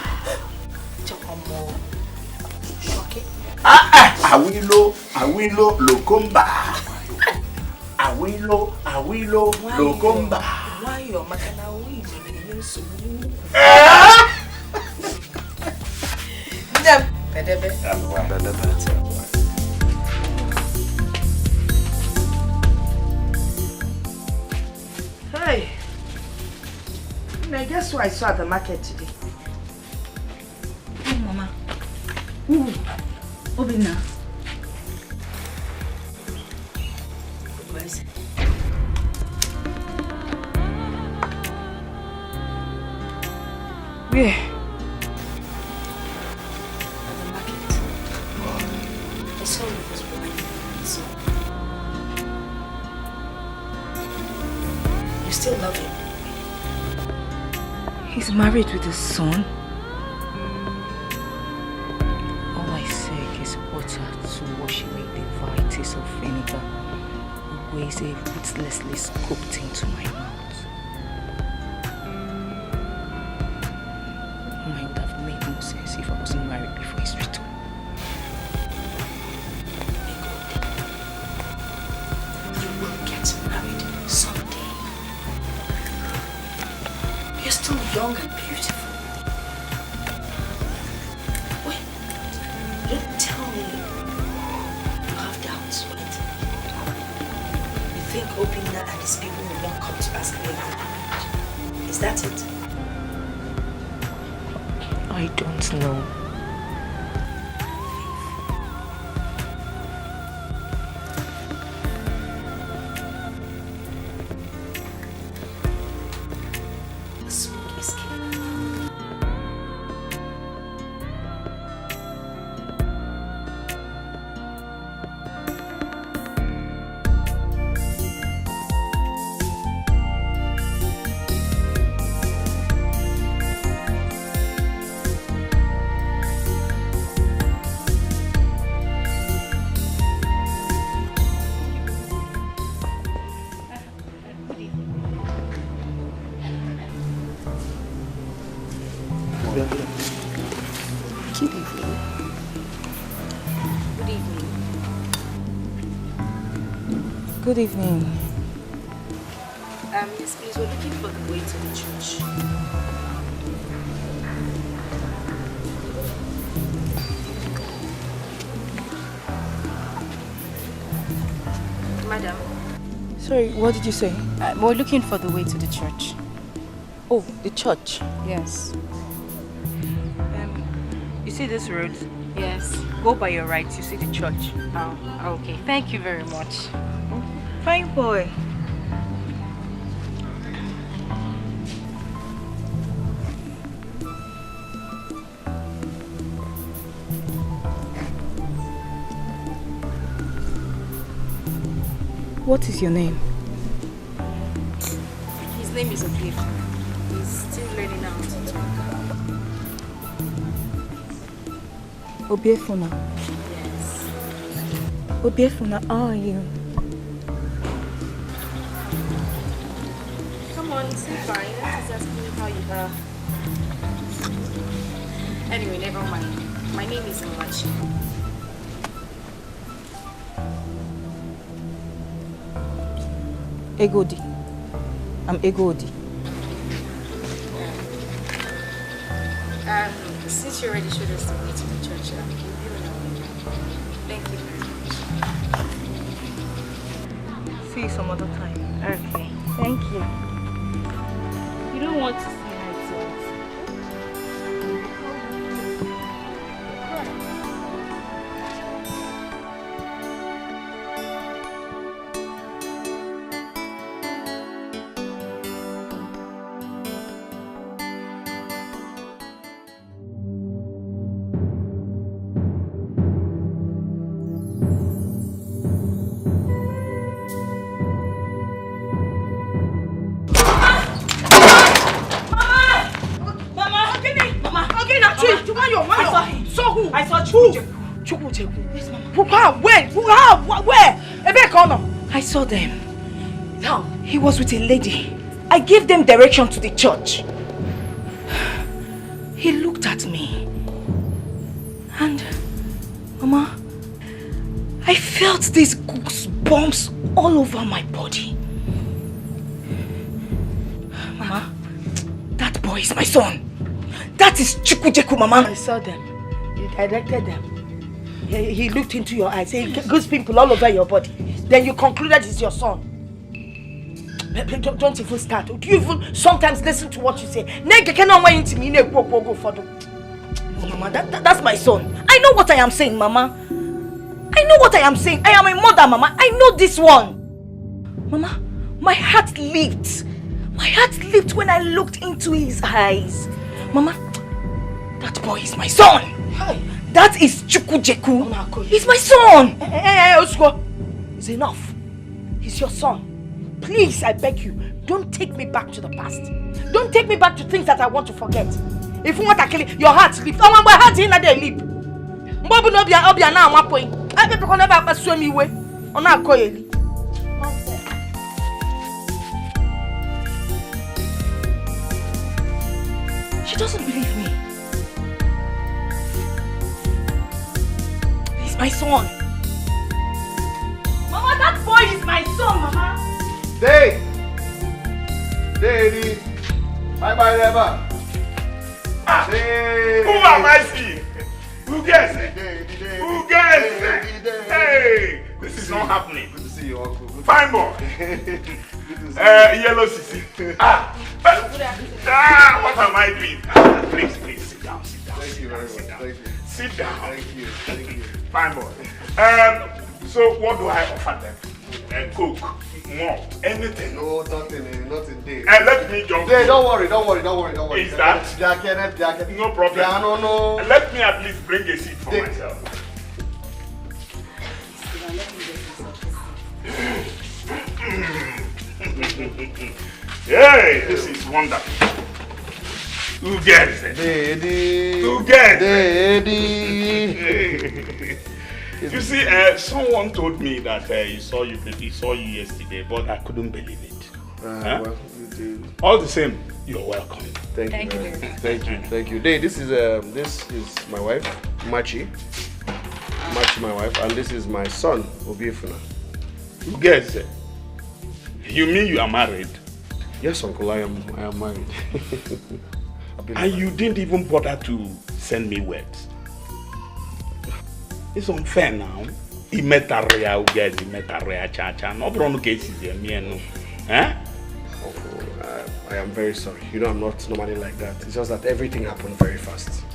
Okay. Awilo, Lokomba. Awilo, Lokomba. Why your makana Awilo? Hey, I guess who I saw at the market today. Who? Obina. Where is it? Where? At the market. I saw he was providing so. You still love him? He's married with a son. All I seek is water to wash away the varieties of vinegar Wazico ruthlessly scooped into my mouth. Mine would have made no sense if I wasn't married before his return. You will get married someday. You're still young and beautiful. Wait, don't tell me you have doubts, right? You think Obina and his people will not come to ask me about marriage? Is that it? I don't know. Good evening. Yes, please, we're looking for the way to the church. Madam. Sorry, what did you say? We're looking for the way to the church. Oh, the church? Yes. You see this road? Yes. Go by your right, you see the church. Oh, okay. Thank you very much. Fine boy. What is your name? His name is Obief. He's still learning how to talk. Obiefuna? Yes. Obiefuna, how are you? Come on, say fine. I'm just asking you how you are. Anyway, never mind. My name is Machi. Egodi. I'm Egodi. Since you already showed us the way to the church, I'll give you an hour. Thank you very much. See you some other time. Okay. Thank you. You don't want to see her exalt. I saw Chukwucheku. Yes, Mama. Where? I saw them. Now, he was with a lady. I gave them direction to the church. He looked at me. And, Mama, I felt these goosebumps all over my body. Mama, that boy is my son. That is Chukwucheku, Mama. I saw them. You directed them. He looked into your eyes. He goose pimple all over your body. Then you concluded it's your son. Don't even start. Do you even sometimes listen to what you say? Mama, that's my son. I know what I am saying, Mama. I know what I am saying. I am a mother, Mama. I know this one. Mama, my heart leaped. My heart leaped when I looked into his eyes. Mama, that boy is my son. That is Chukujeku. He's my son. It's enough. He's your son. Please, I beg you, don't take me back to the past. Don't take me back to things that I want to forget. If you want to kill it, your heart leaps. Oh, my heart is not there leap. Mbobu no bia na am point. I be ko never pass me way. Ona akoyeli. She doesn't believe me. He's my son. Mama, that boy is my son, Mama. Daddy. Bye, Neva. Who am I seeing? Who gets it? Who gets it? Hey, this is not happening. Good to see you, Uncle. Fine boy. Yellow sissy. What am I doing? Please, sit down. Thank you very much. Thank you. Sit down. Thank you. Fine boy. So what do I offer them? Coke, malt, anything? No, nothing, Dave. Let me jump. Dave, don't worry. Is that? Jacket. No problem. No. Let me at least bring a seat for myself. Hey, this is wonderful. Who gets it? Daddy. Who gets it? You see, someone told me that he saw you yesterday, but I couldn't believe it. Well, you did. All the same, you're welcome. Thank you. Dave, this is my wife, Machi. Machi, my wife, and this is my son, Obiefuna. Who gets it? You mean you are married? Yes, Uncle, I am married. And you didn't even bother to send me words. It's unfair now. He met a real guys, he met a real cha-cha. No problem cases here, me and no. Eh? Uncle, I am very sorry. You know I'm not normally like that. It's just that everything happened very fast.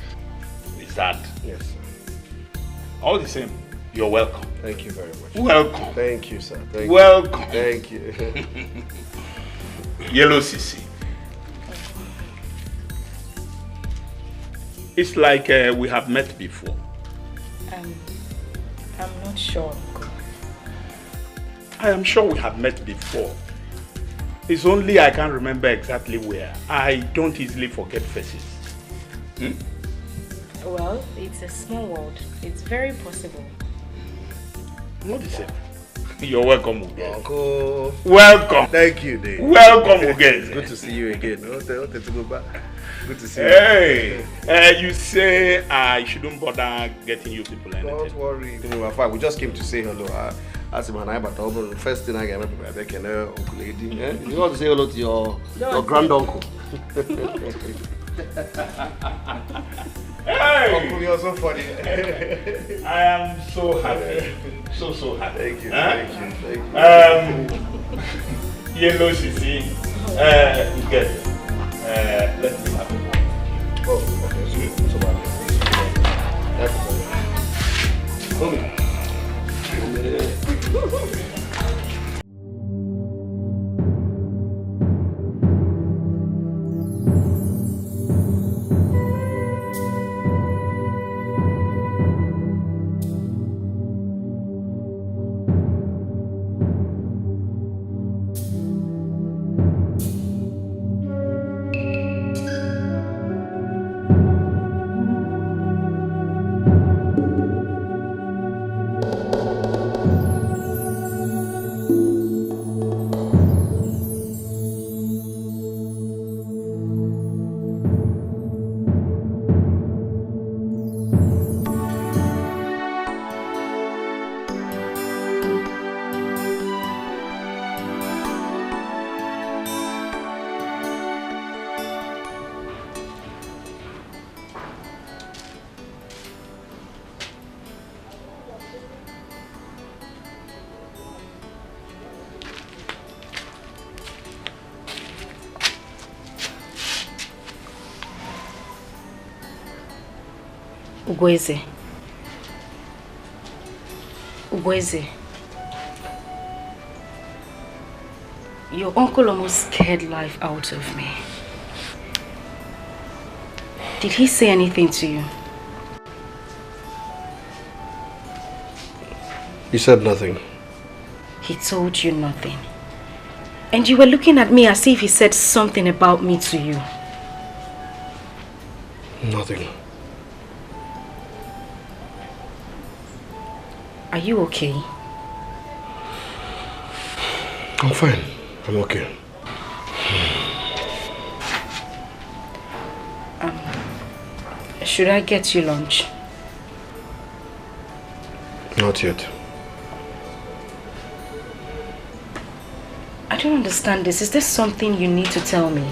Is that? Yes. All the same, you're welcome. Thank you very much. Welcome. Thank you, sir. Welcome. Thank you. Yellow Sissy. It's like we have met before. I'm not sure. I am sure we have met before. It's only I can't remember exactly where. I don't easily forget faces. Well, it's a small world. It's very possible. What is it? You're welcome again. Uncle. Welcome. Thank you, Dave. Welcome again. Good to see you again. Good to see you. Hey, you say I shouldn't bother getting you people anything. Don't worry. We're fine. We just came to say hello. As my neighbor, the first thing I get back and Uncle Lady. You want to say hello to your granduncle? Hey! Uncle, you're so funny. I am so happy. So happy. Thank you. Huh? Thank you. Yellow Sissy. Get it. Let me have it. Oh, okay. So bad. Come here. Ugoeze, Weze, your uncle almost scared life out of me. Did he say anything to you? He said nothing. He told you nothing. And you were looking at me as if he said something about me to you. Nothing. Are you okay? I'm fine. I'm okay. Should I get you lunch? Not yet. I don't understand this. Is there something you need to tell me?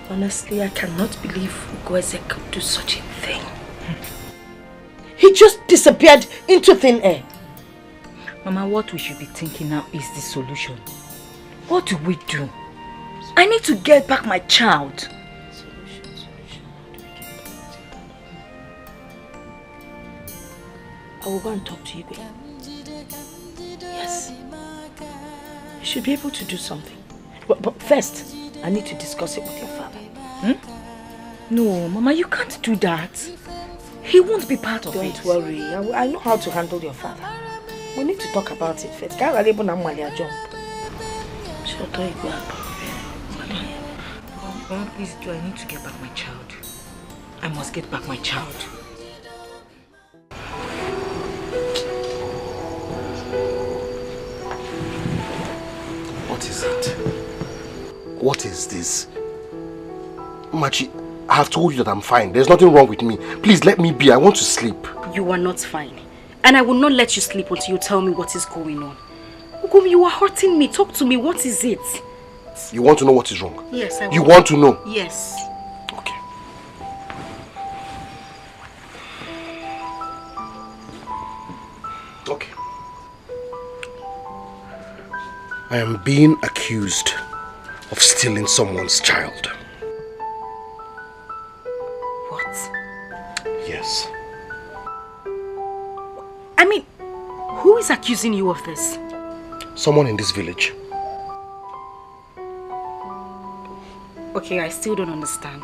Honestly, I cannot believe Ugoeze could do such a thing. He just disappeared into thin air. Mama, what we should be thinking now is the solution. What do we do? I need to get back my child. I will go and talk to Igwe. Yes. You should be able to do something. But first, I need to discuss it with your father. No, Mama, you can't do that. He won't be part of it. Don't worry. I know how to handle your father. We need to talk about it first. Mama, please do. I need to get back my child. I must get back my child. What is it? What is this? Machi, I have told you that I'm fine. There's nothing wrong with me. Please let me be. I want to sleep. You are not fine. And I will not let you sleep until you tell me what is going on. Ugum, you are hurting me. Talk to me. What is it? You want to know what is wrong? Yes, I will. You want to know? Yes. Okay. Okay. I am being accused of stealing someone's child. What? Yes. I mean, who is accusing you of this? Someone in this village. Okay, I still don't understand.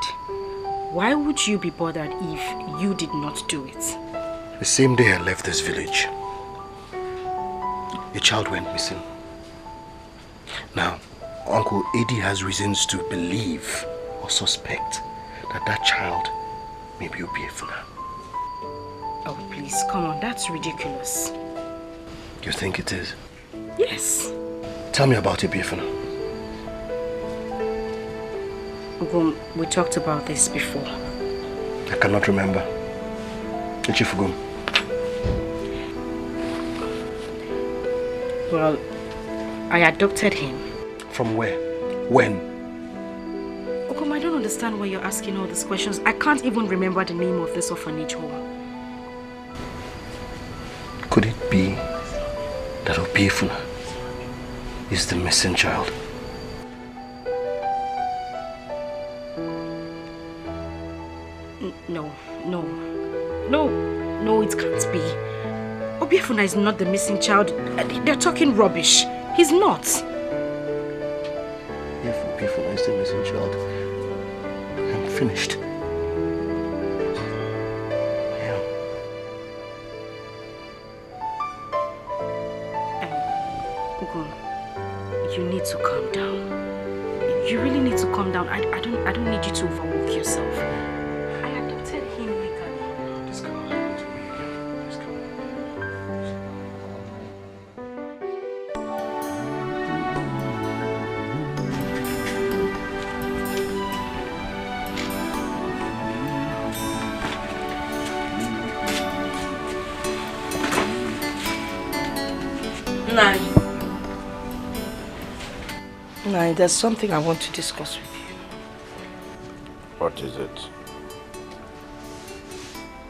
Why would you be bothered if you did not do it? The same day I left this village, a child went missing. Now, Uncle Eddie has reasons to believe or suspect that that child may be Obiefuna. Oh, please, come on, that's ridiculous. You think it is? Yes. Tell me about Obiefuna. Ugum, we talked about this before. I cannot remember. Ichifugum. Well, I adopted him. From where? When? Ugum, I don't understand why you're asking all these questions. I can't even remember the name of this orphanage home. Could it be that Obiefuna is the missing child? No, it can't be. Obiefuna is not the missing child. They're talking rubbish. He's not. If Obiefuna is the missing child, I'm finished. You need to calm down. You really need to calm down. I don't need you to overwork yourself. I adopted him legally. Just calm down. Just calm down. Nai, there's something I want to discuss with you. What is it?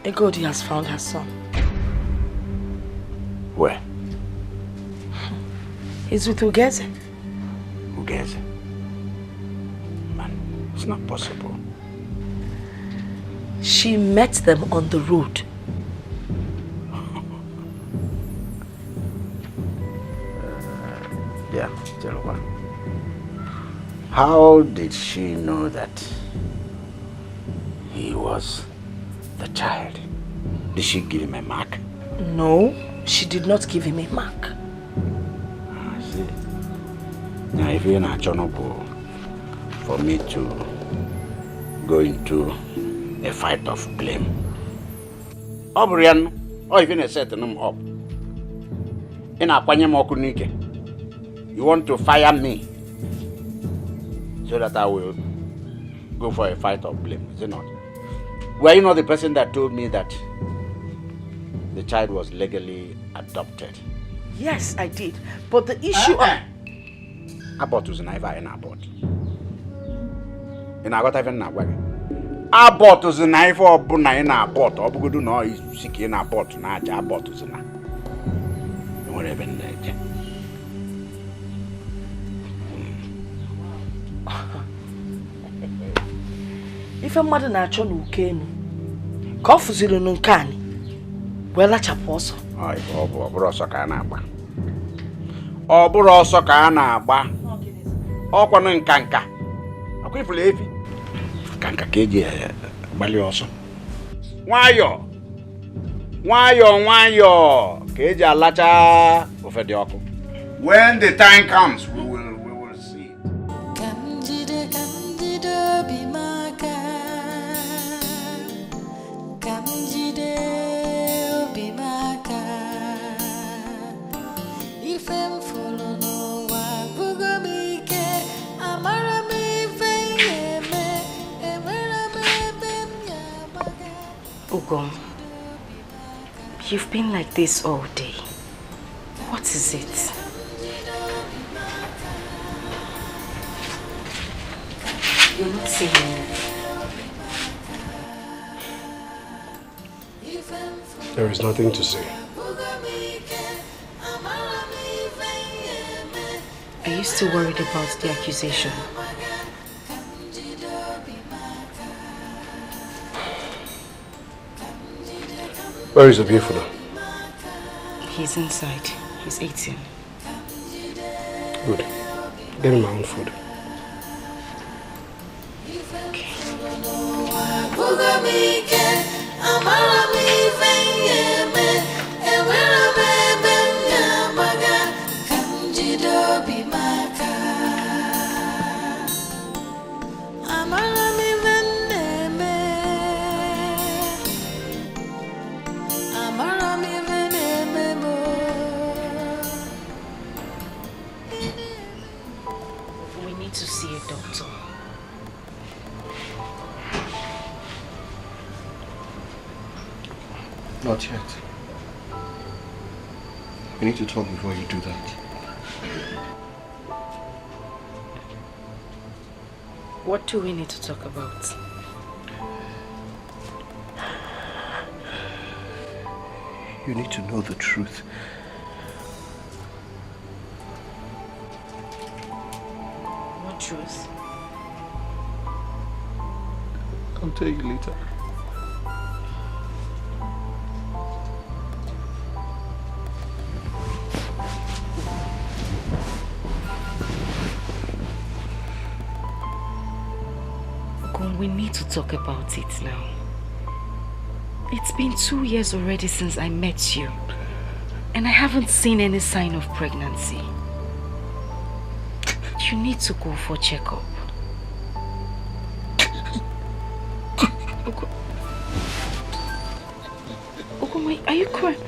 Egodi has found her son. Where? He's with Ugeze. Ugeze? Man, it's not possible. She met them on the road. Yeah, Jehovah. How did she know that he was the child? Did she give him a mark? No, she did not give him a mark. I see. Now, if you're not honorable for me to go into a fight of blame, Obrian, or even a setting him up. In a Panyamokunike, you want to fire me so that I will go for a fight of blame, is it not? Were you not the person that told me that the child was legally adopted? Yes, I did. But the issue Abort was never an abort. And I got even now. Abort was an knife or buna in a abort, or good to know is sick in a abort, not abort was an whatever. If a mother na-achọ n'ukenu, ka ọ fụziri n'nke anyị, wee lachapụ ọsọ. Ọ bụrụ ọsọ ka a na-agba. Ọ bụrụ ọsọ ka a na-agba. Ọkwanụ nka. Akwa ifuru efi. Nka ka eji agbalị ọsọ. Nwayọọ ka eji alacha ofe dị ọkụ. When the time comes, we will see. Ugom, you've been like this all day. What is it? You're not saying anything. There is nothing to say. Are you still worried about the accusation? Where is Obiefuna? He's inside. He's eating. Good. Get him my own food. We need to see a doctor. Not yet. We need to talk before you do that. What do we need to talk about? You need to know the truth. What truth? I'll tell you later. We need to talk about it now. It's been 2 years already since I met you, and I haven't seen any sign of pregnancy. You need to go for checkup. Ogoma, are you crying?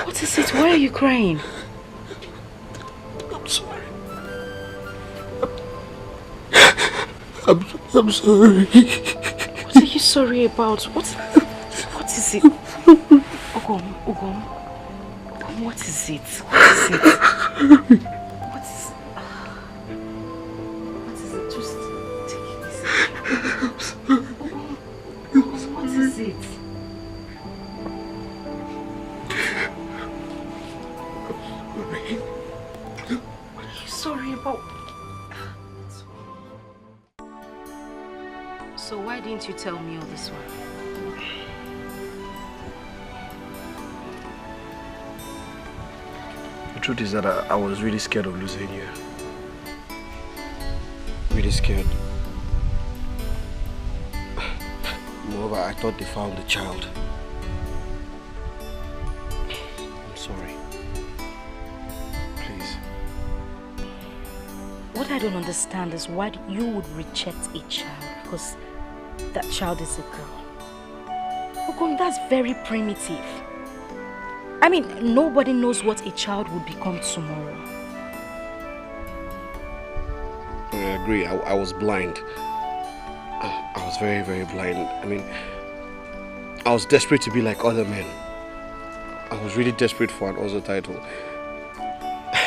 What is it? Why are you crying? I'm sorry. I'm sorry. What are you sorry about? What is it? Ogom, what is it? What is it? Just take it easy. What is it? What are you sorry about? So why didn't you tell me all this one? The truth is that I was really scared of losing you. Really scared. Moreover, I thought they found the child. I'm sorry. Please. What I don't understand is why you would reject a child because that child is a girl. Ogom, that's very primitive. I mean, nobody knows what a child would become tomorrow. I agree. I was blind. I was very, very blind. I mean, I was desperate to be like other men. I was really desperate for an Ozo title.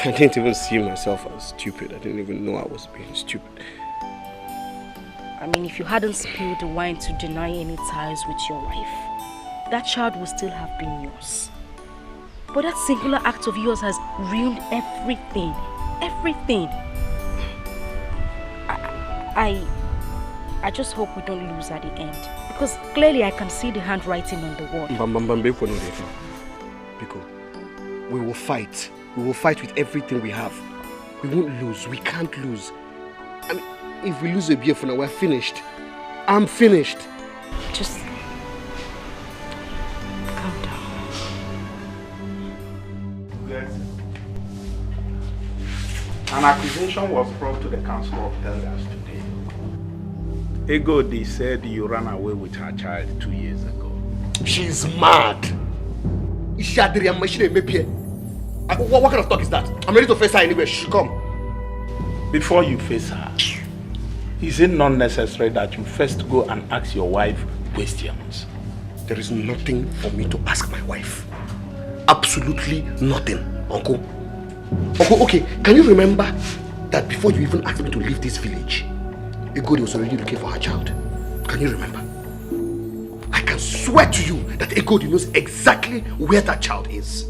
I didn't even see myself as stupid. I didn't even know I was being stupid. I mean, if you hadn't spilled the wine to deny any ties with your wife, that child would still have been yours. But that singular act of yours has ruined everything. Everything. I just hope we don't lose at the end. Because clearly I can see the handwriting on the wall. Biko, we will fight. We will fight with everything we have. We won't lose. We can't lose. I mean, if we lose a beer for now, we're finished. I'm finished. Just calm down. An accusation was brought to the Council of Elders today. Egodi said you ran away with her child 2 years ago. She's mad. What kind of talk is that? I'm ready to face her anyway. She should come. Before you face her, is it not necessary that you first go and ask your wife questions? There is nothing for me to ask my wife. Absolutely nothing, Uncle. Uncle, okay, can you remember that before you even asked me to leave this village, Egodi was already looking for her child? Can you remember? I can swear to you that Egodi knows exactly where that child is.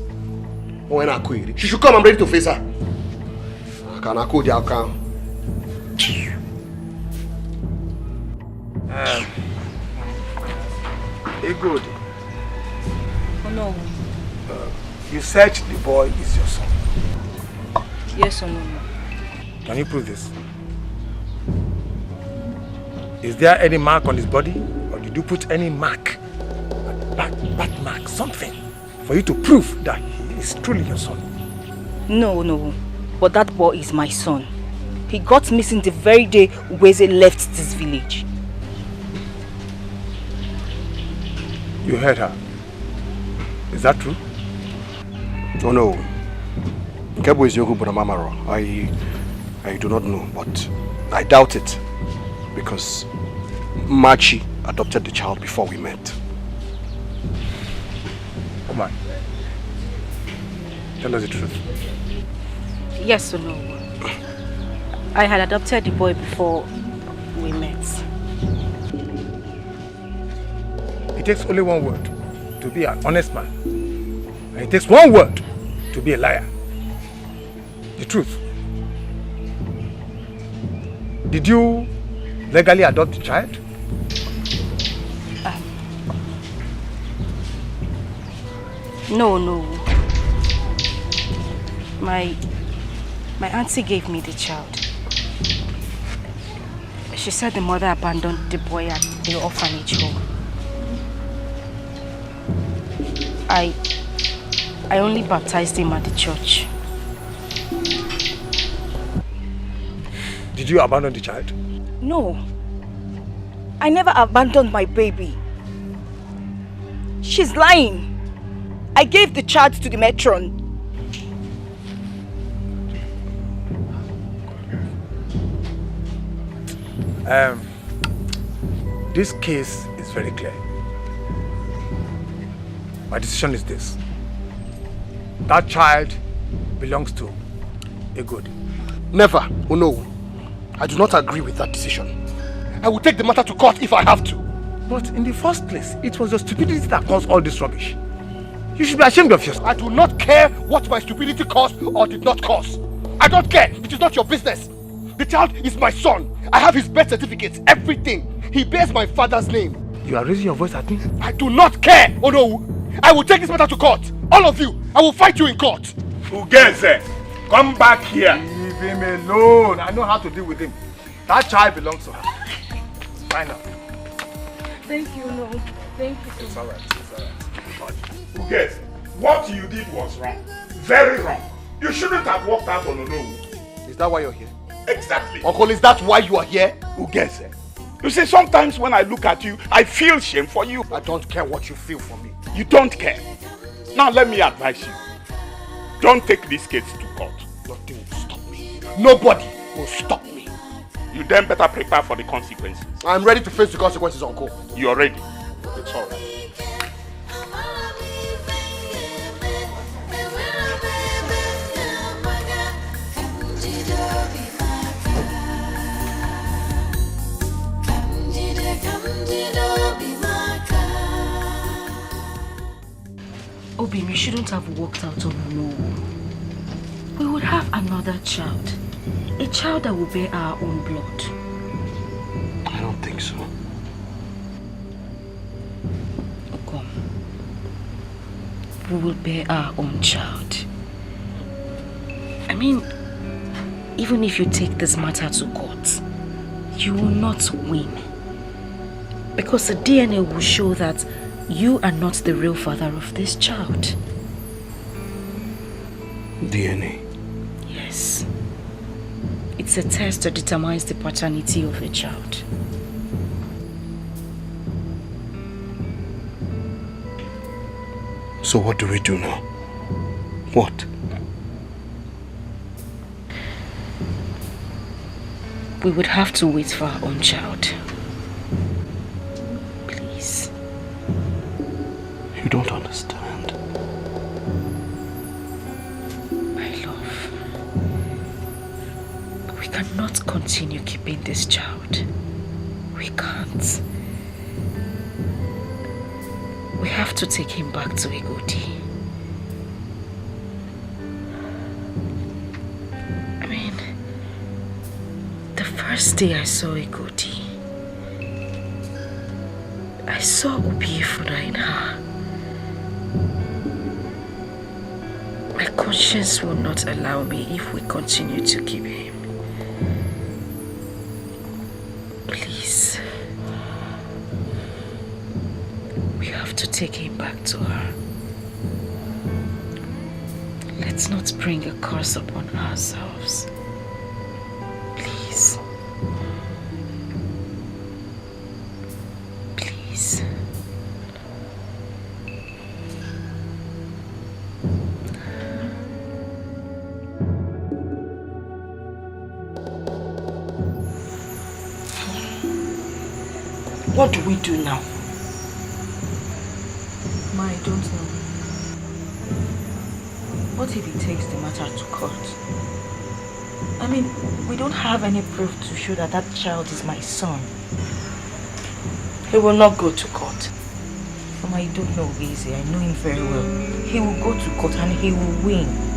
She should come, I'm ready to face her. Egodi. Oh no. You said the boy is your son. Yes or no? Can you prove this? Is there any mark on his body? Or did you put any mark? Bat mark, something, for you to prove that he is truly your son? No. But that boy is my son. He got missing the very day Weze left this village. You heard her. Is that true? Oh no. Kebo is Yogu Bunamamaro. I do not know, but I doubt it. Because Machi adopted the child before we met. Come on. Tell us the truth. Yes or no? I had adopted the boy before we met. It takes only one word to be an honest man. And it takes one word to be a liar. The truth. Did you legally adopt the child? No. My auntie gave me the child. She said the mother abandoned the boy at the orphanage home. I only baptized him at the church. Did you abandon the child? No. I never abandoned my baby. She's lying. I gave the child to the matron. This case is very clear. My decision is this. That child belongs to a good. Never. Oh no. I do not agree with that decision. I will take the matter to court if I have to. But in the first place, it was your stupidity that caused all this rubbish. You should be ashamed of yourself. I do not care what my stupidity caused or did not cause. I don't care. It is not your business. The child is my son. I have his birth certificates, everything. He bears my father's name. You are raising your voice at me? I do not care. Oh no. I will take this matter to court. All of you. I will fight you in court. Ugeze, come back here. Leave him alone. I know how to deal with him. That child belongs to her. Fine now. Thank you, no. Thank you. It's alright. Ugeze, what you did was wrong. Very wrong. You shouldn't have walked out on alone. Is that why you're here? Exactly. Uncle, is that why you are here? Ugeze, you see, sometimes when I look at you, I feel shame for you. I don't care what you feel for me. You don't care. Now let me advise you. Don't take this case to court. Nothing will stop me. Nobody will stop me. You then better prepare for the consequences. I'm ready to face the consequences, Uncle. You're ready. It's all right. Obim, you shouldn't have walked out on no. We would have another child. A child that will bear our own blood. I don't think so. Come. We will bear our own child. I mean, even if you take this matter to court, you will not win. Because the DNA will show that you are not the real father of this child. DNA? Yes. It's a test that determines the paternity of a child. So what do we do now? What? We would have to wait for our own child. Please. You don't understand. My love. We cannot continue keeping this child. We can't. We have to take him back to Igodi. I mean, the first day I saw Igodi, I saw Obiefuna in her. My conscience will not allow me if we continue to keep him. Please. We have to take him back to her. Let's not bring a curse upon ourselves. Please. Please. What do we do now? I don't know. What if he takes the matter to court? I mean, we don't have any proof to show that that child is my son. He will not go to court. Mama, you don't know Wazy. I know him very well. He will go to court and he will win.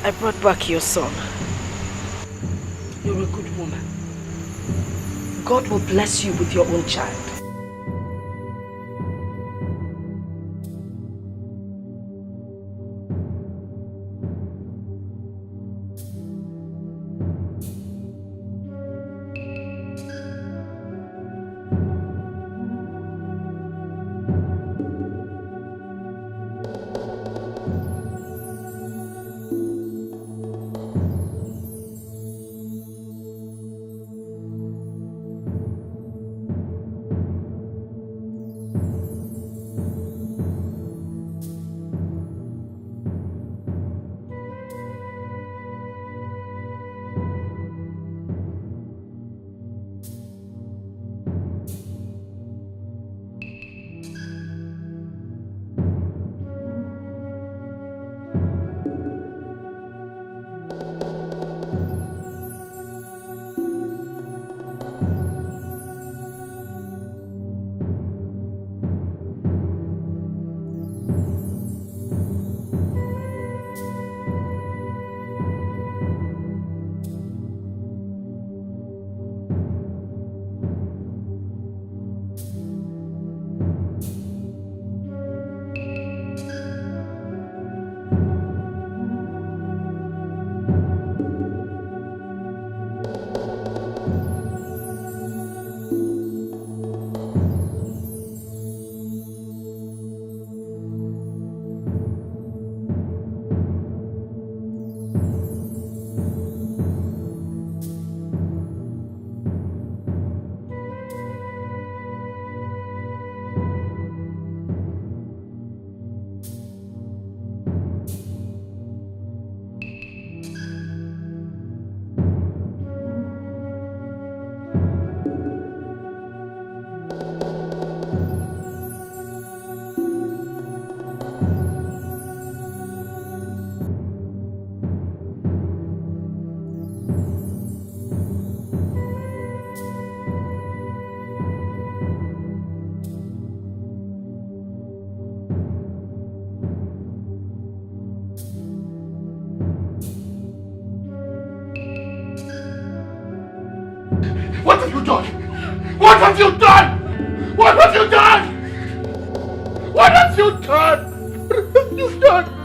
I brought back your son. You're a good woman. God will bless you with your own child. What have you done? What have you done? What have you done? What have you done? What have you done?